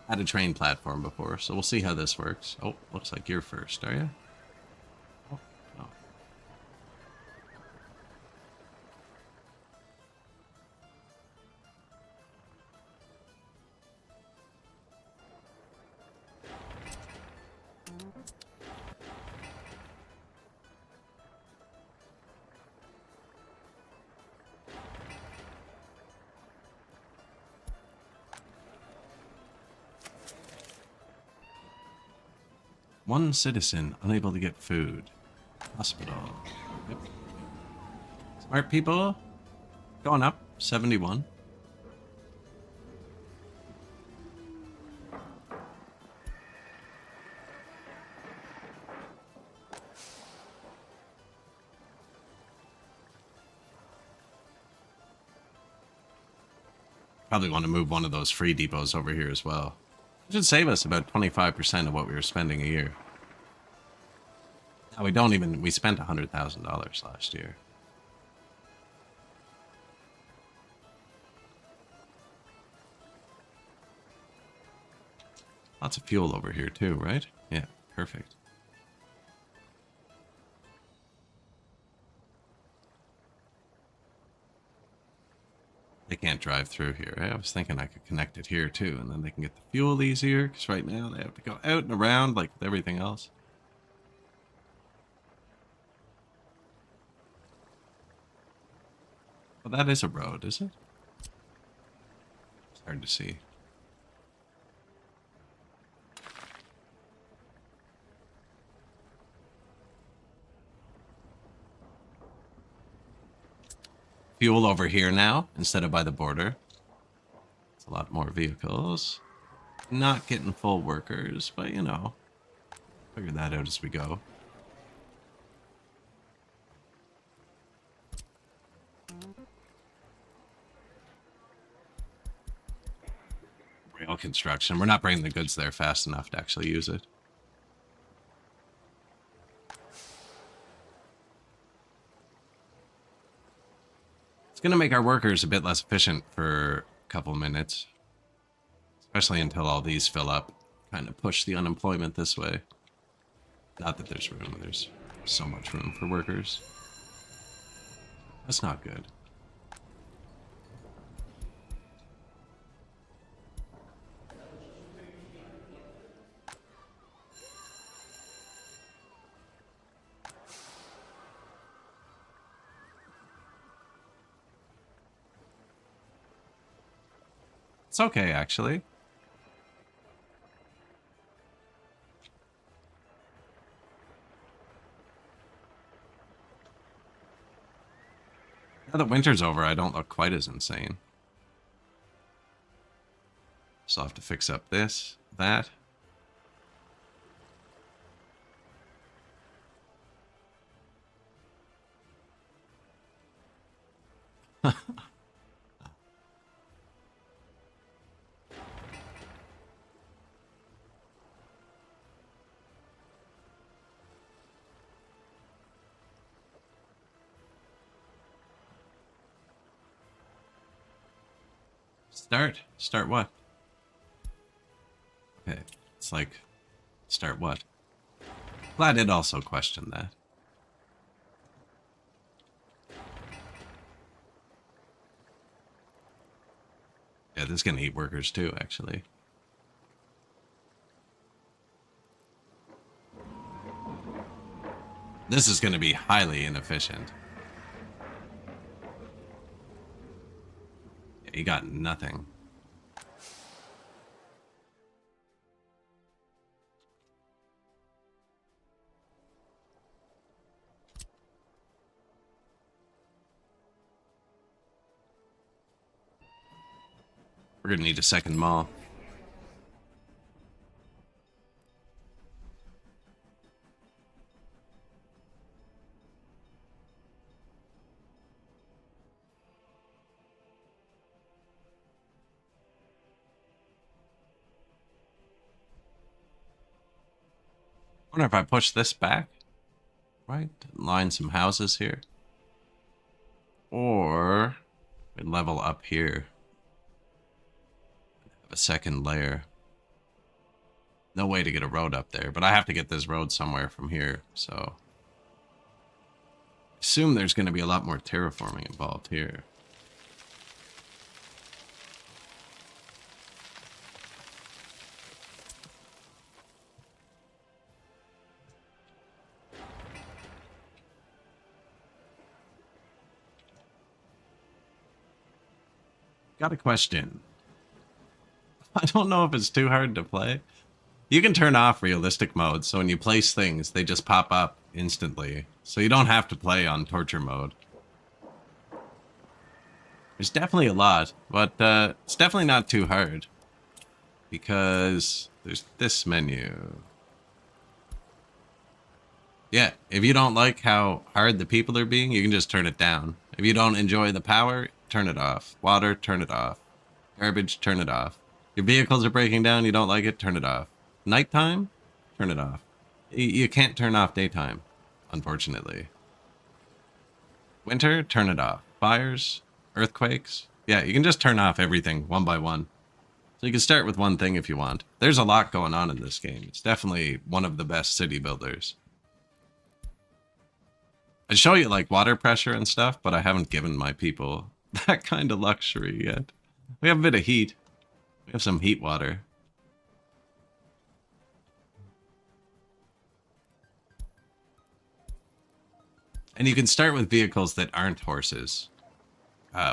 at a train platform before, so we'll see how this works. Oh, looks like you're first, are you? Oh, no. One citizen unable to get food. Hospital. Yep. Smart people. Going up. 71. Probably want to move one of those free depots over here as well. It should save us about 25% of what we were spending a year. Now we spent $100,000 last year. Lots of fuel over here too, right? Yeah, perfect. They can't drive through here. I was thinking I could connect it here too, and then they can get the fuel easier, because right now they have to go out and around like with everything else. Well, that is a road, is it? It's hard to see. Fuel over here now, instead of by the border. It's a lot more vehicles. Not getting full workers, but you know, figure that out as we go. Rail construction. We're not bringing the goods there fast enough to actually use it. It's going to make our workers a bit less efficient for a couple minutes. Especially until all these fill up. Kind of push the unemployment this way. Not that there's room. There's so much room for workers. That's not good. It's okay, actually. Now that winter's over, I don't look quite as insane. So I'll have to fix up this, that. Start? Start what? Okay, it's like, start what? Glad it also questioned that. Yeah, this is gonna eat workers too, actually. This is gonna be highly inefficient. Yeah, you got nothing. We're gonna need a second mall. I wonder if I push this back, right? Line some houses here. Or we level up here. Have a second layer. No way to get a road up there, but I have to get this road somewhere from here, so assume there's going to be a lot more terraforming involved here. Got a question. I don't know if it's too hard to play. You can turn off realistic mode, so when you place things, they just pop up instantly. So you don't have to play on torture mode. There's definitely a lot, but it's definitely not too hard. Because there's this menu. Yeah, if you don't like how hard the people are being, you can just turn it down. If you don't enjoy the power, turn it off. Water, turn it off. Garbage, turn it off. Your vehicles are breaking down, you don't like it, turn it off. Nighttime, turn it off. You can't turn off daytime, unfortunately. Winter, turn it off. Fires, earthquakes. Yeah, you can just turn off everything one by one. So you can start with one thing if you want. There's a lot going on in this game. It's definitely one of the best city builders. I'd show you like water pressure and stuff, but I haven't given my people that kind of luxury yet. We have a bit of heat. We have some heat water. And you can start with vehicles that aren't horses,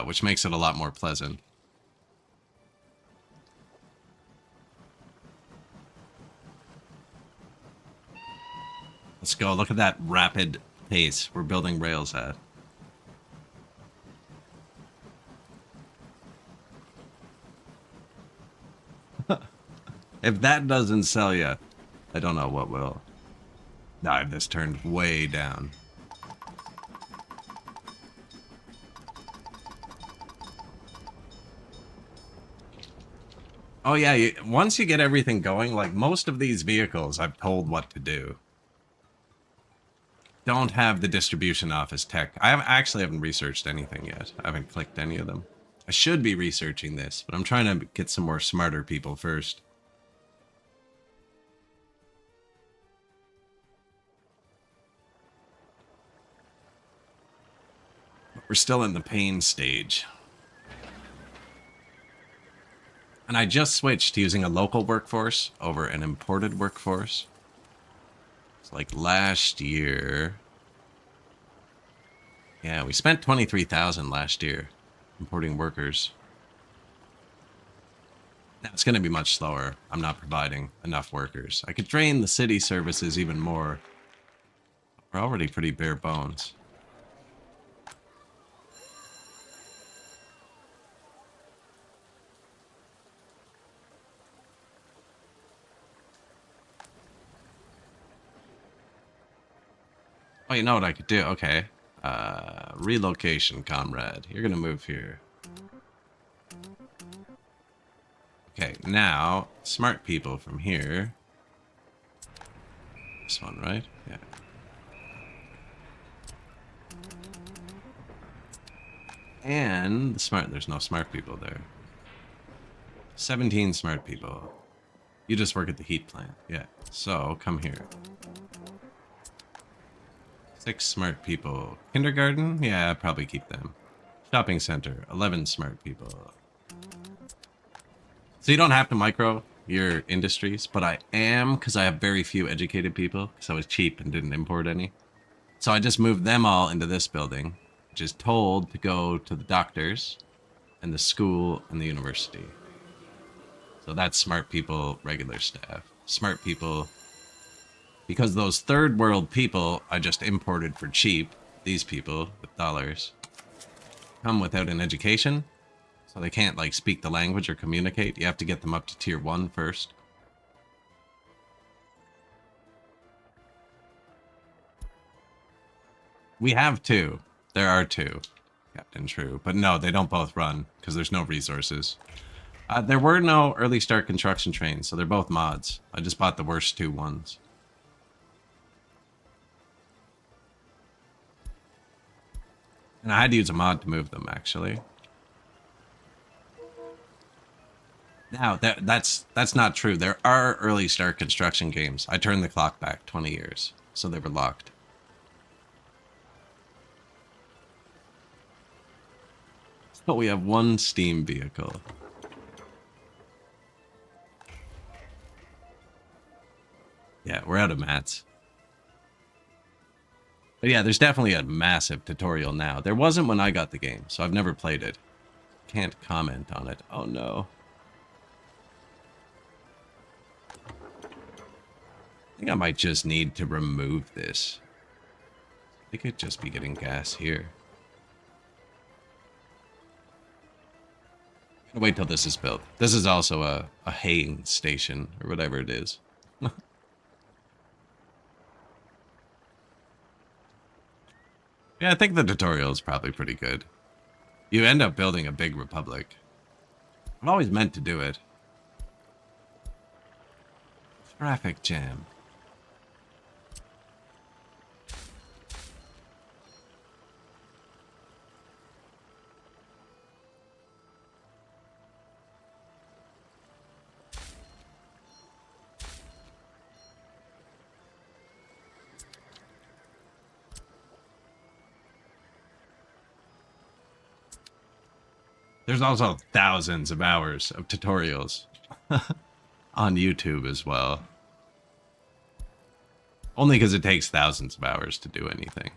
which makes it a lot more pleasant. Let's go. Look at that rapid pace we're building rails at. If that doesn't sell you, I don't know what will. Now I have this turned way down. Oh yeah, once you get everything going, like most of these vehicles I've told what to do. Don't have the distribution office tech. Actually haven't researched anything yet. I haven't clicked any of them. I should be researching this, but I'm trying to get some more smarter people first. We're still in the pain stage. And I just switched to using a local workforce over an imported workforce. It's like last year. Yeah, we spent 23,000 last year importing workers. Now it's going to be much slower. I'm not providing enough workers. I could drain the city services even more. We're already pretty bare bones. Oh, you know what I could do? Okay. Relocation, comrade. You're gonna move here. Okay, now, smart people from here. This one, right? Yeah. And there's no smart people there. 17 smart people. You just work at the heat plant. Yeah. So, come here. 6 smart people. Kindergarten? Yeah, probably keep them. Shopping center. 11 smart people. So you don't have to micro your industries, but I am, because I have very few educated people, because I was cheap and didn't import any. So I just moved them all into this building, which is told to go to the doctors and the school and the university. So that's smart people, regular staff. Smart people, because those third world people I just imported for cheap, these people with dollars, come without an education. So they can't like speak the language or communicate. You have to get them up to tier 1 first. We have 2. There are 2. Captain True. But no, they don't both run because there's no resources. There were no early start construction trains, so they're both mods. I just bought the worst 2 ones. And I had to use a mod to move them, actually. Now, that's not true. There are early start construction games. I turned the clock back 20 years, so they were locked. So we have 1 Steam vehicle. Yeah, we're out of mats. But yeah, there's definitely a massive tutorial now. There wasn't when I got the game, so I've never played it. Can't comment on it. Oh no. I think I might just need to remove this. I could just be getting gas here. I'm gonna wait till this is built. This is also a haying station, or whatever it is. Yeah, I think the tutorial is probably pretty good. You end up building a big republic. I've always meant to do it. Traffic jam. There's also thousands of hours of tutorials on YouTube as well. Only because it takes thousands of hours to do anything.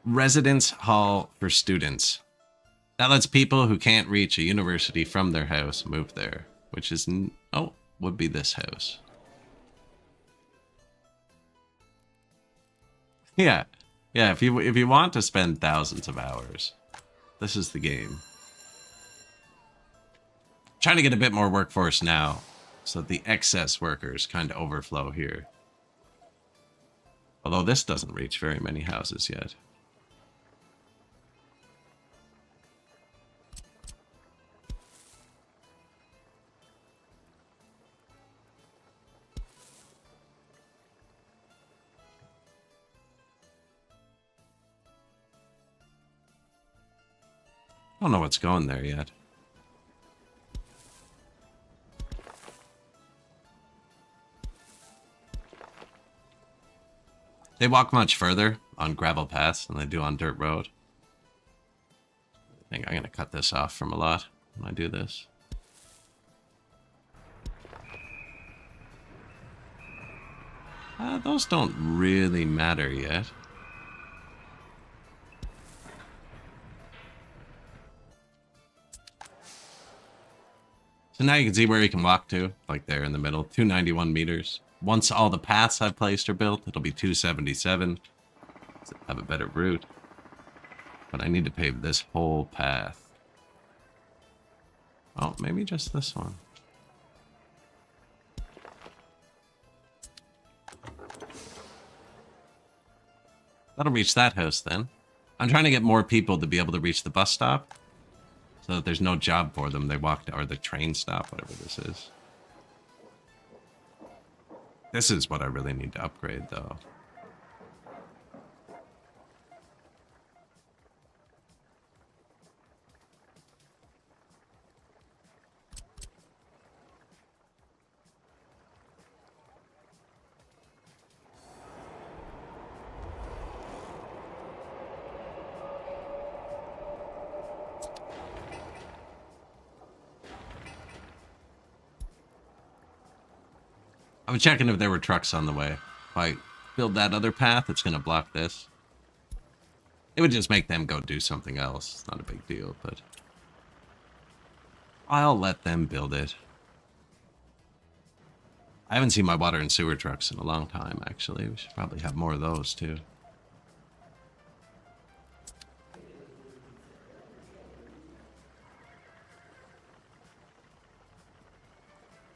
Residence Hall for students. That lets people who can't reach a university from their house move there, which is, would be this house. Yeah. Yeah, if you want to spend thousands of hours, this is the game. Trying to get a bit more workforce now, so that the excess workers kind of overflow here. Although this doesn't reach very many houses yet. I don't know what's going there yet. They walk much further on gravel paths than they do on dirt road. I think I'm going to cut this off from a lot when I do this. Those don't really matter yet. So now you can see where you can walk to, like there in the middle, 291 meters. Once all the paths I've placed are built, it'll be 277. So have a better route. But I need to pave this whole path. Oh, maybe just this one. That'll reach that house then. I'm trying to get more people to be able to reach the bus stop. So that there's no job for them. They walk to, or the train stop, whatever this is. This is what I really need to upgrade, though. I was checking if there were trucks on the way. If I build that other path, it's going to block this. It would just make them go do something else. It's not a big deal, but I'll let them build it. I haven't seen my water and sewer trucks in a long time, actually. We should probably have more of those, too.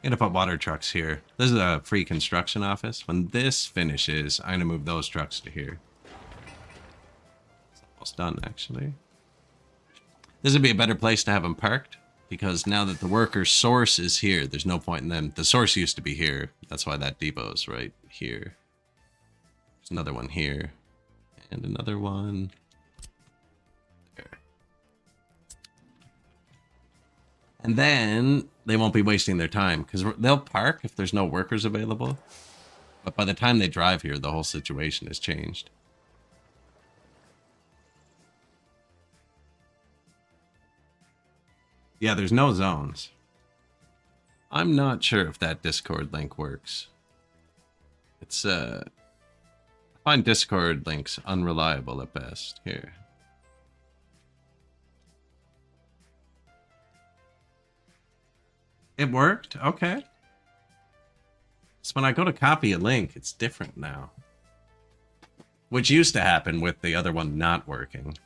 I'm gonna put water trucks here. This is a free construction office. When this finishes, I'm gonna move those trucks to here. It's almost done, actually. This would be a better place to have them parked, because now that the worker source is here, there's no point in them. The source used to be here. That's why that depot's right here. There's another one here. And another one there. And then they won't be wasting their time, because they'll park if there's no workers available. But by the time they drive here, the whole situation has changed. Yeah, there's no zones. I'm not sure if that Discord link works. It's, I find Discord links unreliable at best. Here. It worked? Okay. So when I go to copy a link, it's different now. Which used to happen with the other one not working.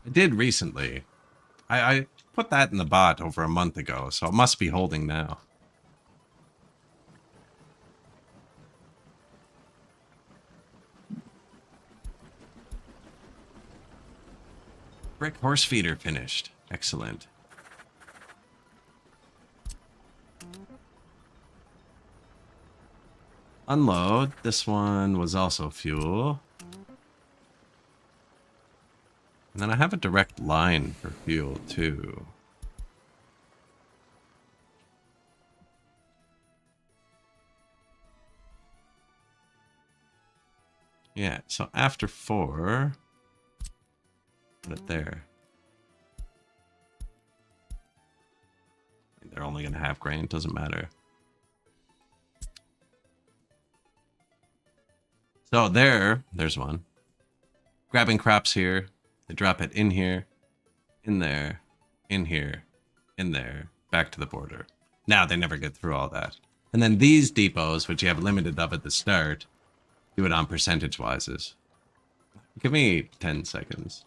I did recently. I put that in the bot over a month ago, so it must be holding now. Brick horse feeder finished. Excellent. Unload. This one was also fuel. And then I have a direct line for fuel, too. Yeah, so after 4... put it there. They're only going to have grain, doesn't matter. So there's one. Grabbing crops here. They drop it in here, in there, in here, in there, back to the border. Now they never get through all that. And then these depots, which you have limited of at the start, do it on percentage wises. Give me 10 seconds.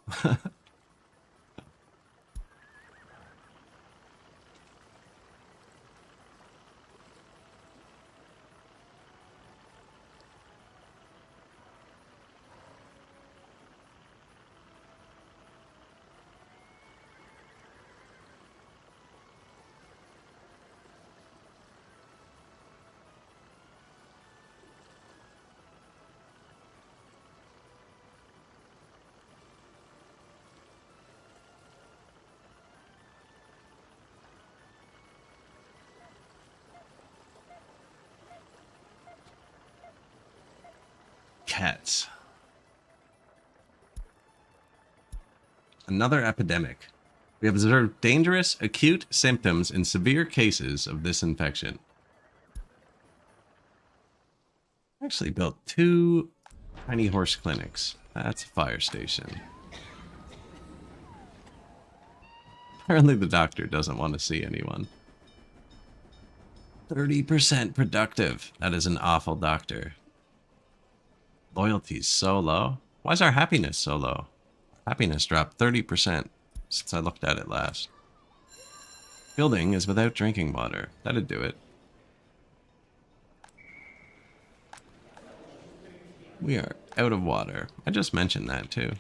Cats. Another epidemic. We have observed dangerous, acute symptoms in severe cases of this infection. I actually built 2 tiny horse clinics. That's a fire station. Apparently the doctor doesn't want to see anyone. 30% productive. That is an awful doctor. Loyalty's so low. Why is our happiness so low? Happiness dropped 30% since I looked at it last. Building is without drinking water. That'd do it. We are out of water. I just mentioned that too.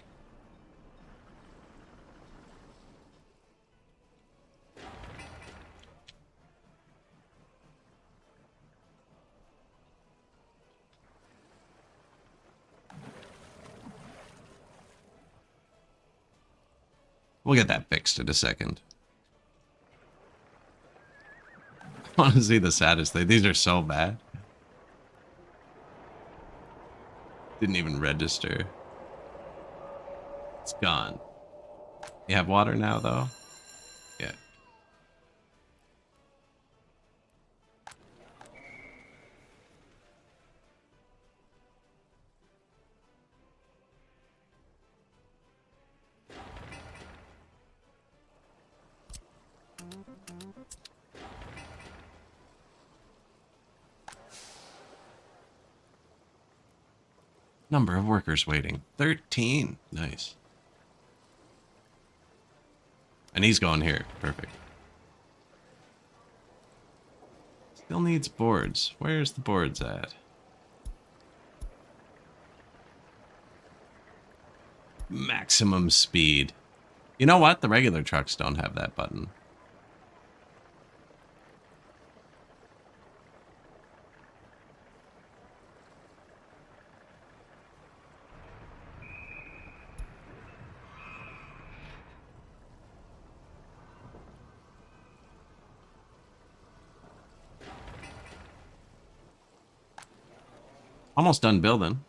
We'll get that fixed in a second. I want to see the saddest thing. These are so bad. Didn't even register. It's gone. You have water now, though? Yeah. Number of workers waiting. 13. Nice. And he's going here. Perfect. Still needs boards. Where's the boards at? Maximum speed. You know what? The regular trucks don't have that button. Almost done building.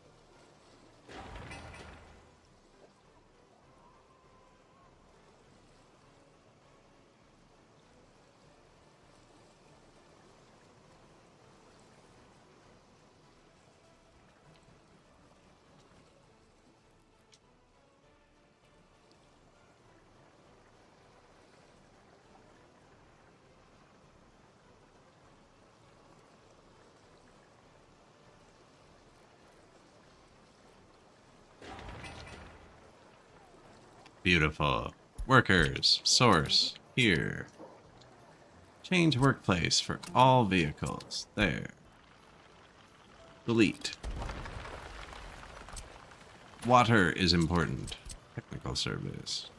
Beautiful. Workers. Source. Here. Change workplace for all vehicles. There. Delete. Water is important. Technical service.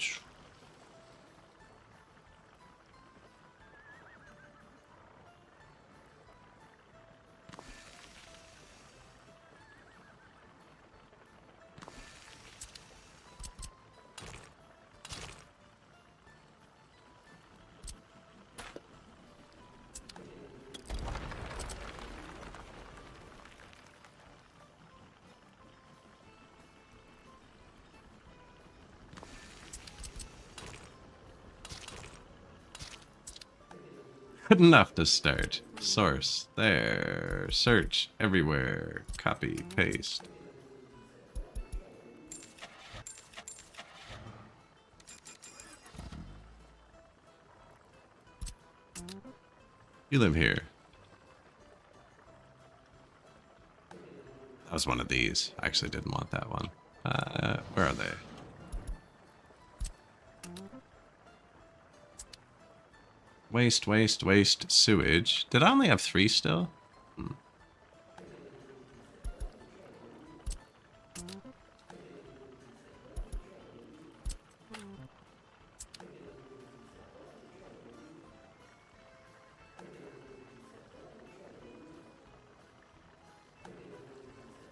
Good enough to start. Source. There. Search. Everywhere. Copy. Paste. You live here. That was one of these. I actually didn't want that one. Where are they? Waste, waste, waste, sewage. Did I only have 3 still?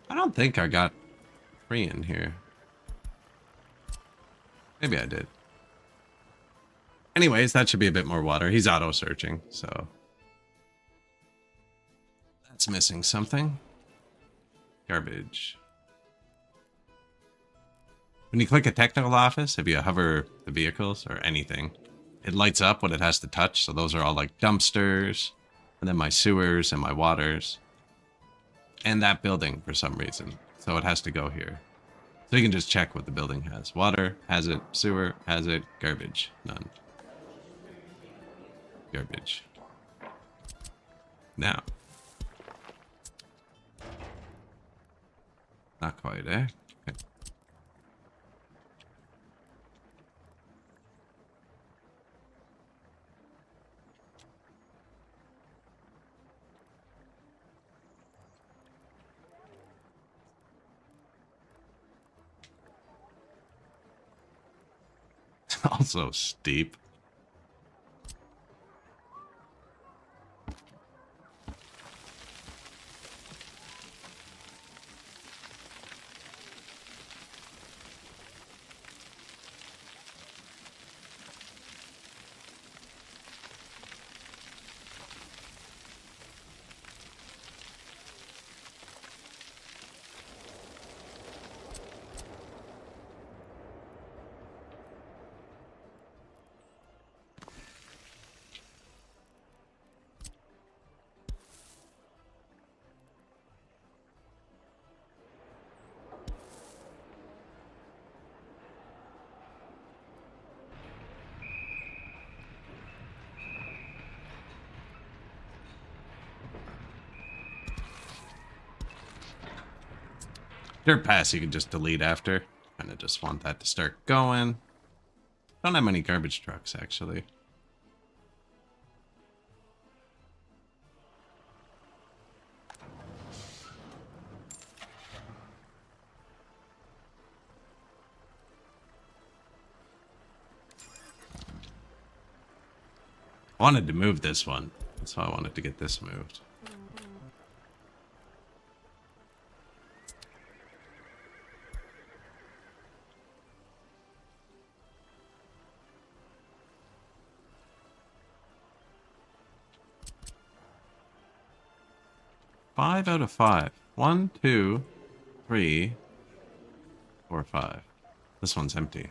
I don't think I got 3 in here. Maybe I did. Anyways, that should be a bit more water. He's auto-searching, so... That's missing something. Garbage. When you click a technical office, if you hover the vehicles or anything, it lights up what it has to touch. So those are all like dumpsters, and then my sewers and my waters. And that building for some reason. So it has to go here. So you can just check what the building has. Water, has it. Sewer, has it. Garbage, none. Garbage. Now. Not quite, eh? Okay. Also steep. Dirt pass you can just delete after. Kind of just want that to start going. Don't have many garbage trucks, actually. I wanted to move this one. That's why I wanted to get this moved. Five out of 5. 1, 2, 3, 4, 5. This one's empty.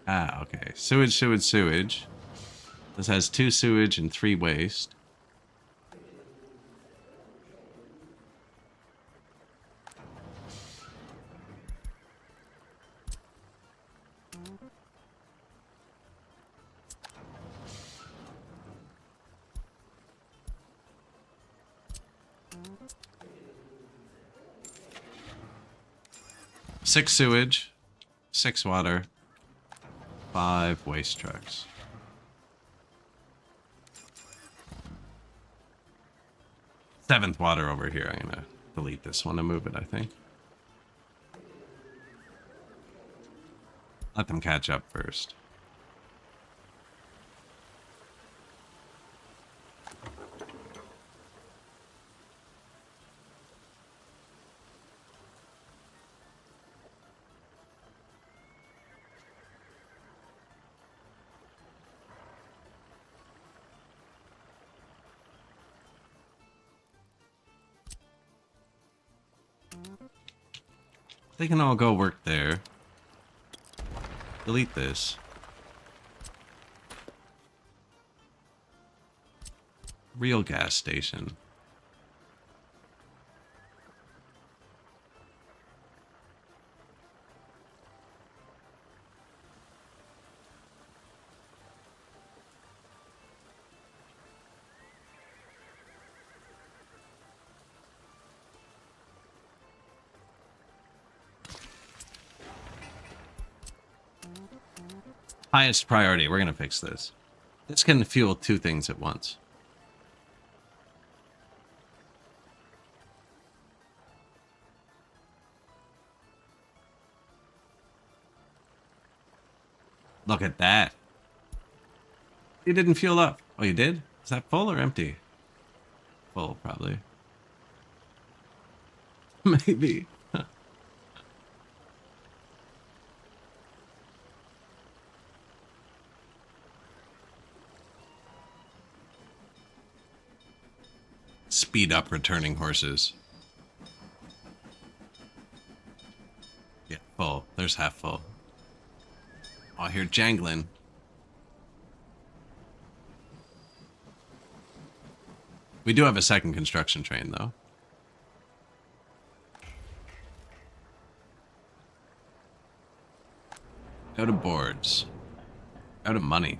Ah, okay. Sewage, sewage, sewage. This has 2 sewage and 3 waste. Six sewage, 6 water, 5 waste trucks. Seventh water over here. I'm gonna delete this one and move it, I think. Let them catch up first. They can all go work there. Delete this. Real gas station. Highest priority. We're gonna fix this. This can fuel 2 things at once. Look at that. You didn't fuel up. Oh, you did? Is that full or empty? Full, probably. Maybe. Speed up returning horses. Yeah, full. There's half full. Oh, I hear jangling. We do have a second construction train, though. Out of boards. Out of money.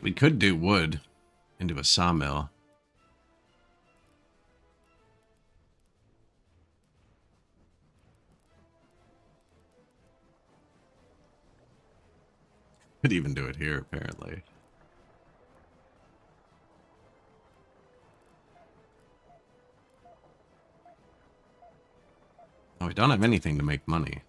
We could do wood into a sawmill. Could even do it here, apparently. Oh, we don't have anything to make money.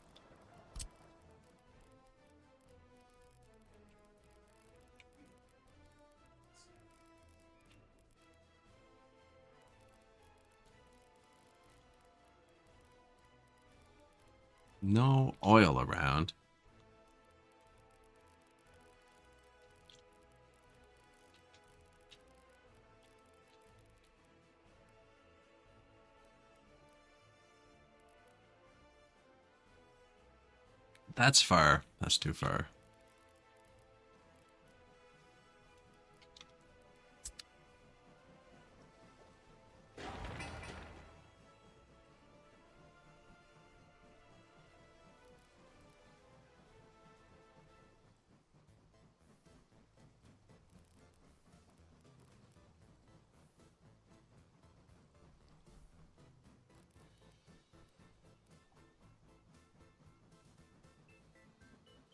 No oil around. That's far. That's too far.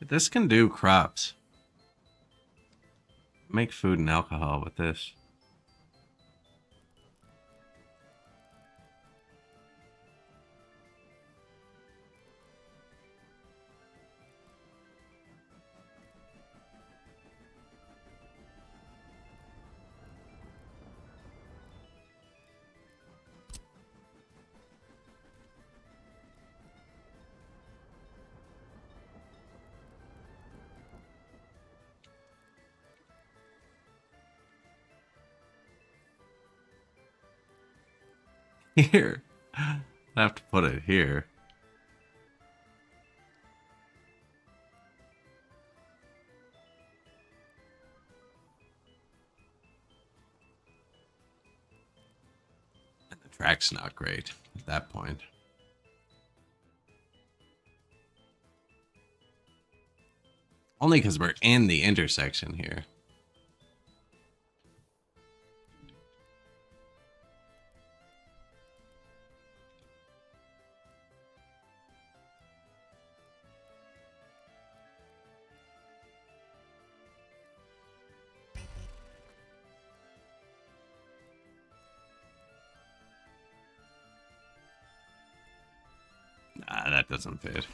This can do crops. Make food and alcohol with this. Here. I have to put it here. And the track's not great at that point. Only because we're in the intersection here. Nah, that doesn't fit.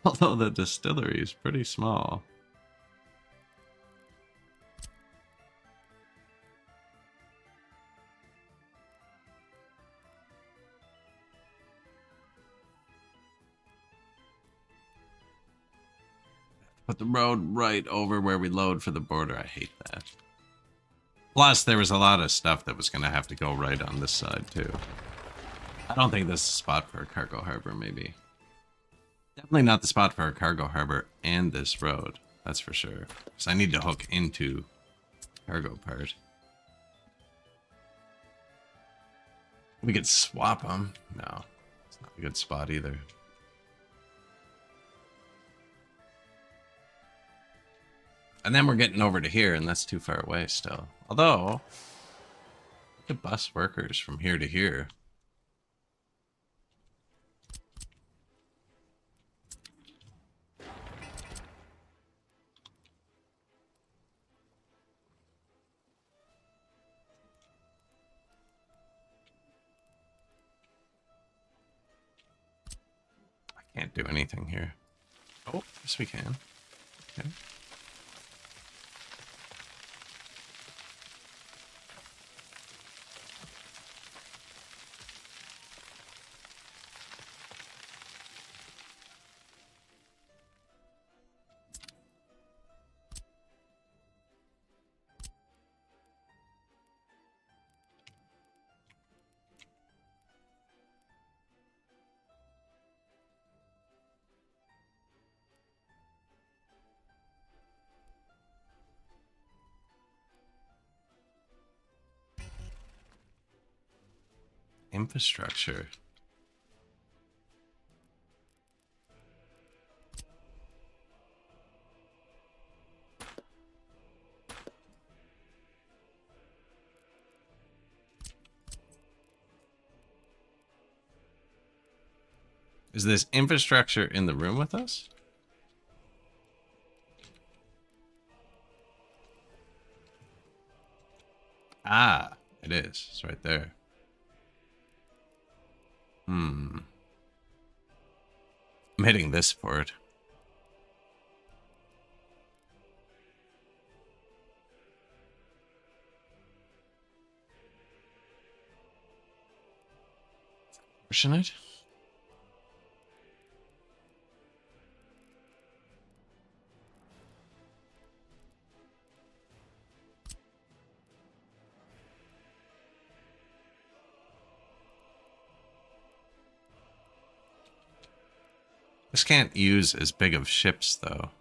Although the distillery is pretty small. Put the road right over where we load for the border. I hate that. Plus, there was a lot of stuff that was going to have to go right on this side, too. I don't think this is a spot for a cargo harbor, maybe. Definitely not the spot for a cargo harbor and this road. That's for sure. Because I need to hook into cargo part. We could swap them. No, it's not a good spot either. And then we're getting over to here, and that's too far away still. Although, we could bus workers from here to here. I can't do anything here. Oh, yes we can. Okay. Infrastructure. Is this infrastructure in the room with us? Ah, it is. It's right there. I'm hitting this for it. Pushing it? This can't use as big of ships, though.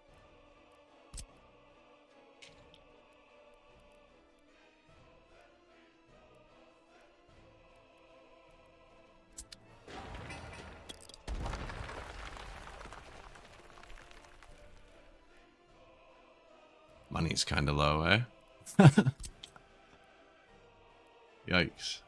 Money's kind of low, eh? Yikes.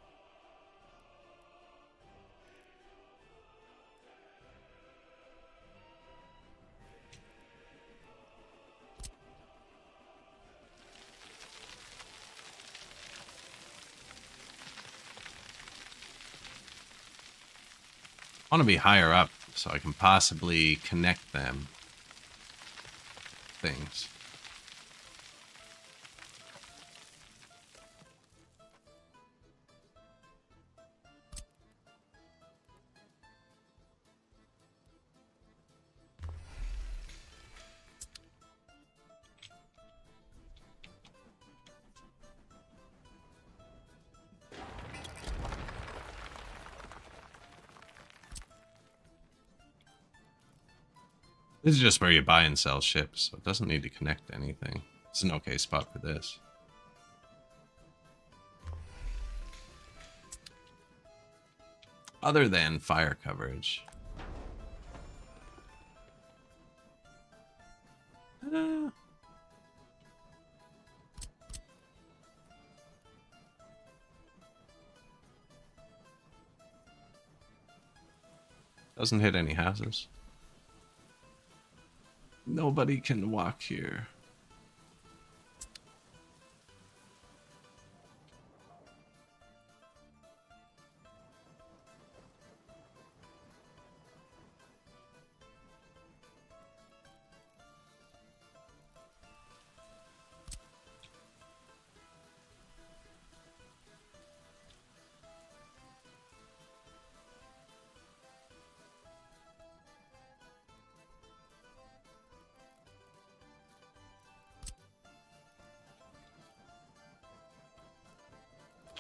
I want to be higher up so I can possibly connect them. Things. This is just where you buy and sell ships, so it doesn't need to connect to anything. It's an okay spot for this. Other than fire coverage. Doesn't hit any houses. Nobody can walk here.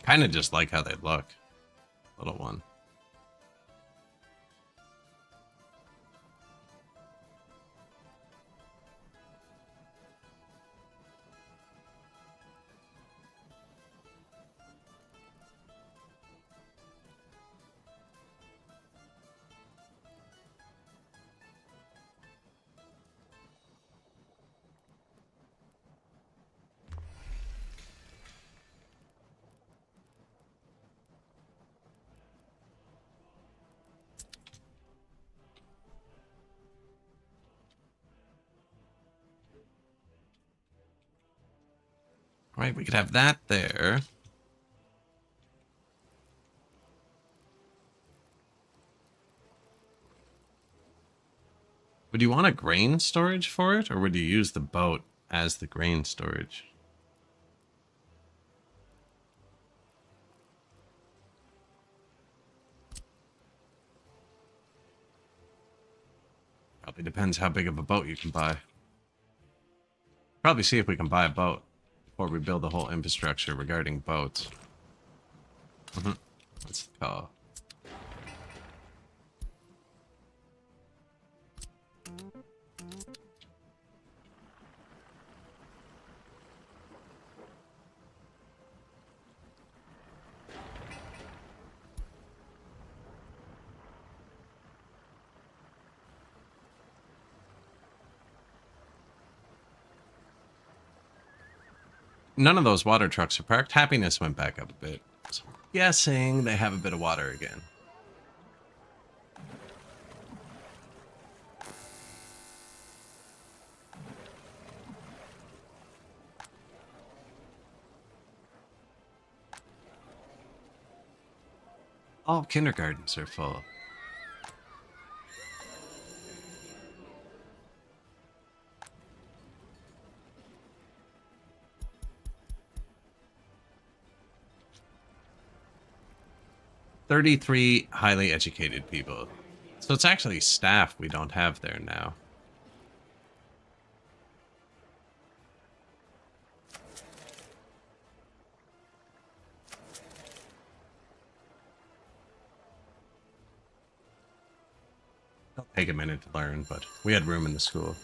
Kind of just like how they look. Little one. Right, we could have that there. Would you want a grain storage for it, or would you use the boat as the grain storage? Probably depends how big of a boat you can buy. Probably see if we can buy a boat before we build the whole infrastructure regarding boats. Let's go. None of those water trucks are parked. Happiness went back up a bit. So I'm guessing they have a bit of water again. All kindergartens are full. "33 highly educated people." So it's actually staff we don't have there now. take a minute to learn, but we had room in the school.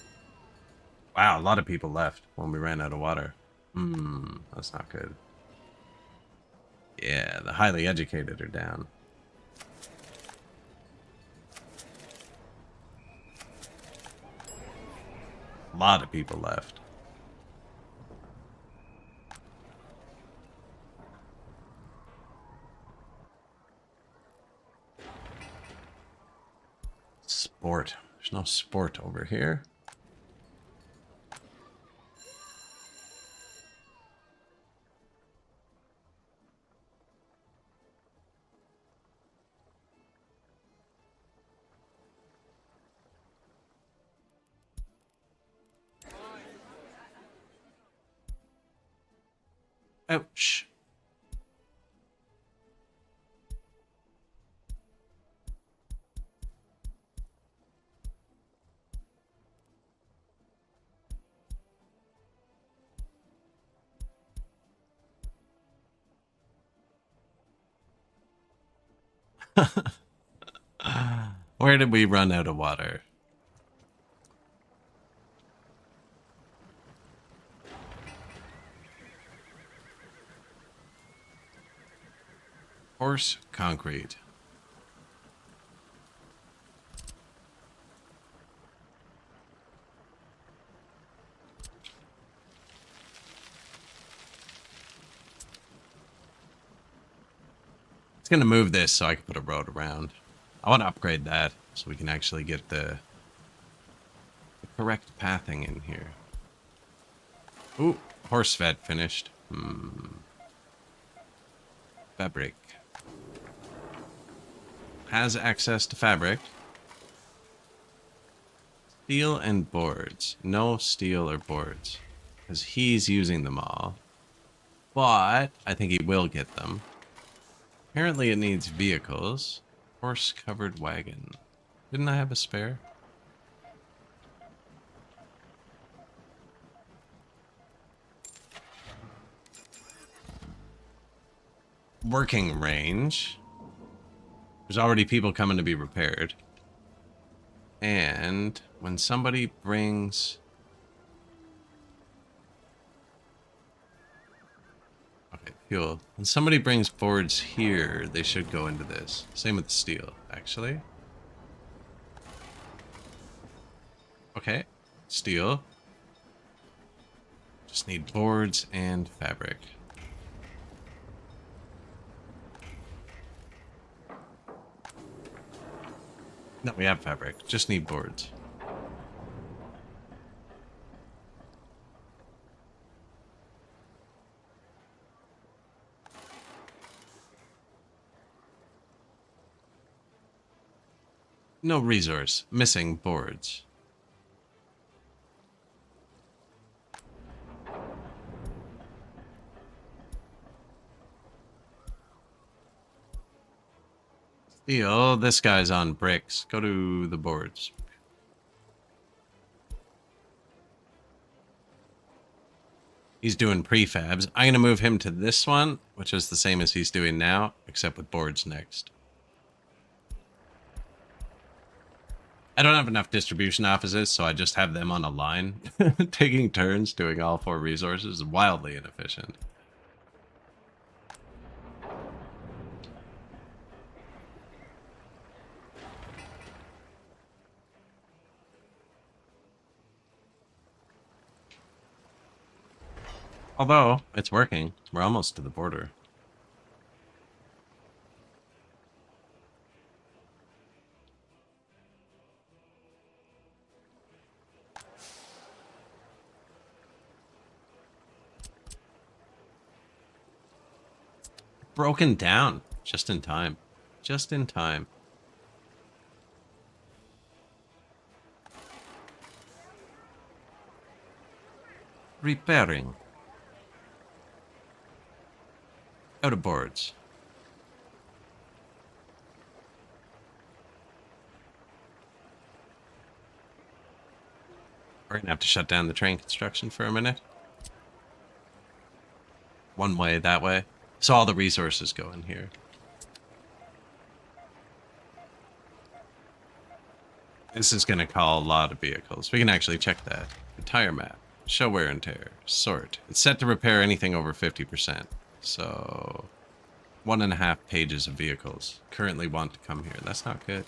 Wow, a lot of people left when we ran out of water. That's not good. Yeah, the highly educated are down. A lot of people left. Sport. There's no sport over here. Ouch. Where did we run out of water? Horse concrete. It's going to move this so I can put a road around. I want to upgrade that so we can actually get the correct pathing in here. Ooh, horse vet finished. Fabric. Has access to fabric. Steel and boards. No steel or boards. Because he's using them all. But I think he will get them. Apparently it needs vehicles. Horse-covered wagon. Didn't I have a spare? Working range. There's already people coming to be repaired. And when somebody brings... Okay, fuel. When somebody brings boards here, they should go into this. Same with the steel, actually. Okay, steel. Just need boards and fabric. No, we have fabric. Just need boards. No resource. Missing boards. Steel. This guy's on bricks. Go to the boards. He's doing prefabs. I'm going to move him to this one, which is the same as he's doing now, except with boards next. I don't have enough distribution offices, so I just have them on a line. Taking turns doing all 4 resources is wildly inefficient. Although, it's working. We're almost to the border. Broken down. Just in time. Just in time. Repairing. Out of boards. We're gonna have to shut down the train construction for a minute. One way, that way. So all the resources go in here. This is going to call a lot of vehicles. We can actually check that. The tire map. Show wear and tear. Sort. It's set to repair anything over 50%. So 1.5 pages of vehicles currently want to come here. That's not good.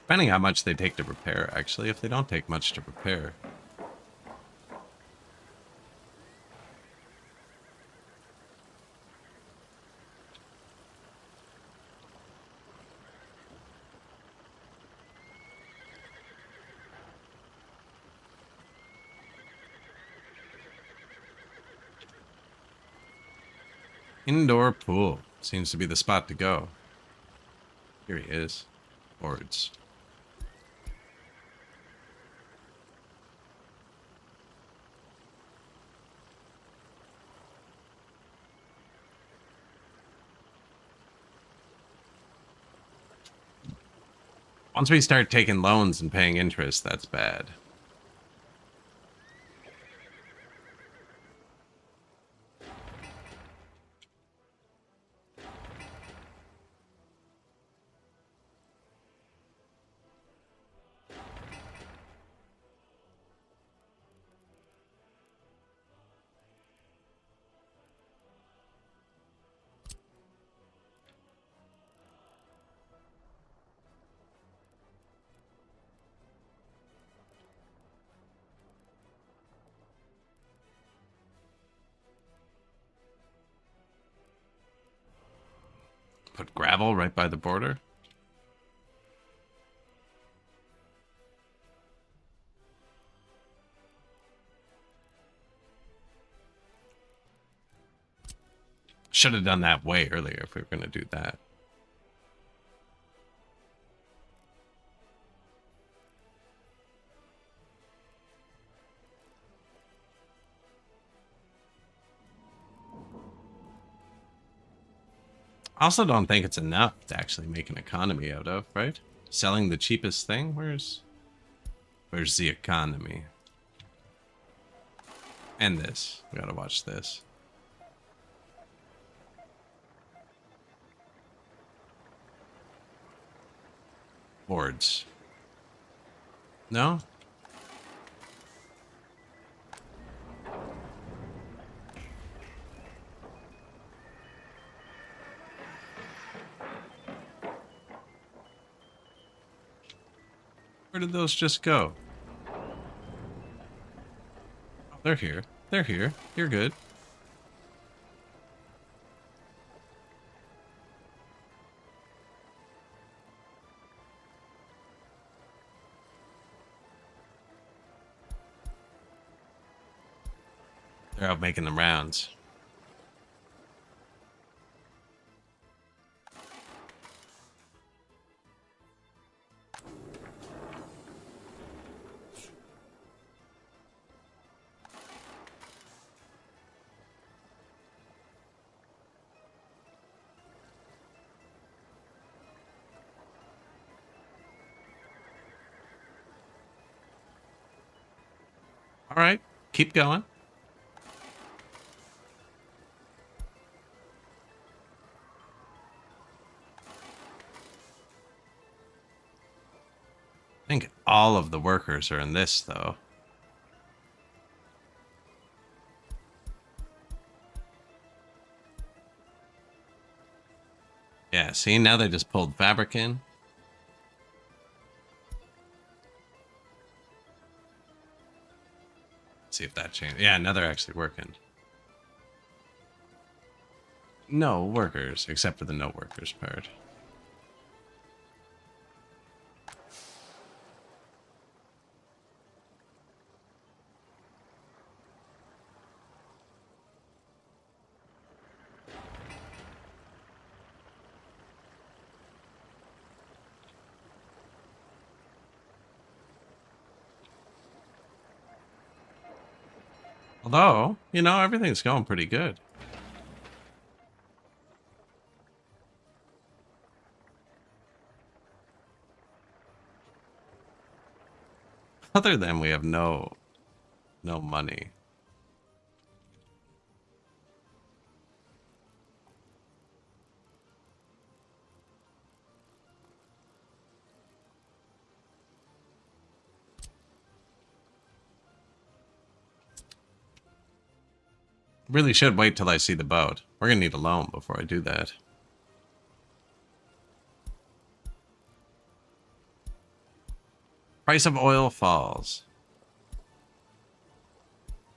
Depending how much they take to repair, actually. If they don't take much to repair. Indoor pool. Seems to be the spot to go. Here he is. Boards. Once we start taking loans and paying interest, that's bad. Put gravel right by the border. Should have done that way earlier if we were going to do that. I also don't think it's enough to actually make an economy out of, right? Selling the cheapest thing? Where's the economy? And this. We gotta watch this. Boards. No? Where did those just go? Oh, they're here. They're here. You're good. They're out making the rounds. All right, keep going. I think all of the workers are in this, though. Yeah, see, now they just pulled fabric in. See if that changed. Yeah, now they're actually working. No workers, except for the no workers part. Although, you know, everything's going pretty good. Other than we have no money. Really should wait till I see the boat. We're gonna need a loan before I do that. Price of oil falls.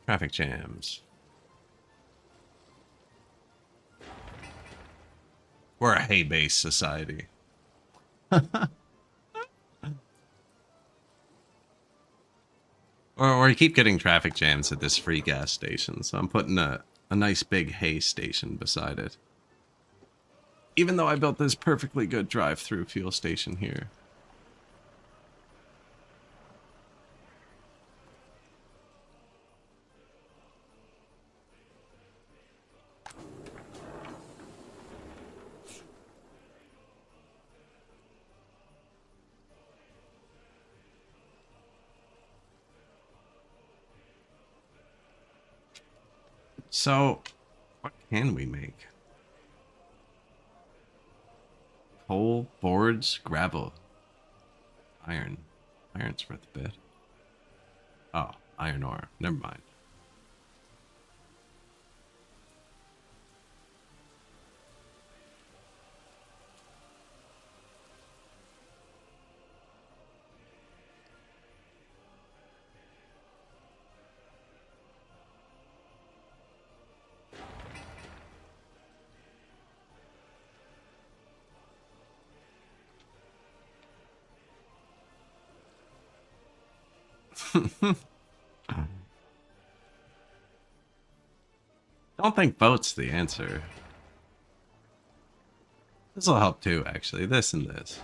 Traffic jams. We're a hay-based society. Or we keep getting traffic jams at this free gas station, so I'm putting a nice big hay station beside it. Even though I built this perfectly good drive-through fuel station here. So, what can we make? Coal, boards, gravel, iron. Iron's worth a bit. Oh, iron ore. Never mind. Don't think boat's the answer. This will help too, actually. This and this.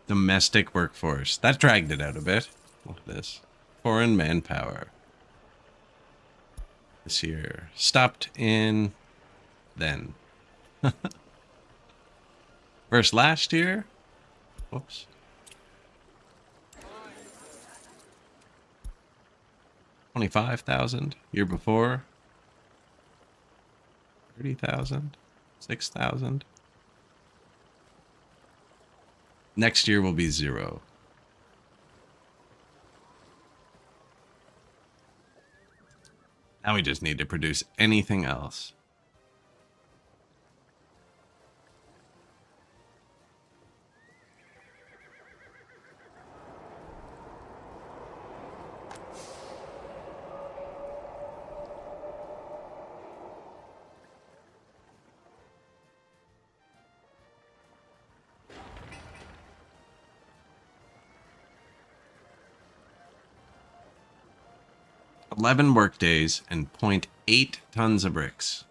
Domestic workforce. That dragged it out a bit. Look at this. Foreign manpower. This year. Stopped in then. Versus last year? Whoops. 25,000. Year before? 30,000. 6,000. Next year will be 0. Now we just need to produce anything else. $11 work days and 0.8 tons of bricks.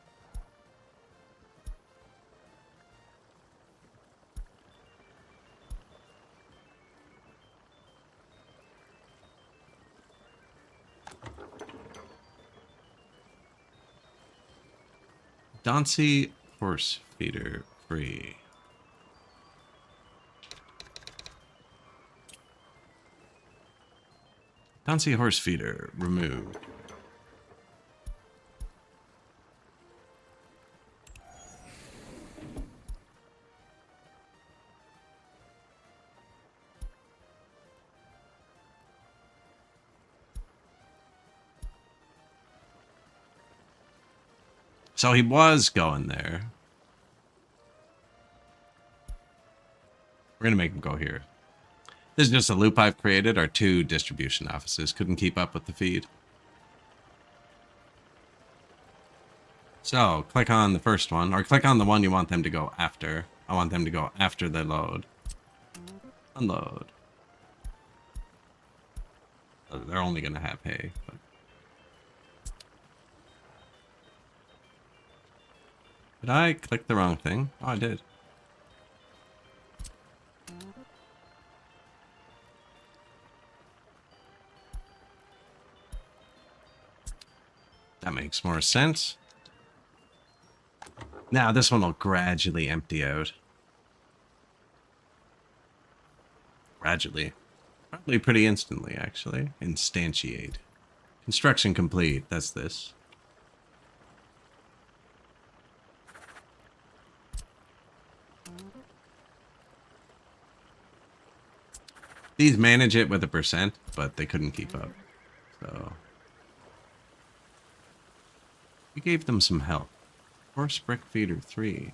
Dauncey horse feeder free. Dauncey horse feeder removed. So he was going there. We're going to make him go here. This is just a loop I've created. Our 2 distribution offices couldn't keep up with the feed. So click on the first one, or click on the one you want them to go after. I want them to go after they load. Unload. They're only going to have hay. But... Did I click the wrong thing? Oh, I did. That makes more sense. Now this one will gradually empty out. Gradually. Probably pretty instantly, actually. Instantiate. Construction complete. That's this. These manage it with a percent, but they couldn't keep up. So we gave them some help. Horse brick feeder 3.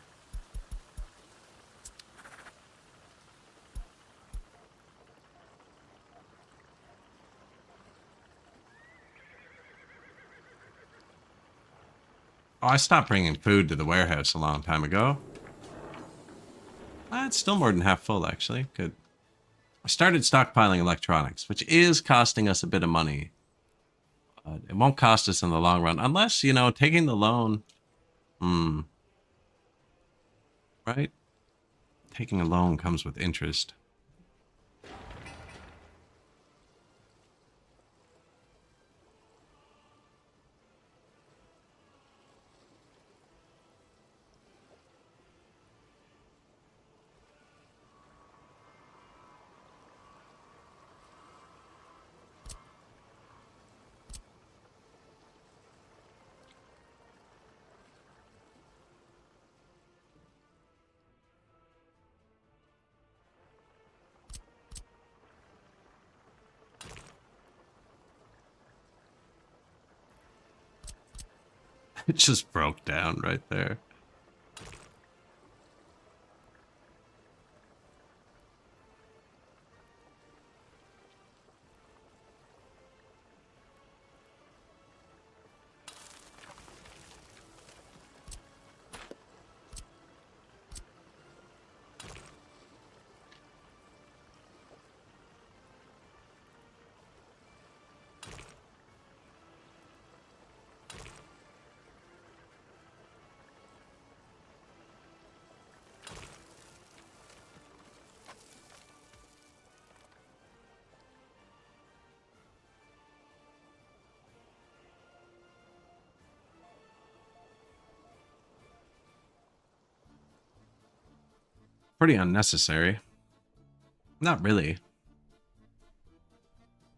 Oh, I stopped bringing food to the warehouse a long time ago. It's still more than half full, actually. Good. I started stockpiling electronics, which is costing us a bit of money. It won't cost us in the long run, unless, you know, taking the loan. Right? Taking a loan comes with interest. It just broke down right there. Pretty unnecessary. Not really.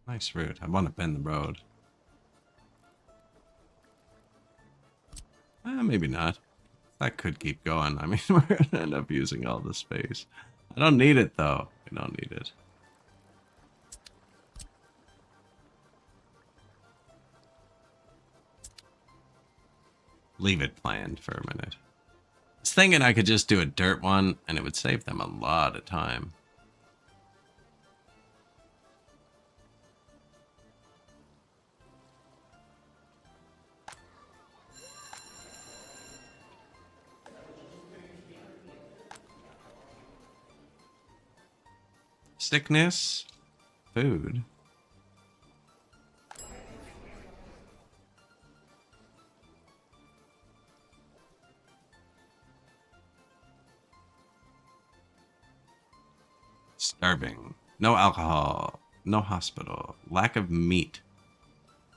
Nice route. I want to bend the road. Maybe not. That could keep going. I mean, we're going to end up using all the space. I don't need it, though. I don't need it. Leave it planned for a minute. I was thinking I could just do a dirt one, and it would save them a lot of time. Sickness, food. Starving. No alcohol. No hospital. Lack of meat.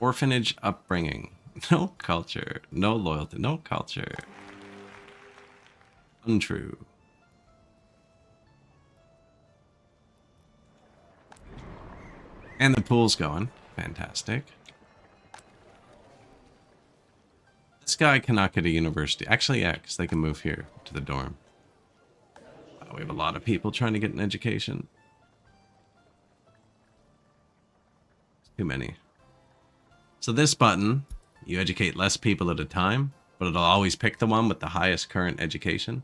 Orphanage upbringing. No culture. No loyalty. No culture. Untrue. And the pool's going. Fantastic. This guy cannot get a university. Actually, yeah, because they can move here to the dorm. We have a lot of people trying to get an education. Too many. So this button, you educate less people at a time, but it'll always pick the one with the highest current education.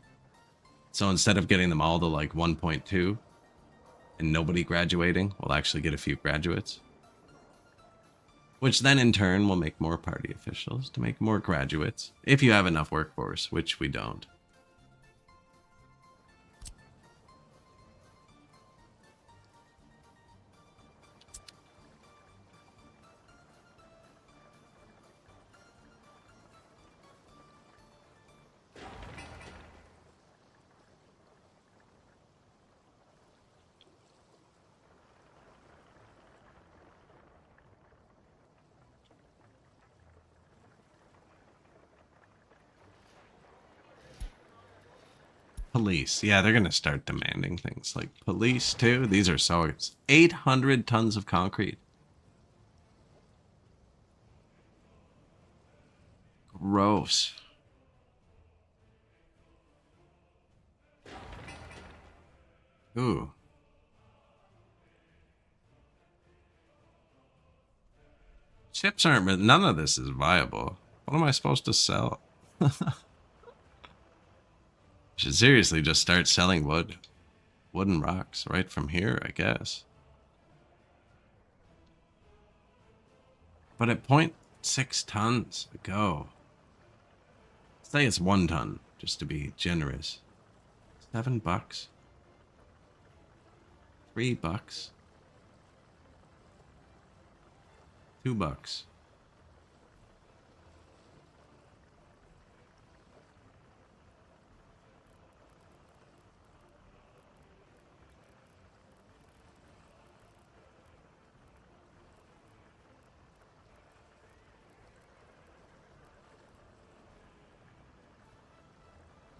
So instead of getting them all to like 1.2 and nobody graduating, we'll actually get a few graduates. Which then in turn will make more party officials to make more graduates, if you have enough workforce, which we don't. Police. Yeah, they're going to start demanding things like police, too. These are so... 800 tons of concrete. Gross. Ooh. Chips aren't... None of this is viable. What am I supposed to sell? Should seriously just start selling wood. Wooden rocks right from here, I guess. But at 0.6 tons a go. Say it's 1 ton, just to be generous. $7? $3? $2.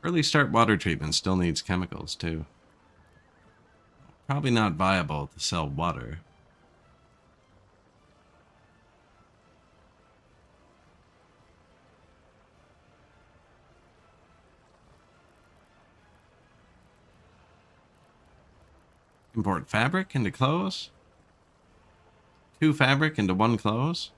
Early start water treatment still needs chemicals too. Probably not viable to sell water. Import fabric into clothes? 2 fabric into 1 clothes?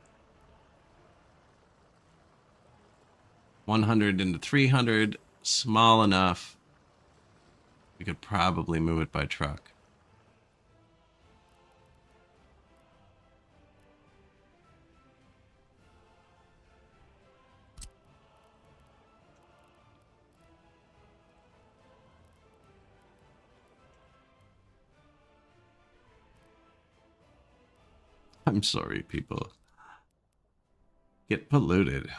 100 into 300. Small enough. We could probably move it by truck. I'm sorry, people. Get polluted.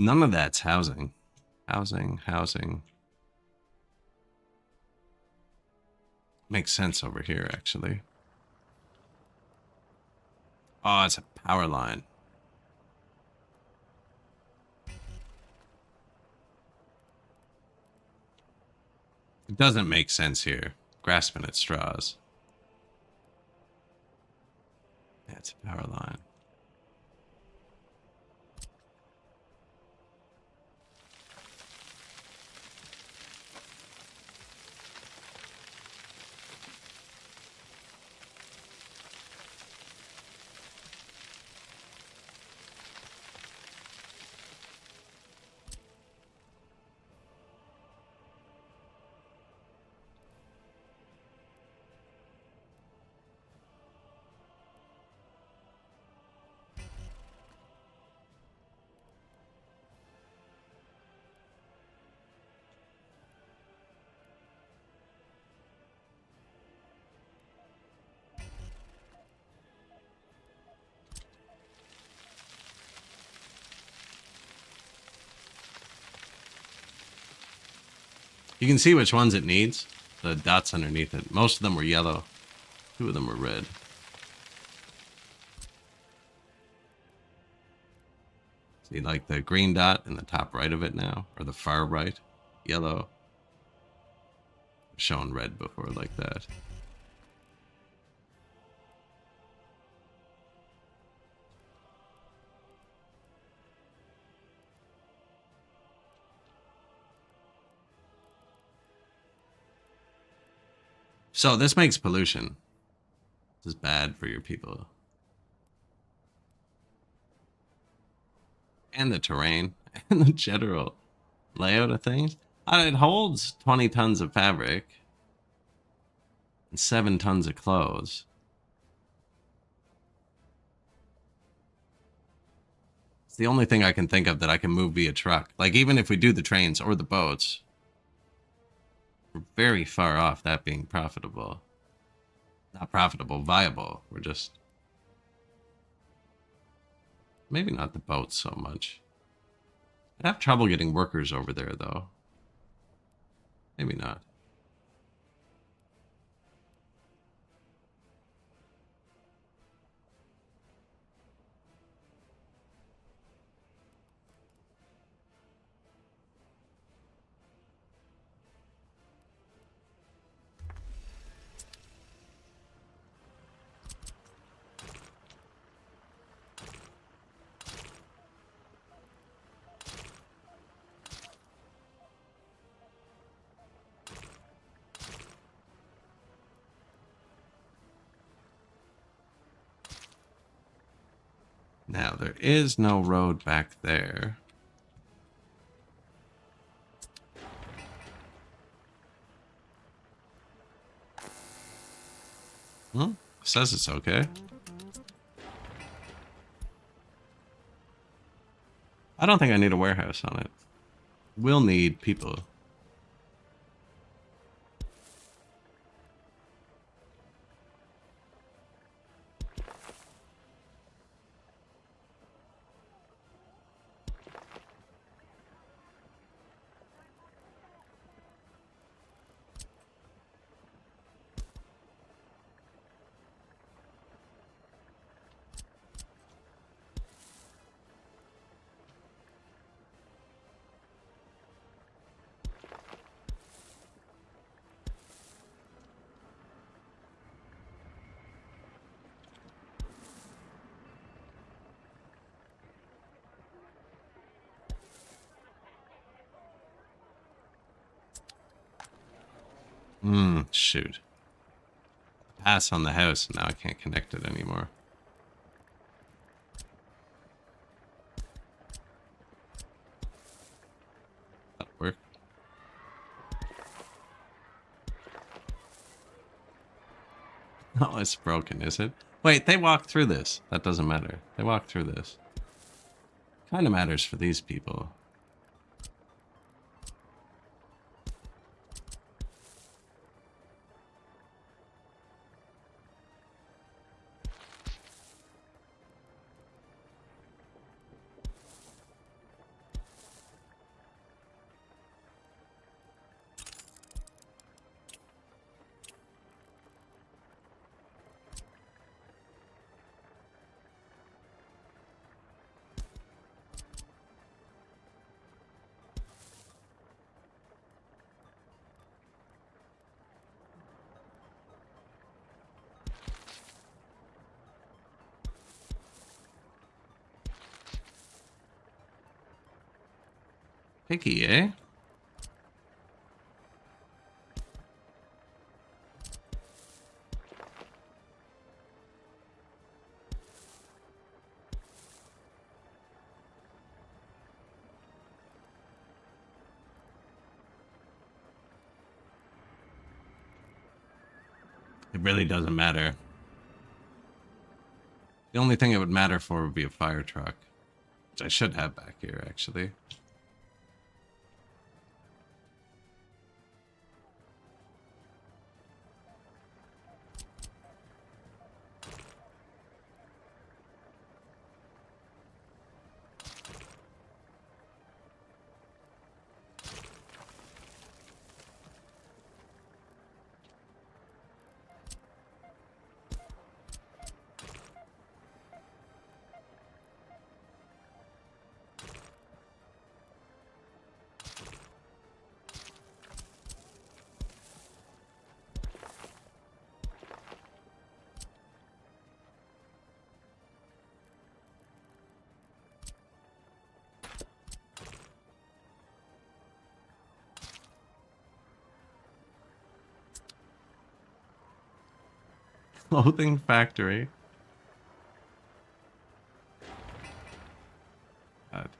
None of that's housing. Housing. Makes sense over here, actually. Oh, it's a power line. It doesn't make sense here. Grasping at straws. Yeah, it's a power line. You can see which ones it needs. The dots underneath it. Most of them were yellow. 2 of them were red. See, like the green dot in the top right of it now, or the far right, yellow. Shown red before like that. So this makes pollution. This is bad for your people. And the terrain. And the general layout of things. It holds 20 tons of fabric. And 7 tons of clothes. It's the only thing I can think of that I can move via truck. Like, even if we do the trains or the boats, we're very far off that being profitable. Not profitable, viable. We're just... Maybe not the boats so much. I'd have trouble getting workers over there, though. Maybe not. Now, there is no road back there. Hmm? Says it's okay. I don't think I need a warehouse on it. We'll need people. Shoot. Pass on the house, and now I can't connect it anymore. That'll work. Oh, it's broken, is it? Wait, they walked through this. That doesn't matter. They walked through this. Kind of matters for these people. Picky, eh? It really doesn't matter. The only thing it would matter for would be a fire truck. Which I should have back here, actually. Clothing factory. God.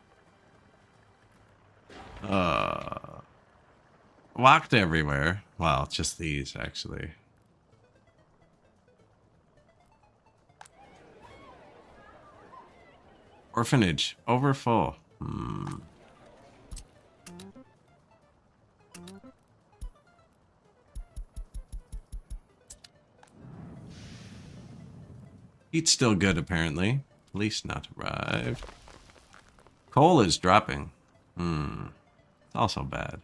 Locked everywhere. Well, just these, actually. Orphanage. Over full. Heat's still good, apparently. Police not arrived. Coal is dropping. It's also bad.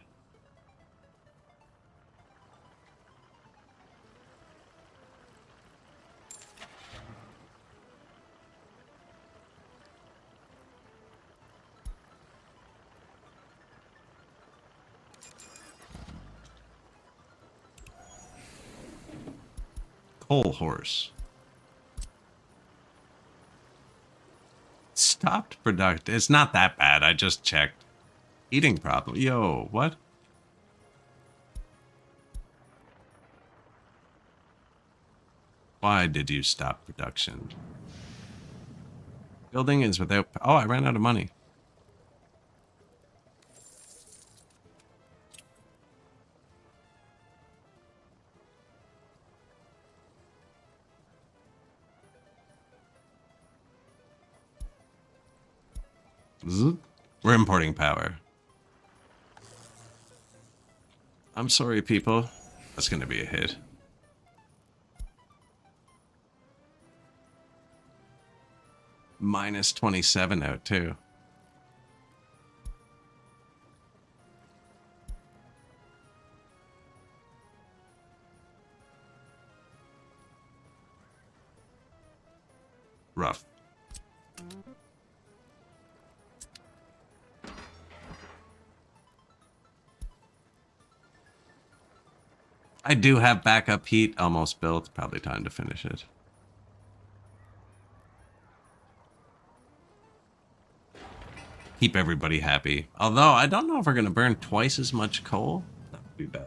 Coal horse. Stopped product. It's not that bad. I just checked. Eating problem. Yo, what? Why did you stop production? Building is without... Oh, I ran out of money. We're importing power. I'm sorry, people. That's going to be a hit. Minus 27 out, too. Rough. I do have backup heat almost built. Probably time to finish it. Keep everybody happy. Although, I don't know if we're going to burn twice as much coal. That would be bad.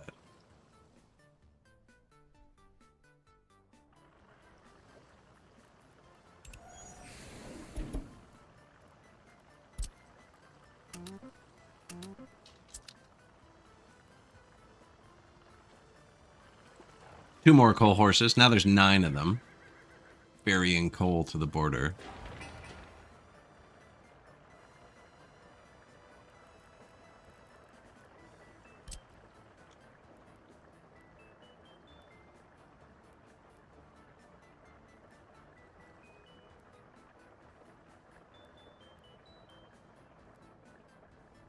Two more coal horses. Now there's 9 of them. Ferrying coal to the border.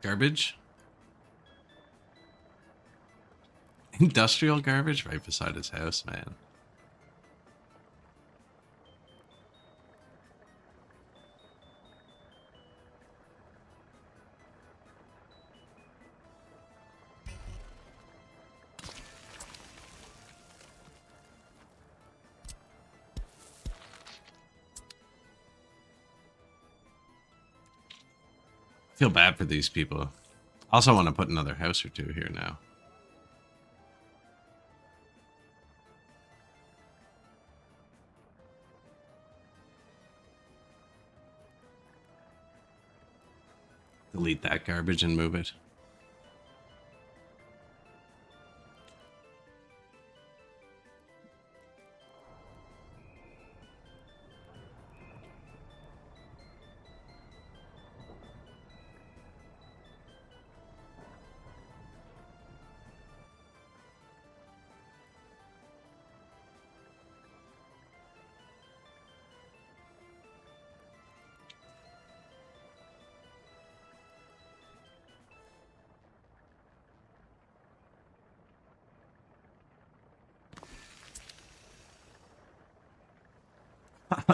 Garbage? Industrial garbage right beside his house, man. I feel bad for these people. Also want to put another house or two here now. Delete that garbage and move it.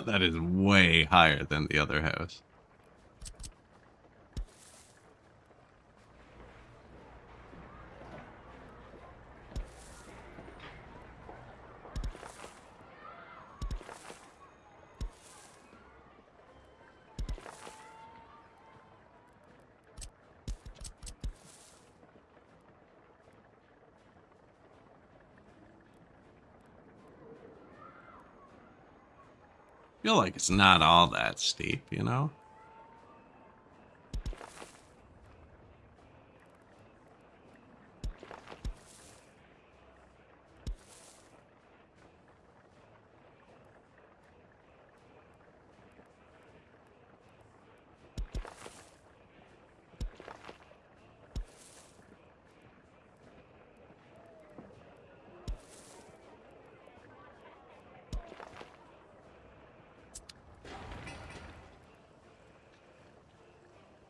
That is way higher than the other house. I feel like it's not all that steep, you know?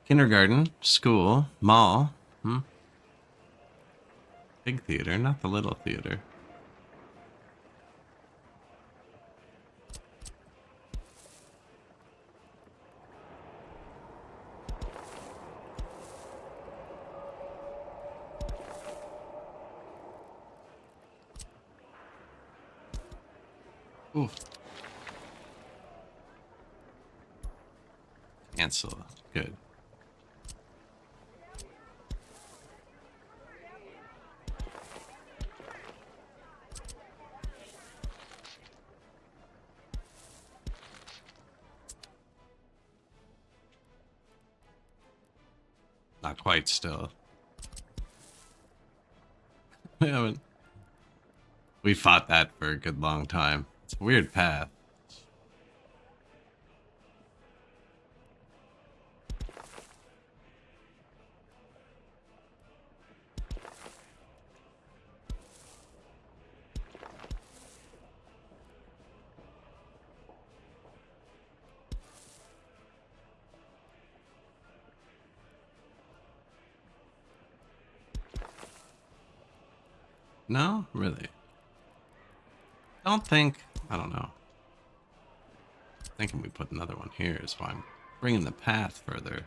Kindergarten, school, mall. Big theater, not the little theater. Ooh. Cancel. Good. Not quite still. We haven't. We fought that for a good long time. It's a weird path. No, really. Don't think. I don't know. Thinking we put another one here is why I'm bringing the path further.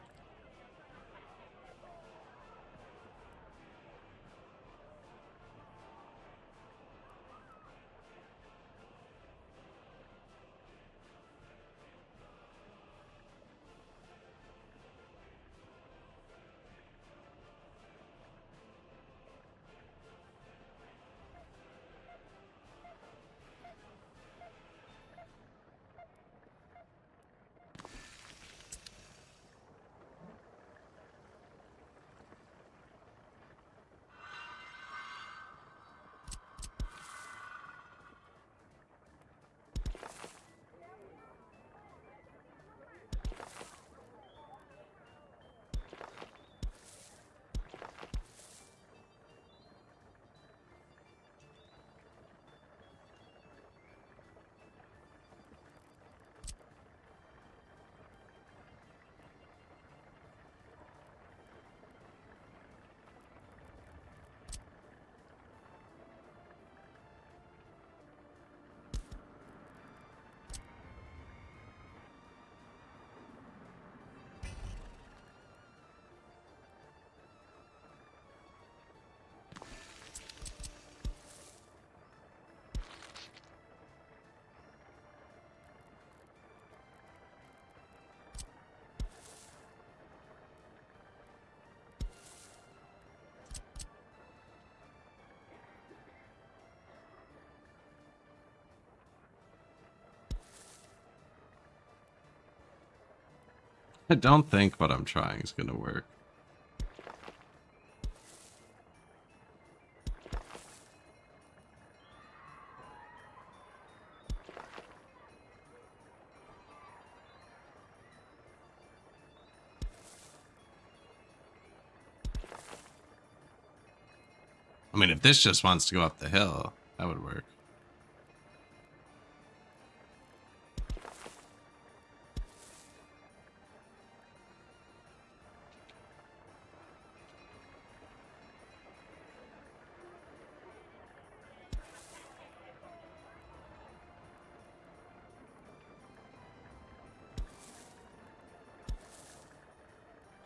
I don't think what I'm trying is going to work. I mean, if this just wants to go up the hill, that would work.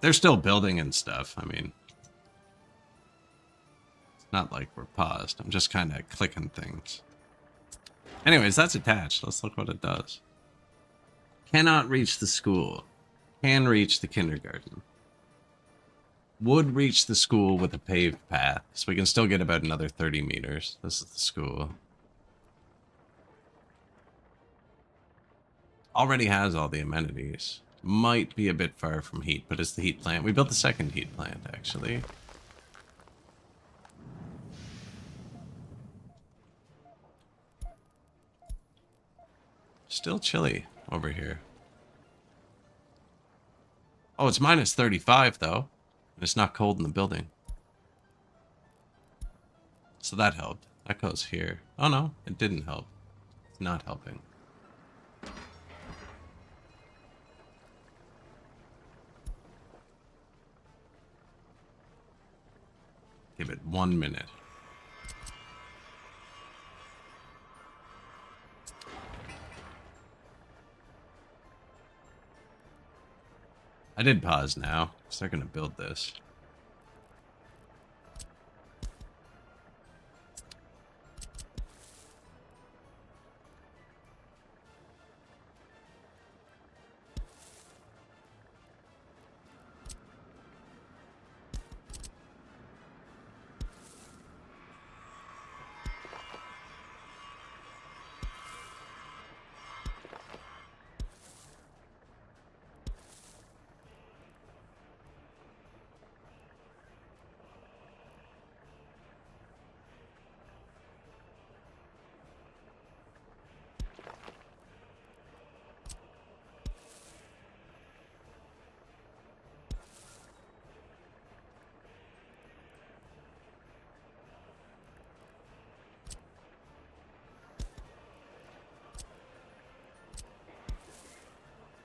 They're still building and stuff. I mean, it's not like we're paused. I'm just kind of clicking things. Anyways, that's attached. Let's look what it does. Cannot reach the school. Can reach the kindergarten. Would reach the school with a paved path. So we can still get about another 30 meters. This is the school. Already has all the amenities. Might be a bit far from heat, but it's the heat plant. We built the second heat plant, actually. Still chilly over here. Oh, it's minus 35, though. And it's not cold in the building. So that helped. That goes here. Oh, no, it didn't help. It's not helping. Give it 1 minute. I did pause now, so they're gonna build this.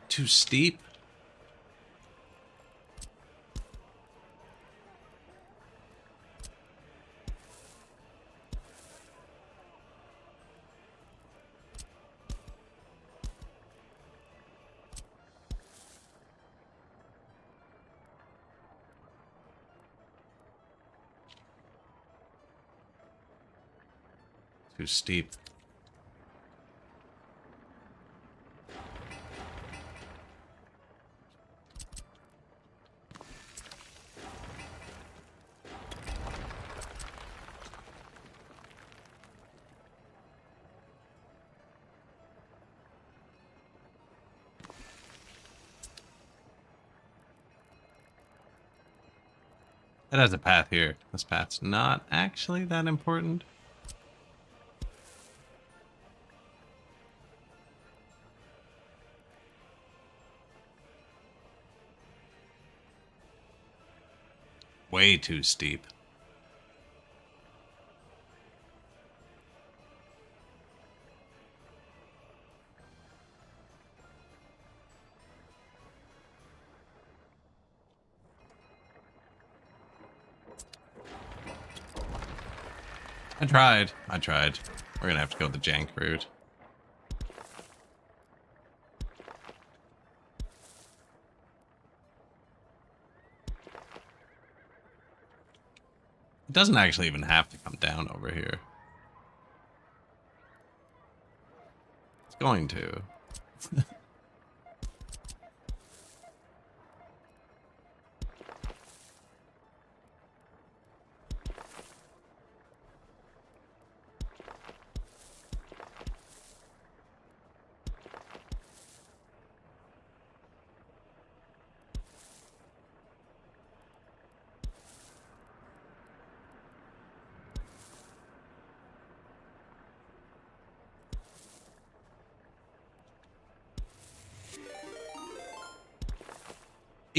Too steep? Too steep. It has a path here. This path's not actually that important. Way too steep. I tried. We're gonna have to go the jank route. It doesn't actually even have to come down over here. It's going to.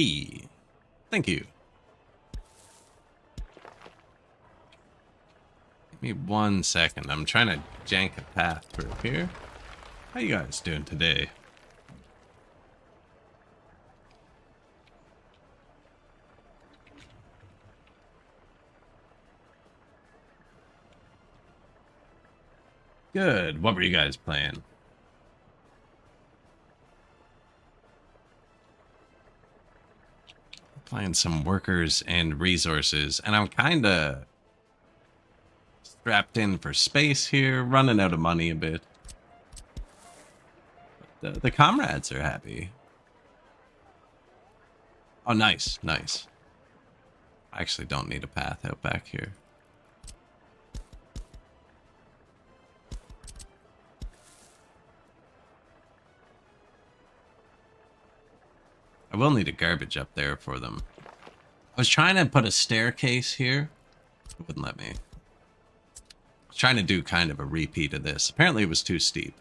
E. Thank you. Give me 1 second. I'm trying to jank a path through here. How you guys doing today? Good. What were you guys playing? Playing some workers and resources, and I'm kind of strapped in for space here, running out of money a bit. But the comrades are happy. Oh, nice, nice. I actually don't need a path out back here. I will need a garbage up there for them. I was trying to put a staircase here. It wouldn't let me. I was trying to do kind of a repeat of this. Apparently it was too steep.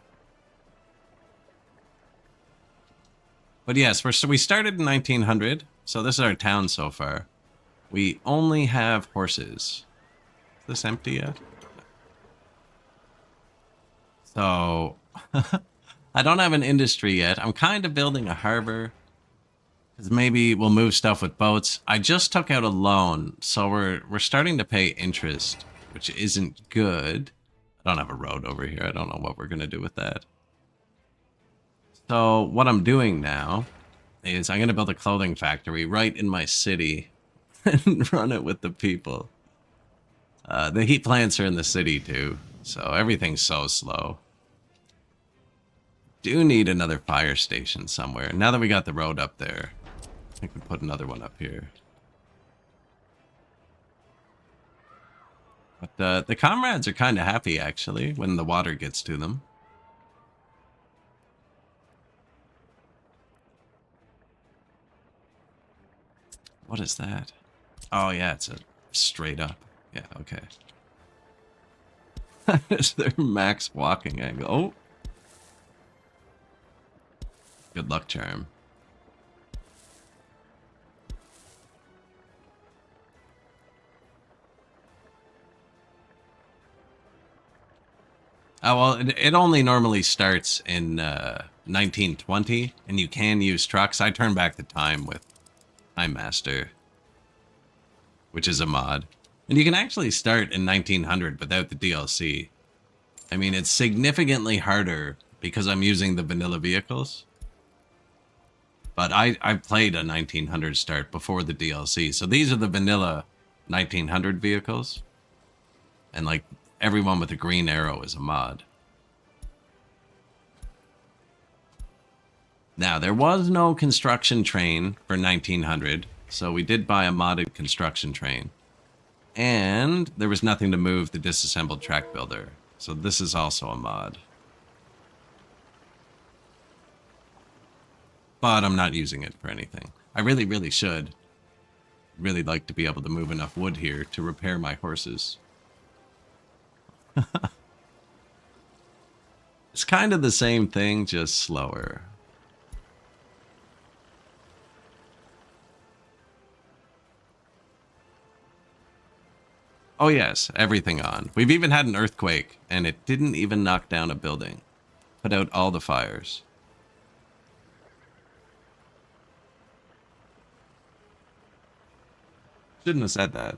But yes, we started in 1900. So this is our town so far. We only have horses. Is this empty yet? So I don't have an industry yet. I'm kind of building a harbor. 'Cause maybe we'll move stuff with boats. I just took out a loan, so we're starting to pay interest, which isn't good. I don't have a road over here. I don't know what we're gonna do with that. So what I'm doing now is I'm gonna build a clothing factory right in my city and run it with the people. The heat plants are in the city too, so everything's so slow. Do need another fire station somewhere. Now that we got the road up there, I can put another one up here. But the comrades are kind of happy, actually, when the water gets to them. What is that? Oh, yeah, it's a straight up. Yeah, okay. It's their max walking angle. Oh! Good luck charm. Oh, well, it only normally starts in 1920, and you can use trucks. I turn back the time with Time Master, which is a mod. And you can actually start in 1900 without the DLC. I mean, it's significantly harder because I'm using the vanilla vehicles. But I played a 1900 start before the DLC. So these are the vanilla 1900 vehicles. And like everyone with a green arrow is a mod. Now, there was no construction train for 1900, so we did buy a modded construction train. And there was nothing to move the disassembled track builder, so this is also a mod. But I'm not using it for anything. I really, really should. Really like to be able to move enough wood here to repair my horses. It's kind of the same thing, just slower. Oh yes, everything on. We've even had an earthquake, and it didn't even knock down a building. Put out all the fires. Shouldn't have said that.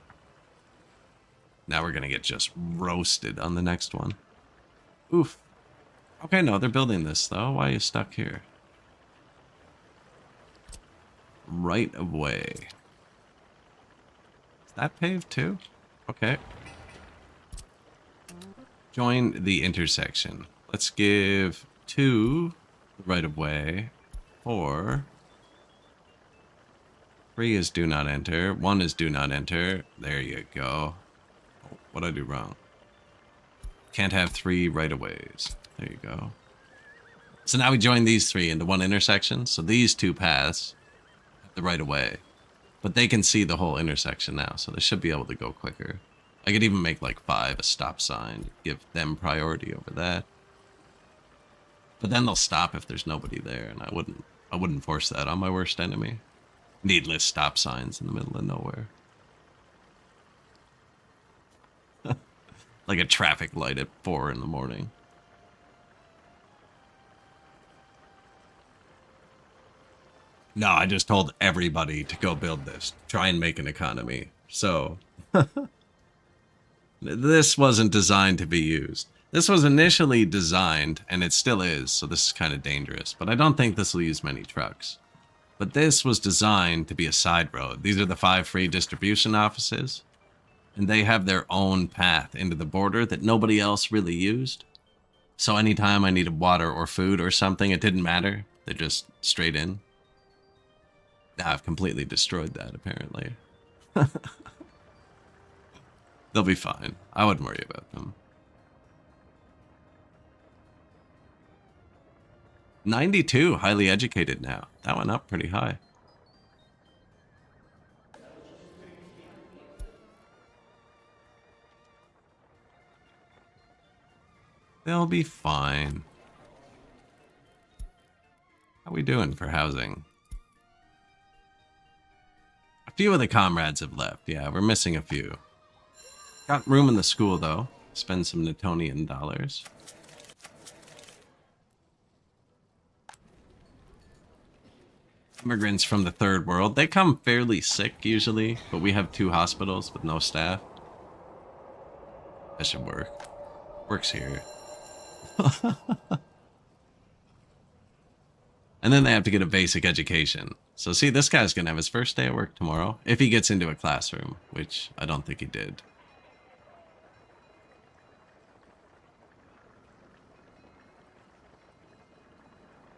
Now we're gonna get just roasted on the next one. Oof. Okay, no, they're building this, though. Why are you stuck here? Right of way. Is that paved, too? Okay. Join the intersection. Let's give 2 right of way. 4. 3 is do not enter. 1 is do not enter. There you go. Oh, what'd I do wrong? Can't have 3 right of ways. There you go. So now we join these 3 into one intersection. So these 2 paths have the right of way. But they can see the whole intersection now, so they should be able to go quicker. I could even make like 5 a stop sign, give them priority over that. But then they'll stop if there's nobody there, and I wouldn't force that on my worst enemy. Needless stop signs in the middle of nowhere. Like a traffic light at 4 in the morning. No, I just told everybody to go build this. Try and make an economy. So, this wasn't designed to be used. This was initially designed, and it still is, so this is kind of dangerous. But I don't think this will use many trucks. But this was designed to be a side road. These are the 5 free distribution offices. And they have their own path into the border that nobody else really used. So anytime I needed water or food or something, it didn't matter. They're just straight in. Now I've completely destroyed that, apparently. They'll be fine. I wouldn't worry about them. 92, highly educated now. That went up pretty high. They'll be fine. How we doing for housing? A few of the comrades have left. Yeah, we're missing a few. Got room in the school, though. Spend some Newtonian dollars. Immigrants from the third world, they come fairly sick usually, but we have 2 hospitals with no staff. That should work. Works here. And then they have to get a basic education. So see, this guy's gonna have his first day at work tomorrow, if he gets into a classroom, which I don't think he did.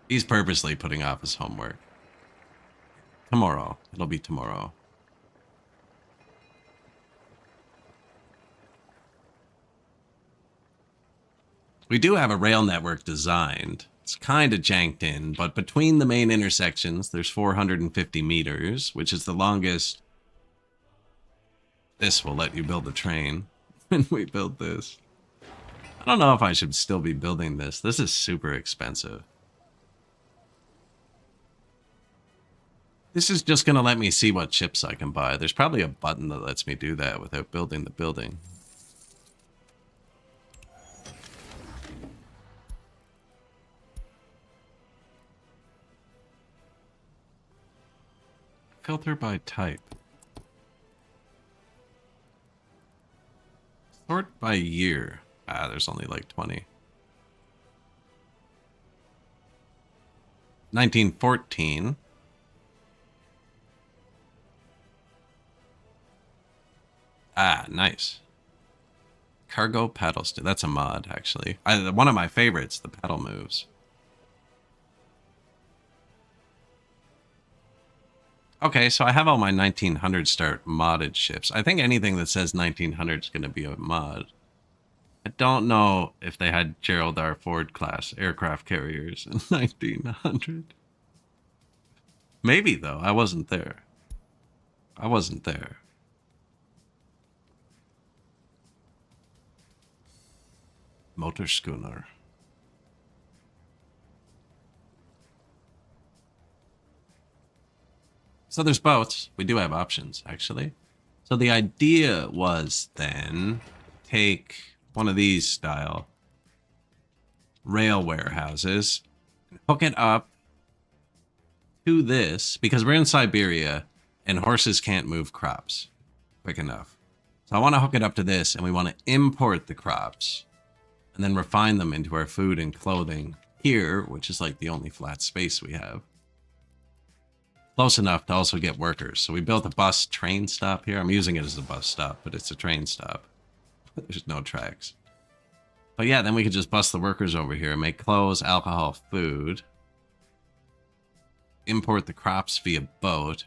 He's purposely putting off his homework. Tomorrow. It'll be tomorrow. We do have a rail network designed. It's kind of janked in, but between the main intersections, there's 450 meters, which is the longest. This will let you build a train when we build this. I don't know if I should still be building this. This is super expensive. This is just going to let me see what chips I can buy. There's probably a button that lets me do that without building the building. Filter by type. Sort by year. Ah, there's only like 20. 1914. Ah, nice. Cargo paddle stick. That's a mod, actually. One of my favorites, the paddle moves. Okay, so I have all my 1900 start modded ships. I think anything that says 1900 is going to be a mod. I don't know if they had Gerald R. Ford class aircraft carriers in 1900. Maybe, though. I wasn't there. I wasn't there. Motor schooner. So there's boats. We do have options, actually. So the idea was then take one of these style rail warehouses, hook it up to this, because we're in Siberia and horses can't move crops quick enough. So I want to hook it up to this, and we want to import the crops and then refine them into our food and clothing here, which is like the only flat space we have. Close enough to also get workers. So we built a bus train stop here. I'm using it as a bus stop, but it's a train stop. There's no tracks. But yeah, then we could just bus the workers over here and make clothes, alcohol, food. Import the crops via boat.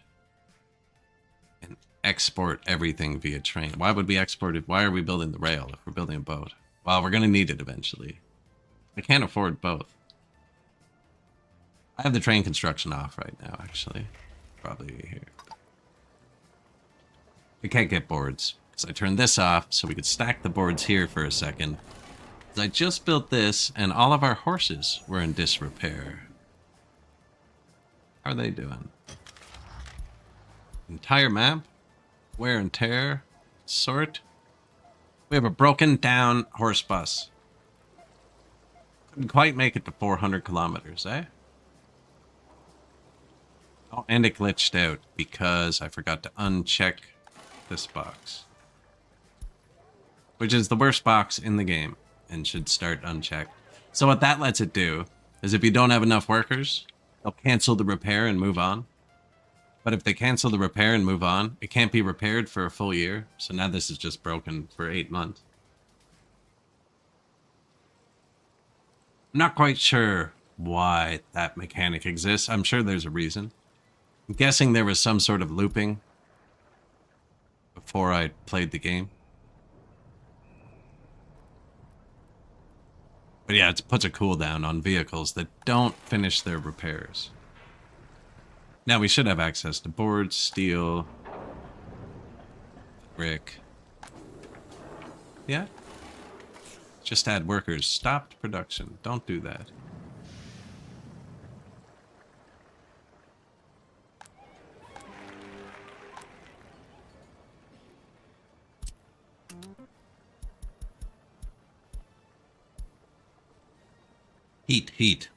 And export everything via train. Why would we export it? Why are we building the rail if we're building a boat? Well, we're going to need it eventually. I can't afford both. I have the train construction off right now, actually. Probably here. We can't get boards. So I turned this off so we could stack the boards here for a second. I just built this, and all of our horses were in disrepair. How are they doing? Entire map? Wear and tear? Sort? We have a broken down horse bus. Couldn't quite make it to 400 kilometers, eh? Oh, and it glitched out because I forgot to uncheck this box. Which is the worst box in the game and should start unchecked. So what that lets it do is if you don't have enough workers, they'll cancel the repair and move on. But if they cancel the repair and move on, it can't be repaired for a full year. So now this is just broken for 8 months. I'm not quite sure why that mechanic exists. I'm sure there's a reason. I'm guessing there was some sort of looping before I played the game. But yeah, it puts a cooldown on vehicles that don't finish their repairs. Now we should have access to boards, steel, brick. Yeah? Just add workers. Stopped production. Don't do that. Heat.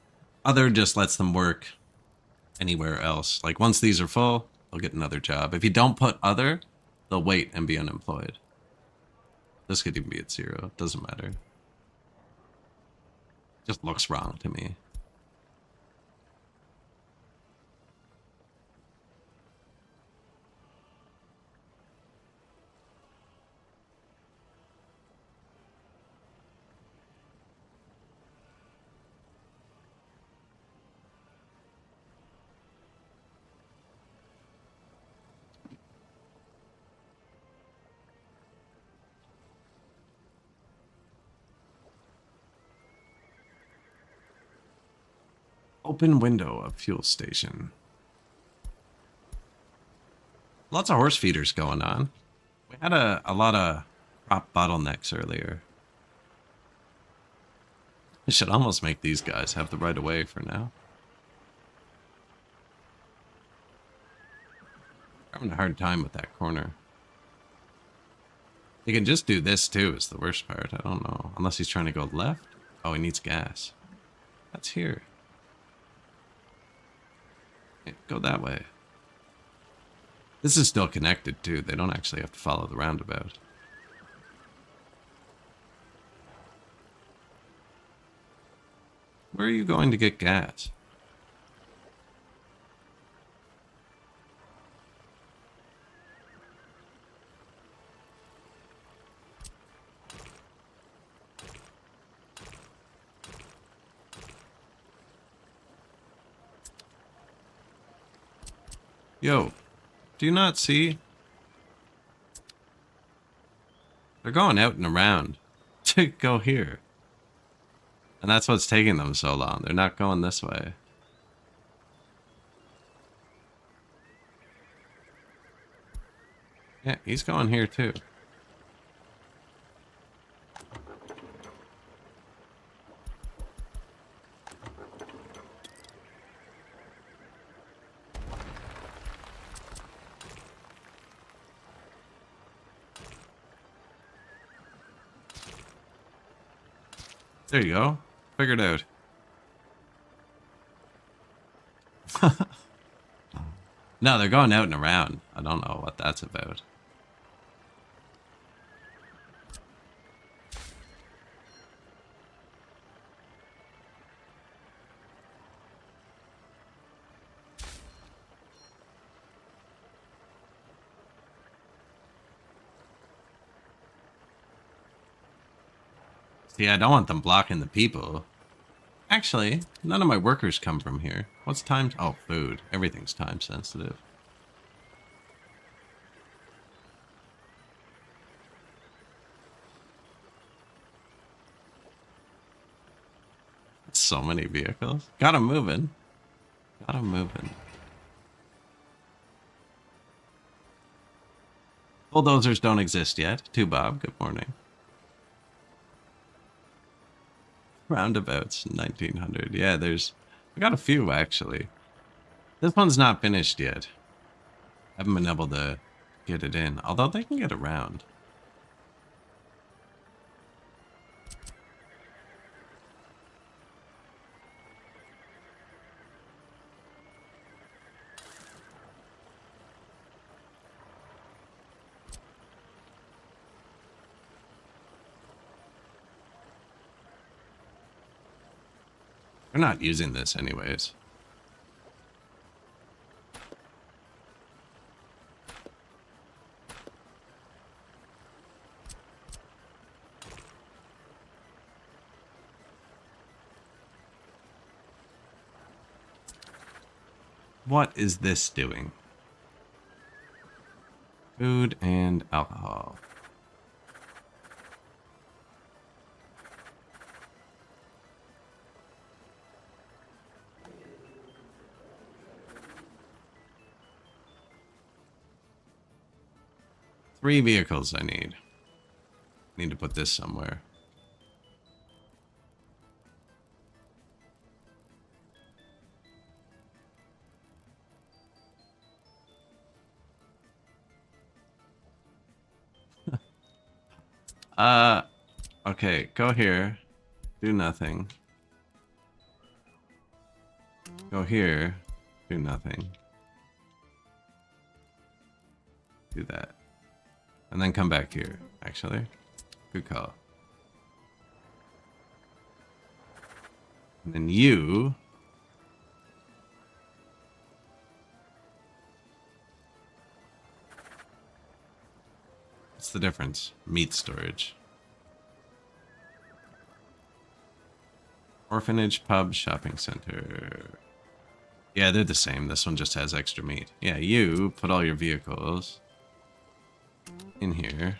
Other just lets them work anywhere else. Like once these are full, they'll get another job. If you don't put other, they'll wait and be unemployed. This could even be at 0. It doesn't matter. Just looks wrong to me. Open window of fuel station. Lots of horse feeders going on. We had a lot of prop bottlenecks earlier. I should almost make these guys have the right of way for now. I'm having a hard time with that corner. He can just do this too, is the worst part. I don't know. Unless he's trying to go left. Oh, he needs gas. That's here. Yeah, go that way. This is still connected too. They don't actually have to follow the roundabout. Where are you going to get gas? Yo, do you not see? They're going out and around to go here. And that's what's taking them so long. They're not going this way. Yeah, he's going here too. There you go. Figured out. No, they're going out and around. I don't know what that's about. See, I don't want them blocking the people. Actually, none of my workers come from here. What's time? Oh, food. Everything's time sensitive. So many vehicles. Got 'em moving. Got 'em moving. Bulldozers don't exist yet. To Bob, good morning. Roundabouts, 1900. Yeah, I got a few, actually. This one's not finished yet. Haven't been able to get it in. Although they can get around. They're not using this anyways. What is this doing? Food and alcohol. Three vehicles I need. Need to put this somewhere. Okay, go here. Do nothing. Go here. Do nothing. Do that. And then come back here, actually. Good call. And then you... What's the difference? Meat storage. Orphanage, pub, shopping center. Yeah, they're the same. This one just has extra meat. Yeah, you put all your vehicles in here.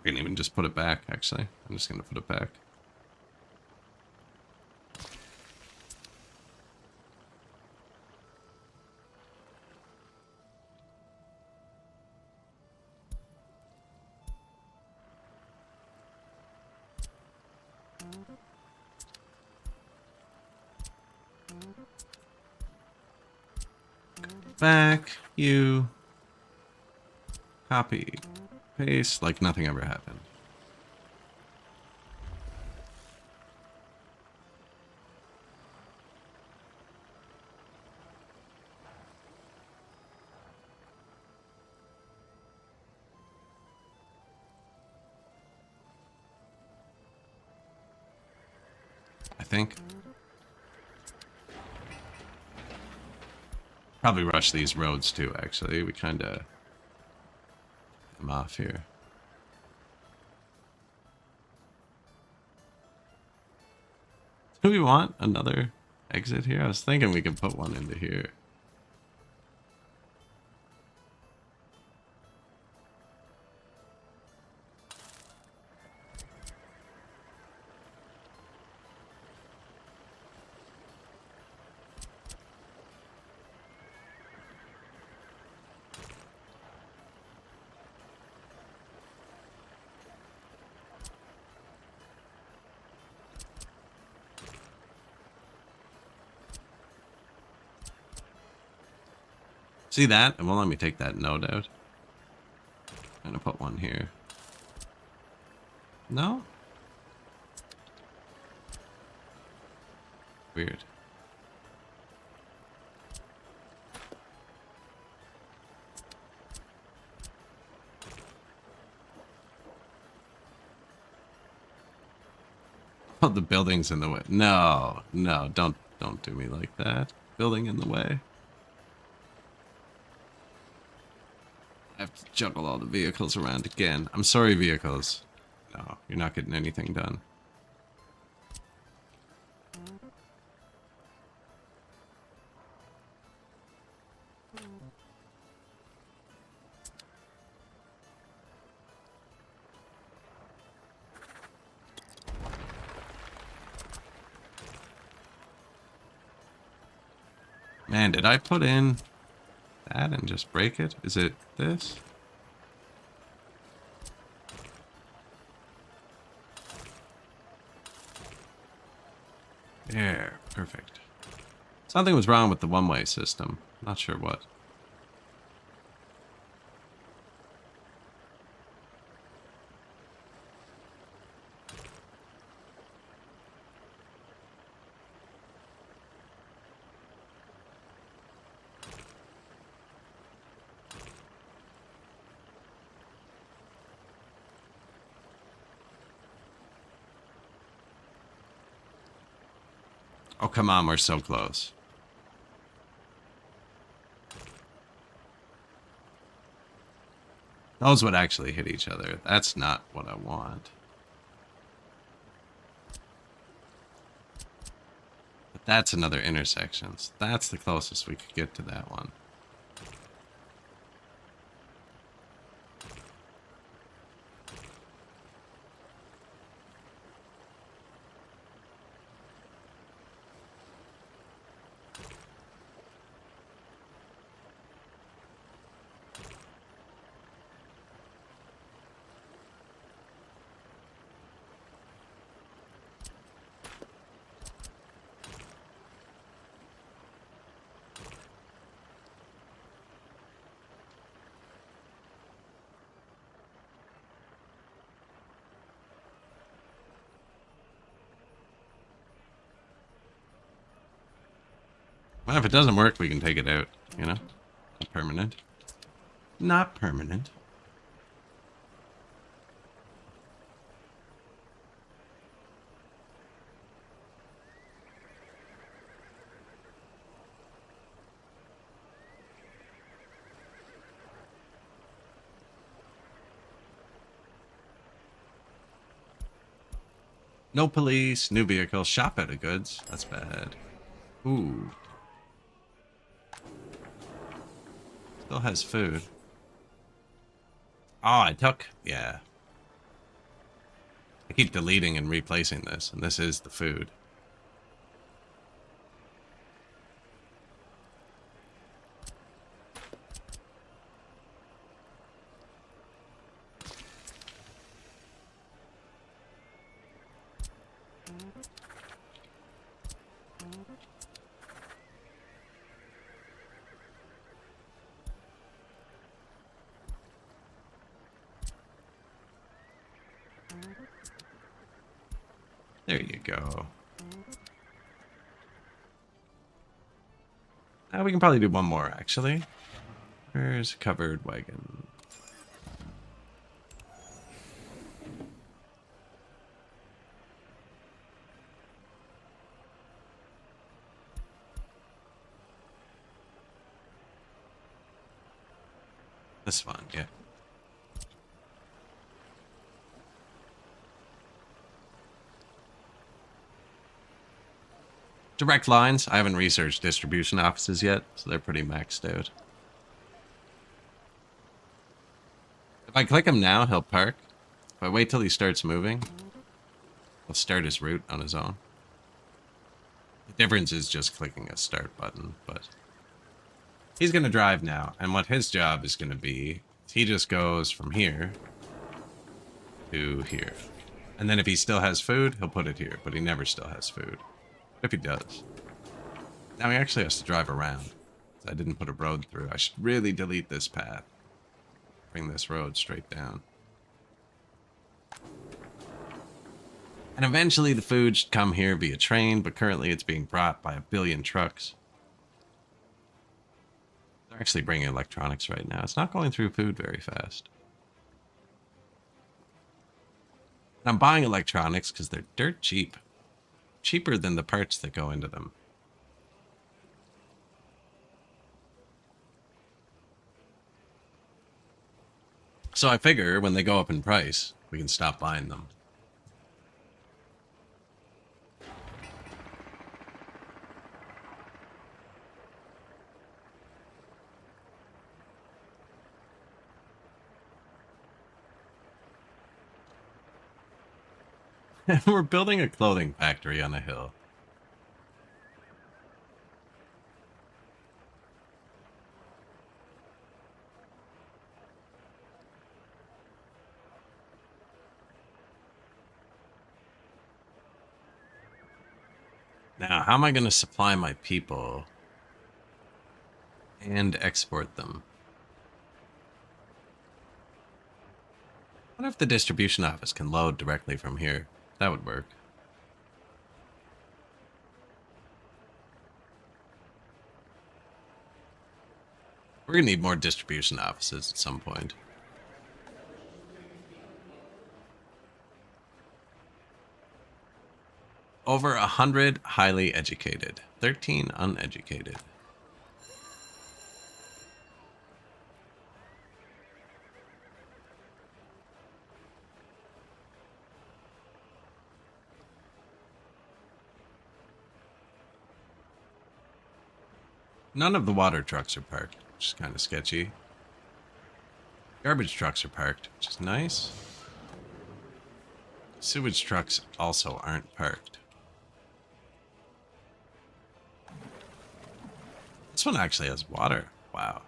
I can even just put it back, actually. I'm just going to put it back. Back, you copy, paste, like nothing ever happened. I think. Probably rush these roads too, actually. We kind of am off here. Do we want another exit here? I was thinking we could put one into here. See that? It won't let me take that node out. I'm gonna put one here. No? Weird. Oh, the building's in the way. No, no, don't do me like that. Building in the way. I have to juggle all the vehicles around again. I'm sorry, vehicles. No, you're not getting anything done. Man, did I put in that and just break it? Is it this? There, perfect. Something was wrong with the one-way system. Not sure what. Oh, come on, we're so close. Those would actually hit each other. That's not what I want. But that's another intersection. So that's the closest we could get to that one. Well, if it doesn't work, we can take it out, you know? Not permanent. Not permanent. No police, new vehicle, shop out of goods. That's bad. Ooh. Still has food. Oh, I took. Yeah. I keep deleting and replacing this, and this is the food. There you go. Now we can probably do one more, actually. Where's a covered wagon? This one, yeah. Direct lines. I haven't researched distribution offices yet, so they're pretty maxed out. If I click him now, he'll park. If I wait till he starts moving, he'll start his route on his own. The difference is just clicking a start button, but he's going to drive now, and what his job is going to be, he just goes from here to here. And then if he still has food, he'll put it here, but he never still has food. If he does. Now he actually has to drive around. I didn't put a road through. I should really delete this path. Bring this road straight down. And eventually the food should come here via train, but currently it's being brought by 1 billion trucks. They're actually bringing electronics right now. It's not going through food very fast. And I'm buying electronics because they're dirt cheap. Cheaper than the parts that go into them. So I figure when they go up in price, we can stop buying them. We're building a clothing factory on a hill. Now, how am I going to supply my people and export them? I wonder if the distribution office can load directly from here. That would work. We're going to need more distribution offices at some point. Over 100 highly educated, 13 uneducated. None of the water trucks are parked, which is kind of sketchy. Garbage trucks are parked, which is nice. Sewage trucks also aren't parked. This one actually has water. Wow.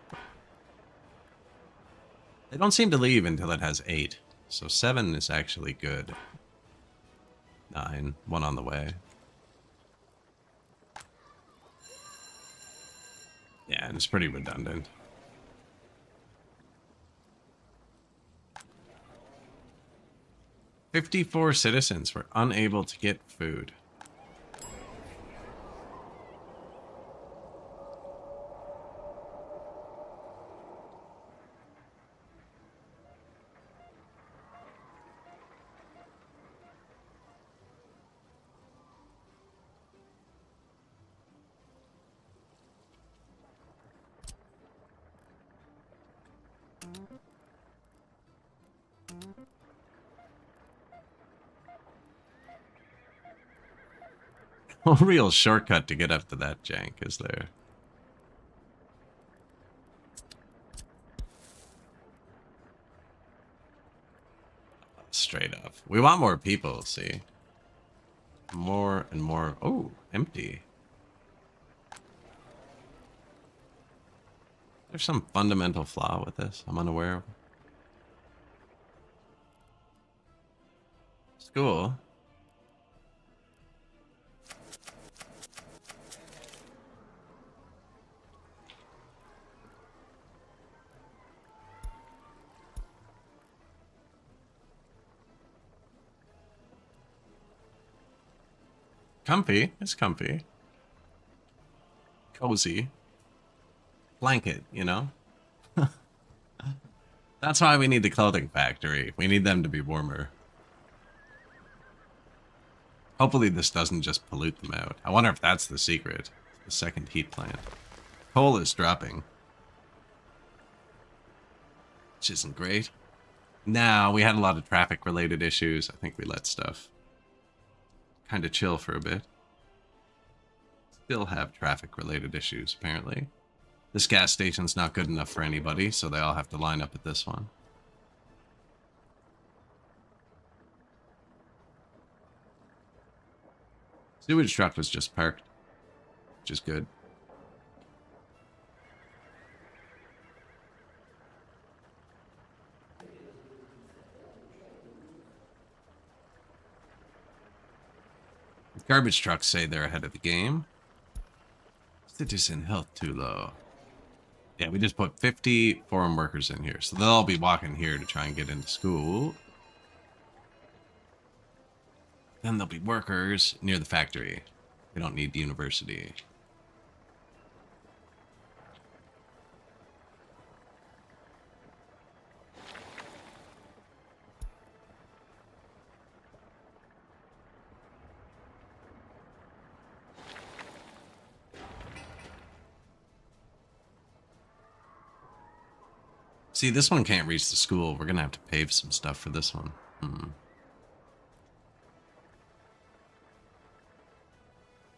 They don't seem to leave until it has 8. So 7 is actually good. 9. 1 on the way. Yeah, and it's pretty redundant. "54 citizens were unable to get food." No real shortcut to get up to that jank, is there? Straight up. We want more people, see? More and more. Oh, empty. There's some fundamental flaw with this I'm unaware of. School. Comfy. It's comfy. Cozy. Blanket, you know? That's why we need the clothing factory. We need them to be warmer. Hopefully this doesn't just pollute them out. I wonder if that's the secret. The second heat plant. Coal is dropping. Which isn't great. No, we had a lot of traffic related issues. I think we let stuff kind of chill for a bit. Still have traffic related issues, apparently. This gas station's not good enough for anybody, so they all have to line up at this one. Sewage truck was just parked, which is good. Garbage trucks say they're ahead of the game. Citizen health too low. Yeah, we just put 50 foreign workers in here, so they'll all be walking here to try and get into school. Then there'll be workers near the factory. We don't need the university. See, this one can't reach the school. We're gonna have to pave some stuff for this one.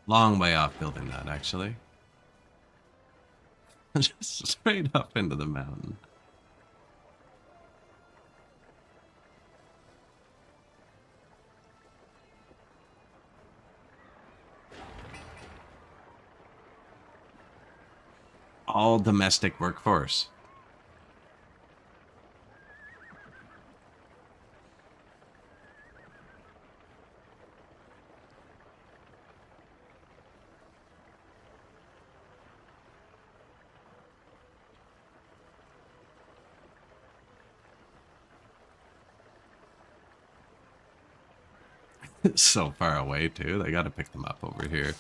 Long way off building that, actually. Just straight up into the mountain. All domestic workforce. So far away, too. They gotta pick them up over here.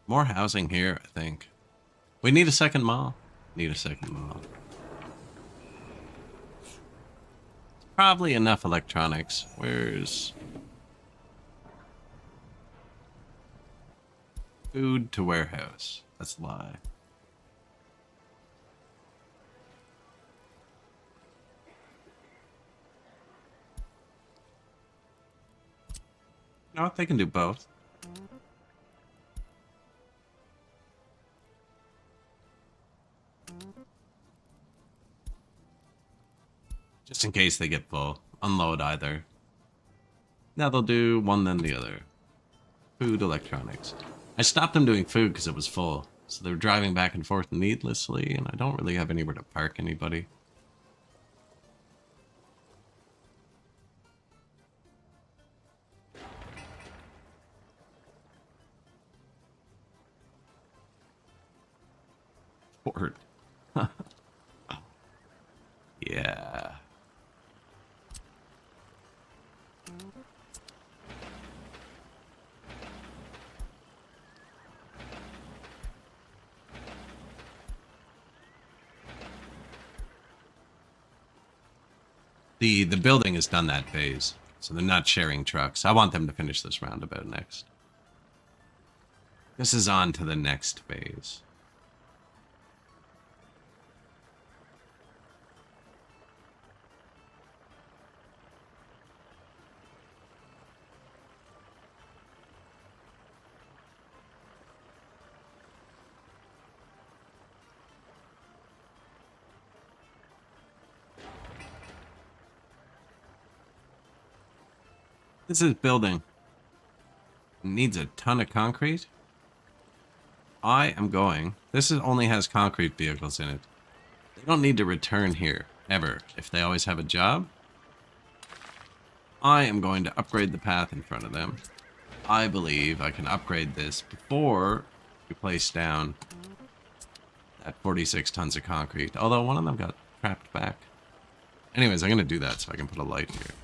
More housing here, I think. We need a second mall. Need a second mall. Probably enough electronics. Where's... food to warehouse. That's a lie. No, they can do both. Just in case they get full. Unload either. Now they'll do one then the other. Food, electronics. I stopped them doing food because it was full. So they're driving back and forth needlessly, and I don't really have anywhere to park anybody. Port. Yeah. The building has done that phase, so they're not sharing trucks. I want them to finish this roundabout next. This is on to the next phase. This is building. Needs a ton of concrete. I am going. Only has concrete vehicles in it. They don't need to return here, ever, if they always have a job. I am going to upgrade the path in front of them. I believe I can upgrade this before we place down that 46 tons of concrete. Although one of them got trapped back. Anyways, I'm going to do that so I can put a light here.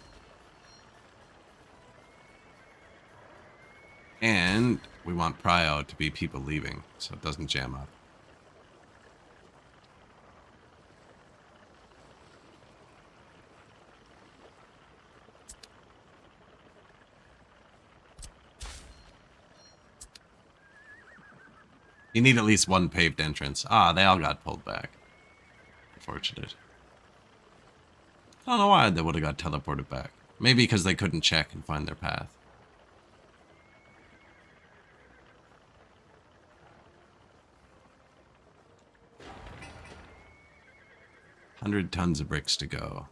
And we want prio to be people leaving, so it doesn't jam up. You need at least one paved entrance. Ah, they all got pulled back. Unfortunate. I don't know why they would have got teleported back. Maybe because they couldn't check and find their path. $100 tons of bricks to go.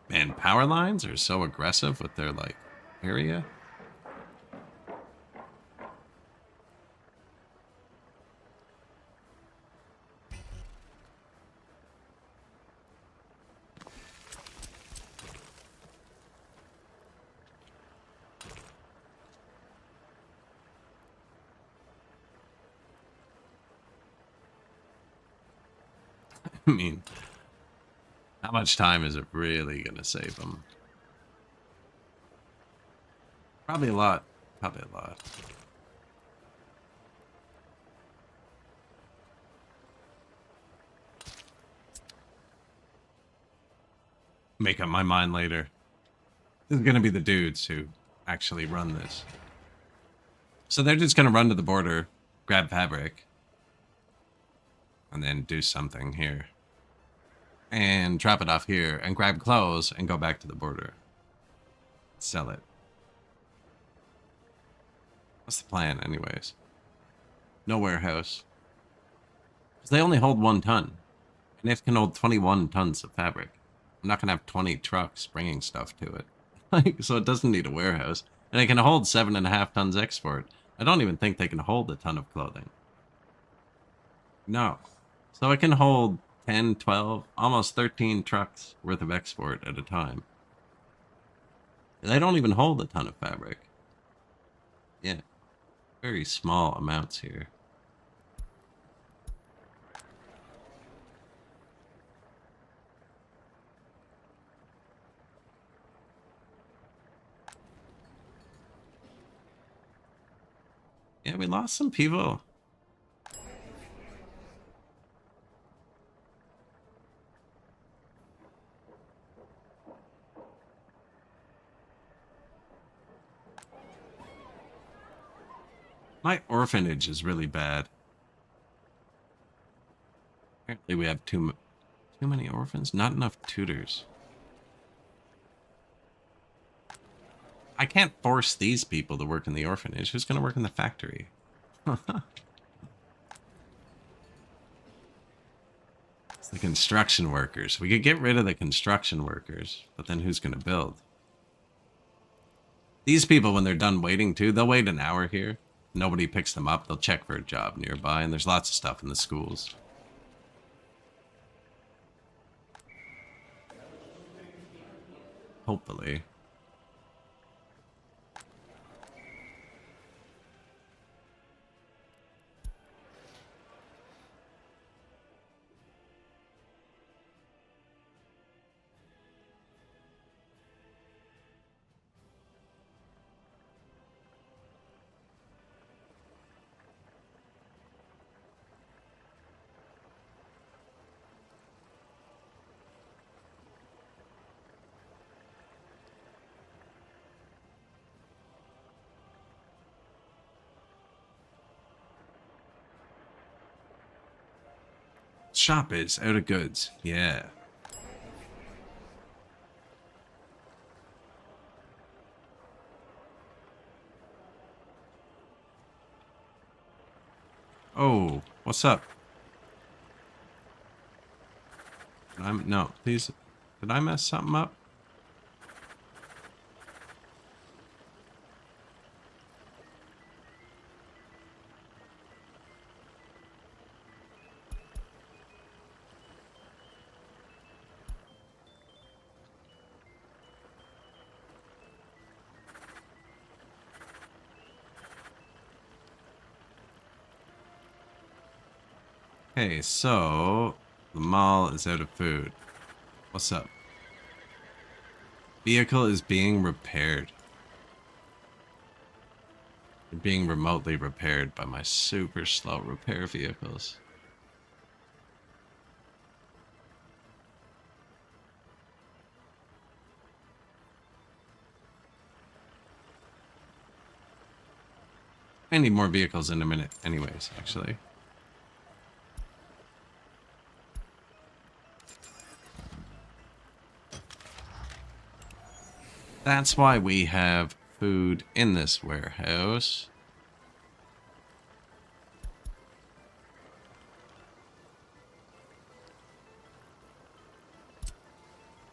Man, power lines are so aggressive with their, like, area. I mean, how much time is it really going to save them? Probably a lot. Probably a lot. Make up my mind later. This is going to be the dudes who actually run this. So they're just going to run to the border, grab fabric, and then do something here. And drop it off here, and grab clothes, and go back to the border. Sell it. What's the plan, anyways? No warehouse. Because they only hold 1 ton. And it can hold 21 tons of fabric. I'm not going to have 20 trucks bringing stuff to it. Like, so it doesn't need a warehouse. And it can hold 7.5 tons export. I don't even think they can hold a ton of clothing. No. So it can hold 10, 12, almost 13 trucks worth of export at a time. They don't even hold a ton of fabric. Yeah. Very small amounts here. Yeah, we lost some people. My orphanage is really bad. Apparently we have too many orphans, not enough tutors. I can't force these people to work in the orphanage. Who's going to work in the factory? It's the construction workers. We could get rid of the construction workers, but then who's going to build? These people, when they're done waiting too, they'll wait an hour here. Nobody picks them up. They'll check for a job nearby, and there's lots of stuff in the schools. Hopefully. Shop is out of goods. Yeah. Oh, what's up? No, please. Did I mess something up? Okay, so the mall is out of food. What's up? Vehicle is being repaired. They're being remotely repaired by my super slow repair vehicles. I need more vehicles in a minute anyways, actually. That's why we have food in this warehouse.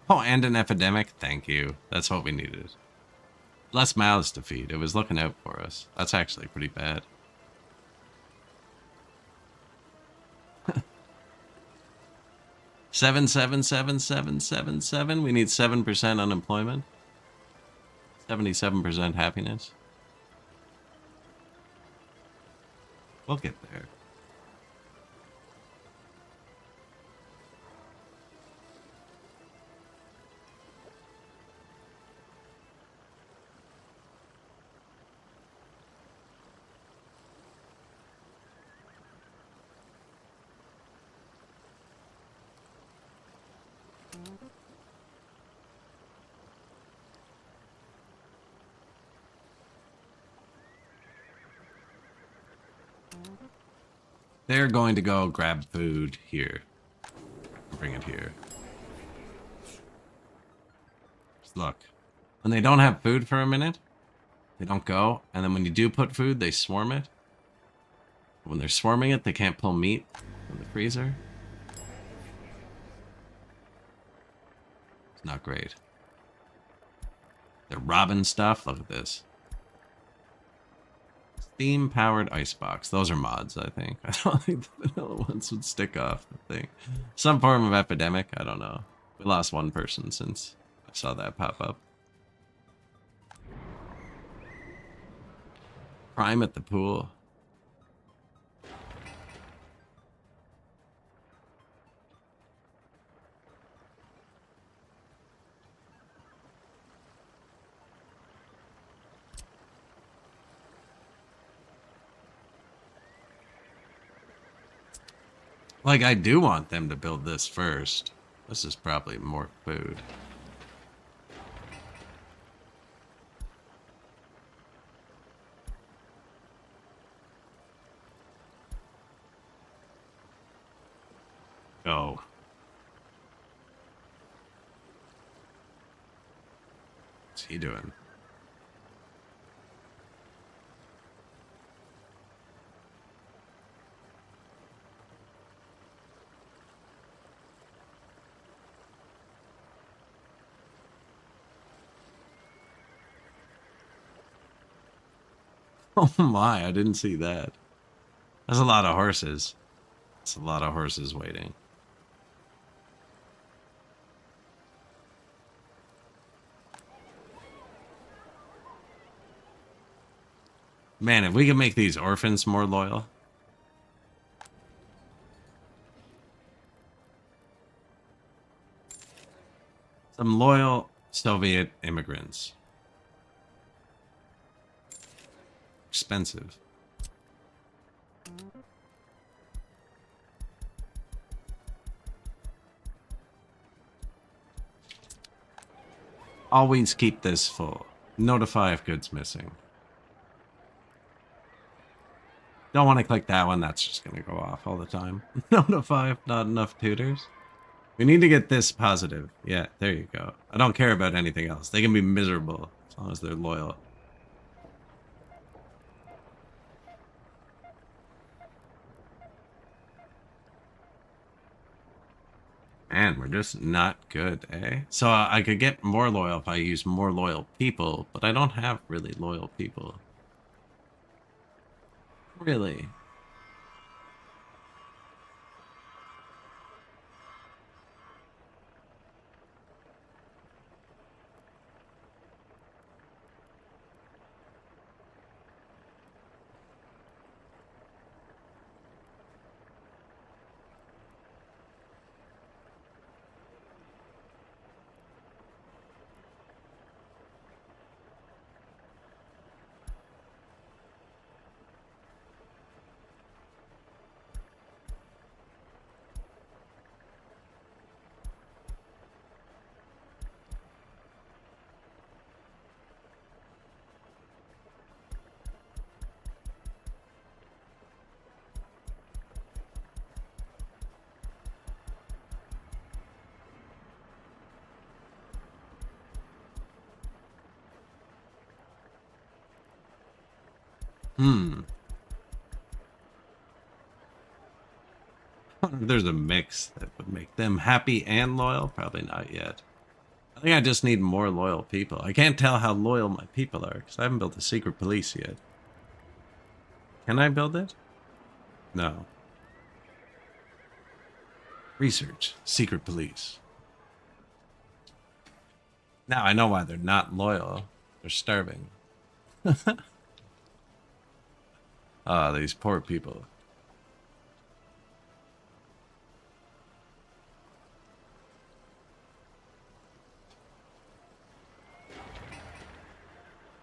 Oh, and an epidemic? Thank you. That's what we needed. Less mouths to feed. It was looking out for us. That's actually pretty bad. Seven, seven, seven, seven, seven, seven. We need 7% unemployment. 77% happiness. We'll get there. They're going to go grab food here. Bring it here. Just look. When they don't have food for a minute, they don't go. And then when you do put food, they swarm it. When they're swarming it, they can't pull meat from the freezer. It's not great. They're robbing stuff. Look at this. Steam-powered icebox. Those are mods, I think. I don't think the vanilla ones would stick off, I think. Some form of epidemic. I don't know. We lost one person since I saw that pop up. Crime at the pool. Like, I do want them to build this first. This is probably more food. Oh. What's he doing? Oh my, I didn't see that. That's a lot of horses. That's a lot of horses waiting. Man, if we could make these orphans more loyal. Some loyal Soviet immigrants. Expensive. Always keep this full. Notify if goods missing. Don't want to click that one. That's just going to go off all the time. Notify if not enough tutors. We need to get this positive. Yeah, there you go. I don't care about anything else. They can be miserable as long as they're loyal. Man, we're just not good, eh? So I could get more loyal if I use more loyal people, but I don't have really loyal people. Really? Hmm. There's a mix that would make them happy and loyal. Probably not yet. I think I just need more loyal people. I can't tell how loyal my people are because I haven't built a secret police yet. Can I build it? No. Research. Secret police. Now I know why they're not loyal. They're starving. Ah, these poor people.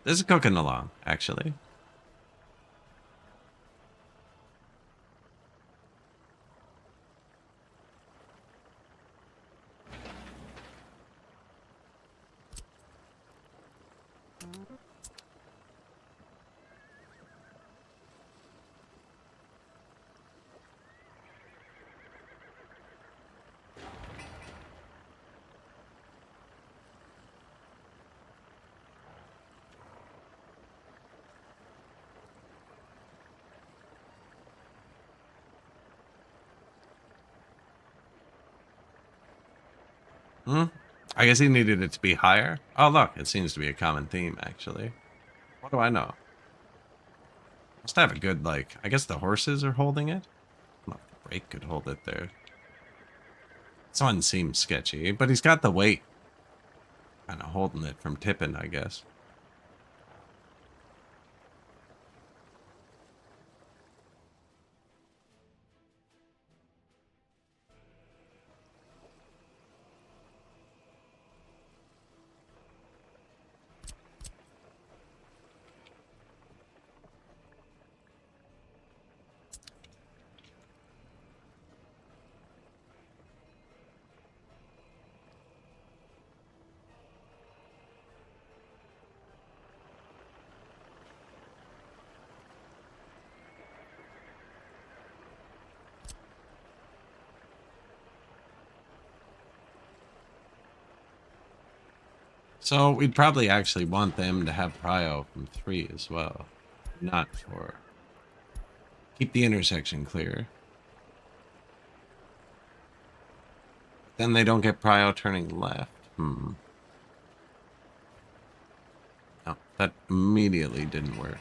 This is cooking along, actually. Hmm? I guess he needed it to be higher. Oh, look, it seems to be a common theme, actually. What do I know? Must have a good, like, I guess the horses are holding it? I don't know if the brake could hold it there. This one seems sketchy, but he's got the weight kind of holding it from tipping, I guess. So we'd probably actually want them to have prio from 3 as well. Not 4. Keep the intersection clear. Then they don't get prio turning left. Hmm. No, that immediately didn't work.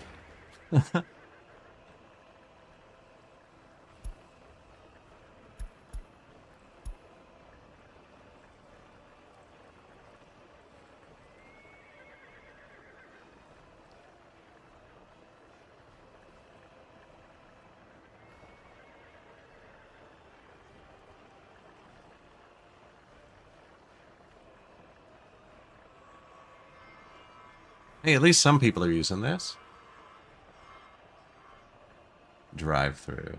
Hey, at least some people are using this. Drive through.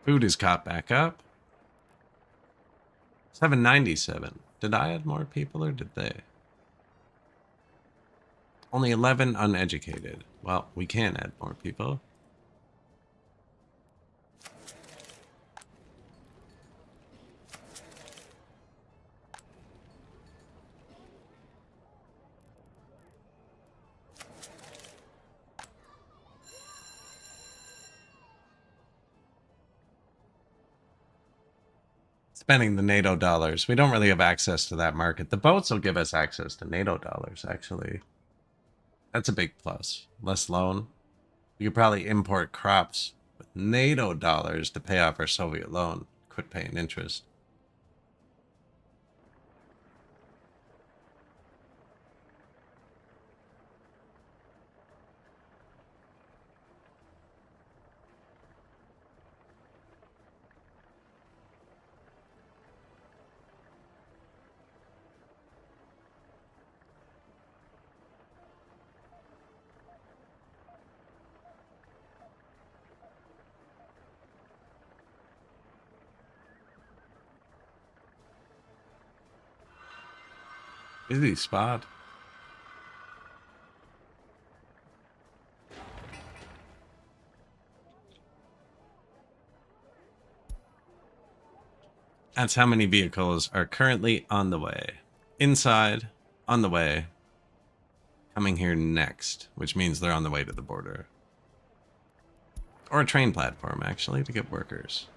Food is caught back up. 797. Did I add more people or did they? Only 11 uneducated. Well, we can add more people. Spending the NATO dollars. We don't really have access to that market. The boats will give us access to NATO dollars, actually. That's a big plus. Less loan. We could probably import crops with NATO dollars to pay off our Soviet loan. Quit paying interest. Easy spot. That's how many vehicles are currently on the way. Inside, on the way, coming here next, which means they're on the way to the border. Or a train platform, actually, to get workers.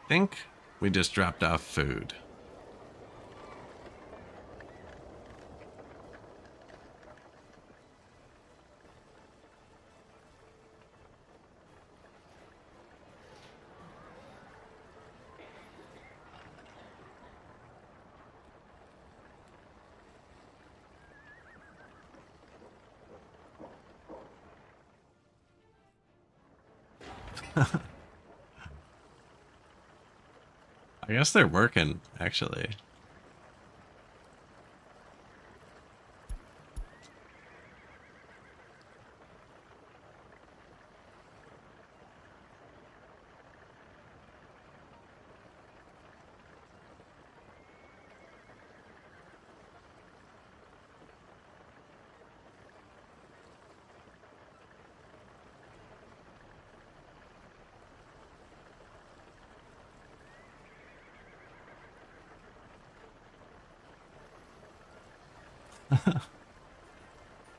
Think we just dropped off food. I guess they're working, actually.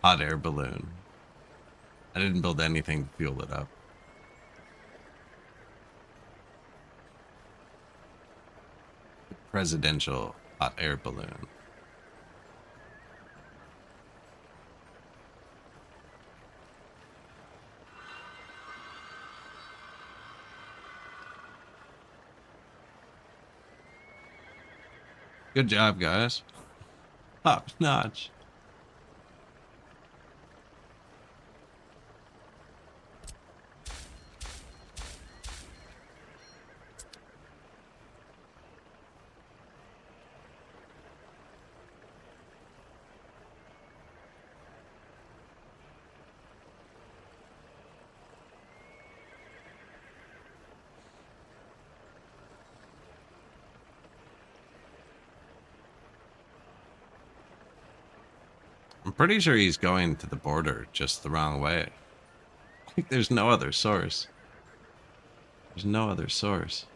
Hot air balloon. I didn't build anything to fuel it up. Presidential hot air balloon. Good job, guys. Top notch. I'm pretty sure he's going to the border just the wrong way. Like, there's no other source. There's no other source.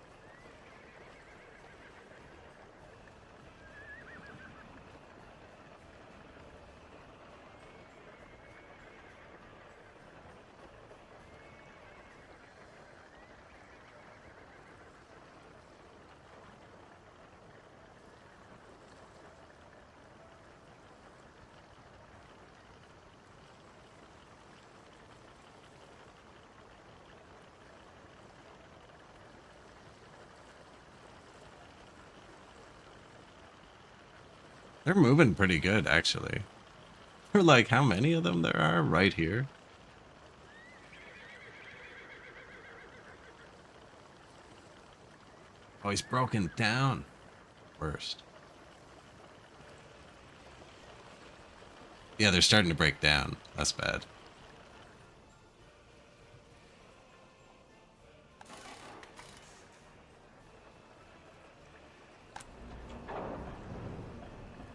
They're moving pretty good, actually. For like how many of them there are right here. Oh, he's broken down. Worst. Yeah, they're starting to break down. That's bad.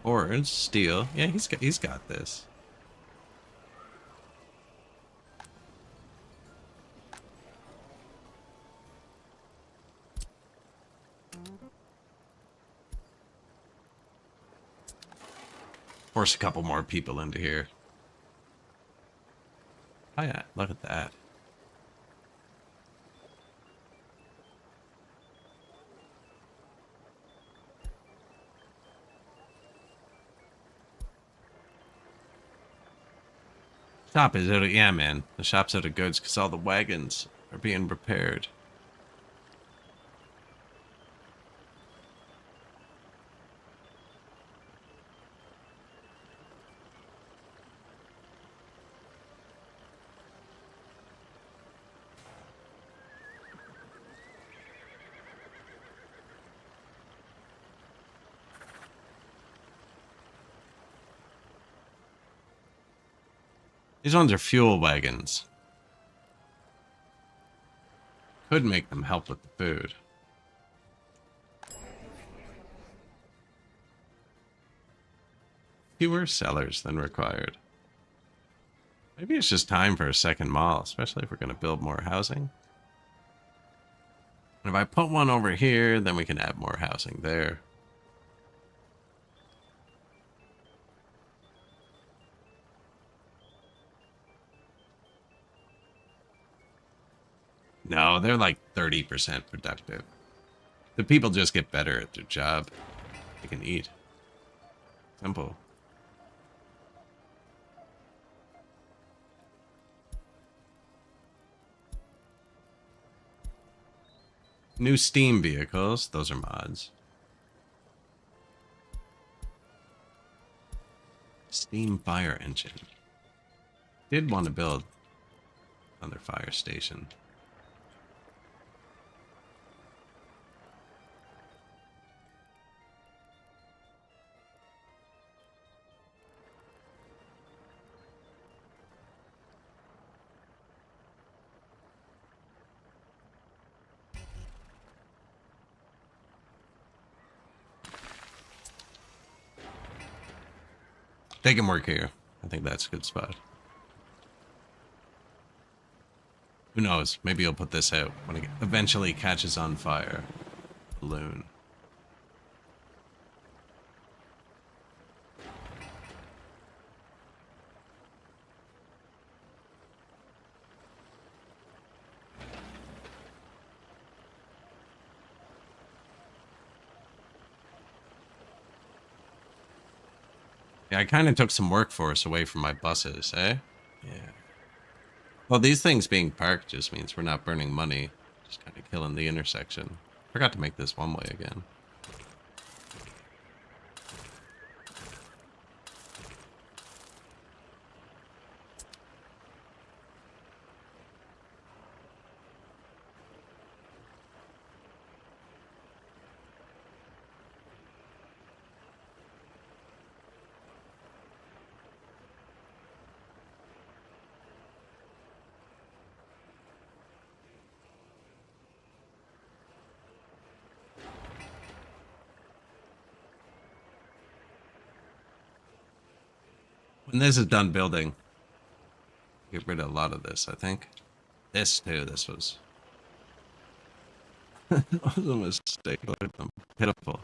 Orange, steel. Yeah, he's got this. Force a couple more people into here. Oh yeah, look at that. Shop is out of, yeah, man. The shop's out of goods because all the wagons are being repaired. These ones are fuel wagons. Could make them help with the food. Fewer sellers than required. Maybe it's just time for a second mall, especially if we're going to build more housing. And if I put one over here, then we can add more housing there. No, they're like 30% productive. The people just get better at their job. They can eat. Simple. New steam vehicles. Those are mods. Steam fire engine. Did want to build another fire station. They can work here. I think that's a good spot. Who knows? Maybe he'll put this out when it eventually catches on fire. Balloon. Yeah, I kind of took some workforce away from my buses, eh? Yeah. Well, these things being parked just means we're not burning money. Just kind of killing the intersection. Forgot to make this one way again. When this is done building, get rid of a lot of this, I think. This too, this was, was a mistake. Look at them. Pitiful.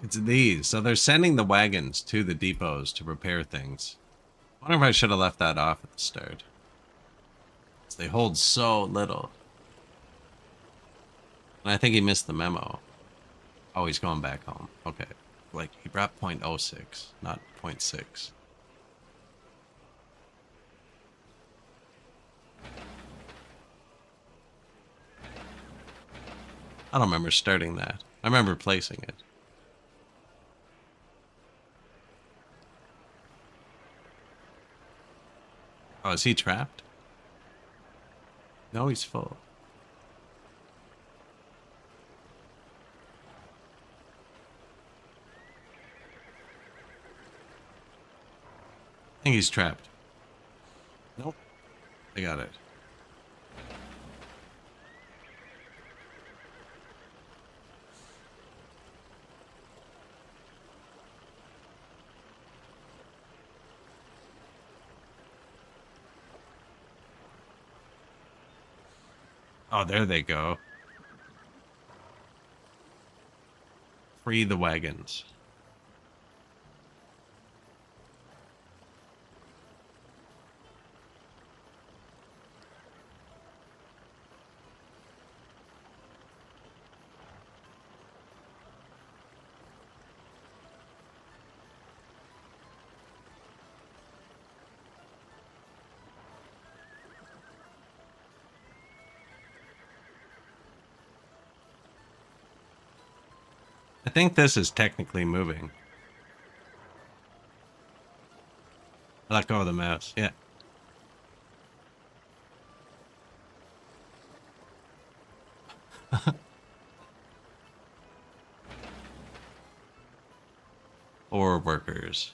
It's these. So they're sending the wagons to the depots to repair things. I wonder if I should have left that off at the start. They hold so little. And I think he missed the memo. Oh, he's going back home. Okay. Like, he brought .06, not .6. I don't remember starting that. I remember placing it. Oh, is he trapped? No, he's full. I think he's trapped. Nope. I got it. Oh, there they go. Free the wagons. I think this is technically moving. I let go of the mouse. Yeah. Or workers.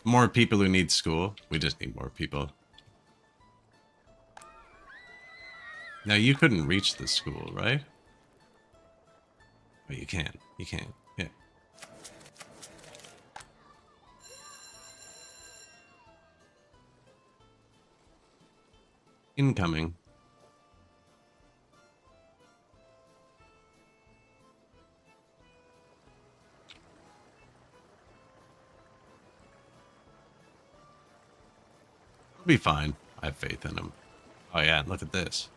More people who need school. We just need more people. Now, you couldn't reach the school, right? But you can. You can. Yeah. Incoming. It'll be fine. I have faith in him. Oh yeah, look at this.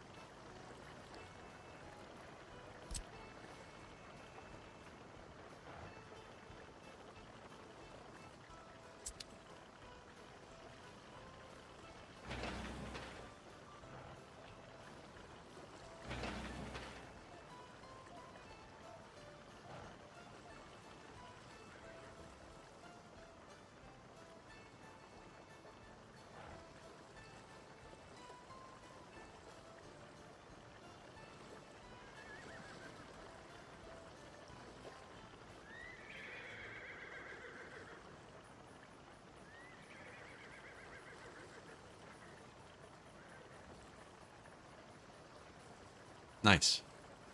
Nice.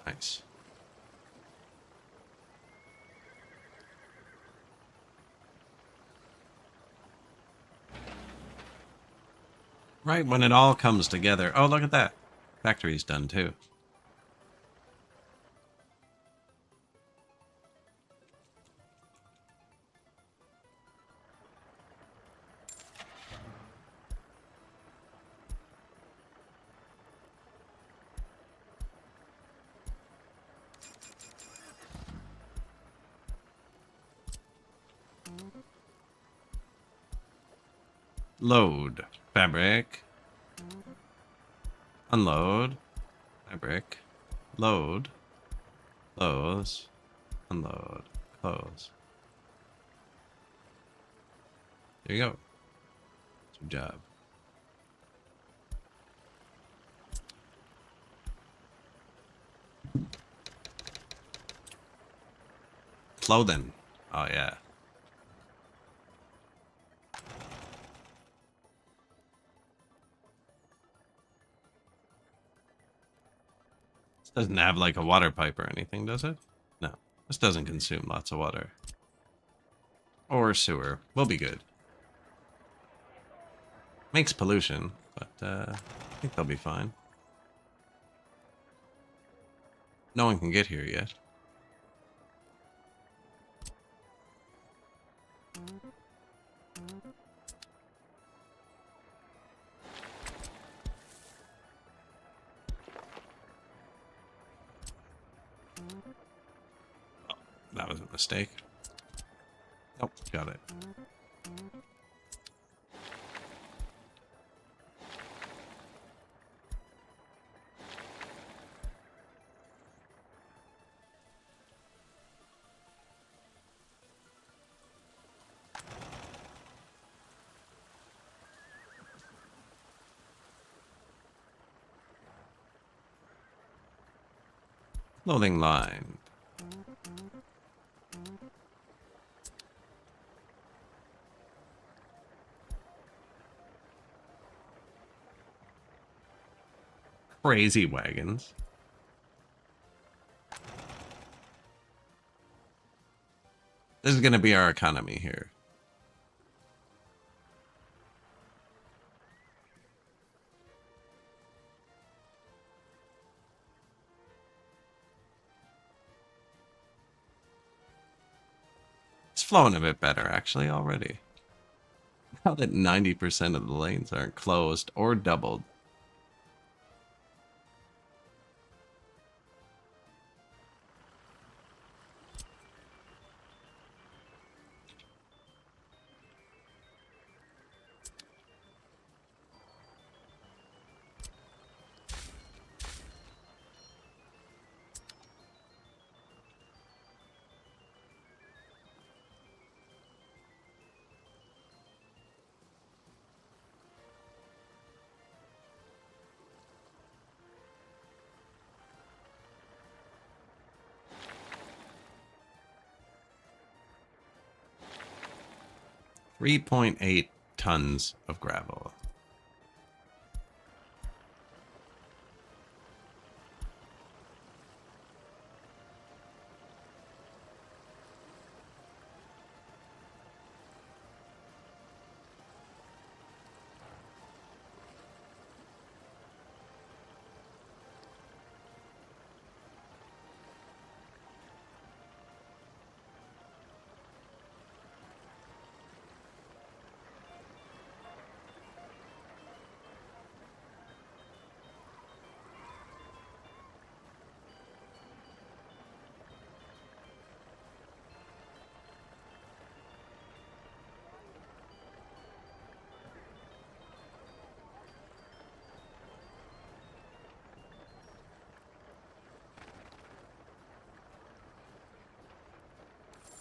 Nice. Right when it all comes together. Oh, look at that. Factory's done too. Load. Fabric. Unload. Fabric. Load. Close. Unload. Close. There you go. Good job. Clothing. Oh, yeah. This doesn't have like a water pipe or anything, does it? No. This doesn't consume lots of water. Or sewer. We'll be good. Makes pollution, but I think they'll be fine. No one can get here yet. Oh, that was a mistake. Nope, got it. Loading line. Crazy wagons. This is going to be our economy here. It's flowing a bit better, actually, already. Now that 90% of the lanes aren't closed or doubled. .8 tons of gravel.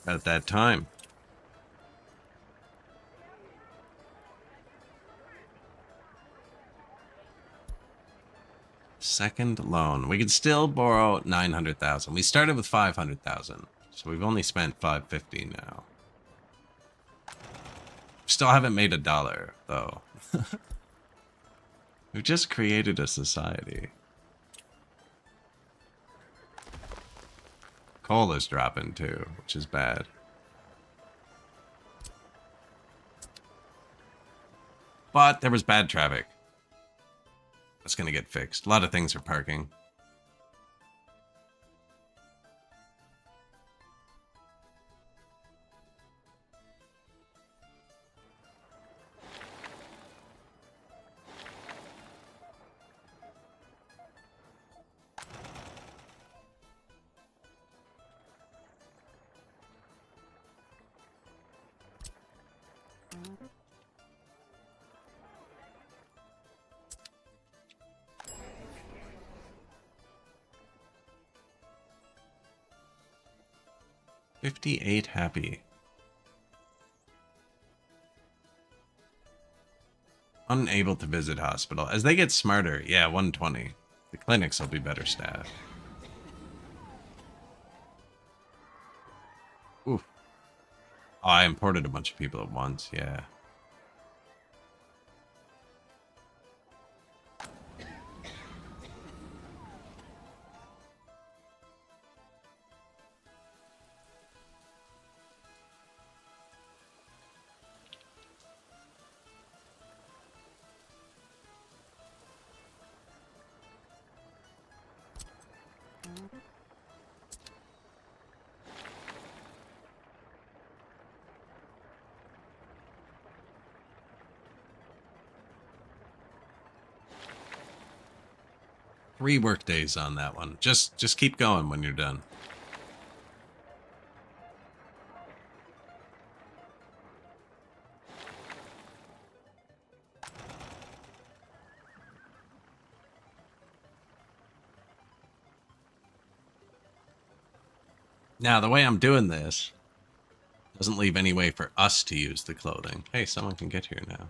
At that time. Second loan. We could still borrow 900,000. We started with 500,000, so we've only spent 550 now. Still haven't made $1 though. We've just created a society. Coal is dropping too, which is bad. But there was bad traffic. That's gonna get fixed. A lot of things are parking. $58 happy. Unable to visit hospital. As they get smarter, yeah, 120. The clinics will be better staffed. Oof. Oh, I imported a bunch of people at once, yeah. 3 work days on that one. Just keep going when you're done. Now, the way I'm doing this doesn't leave any way for us to use the clothing. Hey, someone can get here now.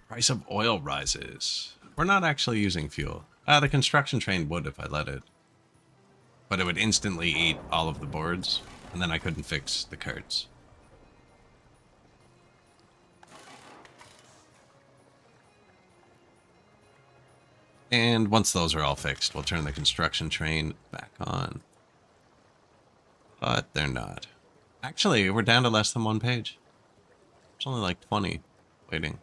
Price of oil rises. We're not actually using fuel. The construction train would if I let it. But it would instantly eat all of the boards, and then I couldn't fix the carts. And once those are all fixed, we'll turn the construction train back on. But they're not. Actually, we're down to less than 1 page. It's only like 20 waiting.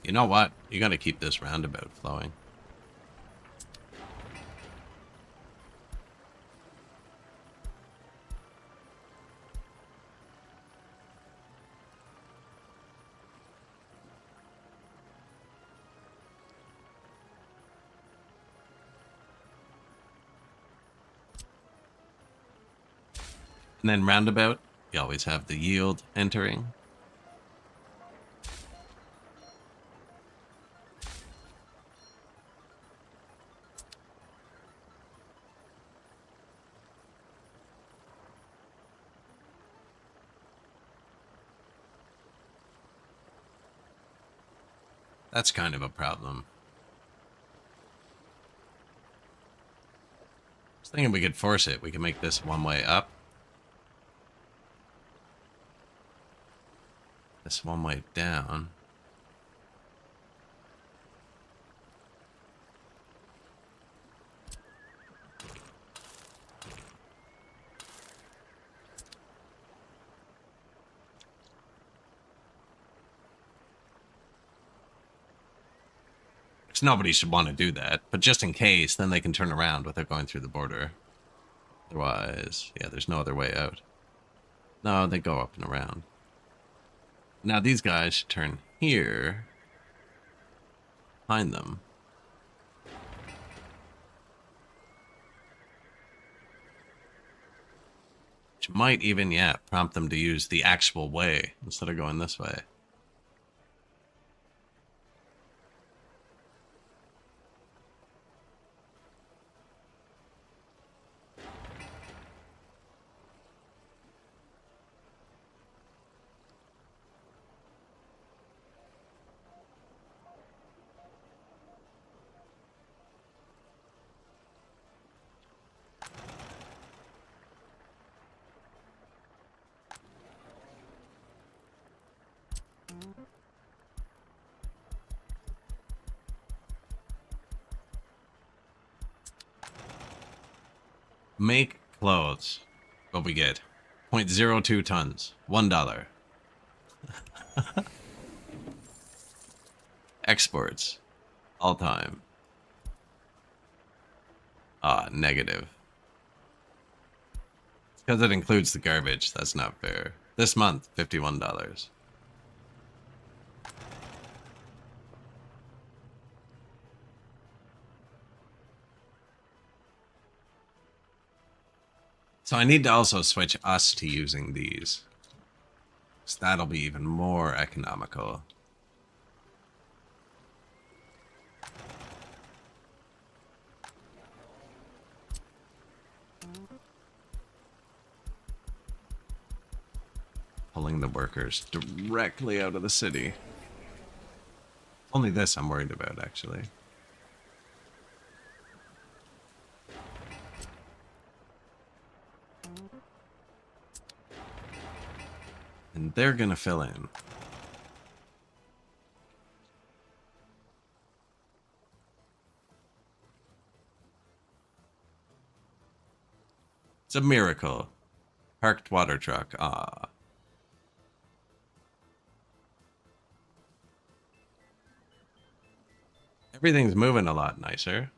You know what? You gotta keep this roundabout flowing. And then roundabout, you always have the yield entering. That's kind of a problem. I was thinking we could force it. We can make this one way up. This one way down. Nobody should want to do that, but just in case, then they can turn around without going through the border. Otherwise, yeah, there's no other way out. No, they go up and around. Now these guys should turn here, behind them. Which might even, yeah, prompt them to use the actual way instead of going this way. Make clothes. What we get? 0.02 tons. $1. Exports. All time. Negative. It's because it includes the garbage. That's not fair. This month, $51. So I need to also switch us to using these. So that'll be even more economical. Pulling the workers directly out of the city. Only this I'm worried about, actually. And they're gonna fill in. It's a miracle. Parked water truck. Ah. Everything's moving a lot nicer.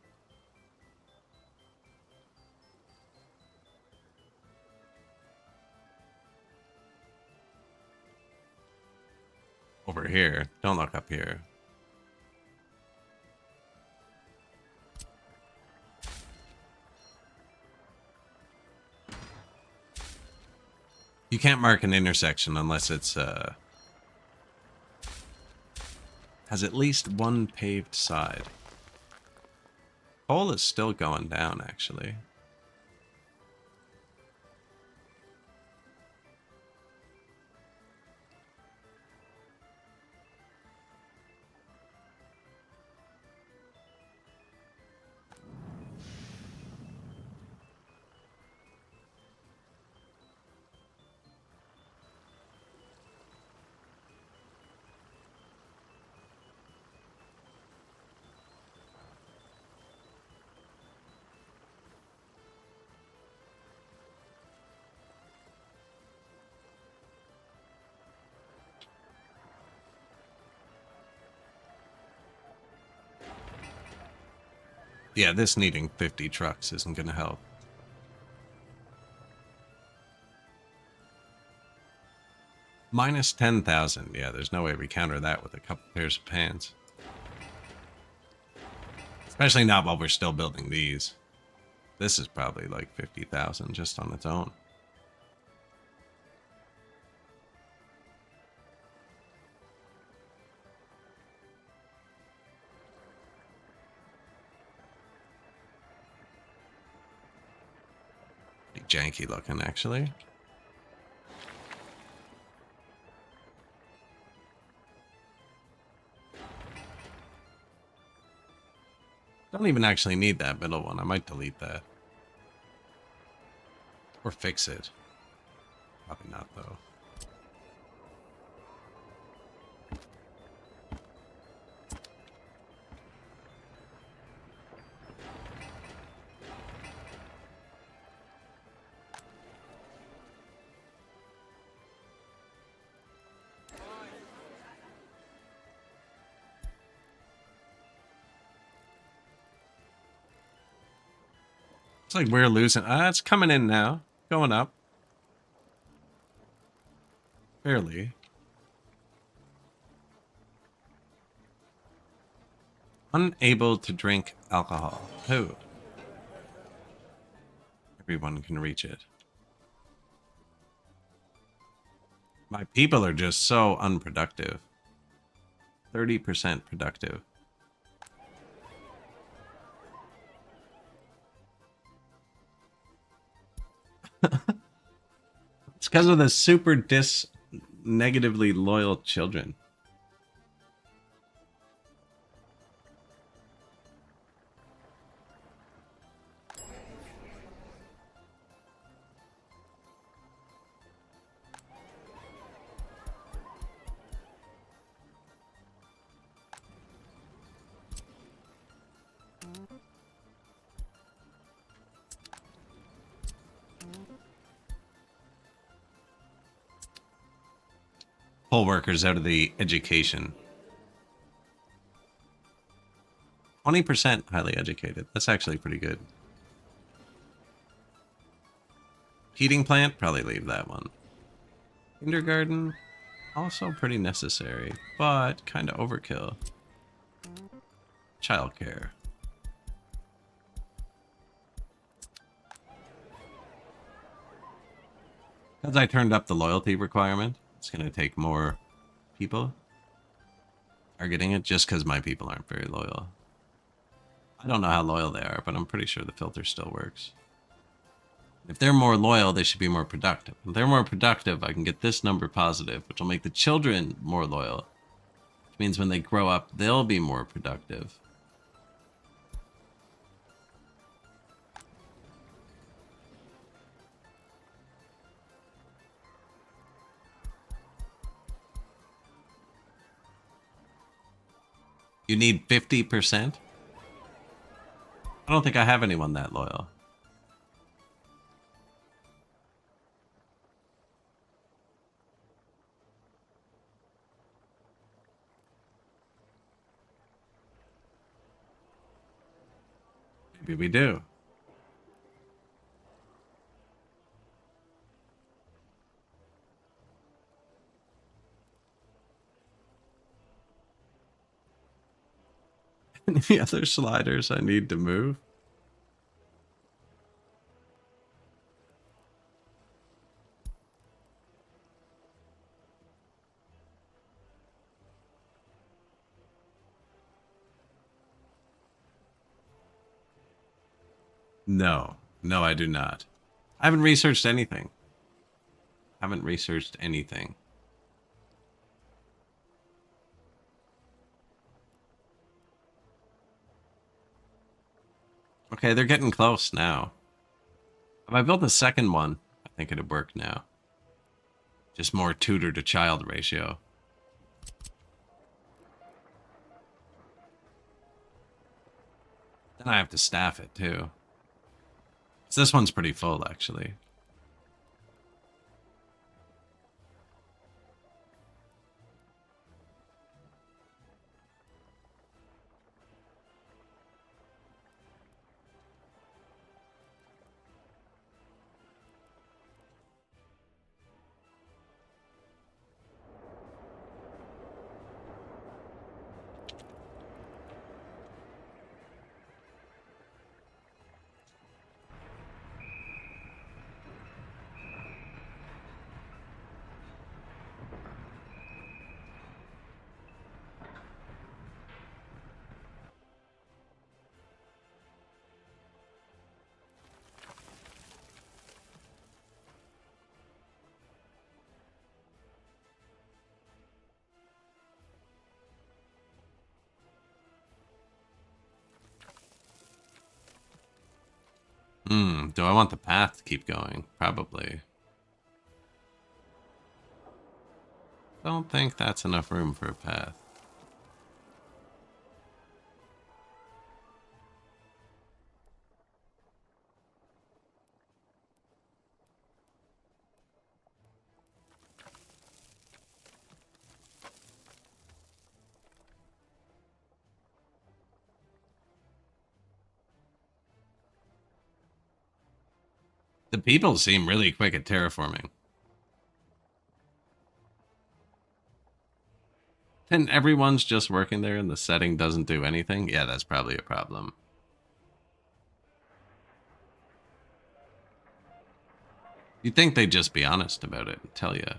Over here. Don't look up here. You can't mark an intersection unless it's has at least one paved side. Coal is still going down, actually. Yeah, this needing 50 trucks isn't going to help. Minus 10,000. Yeah, there's no way we counter that with a couple pairs of pants. Especially not while we're still building these. This is probably like 50,000 just on its own. Pretty janky looking, actually. Don't even actually need that middle one. I might delete that. Or fix it. Probably not, though. It's like we're losing. It's coming in now. Going up. Barely. Unable to drink alcohol. Who? Everyone can reach it. My people are just so unproductive. 30% productive. It's because of the super negatively loyal children. Poll workers out of the education. 20% highly educated. That's actually pretty good. Heating plant, probably leave that one. Kindergarten, also pretty necessary, but kind of overkill. Childcare. Because I turned up the loyalty requirement, it's going to take more people targeting it just because my people aren't very loyal. I don't know how loyal they are, but I'm pretty sure the filter still works. If they're more loyal, they should be more productive. If they're more productive, I can get this number positive, which will make the children more loyal. Which means when they grow up, they'll be more productive. You need 50%? I don't think I have anyone that loyal. Maybe we do. Any other sliders I need to move? No. No, I do not. I haven't researched anything. Haven't researched anything. Okay, they're getting close now. If I built a second one, I think it'd work now. Just more tutor to child ratio. Then I have to staff it too. So this one's pretty full, actually. Do I want the path to keep going? Probably. Don't think that's enough room for a path. The people seem really quick at terraforming. And everyone's just working there and the setting doesn't do anything? Yeah, that's probably a problem. You'd think they'd just be honest about it and tell you.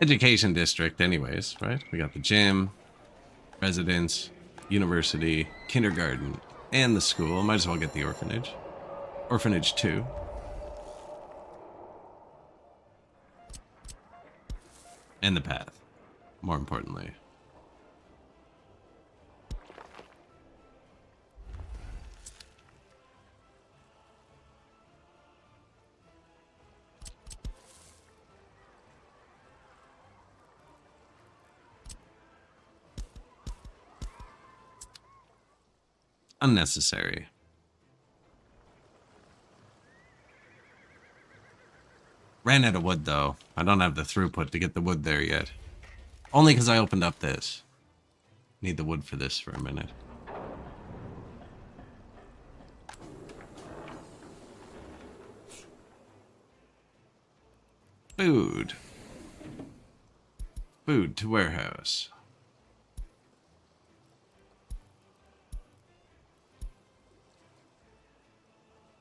Education district anyways, right? We got the gym, residence, university, kindergarten, and the school. Might as well get the orphanage. Orphanage 2. And the path, more importantly. Unnecessary. Ran out of wood, though. I don't have the throughput to get the wood there yet. Only because I opened up this. Need the wood for this for a minute. Food. Food to warehouse.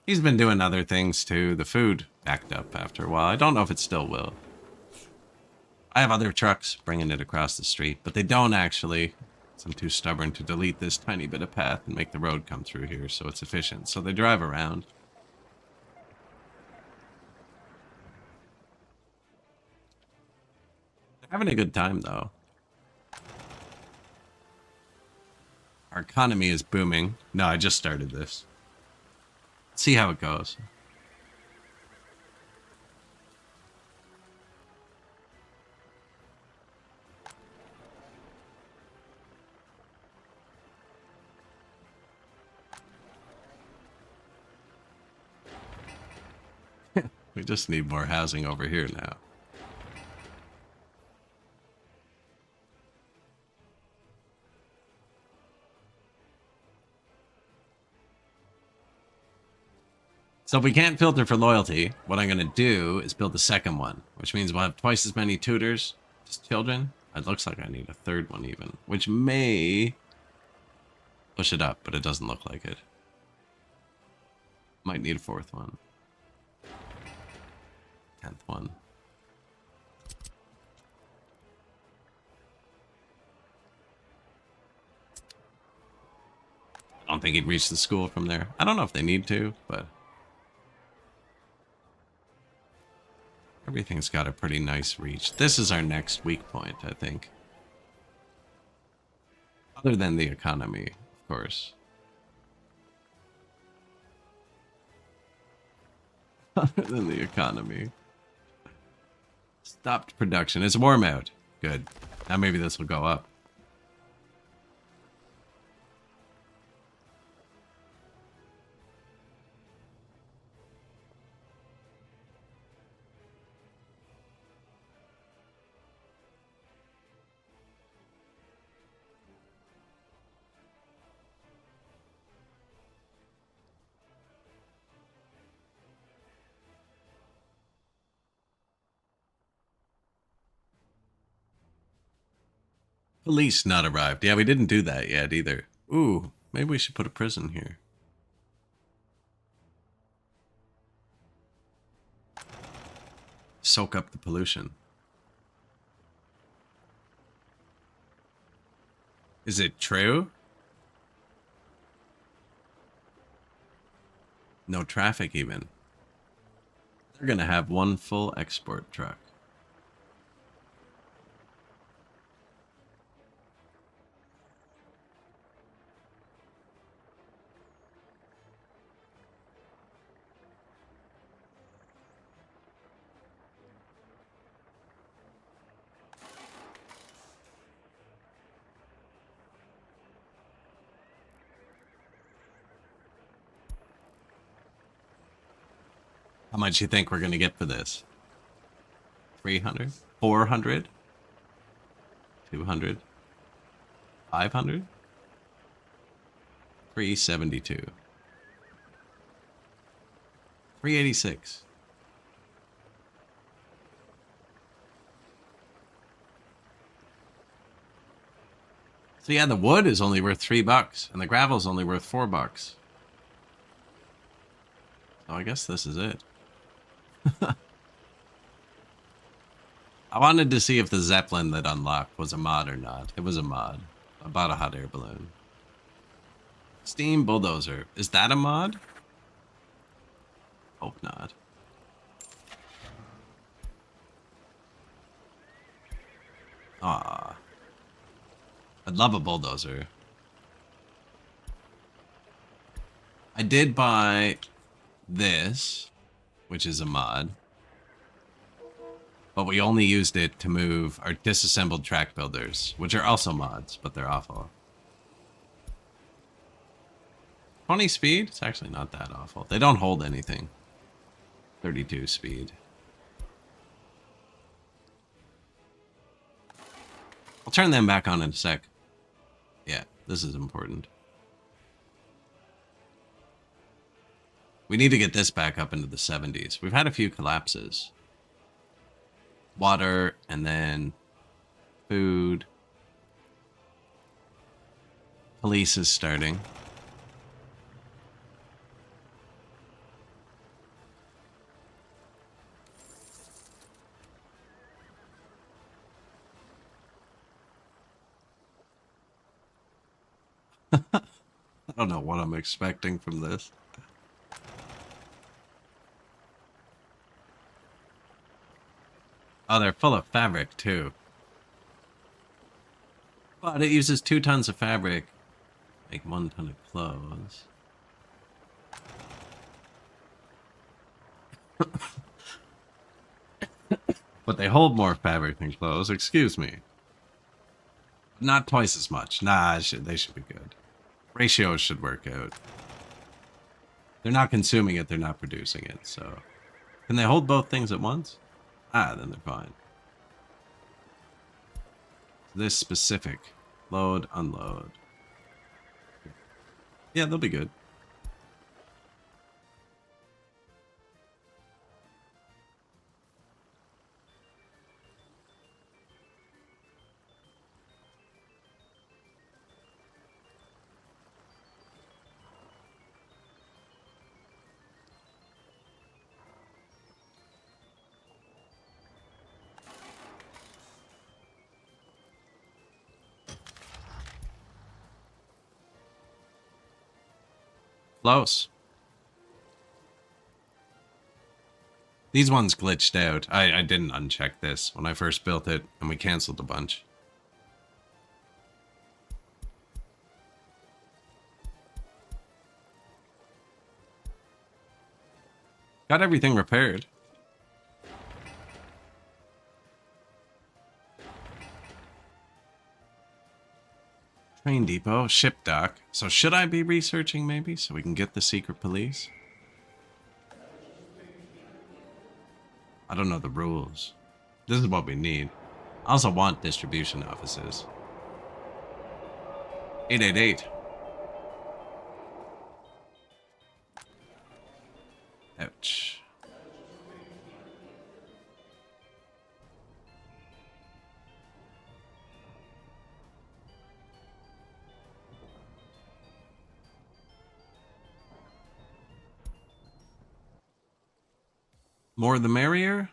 He's been doing other things too. The food backed up after a while. I don't know if it still will. I have other trucks bringing it across the street, but they don't actually. I'm too stubborn to delete this tiny bit of path and make the road come through here so it's efficient. So they drive around. They're having a good time, though. Our economy is booming. No, I just started this. See how it goes. We just need more housing over here now. So if we can't filter for loyalty, what I'm going to do is build the second one, which means we'll have twice as many tutors as children. It looks like I need a third one even, which may push it up, but it doesn't look like it. Might need a fourth one. 10th one. I don't think he'd reach the school from there. I don't know if they need to, but everything's got a pretty nice reach. This is our next weak point, I think. Other than the economy, of course. Other than the economy. Stopped production. It's warm out. Good. Now maybe this will go up. Police not arrived. Yeah, we didn't do that yet either. Ooh, maybe we should put a prison here. Soak up the pollution. Is it true? No traffic even. They're gonna have one full export truck. How much you think we're gonna get for this? 300? 400? 200? 500? 372. 386. So yeah, the wood is only worth $3, and the gravel is only worth $4. So I guess this is it. I wanted to see if the Zeppelin that unlocked was a mod or not. It was a mod. I bought a hot air balloon. Steam bulldozer. Is that a mod? Hope not. Ah, I'd love a bulldozer. I did buy this, which is a mod. But we only used it to move our disassembled track builders, which are also mods, but they're awful. 20 speed? It's actually not that awful. They don't hold anything. 32 speed. I'll turn them back on in a sec. Yeah, this is important. We need to get this back up into the 70s. We've had a few collapses. Water, and then food. Police is starting. I don't know what I'm expecting from this. Oh, they're full of fabric, too. But it uses 2 tons of fabric. Make 1 ton of clothes. But they hold more fabric than clothes, excuse me. Not twice as much. Nah, they should be good. Ratios should work out. They're not consuming it, they're not producing it, so... Can they hold both things at once? Ah, then they're fine. This specific. Load, unload. Yeah, they'll be good. Close. These ones glitched out. I didn't uncheck this when I first built it, and we canceled a bunch. Got everything repaired. Train depot, ship dock. So should I be researching maybe so we can get the secret police? I don't know the rules. This is what we need. I also want distribution offices. 888. Ouch. More the merrier?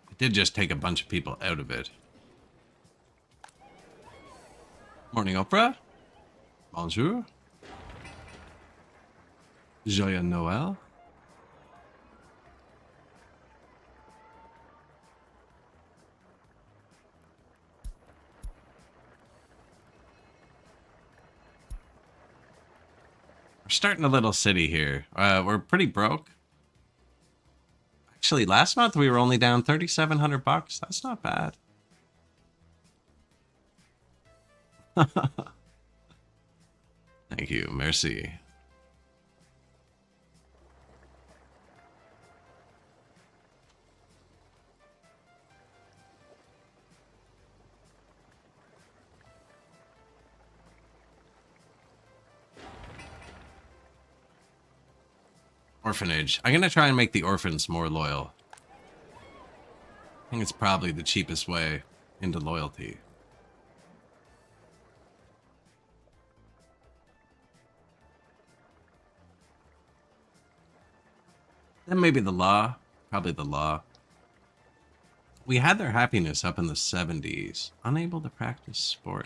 It did just take a bunch of people out of it. Morning opera? Bonjour? Joyeux Noël? We're starting a little city here. We're pretty broke. Actually, last month we were only down 3,700 bucks. That's not bad. Thank you. Merci. Orphanage. I'm going to try and make the orphans more loyal. I think it's probably the cheapest way into loyalty. Then maybe the law. Probably the law. We had their happiness up in the 70s. Unable to practice sport.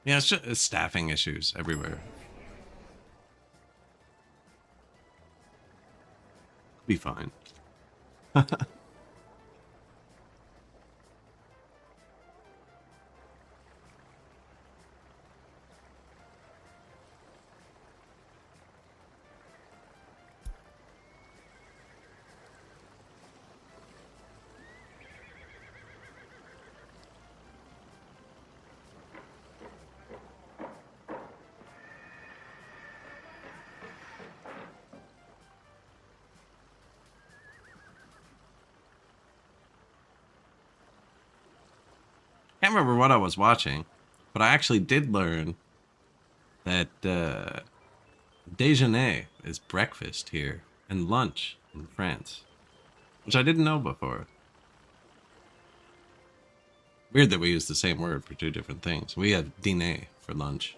Yeah, it's staffing issues everywhere. Be fine. Can't remember what I was watching, but I actually did learn that déjeuner is breakfast here and lunch in France, which I didn't know before. Weird that we use the same word for two different things. We have dîner for lunch.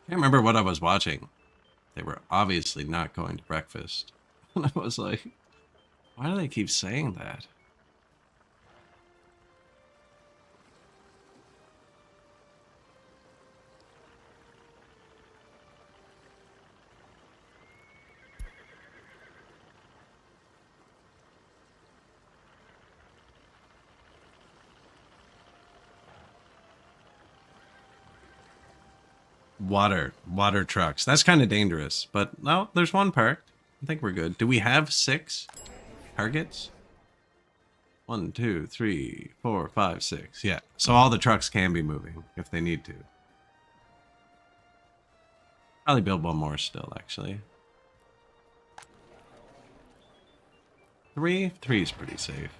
Can't remember what I was watching. They were obviously not going to breakfast. And I was like, why do they keep saying that? Water trucks. That's kind of dangerous. But no, there's one parked. I think we're good. Do we have 6 targets? 1, 2, 3, 4, 5, 6. Yeah. So all the trucks can be moving if they need to. Probably build one more still, actually. 3 is pretty safe.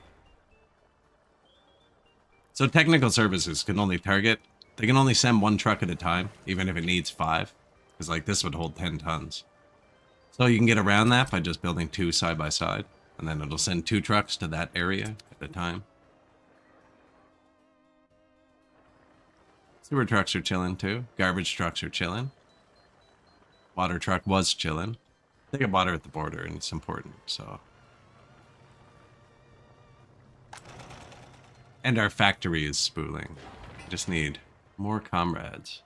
So technical services can only target. They can only send 1 truck at a time, even if it needs 5. Because like this would hold 10 tons. So you can get around that by just building 2 side by side. And then it'll send 2 trucks to that area at a time. Sewer trucks are chilling too. Garbage trucks are chilling. Water truck was chilling. They get water at the border and it's important, so. And our factory is spooling. We just need more comrades.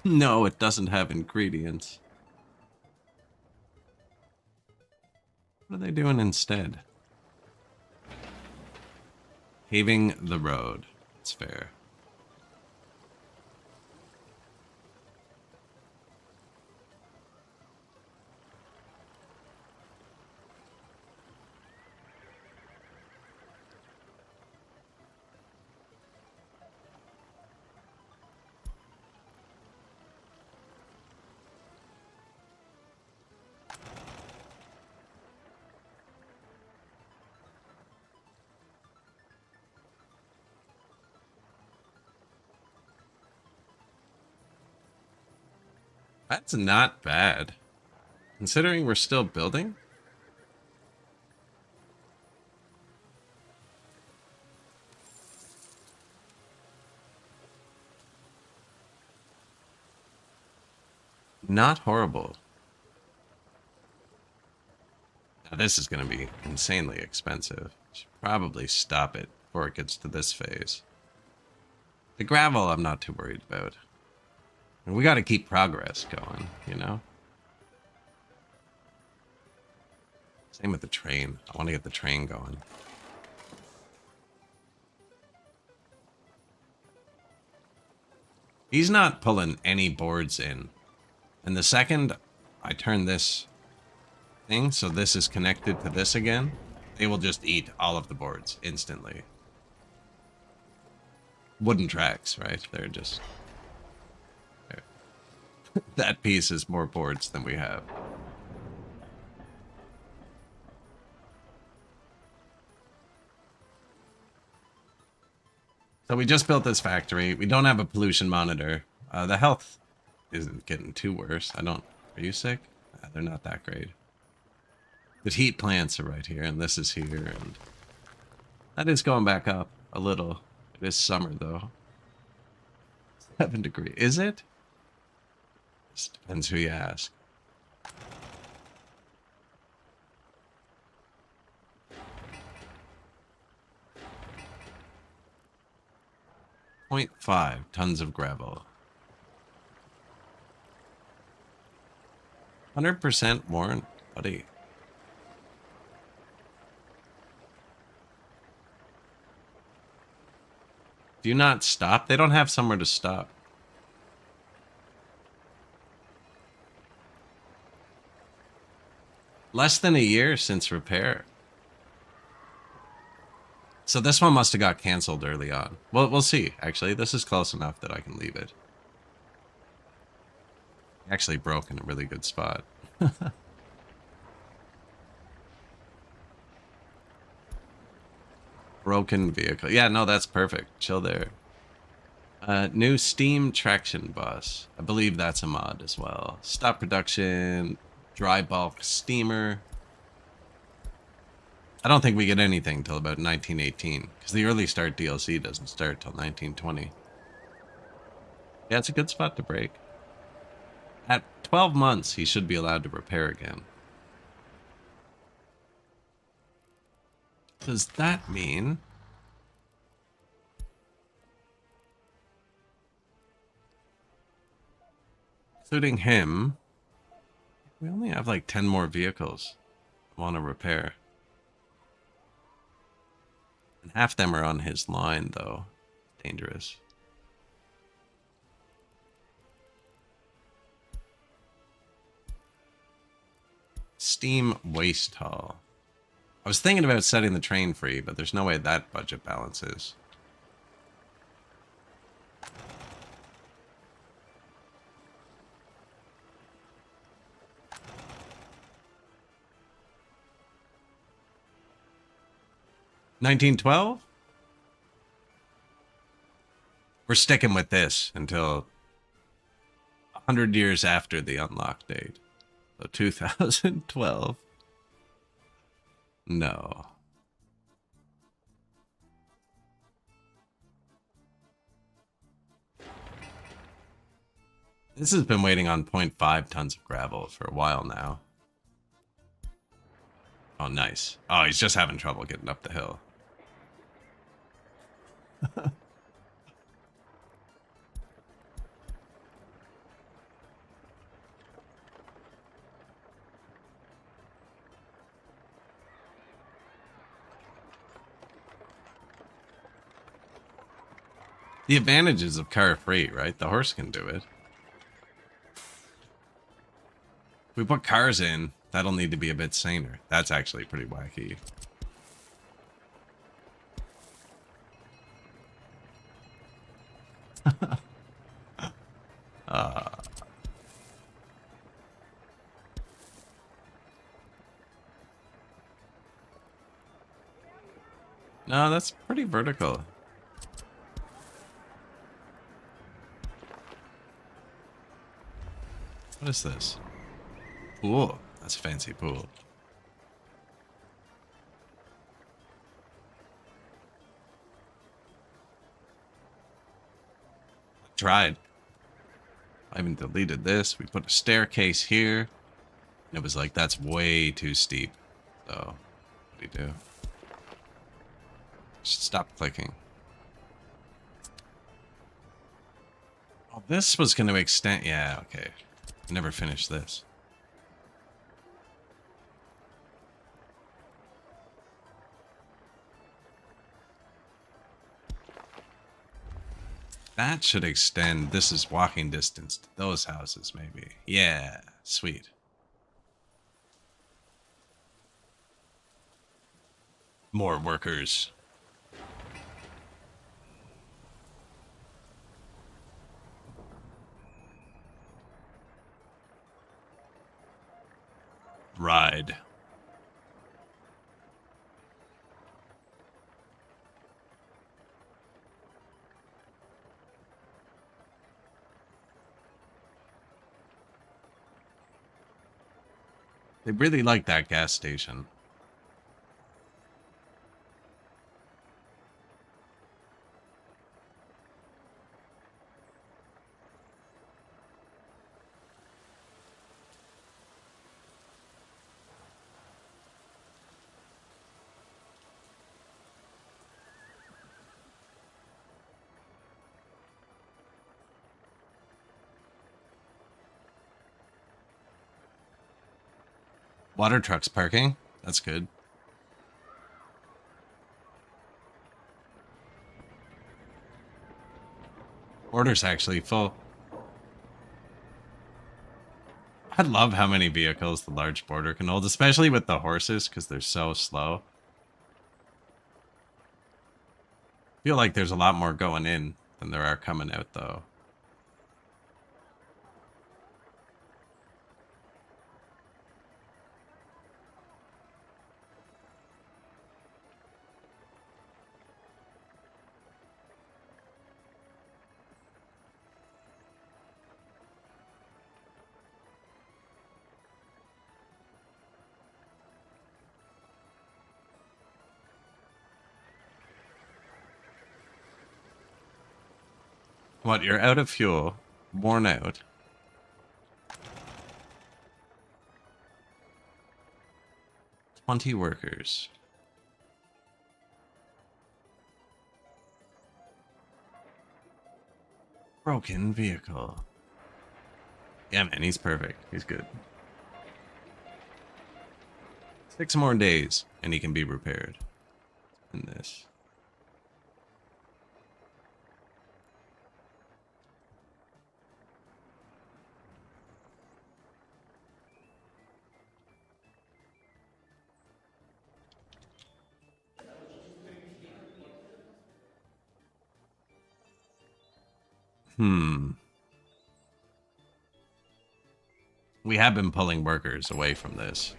No, it doesn't have ingredients. What are they doing instead? Paving the road. It's fair. That's not bad. Considering we're still building. Not horrible. Now this is going to be insanely expensive. Should probably stop it before it gets to this phase. The gravel I'm not too worried about. And we got to keep progress going, you know? Same with the train. I want to get the train going. He's not pulling any boards in. And the second I turn this thing, so this is connected to this again, they will just eat all of the boards instantly. Wooden tracks, right? They're just... That piece is more boards than we have. So we just built this factory. We don't have a pollution monitor. The health isn't getting too worse. I don't... Are you sick? They're not that great. The heat plants are right here, and this is here, and... That is going back up a little. It is summer, though. 7 degrees. Is it? Just depends who you ask. .5 tons of gravel. 100% more, buddy. Do you not stop? They don't have somewhere to stop. Less than a year since repair. So this one must have got canceled early on. Well, we'll see. Actually, this is close enough that I can leave it. Actually broke in a really good spot. Broken vehicle. Yeah, no, that's perfect. Chill there. New Steam traction bus. I believe that's a mod as well. Stop production. Dry bulk steamer. I don't think we get anything till about 1918, because the early start DLC doesn't start till 1920. Yeah, it's a good spot to break. At 12 months, he should be allowed to repair again. Does that mean... including him, we only have like 10 more vehicles I want to repair. And half them are on his line, though. Dangerous. Steam waste haul. I was thinking about setting the train free, but there's no way that budget balances. $1912? We're sticking with this until 100 years after the unlock date. So 2012. No. This has been waiting on 0.5 tons of gravel for a while now. Oh, nice. Oh, he's just having trouble getting up the hill. The advantages of car free, right? The horse can do it. If we put cars in, that'll need to be a bit saner. That's actually pretty wacky. No, that's pretty vertical. What is this? Pool. That's a fancy pool. Tried. I even deleted this. We put a staircase here. It was like, that's way too steep. So, what do you do? Just stop clicking. Oh, this was going to extend. Yeah, okay. Never finished this. That should extend. This is walking distance to those houses, maybe. Yeah, sweet. More workers. Ride. They really like that gas station. Water trucks parking. That's good. Border's actually full. I love how many vehicles the large border can hold, especially with the horses, because they're so slow. Feel like there's a lot more going in than there are coming out, though. What, you're out of fuel, worn out. "20 workers. Broken vehicle." Yeah, man, he's perfect. He's good. 6 more days, and he can be repaired. In this. We have been pulling workers away from this.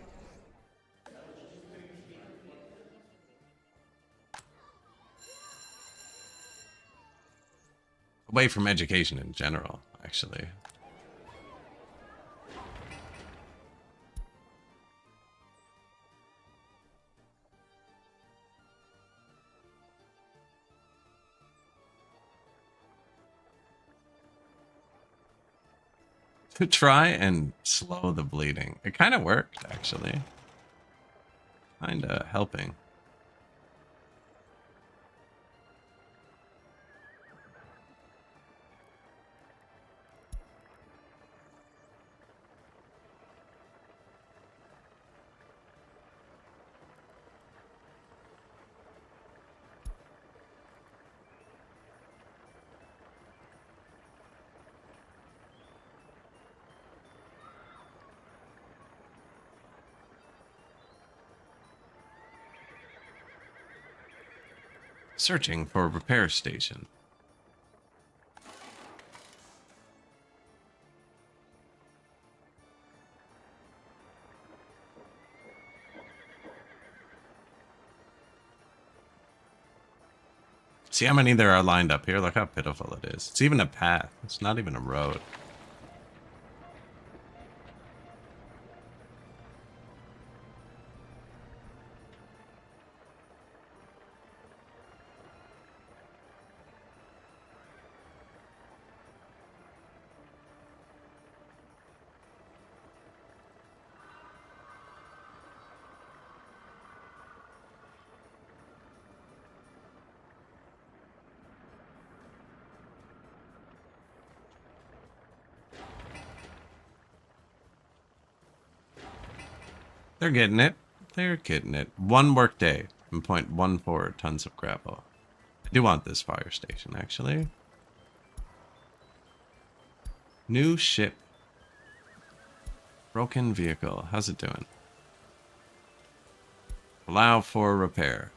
Away from education in general, actually. To try and slow the bleeding. It kind of worked, actually. Kind of helping. Searching for a repair station. See how many there are lined up here? Look how pitiful it is. It's even a path. It's not even a road. They're getting it. They're getting it. 1 work day and 0.14 tons of gravel. I do want this fire station, actually. New ship. Broken vehicle. How's it doing? Allow for repair.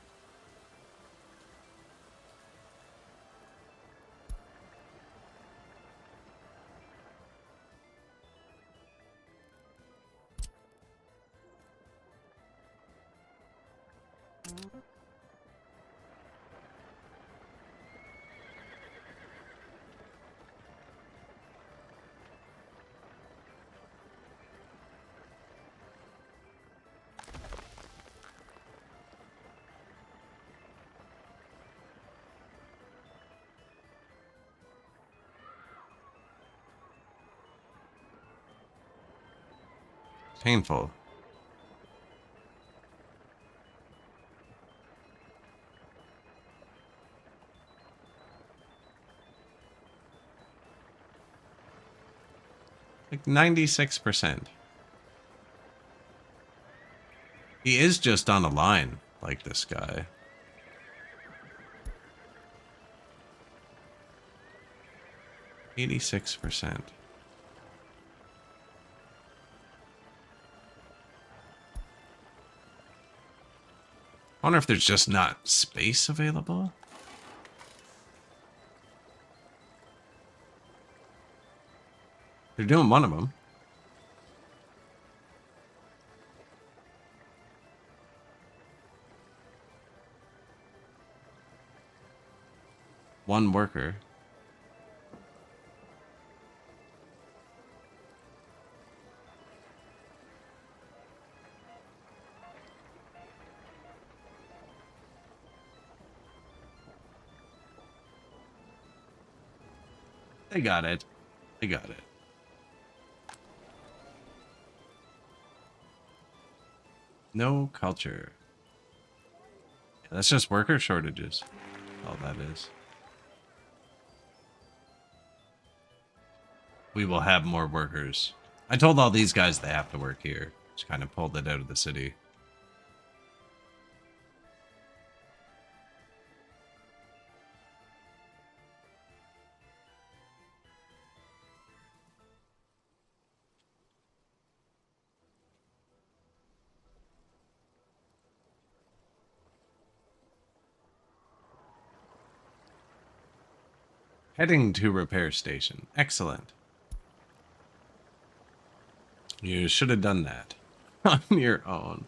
Painful. Like 96%. He is just on a line, like this guy. %. I wonder if there's just not space available. They're doing one of them. One worker. They got it. They got it. No culture. Yeah, that's just worker shortages. All that is. We will have more workers. I told all these guys they have to work here. Just kind of pulled it out of the city. Heading to repair station. Excellent. You should have done that on your own.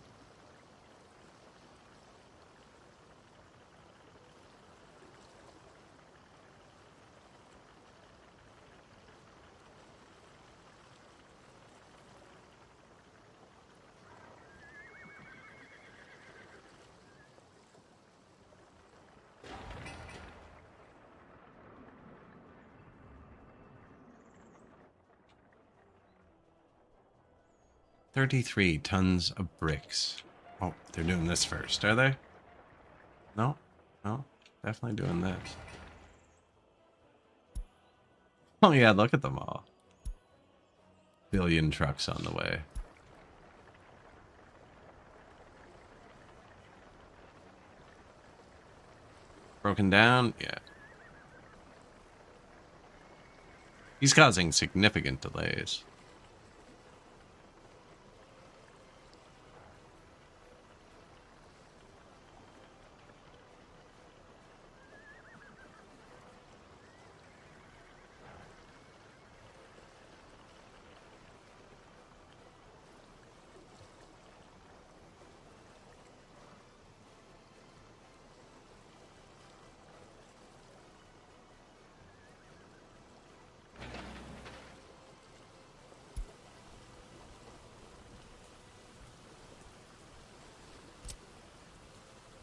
$33 tons of bricks. Oh, they're doing this first, are they? No, no, definitely doing this. Oh yeah, look at them all. Billion trucks on the way. Broken down? Yeah. He's causing significant delays.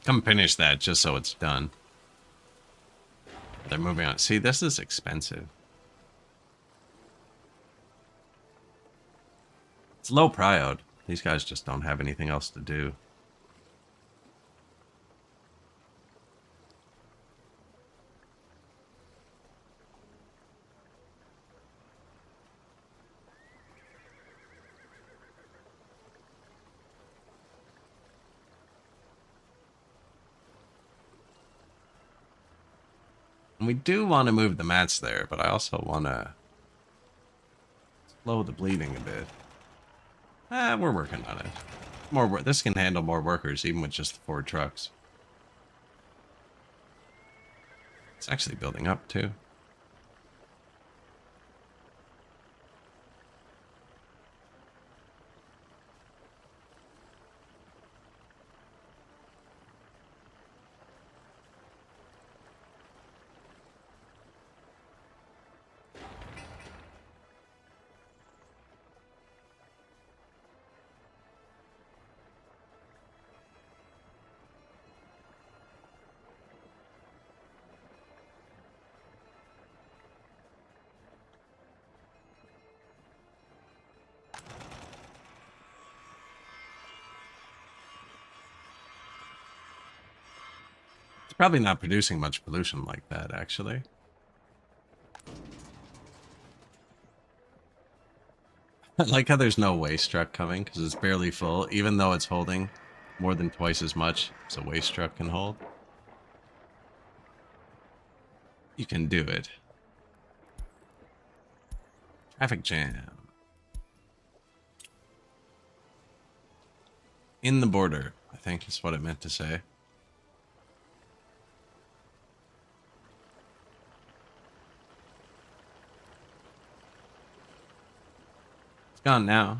Come finish that just so it's done. They're moving on. See, this is expensive. It's low prio. These guys just don't have anything else to do. And we do want to move the mats there, but I also want to slow the bleeding a bit. We're working on it. This can handle more workers, even with just the 4 trucks. It's actually building up, too. It's probably not producing much pollution like that, actually. I like how there's no waste truck coming, because it's barely full, even though it's holding more than twice as much as a waste truck can hold. You can do it. Traffic jam. In the border, I think is what it meant to say. It's gone now.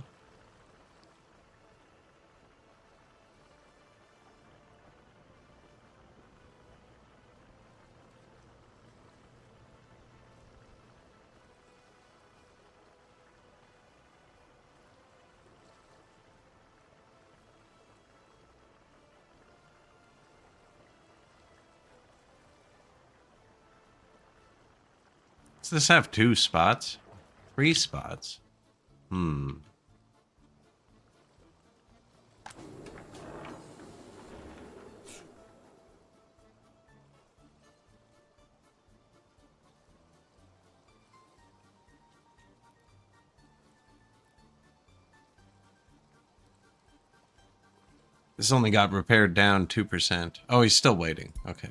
Does this have 2 spots? 3 spots? Hmm. This only got repaired down 2%. Oh, he's still waiting. Okay.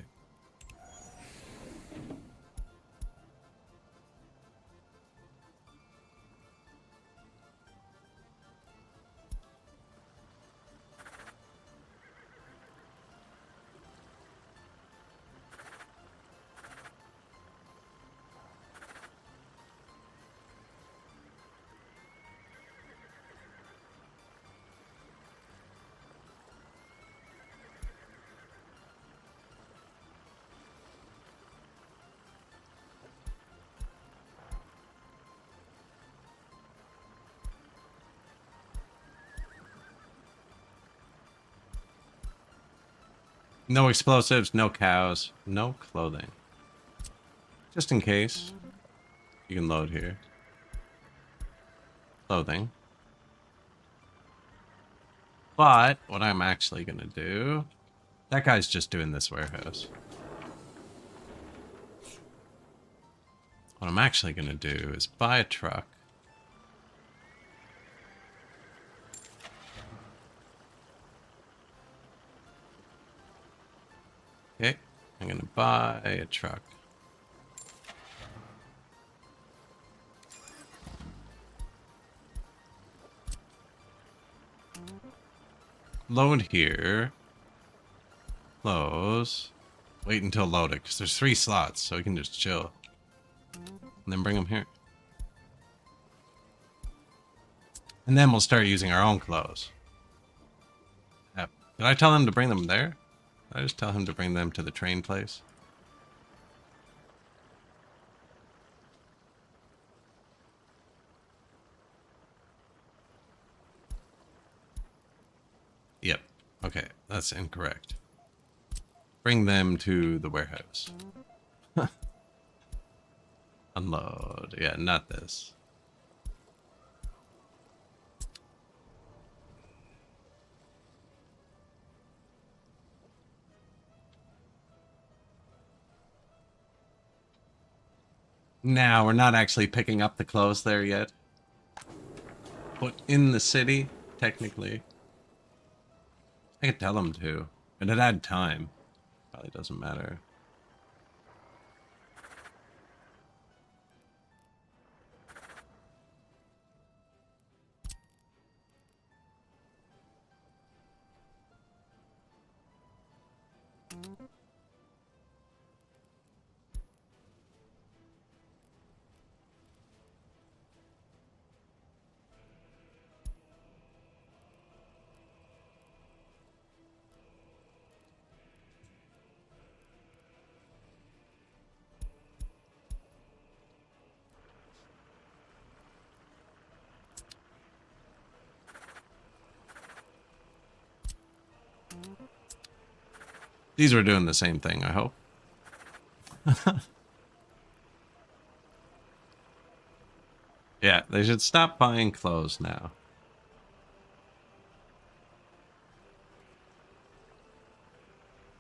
No explosives, no cows, no clothing. Just in case. You can load here. Clothing. But what I'm actually going to do... That guy's just doing this warehouse. What I'm actually going to do is buy a truck. Okay, I'm going to buy a truck. Load here. Close. Wait until loaded, because there's 3 slots, so we can just chill. And then bring them here. And then we'll start using our own clothes. Yep. Did I tell him to bring them there? Did I just tell him to bring them to the train place? Yep. Okay, that's incorrect. Bring them to the warehouse. Unload. Yeah, not this. Now, we're not actually picking up the clothes there yet. But in the city, technically. I could tell them to. And it had time. Probably doesn't matter. These were doing the same thing, I hope. Yeah, they should stop buying clothes now.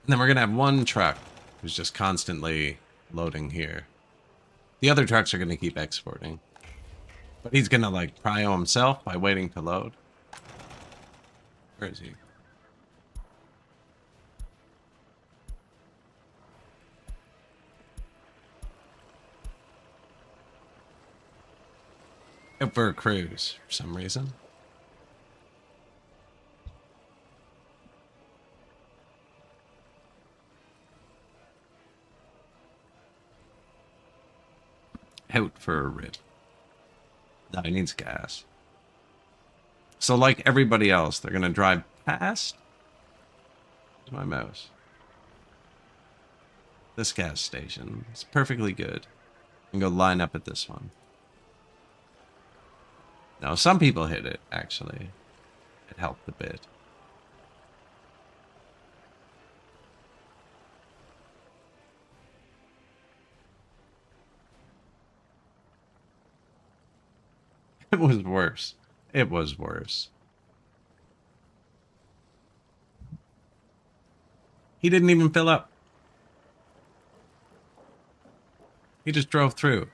And then we're going to have one truck who's just constantly loading here. The other trucks are going to keep exporting. But he's going to, like, prio himself by waiting to load. Where is he? Out for a cruise, for some reason. Out for a rip. No, he needs gas. So like everybody else, they're going to drive past my mouse. This gas station. It's perfectly good. And go line up at this one. No, some people hit it, actually. It helped a bit. It was worse. It was worse. He didn't even fill up. He just drove through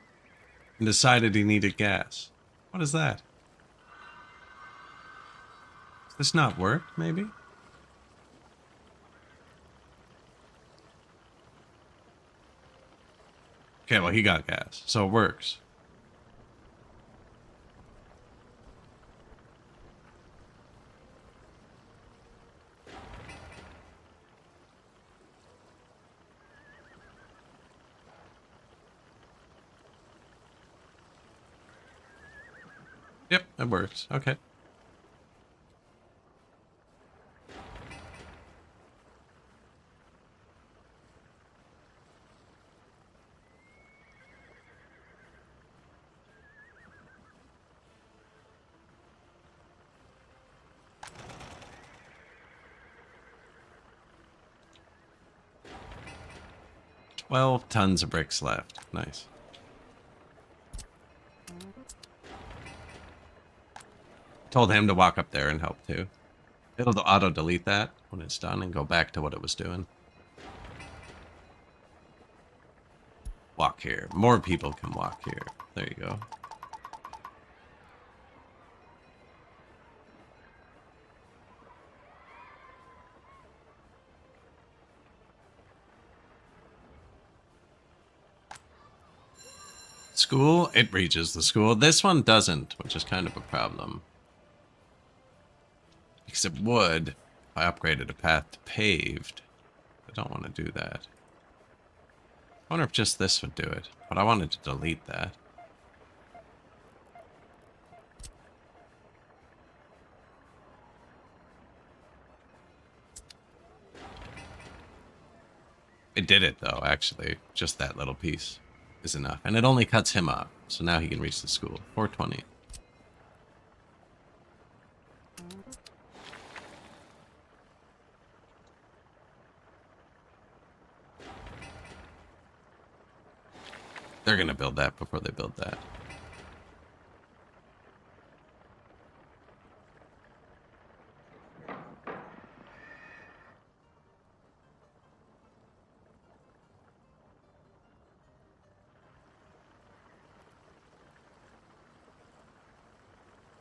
and decided he needed gas. What is that? Does this not work, maybe? Okay, well, he got gas, so it works. Yep, it works. Okay. Well, tons of bricks left. Nice. Told him to walk up there and help too. It'll auto-delete that when it's done and go back to what it was doing. Walk here. More people can walk here. There you go. School, it reaches the school. This one doesn't, which is kind of a problem. Because it would if I upgraded a path to paved. I don't want to do that. I wonder if just this would do it, but I wanted to delete that. It did it though, actually. Just that little piece is enough. And it only cuts him off, so now he can reach the school. 420. They're gonna build that before they build that.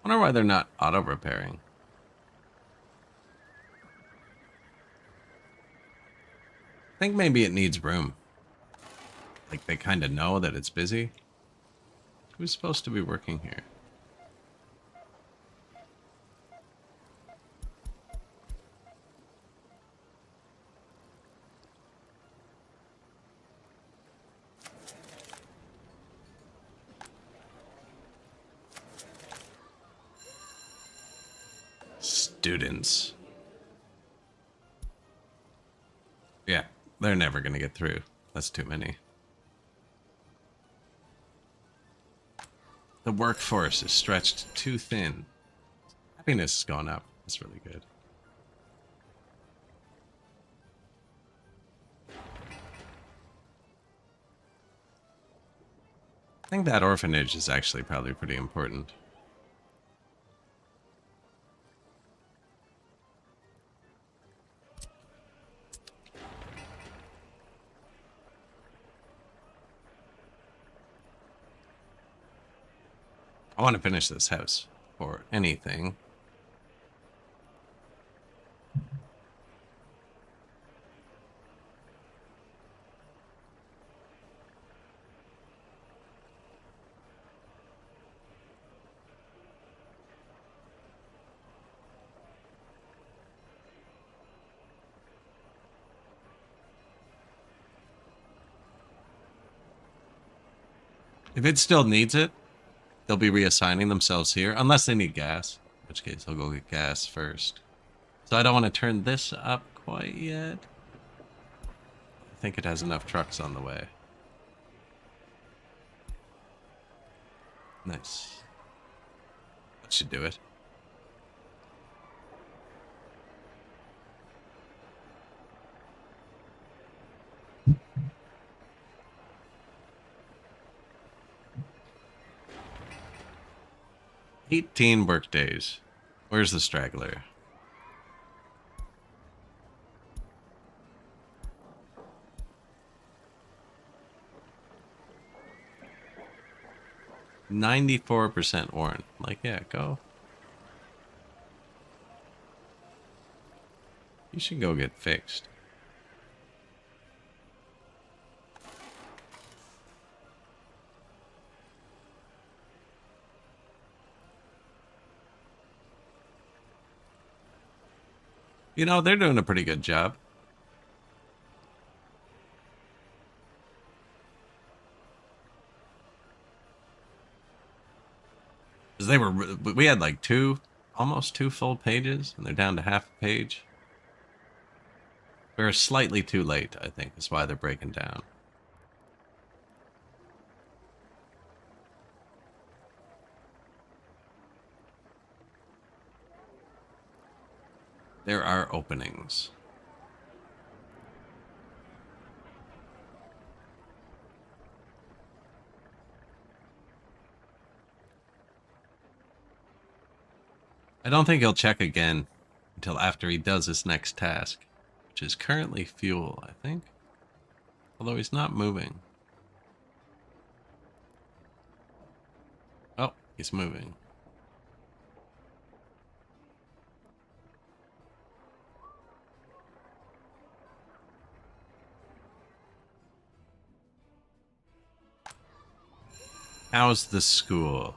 I wonder why they're not auto-repairing. I think maybe it needs room. Like they kind of know that it's busy. Who's supposed to be working here? Students. Yeah, they're never going to get through. That's too many. The workforce is stretched too thin. Happiness has gone up. That's really good. I think that orphanage is actually probably pretty important. I want to finish this house or anything. If it still needs it, they'll be reassigning themselves here, unless they need gas, which case I'll go get gas first. So I don't want to turn this up quite yet. I think it has enough trucks on the way. Nice. That should do it. $18 work days. Where's the straggler? $94% worn. Like, yeah, go. You should go get fixed. You know, they're doing a pretty good job. We had like almost two full pages, and they're down to half a page. We're slightly too late, I think, is why they're breaking down. There are openings. I don't think he'll check again until after he does his next task, which is currently fuel, I think. Although he's not moving. Oh, he's moving. How's the school?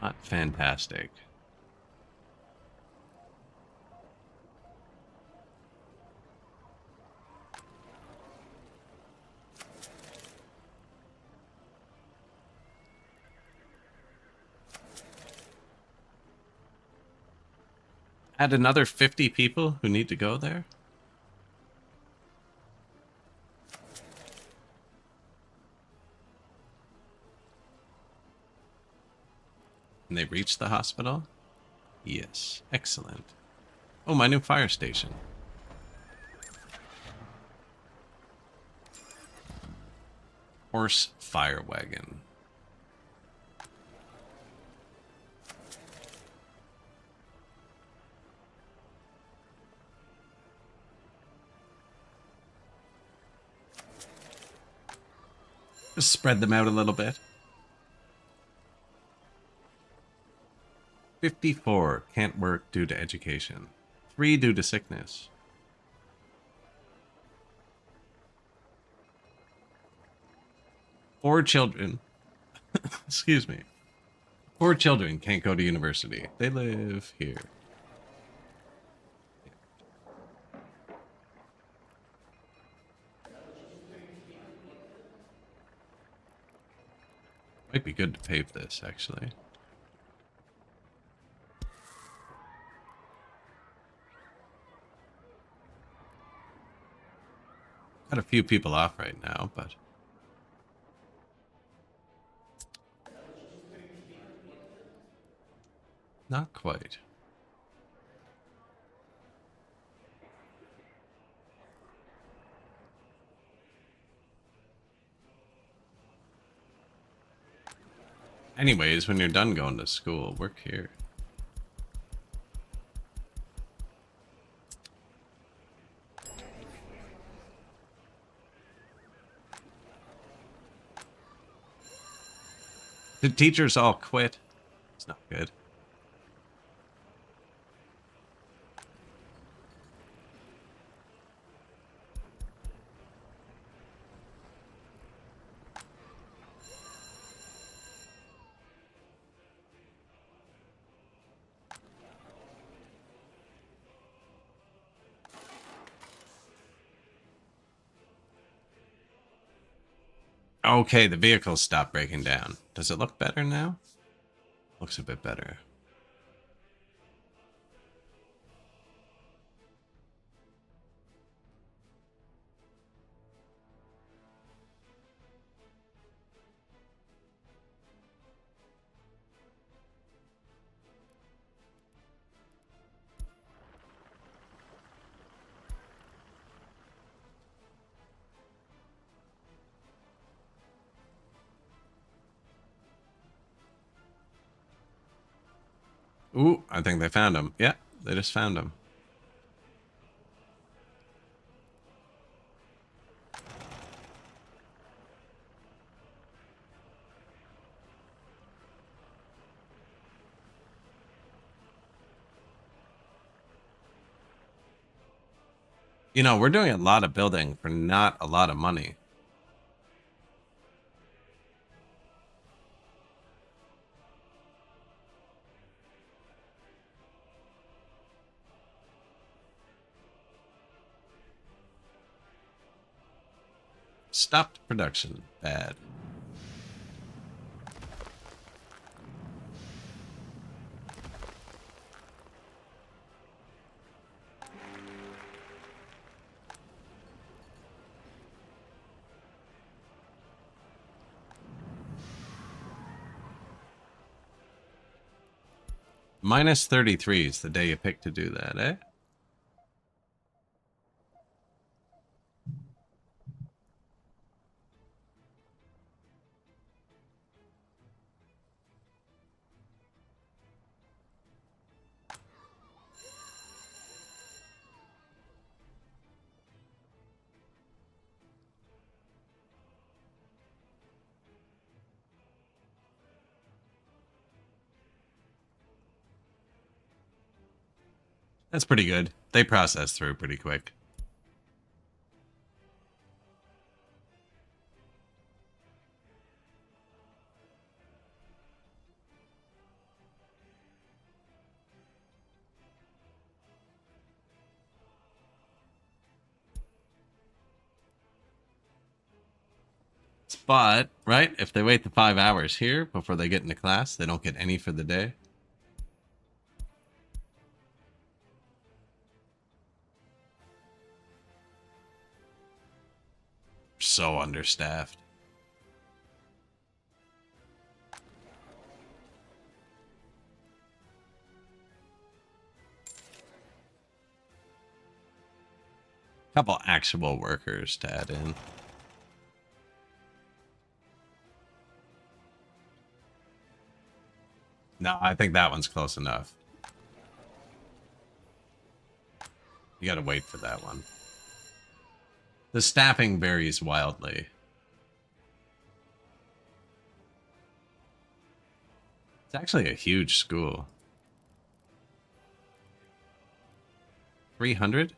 Not fantastic. Add another 50 people who need to go there? And they reached the hospital? Yes. Excellent. Oh, my new fire station. Horse fire wagon. Just spread them out a little bit. 54 can't work due to education. 3 due to sickness. Four children. Excuse me. 4 children can't go to university. They live here. Might be good to pave this, actually. Got a few people off right now, but... not quite. Anyways, when you're done going to school, work here. The teachers all quit. It's not good. Okay, the vehicles stopped breaking down. Does it look better now? Looks a bit better. Ooh, I think they found him. Yeah, they just found him. You know, we're doing a lot of building for not a lot of money. Stopped production. Bad. Minus 33 is the day you pick to do that, eh? That's pretty good. They process through pretty quick. But, right, if they wait the 5 hours here before they get into class, they don't get any for the day. So understaffed. Couple actual workers to add in. No, I think that one's close enough. You gotta wait for that one. The staffing varies wildly. It's actually a huge school. 300?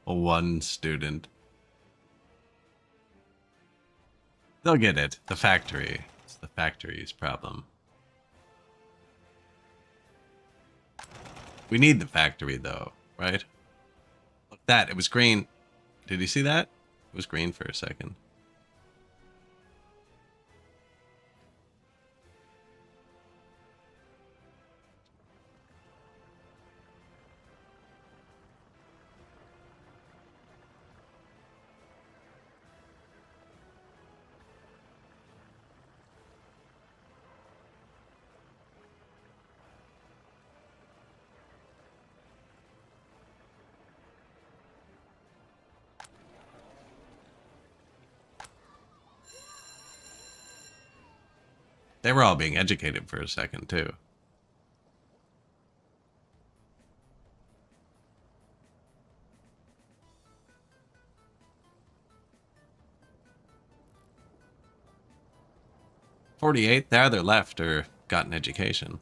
One student. They'll get it. The factory. It's the factory's problem. We need the factory, though, right? Look, that. It was green. Did you see that? It was green for a second. They were all being educated for a second, too. "48, they either left or got an education.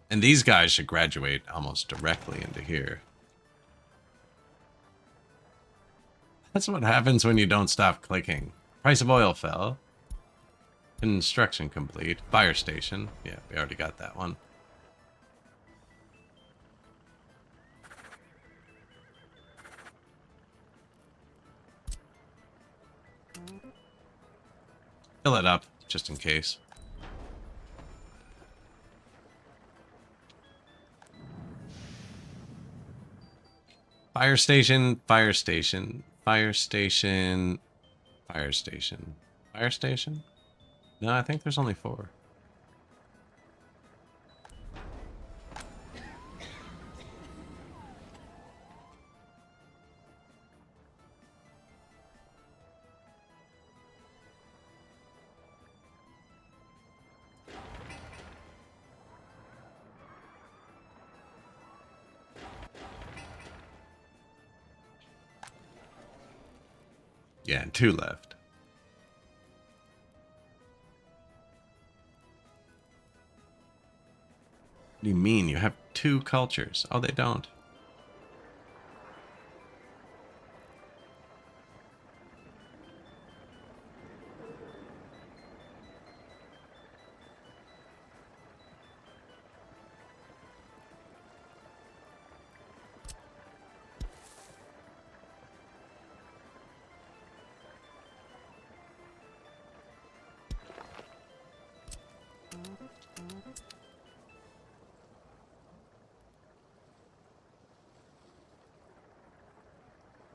And these guys should graduate almost directly into here. That's what happens when you don't stop clicking. Price of oil fell. Construction complete. Fire station. Yeah, we already got that one. Fill it up, just in case. Fire station, fire station, fire station, fire station, fire station? No, I think there's only 4. Yeah, and 2 left. What do you mean? You have 2 cultures. Oh, they don't.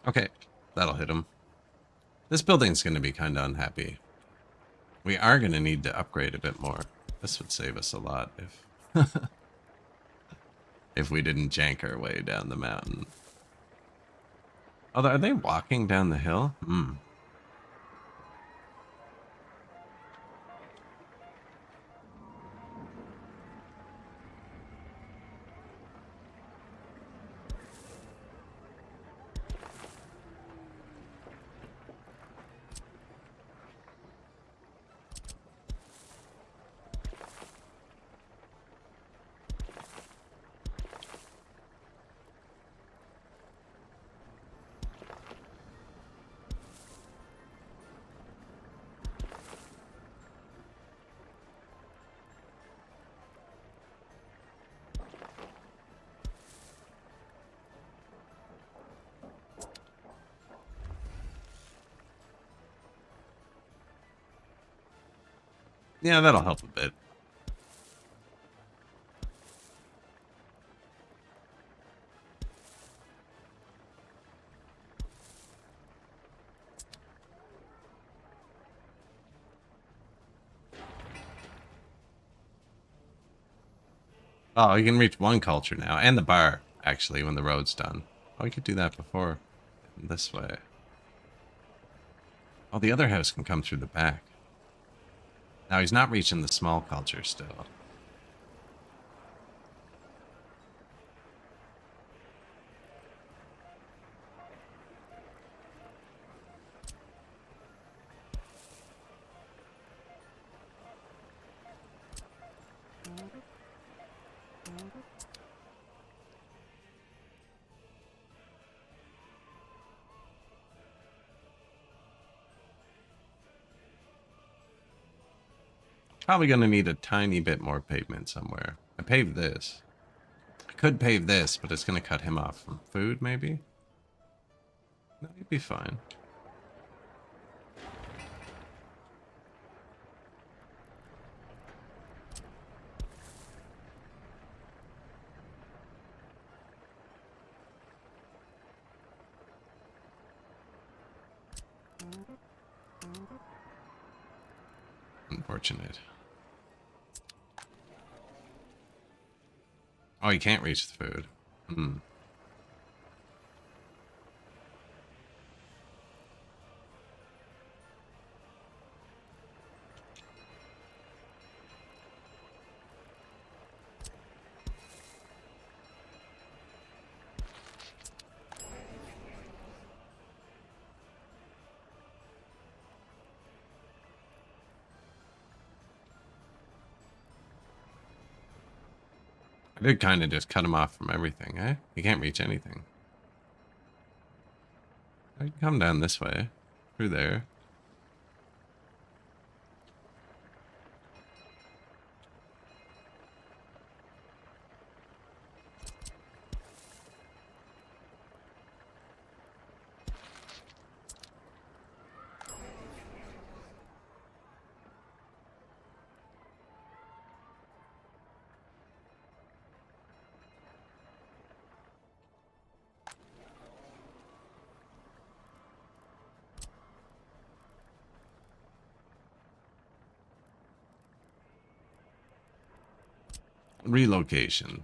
Okay, that'll hit him. This building's going to be kind of unhappy. We are going to need to upgrade a bit more. This would save us a lot if if we didn't jank our way down the mountain. Although, are they walking down the hill? Hmm. Yeah, that'll help a bit. Oh, you can reach one culture now, and the bar, actually, when the road's done. Oh, we could do that before. This way. Oh, the other house can come through the back. Now, he's not reaching the small culture still. Probably going to need a tiny bit more pavement somewhere. I paved this. I could pave this, but it's going to cut him off from food, maybe? No, he'd be fine. Unfortunate. Oh, you can't reach the food. Hmm. I did kind of just cut him off from everything, eh? He can't reach anything. I can come down this way. Through there. Relocation.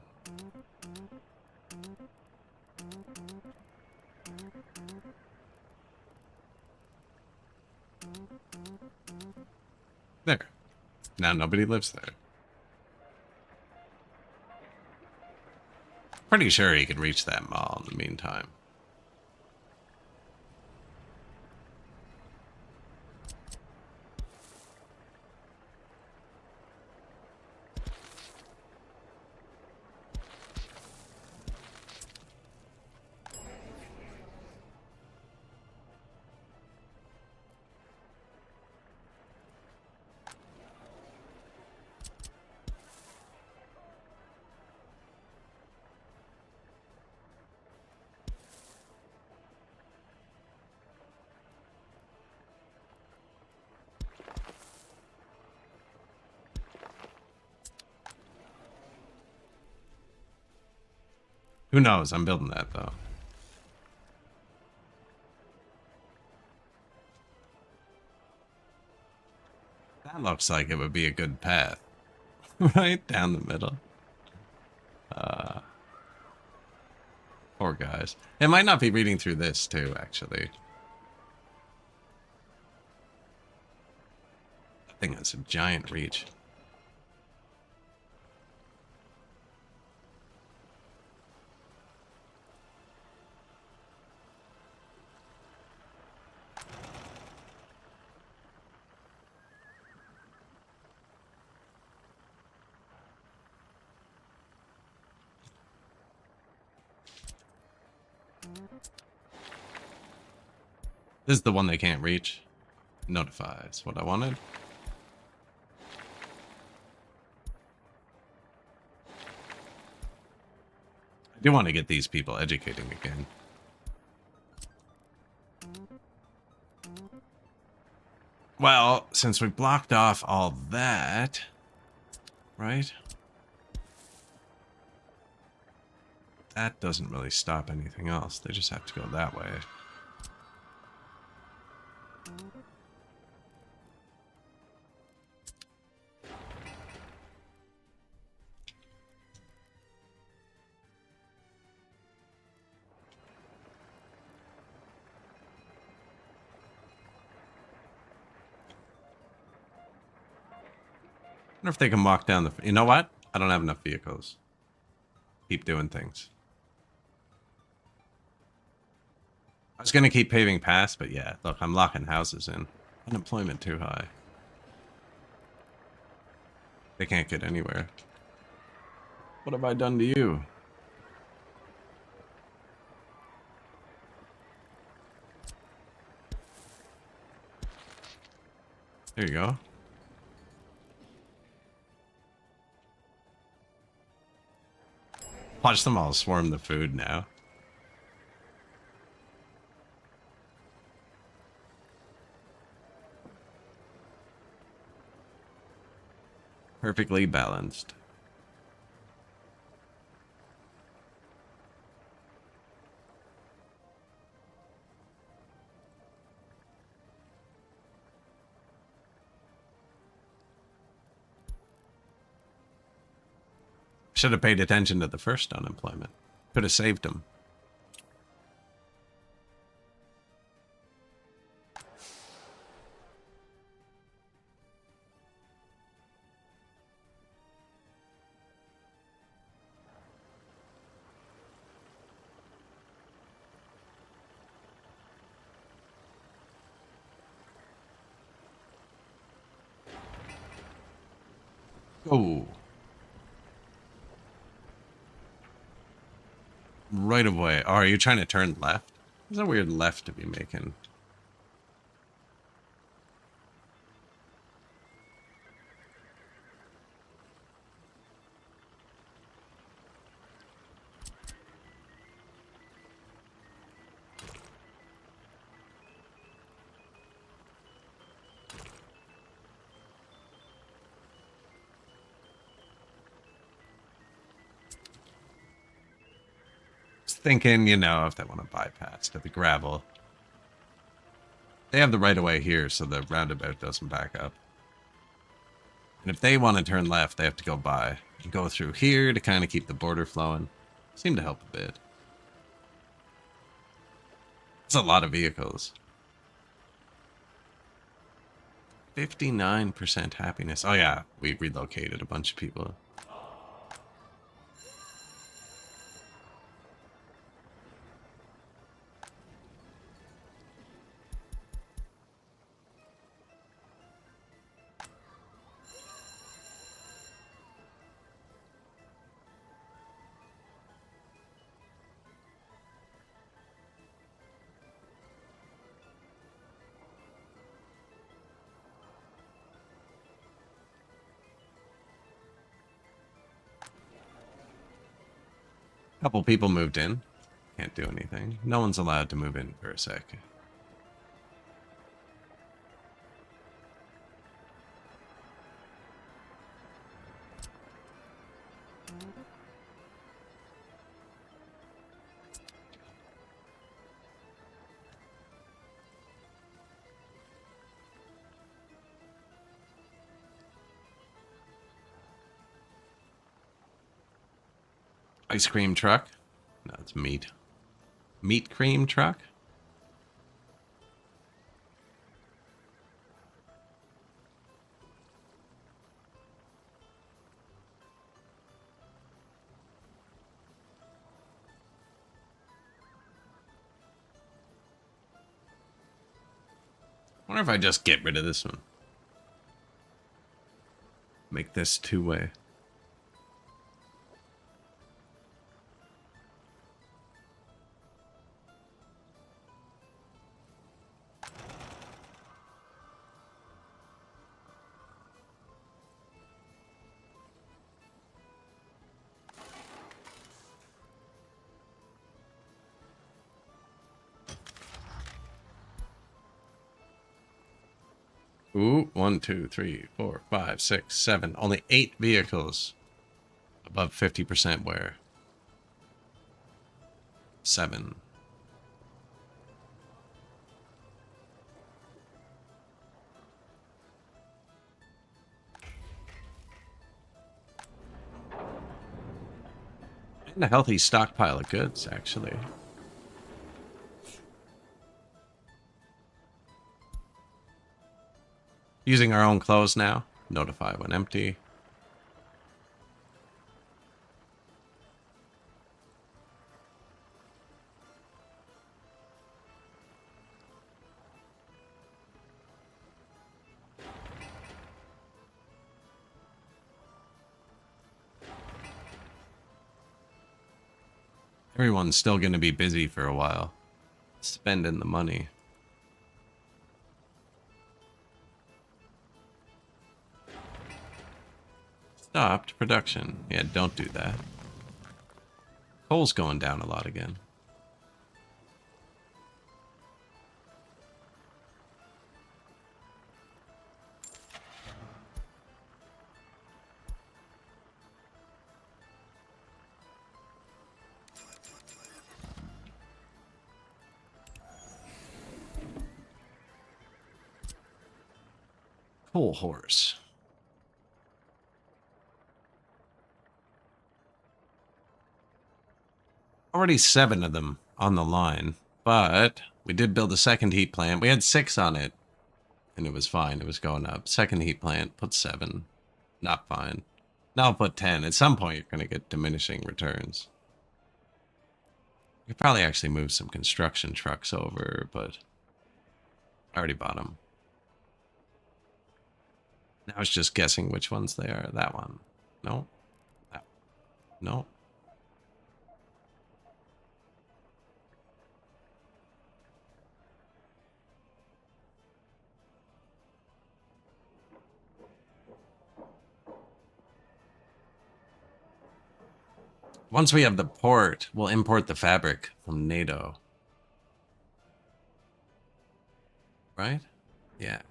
There. Now nobody lives there. Pretty sure he could reach that mall in the meantime. Who knows? I'm building that, though. That looks like it would be a good path. Right down the middle. Poor guys. It might not be reading through this, too, actually. I think that's a giant reach. This is the one they can't reach. Notifies what I wanted. I do want to get these people educating again. Well, since we blocked off all that, right? That doesn't really stop anything else. They just have to go that way. I wonder if they can walk down the... You know what? I don't have enough vehicles. Keep doing things. I was going to keep paving past, but yeah, look, I'm locking houses in. Unemployment too high. They can't get anywhere. What have I done to you? There you go. Watch them all swarm the food now. Perfectly balanced. Should have paid attention to the first unemployment. Could have saved him. Oh. Right away. Oh, are you trying to turn left? There's a weird left to be making. Thinking, you know, if they want to bypass to the gravel. They have the right of way here, so the roundabout doesn't back up. And if they want to turn left, they have to go by and go through here to kind of keep the border flowing. Seem to help a bit. It's a lot of vehicles. 59% happiness. Oh yeah, we relocated a bunch of people. Couple people moved in. Can't do anything. No one's allowed to move in for a sec. Ice cream truck. No, it's meat. Meat cream truck? I wonder if I just get rid of this one. Make this two-way. Ooh, 1, 2, 3, 4, 5, 6, 7. Only 8 vehicles above 50% wear. 7. And a healthy stockpile of goods, actually. Using our own clothes now. Notify when empty. Everyone's still going to be busy for a while. Spending the money. Stopped production. Yeah, don't do that. Coal's going down a lot again. Coal horse. Already 7 of them on the line, but we did build a second heat plant. We had 6 on it, and it was fine. It was going up. Second heat plant, put 7. Not fine. Now I'll put 10. At some point, you're going to get diminishing returns. You could probably actually move some construction trucks over, but I already bought them. Now it's just guessing which ones they are. That one. No. That. No. Once we have the port, we'll import the fabric from NATO. Right? Yeah.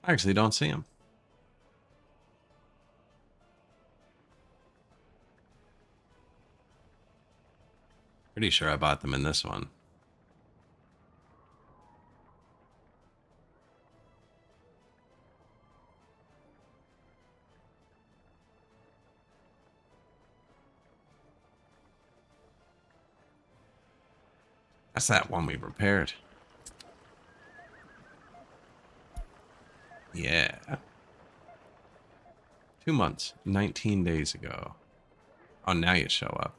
I actually don't see them. Pretty sure I bought them in this one. That's that one we repaired. Yeah. 2 months, 19 days ago. Oh, now you show up.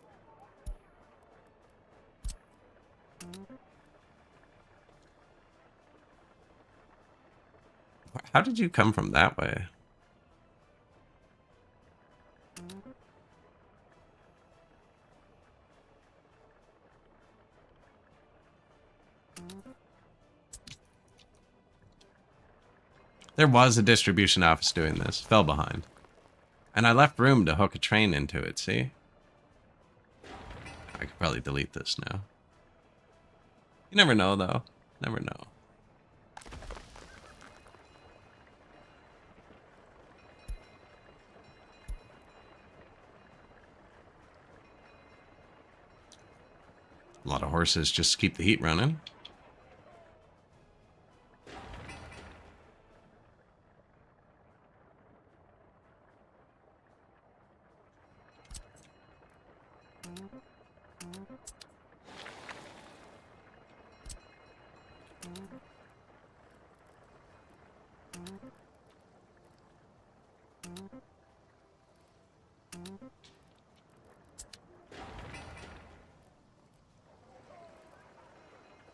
How did you come from that way? There was a distribution office doing this. Fell behind. And I left room to hook a train into it, see? I could probably delete this now. You never know, though. Never know. A lot of horses just to keep the heat running.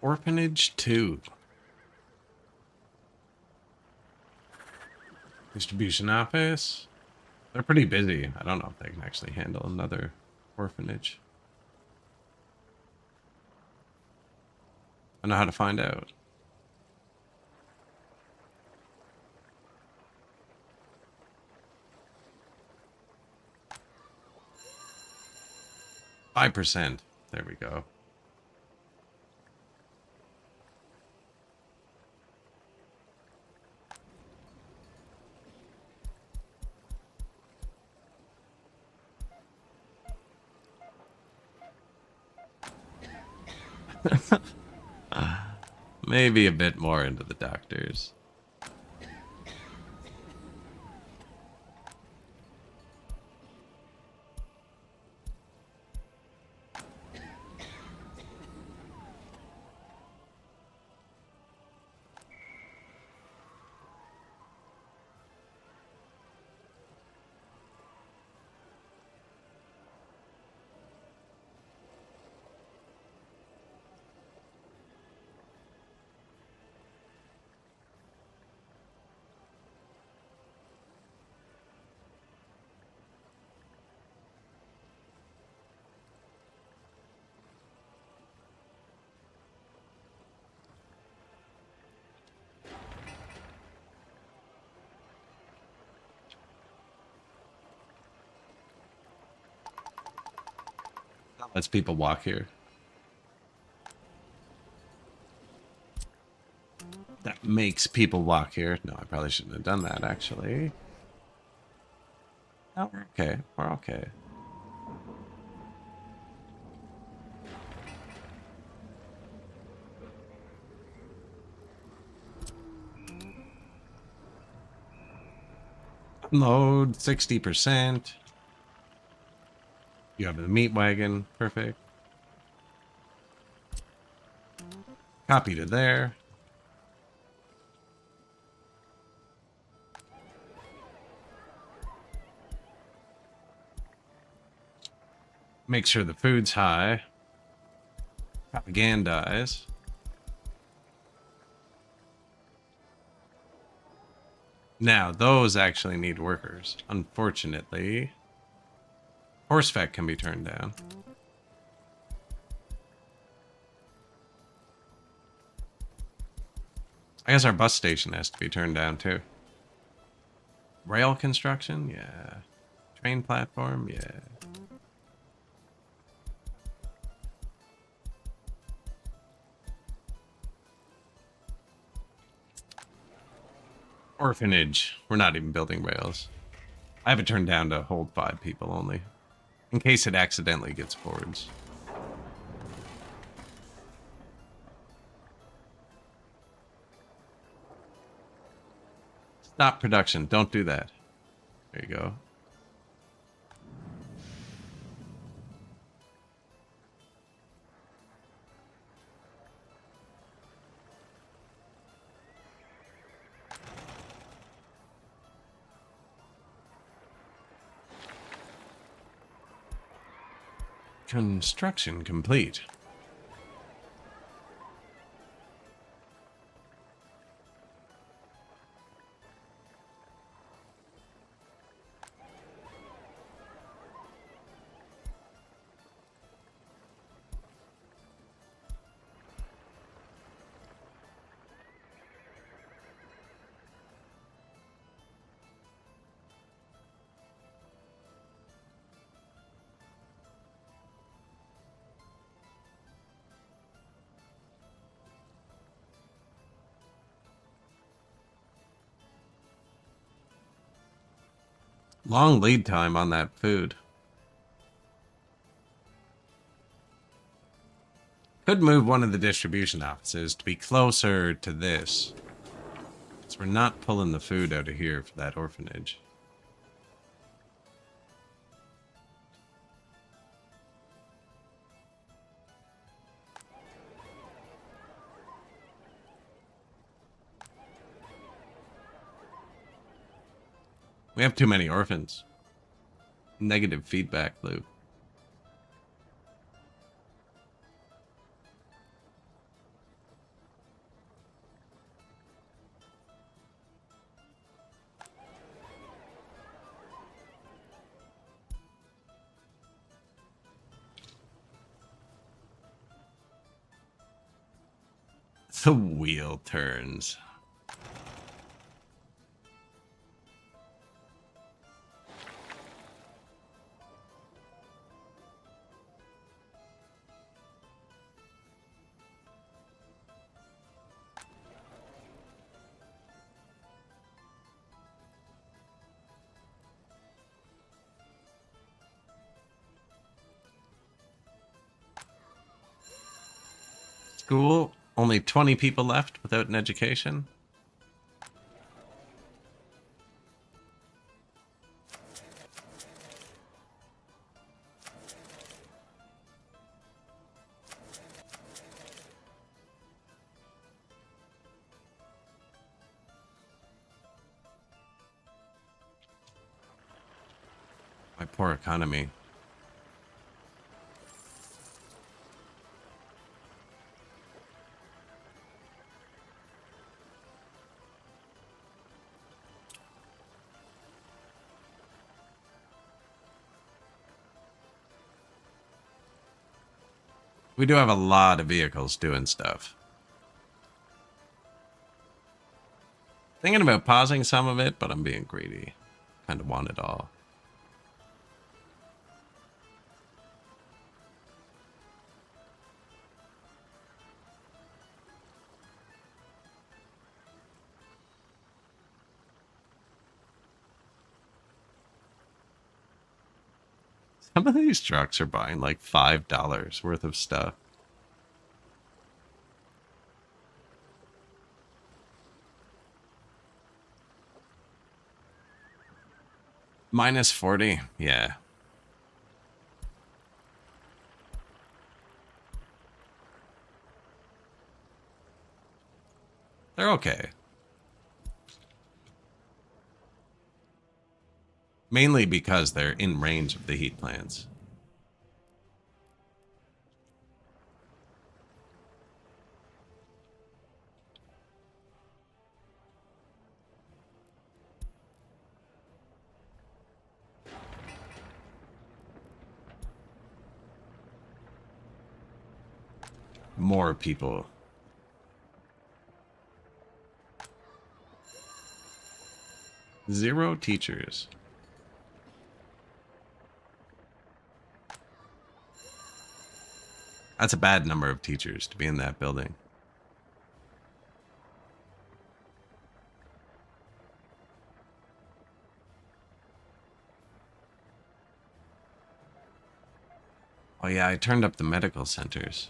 Orphanage 2. Distribution office. They're pretty busy. I don't know if they can actually handle another orphanage. I know how to find out. %. There we go. Maybe a bit more into the doctors. Lets people walk here. That makes people walk here. No, I probably shouldn't have done that, actually. Oh, we're okay. We're okay. Unload 60%. You have the meat wagon. Perfect. Copy to there. Make sure the food's high. Propagandize. Now, those actually need workers. Unfortunately. Horse fat can be turned down. I guess our bus station has to be turned down too. Rail construction? Yeah. Train platform? Yeah. Orphanage. We're not even building rails. I have it turned down to hold 5 people only, in case it accidentally gets boards. Stop production. Don't do that. There you go. Construction complete. Long lead time on that food. Could move one of the distribution offices to be closer to this. So we're not pulling the food out of here for that orphanage. We have too many orphans. Negative feedback loop. The wheel turns. School, only 20 people left without an education. My poor economy. We do have a lot of vehicles doing stuff. Thinking about pausing some of it, but I'm being greedy. Kind of want it all. Some of these trucks are buying like $5 worth of stuff. Minus 40, yeah. They're okay. Mainly because they're in range of the heat plants. More people. Zero teachers. That's a bad number of teachers to be in that building. Oh yeah, I turned up the medical centers.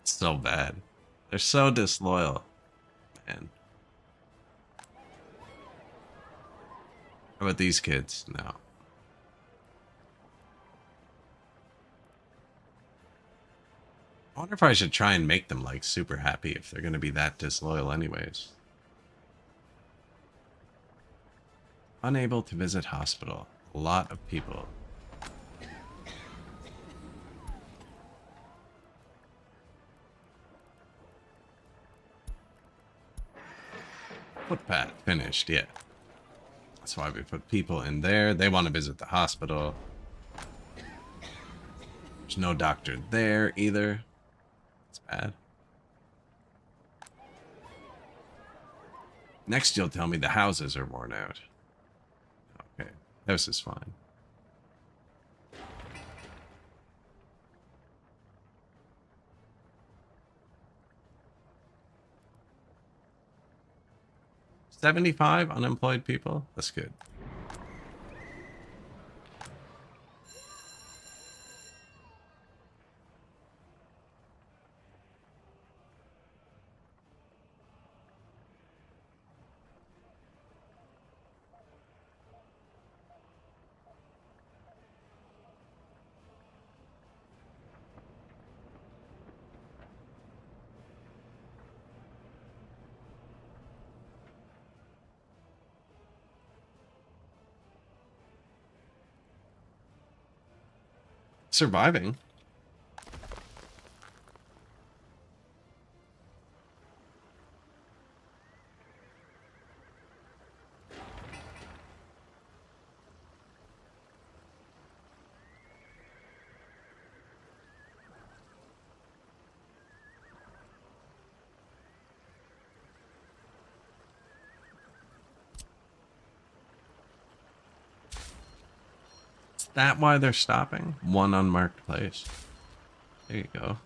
So bad. They're so disloyal, man. How about these kids? No. I wonder if I should try and make them like super happy if they're gonna be that disloyal anyways. Unable to visit hospital. A lot of people. Footpath finished, yeah. That's why we put people in there. They want to visit the hospital. There's no doctor there either. It's bad. Next, you'll tell me the houses are worn out. Okay, house is fine. $75 unemployed people? That's good. Surviving. Is that why they're stopping? One unmarked place. There you go.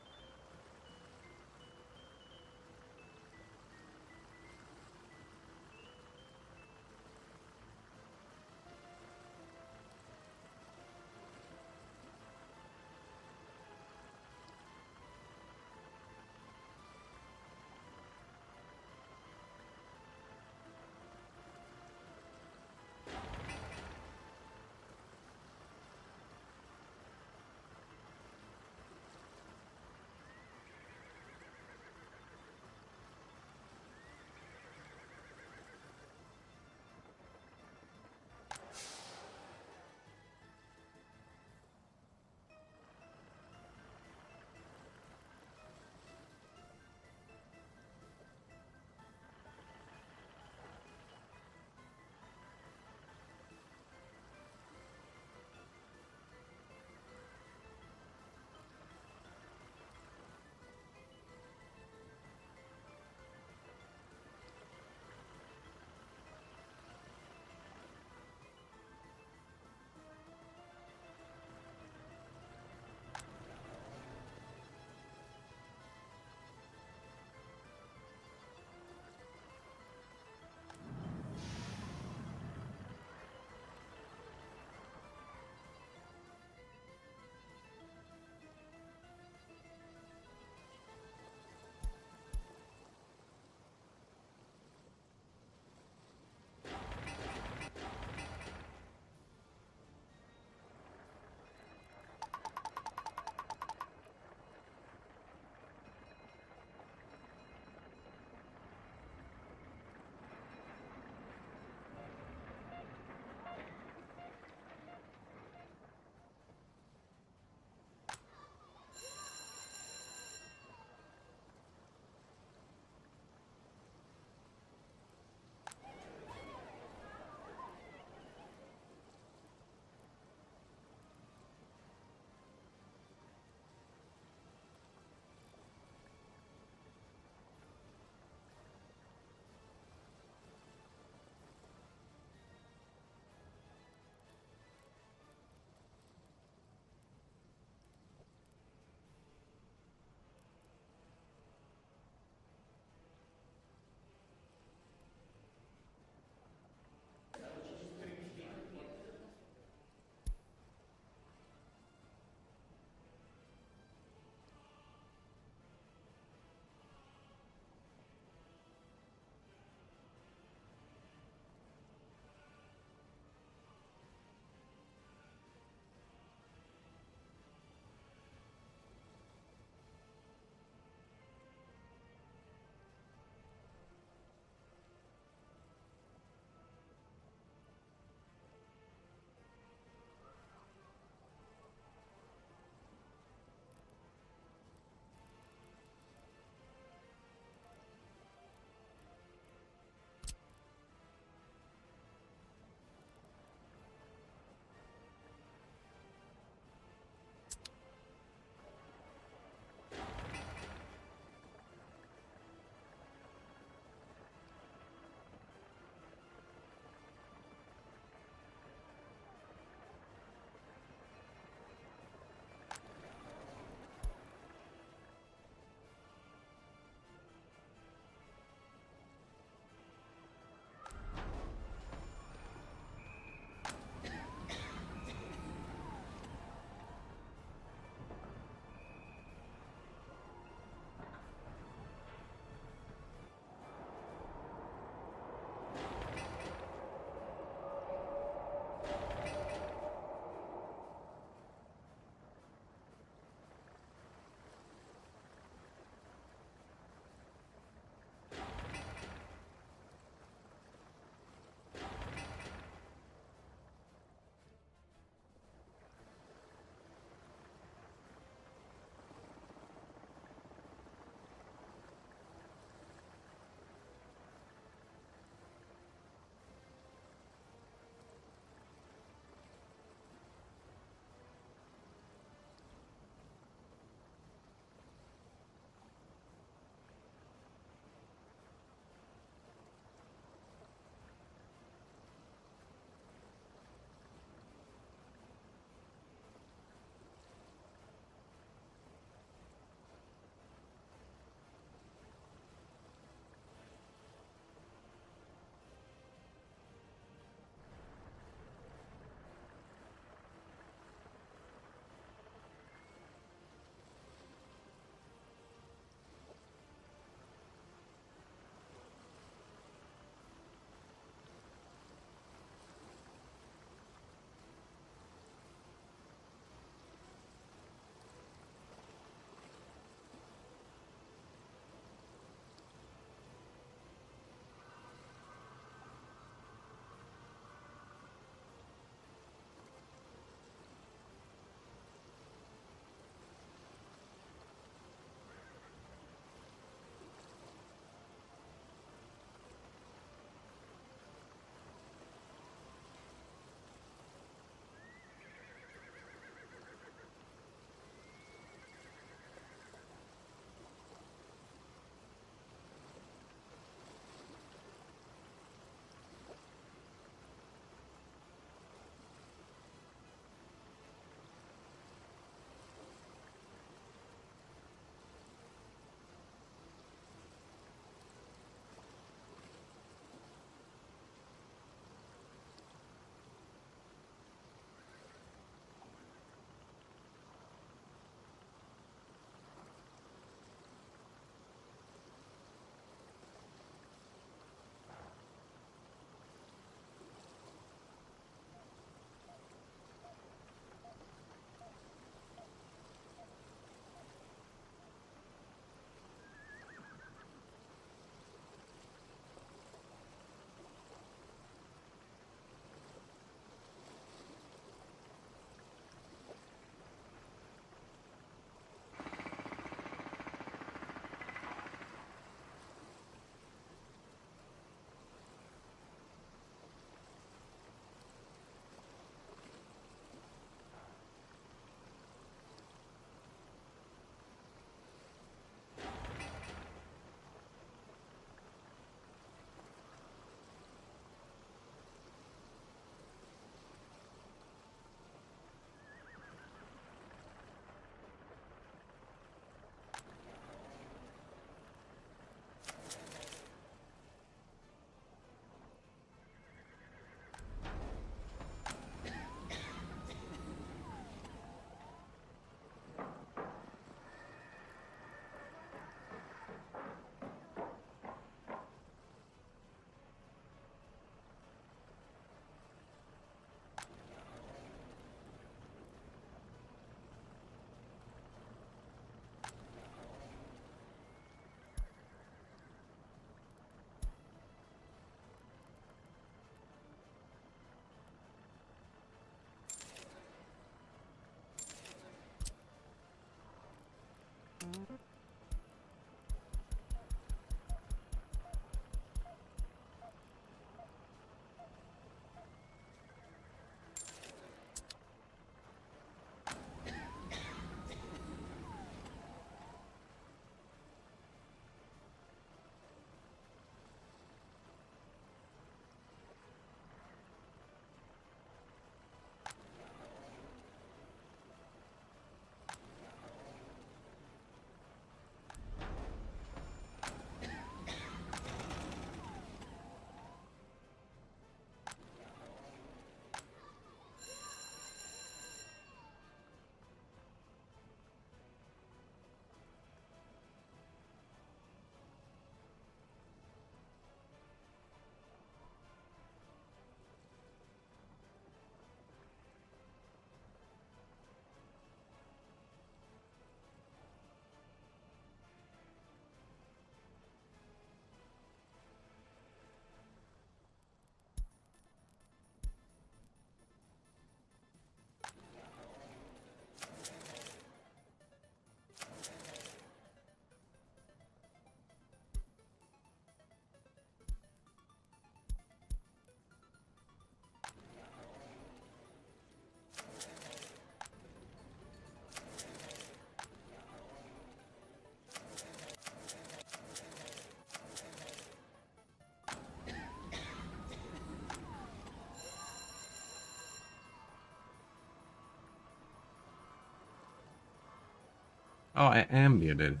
Oh, I am muted.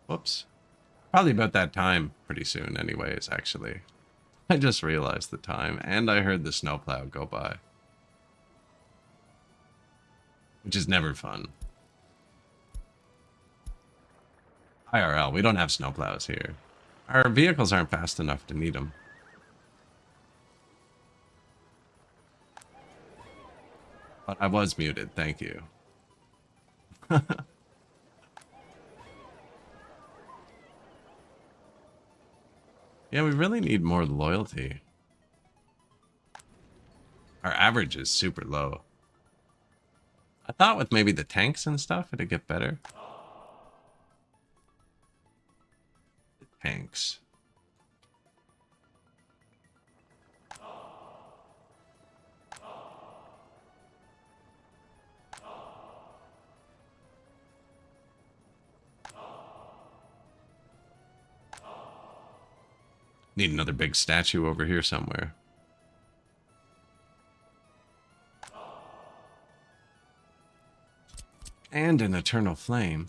Whoops. Probably about that time pretty soon anyways, actually. I just realized the time, and I heard the snowplow go by. Which is never fun. IRL, we don't have snowplows here. Our vehicles aren't fast enough to need them. But I was muted, thank you. Yeah, we really need more loyalty. Our average is super low. I thought with maybe the tanks and stuff, it'd get better. The tanks. Need another big statue over here somewhere. And an eternal flame.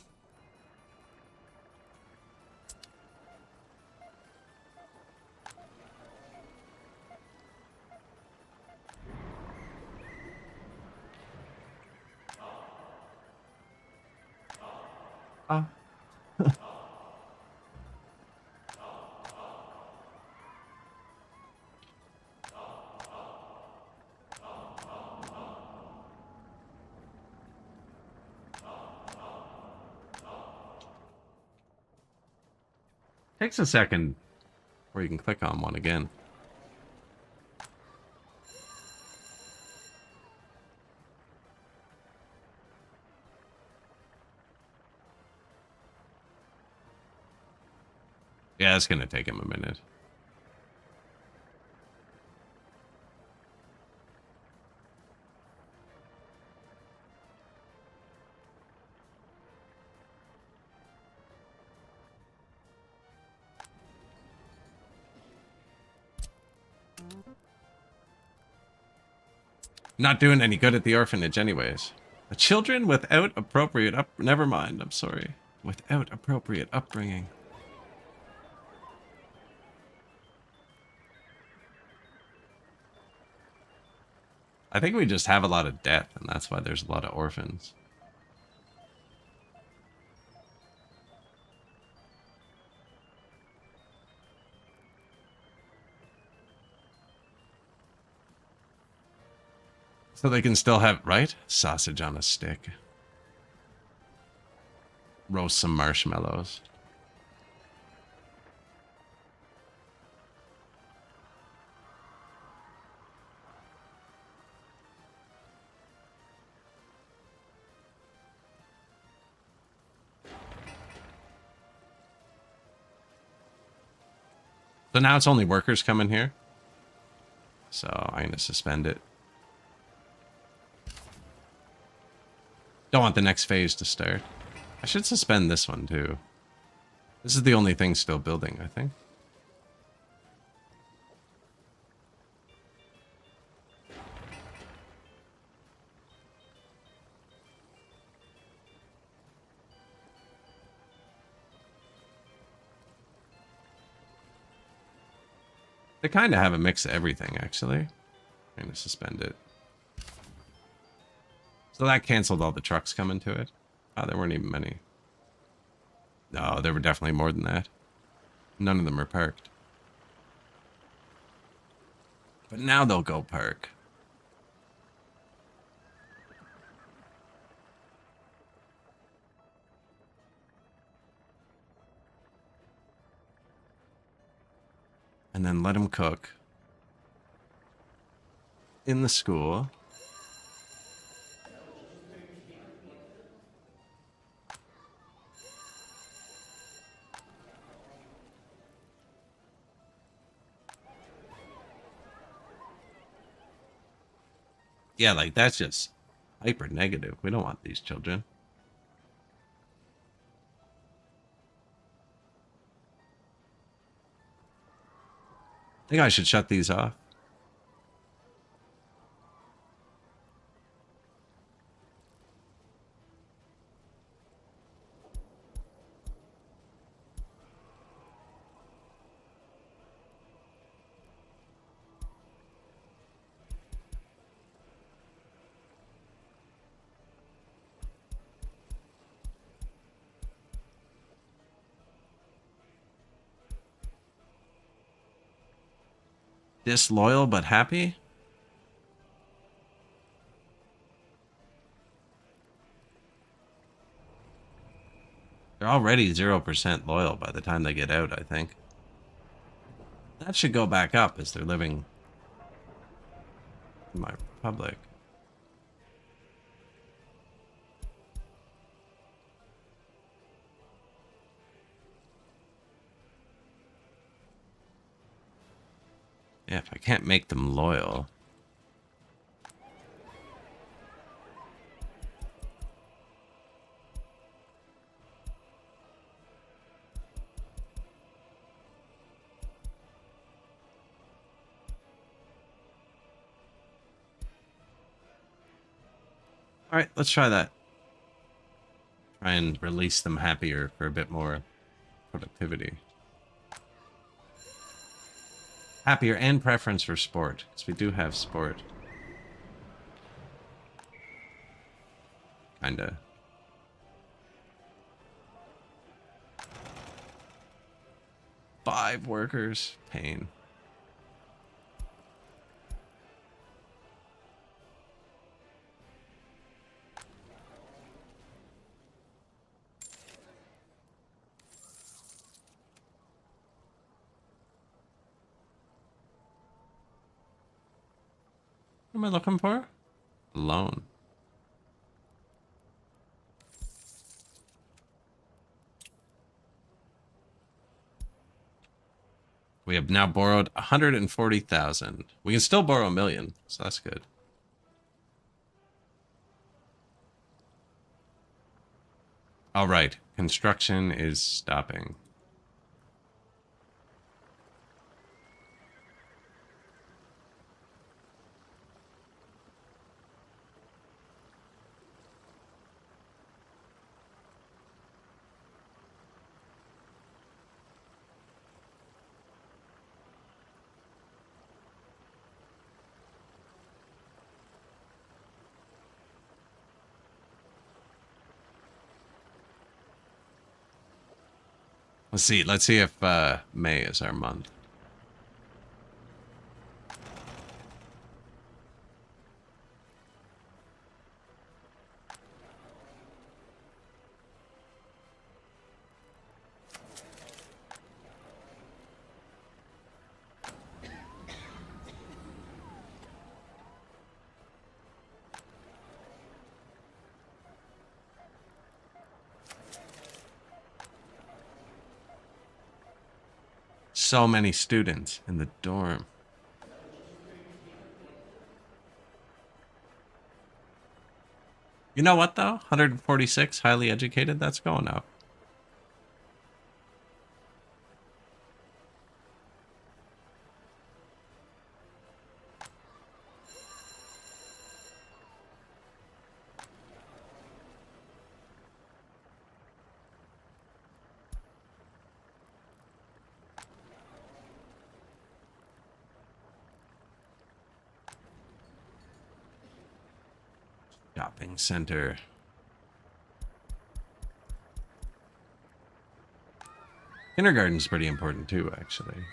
Ah. Takes a second before you can click on one again. Yeah, it's gonna take him a minute. Not doing any good at the orphanage anyways. The children without appropriate never mind, I'm sorry. Without appropriate upbringing. I think we just have a lot of death, and that's why there's a lot of orphans. So they can still have, right? Sausage on a stick. Roast some marshmallows. So now it's only workers coming here. So I'm going to suspend it. Don't want the next phase to start. I should suspend this one too. This is the only thing still building, I think. They kind of have a mix of everything, actually. I'm going to suspend it. So that canceled all the trucks coming to it. Oh, there weren't even many. No, there were definitely more than that. None of them are parked. But now they'll go park. And then let them cook. In the school. Yeah, like that's just hyper negative. We don't want these children. I think I should shut these off. Disloyal but happy? They're already 0% loyal by the time they get out, I think. That should go back up as they're living in my republic. Yeah, if I can't make them loyal. All right, let's try that. Try and release them happier for a bit more productivity. Happier and preference for sport, because we do have sport. Kinda. Five workers. Pain. What am I looking for? Loan. We have now borrowed 140,000. We can still borrow 1,000,000, so that's good. All right, construction is stopping. Let's see. Let's see if May is our month. So many students in the dorm. You know what, though? 146, highly educated, that's going up. Shopping center. Kindergarten's pretty important, too, actually.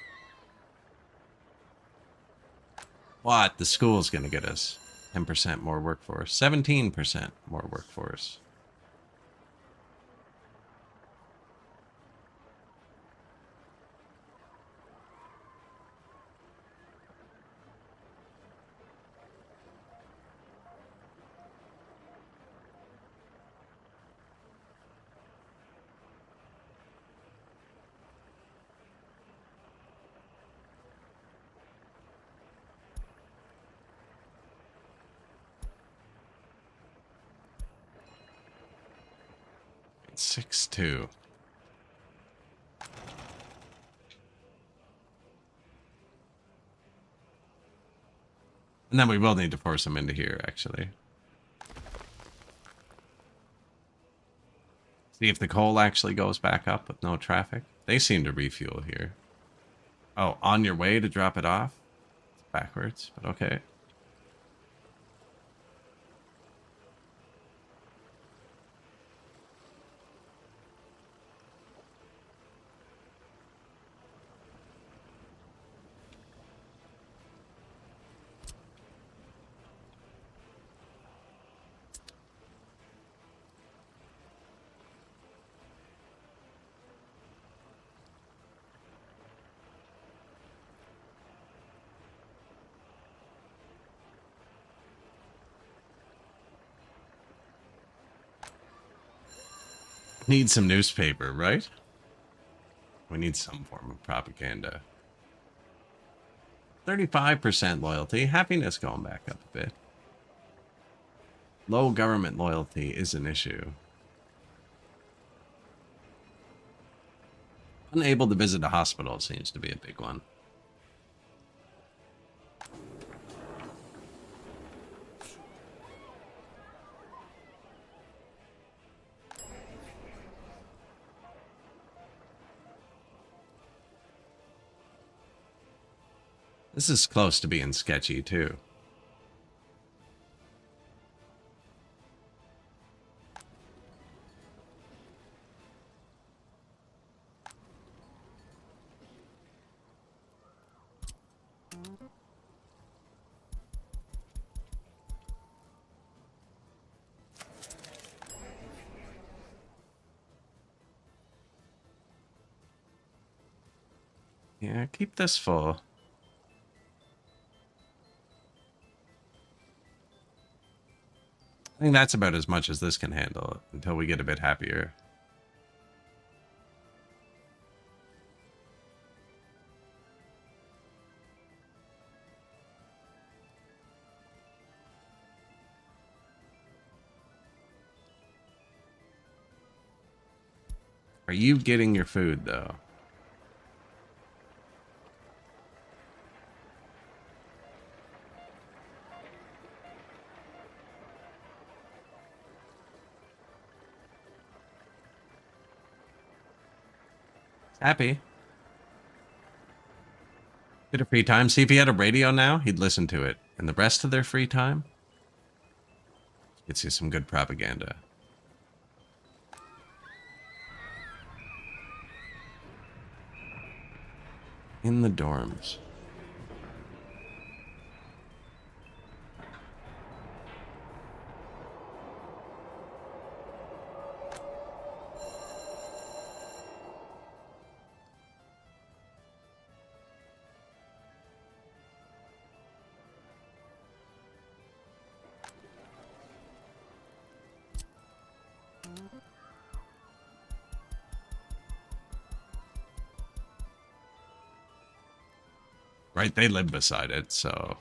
What? The school's going to get us 10% more workforce. 17% more workforce. It's 6-2. And then we will need to force them into here, actually. See if the coal actually goes back up with no traffic. They seem to refuel here. Oh, on your way to drop it off? It's backwards, but okay. Need some newspaper, right? We need some form of propaganda. 35% loyalty. Happiness going back up a bit. Low government loyalty is an issue. Unable to visit a hospital seems to be a big one. This is close to being sketchy, too. Yeah, keep this full. I think that's about as much as this can handle until we get a bit happier. Are you getting your food, though? Happy. Bit of free time. See if he had a radio now, he'd listen to it. And the rest of their free time gets you some good propaganda. In the dorms. Right, they live beside it, so...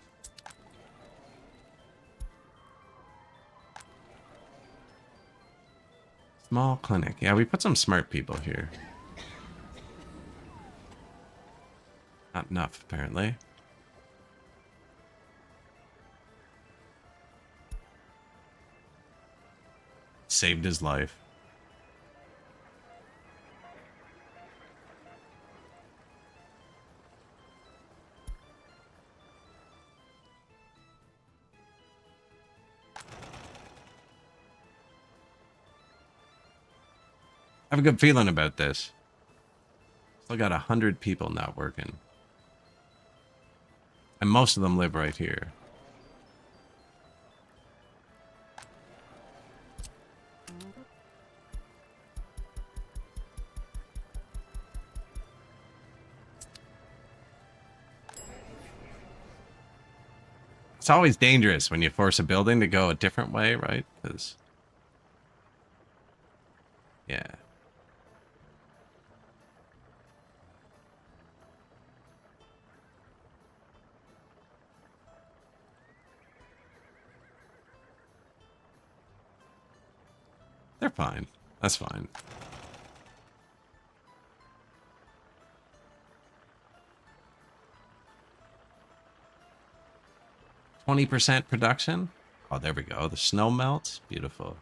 Small clinic. Yeah, we put some smart people here. Not enough, apparently. Saved his life. I have a good feeling about this. Still got 100 people not working. And most of them live right here. It's always dangerous when you force a building to go a different way, right? Because... yeah. They're fine. That's fine. %20 production. Oh, there we go. The snow melts. Beautiful.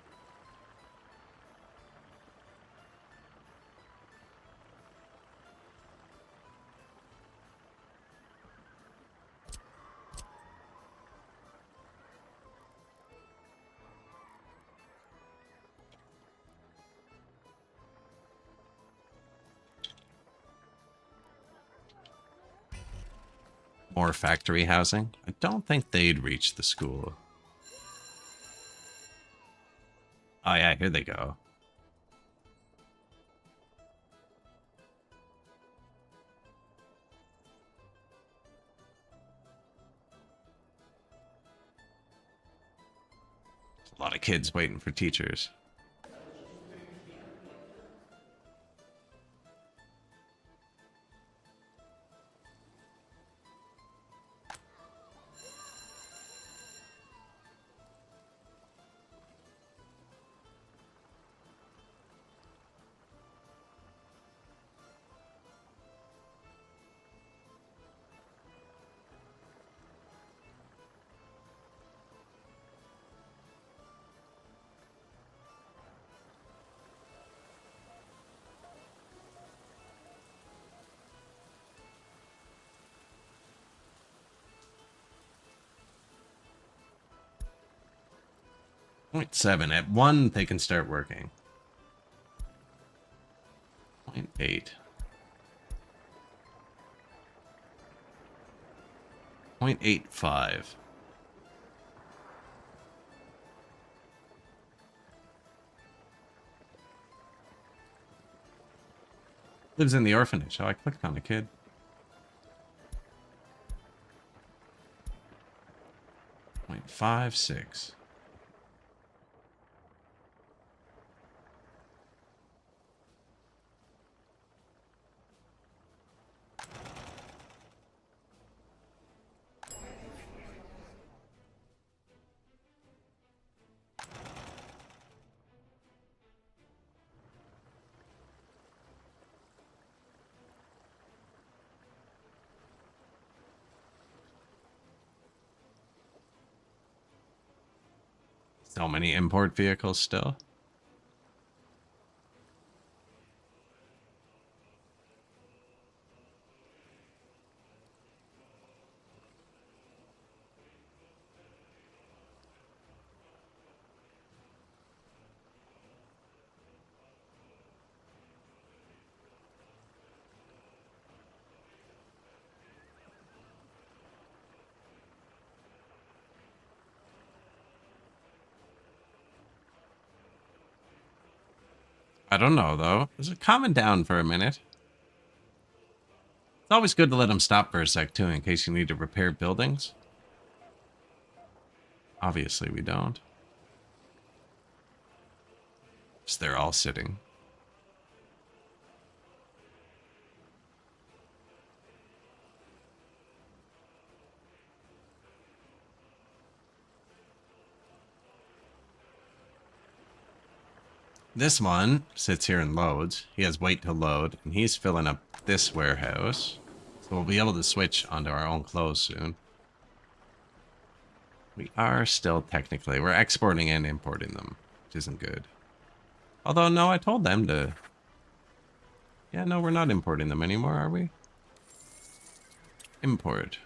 More factory housing. I don't think they'd reach the school. Oh yeah, here they go. There's a lot of kids waiting for teachers. 0.7. At 1, they can start working. 0.8. 0.85. Lives in the orphanage. Oh, I clicked on a kid. 0.56. So many import vehicles still. I don't know, though. Is it calming down for a minute? It's always good to let them stop for a sec, too, in case you need to repair buildings. Obviously, we don't. Just they're all sitting. This one sits here and loads. He has wait to load, and he's filling up this warehouse. So we'll be able to switch onto our own clothes soon. We are still technically, we're exporting and importing them, which isn't good. Although, no, I told them to... Yeah, no, we're not importing them anymore, are we? Import.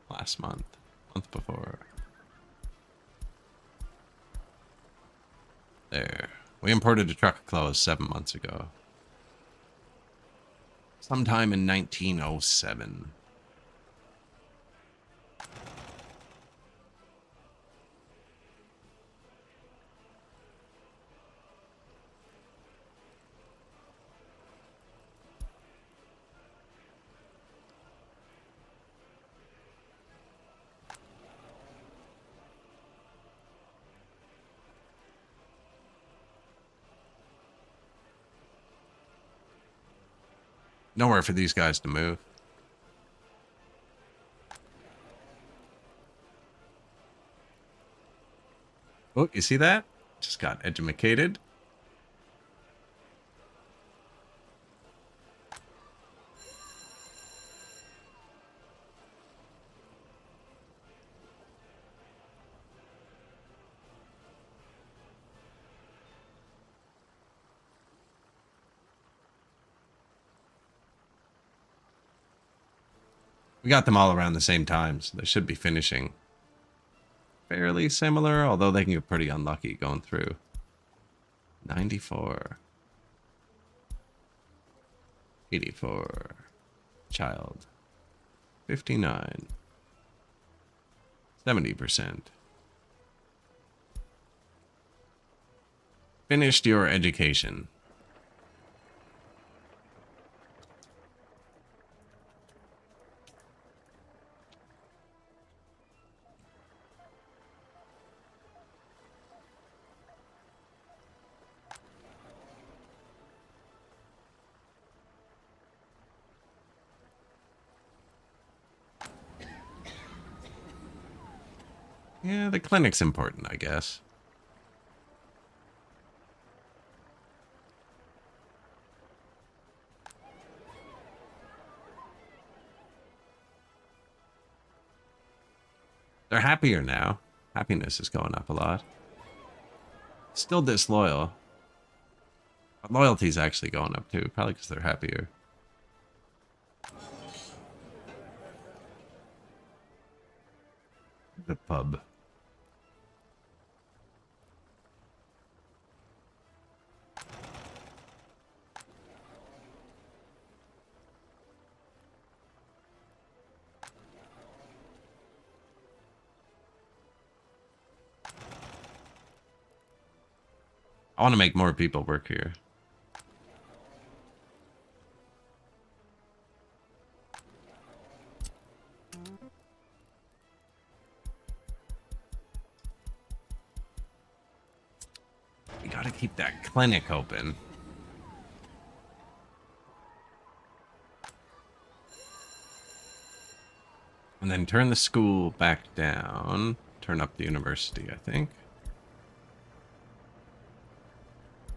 Last month. Month before. There. We imported a truck of clothes 7 months ago. Sometime in 1907. Nowhere for these guys to move. Oh, you see that? Just got edumacated. We got them all around the same time, so they should be finishing fairly similar, although they can get pretty unlucky going through. 94. 84. Child. 59. 70%. Finished your education. Yeah, the clinic's important, I guess. They're happier now. Happiness is going up a lot. Still disloyal. But loyalty's actually going up too, probably because they're happier. The pub. I want to make more people work here. We gotta keep that clinic open. And then turn the school back down. Turn up the university, I think.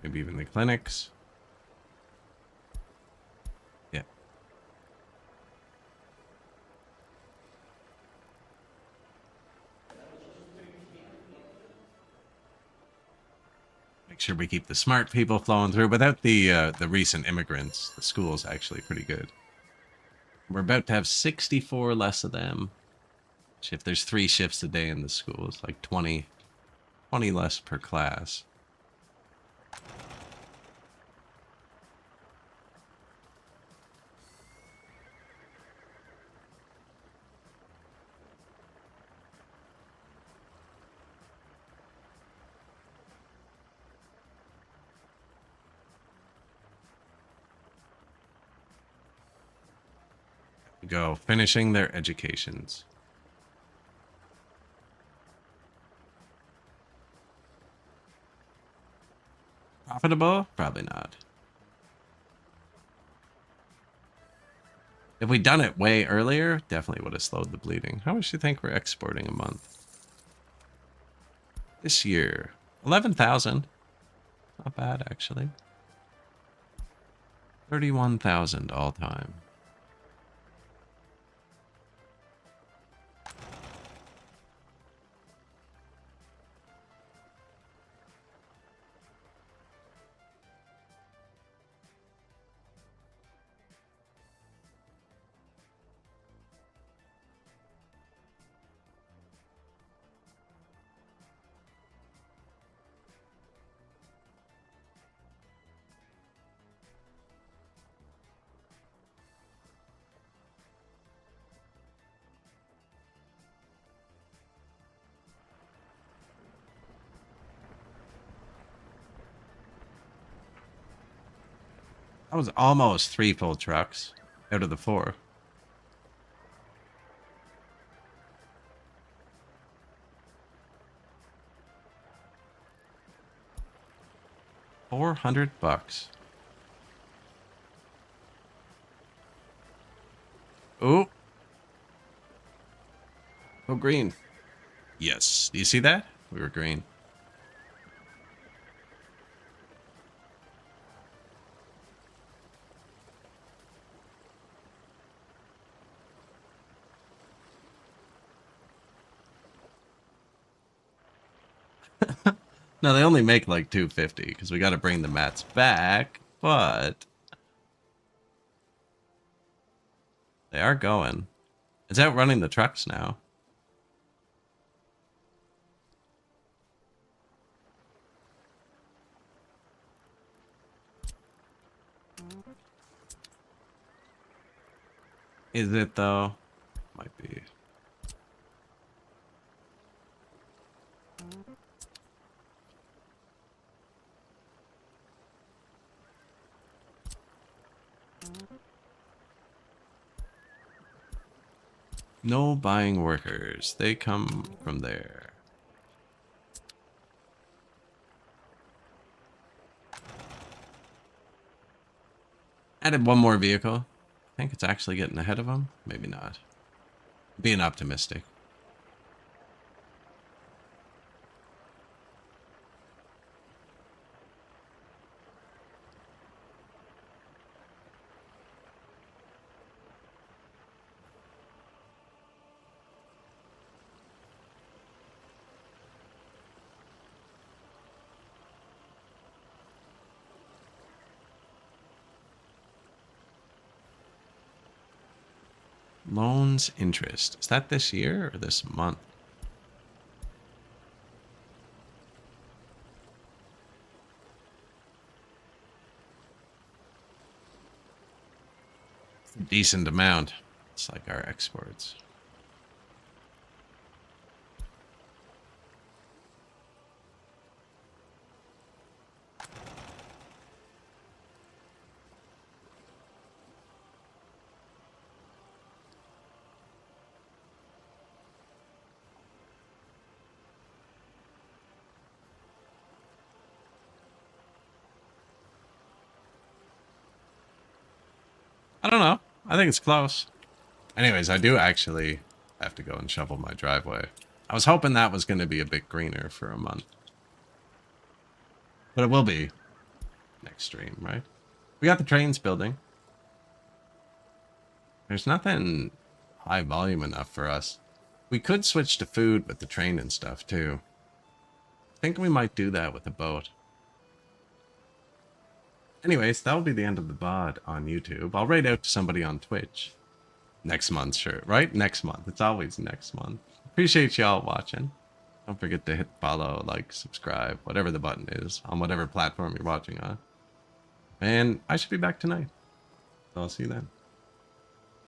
Maybe even the clinics. Yeah. Make sure we keep the smart people flowing through. Without the recent immigrants, the school's actually pretty good. We're about to have 64 less of them. If there's 3 shifts a day in the school, it's like 20 less per class. Go, finishing their educations. Profitable? Probably not. If we'd done it way earlier, definitely would have slowed the bleeding. How much do you think we're exporting a month? This year, 11,000. Not bad, actually. 31,000 all time. That was almost 3 full trucks out of the 4. $400. Oh. Oh, green. Yes. Do you see that? We were green. No, they only make like 250 because we got to bring the mats back, but they are going. It's outrunning the trucks now. Is it though? Might be. No buying workers. They come from there. Added one more vehicle. I think it's actually getting ahead of them. Maybe not. Being optimistic. Loans interest. Is that this year or this month? It's a decent amount. It's like our exports. I don't know. I think it's close. Anyways, I do actually have to go and shovel my driveway. I was hoping that was going to be a bit greener for a month. But it will be next stream, right? We got the trains building. There's nothing high volume enough for us. We could switch to food with the train and stuff, too. I think we might do that with a boat. Anyways, that'll be the end of the VOD on YouTube. I'll raid out to somebody on Twitch. Next month, sure, right? Next month. It's always next month. Appreciate y'all watching. Don't forget to hit follow, like, subscribe, whatever the button is, on whatever platform you're watching on. And I should be back tonight. So I'll see you then.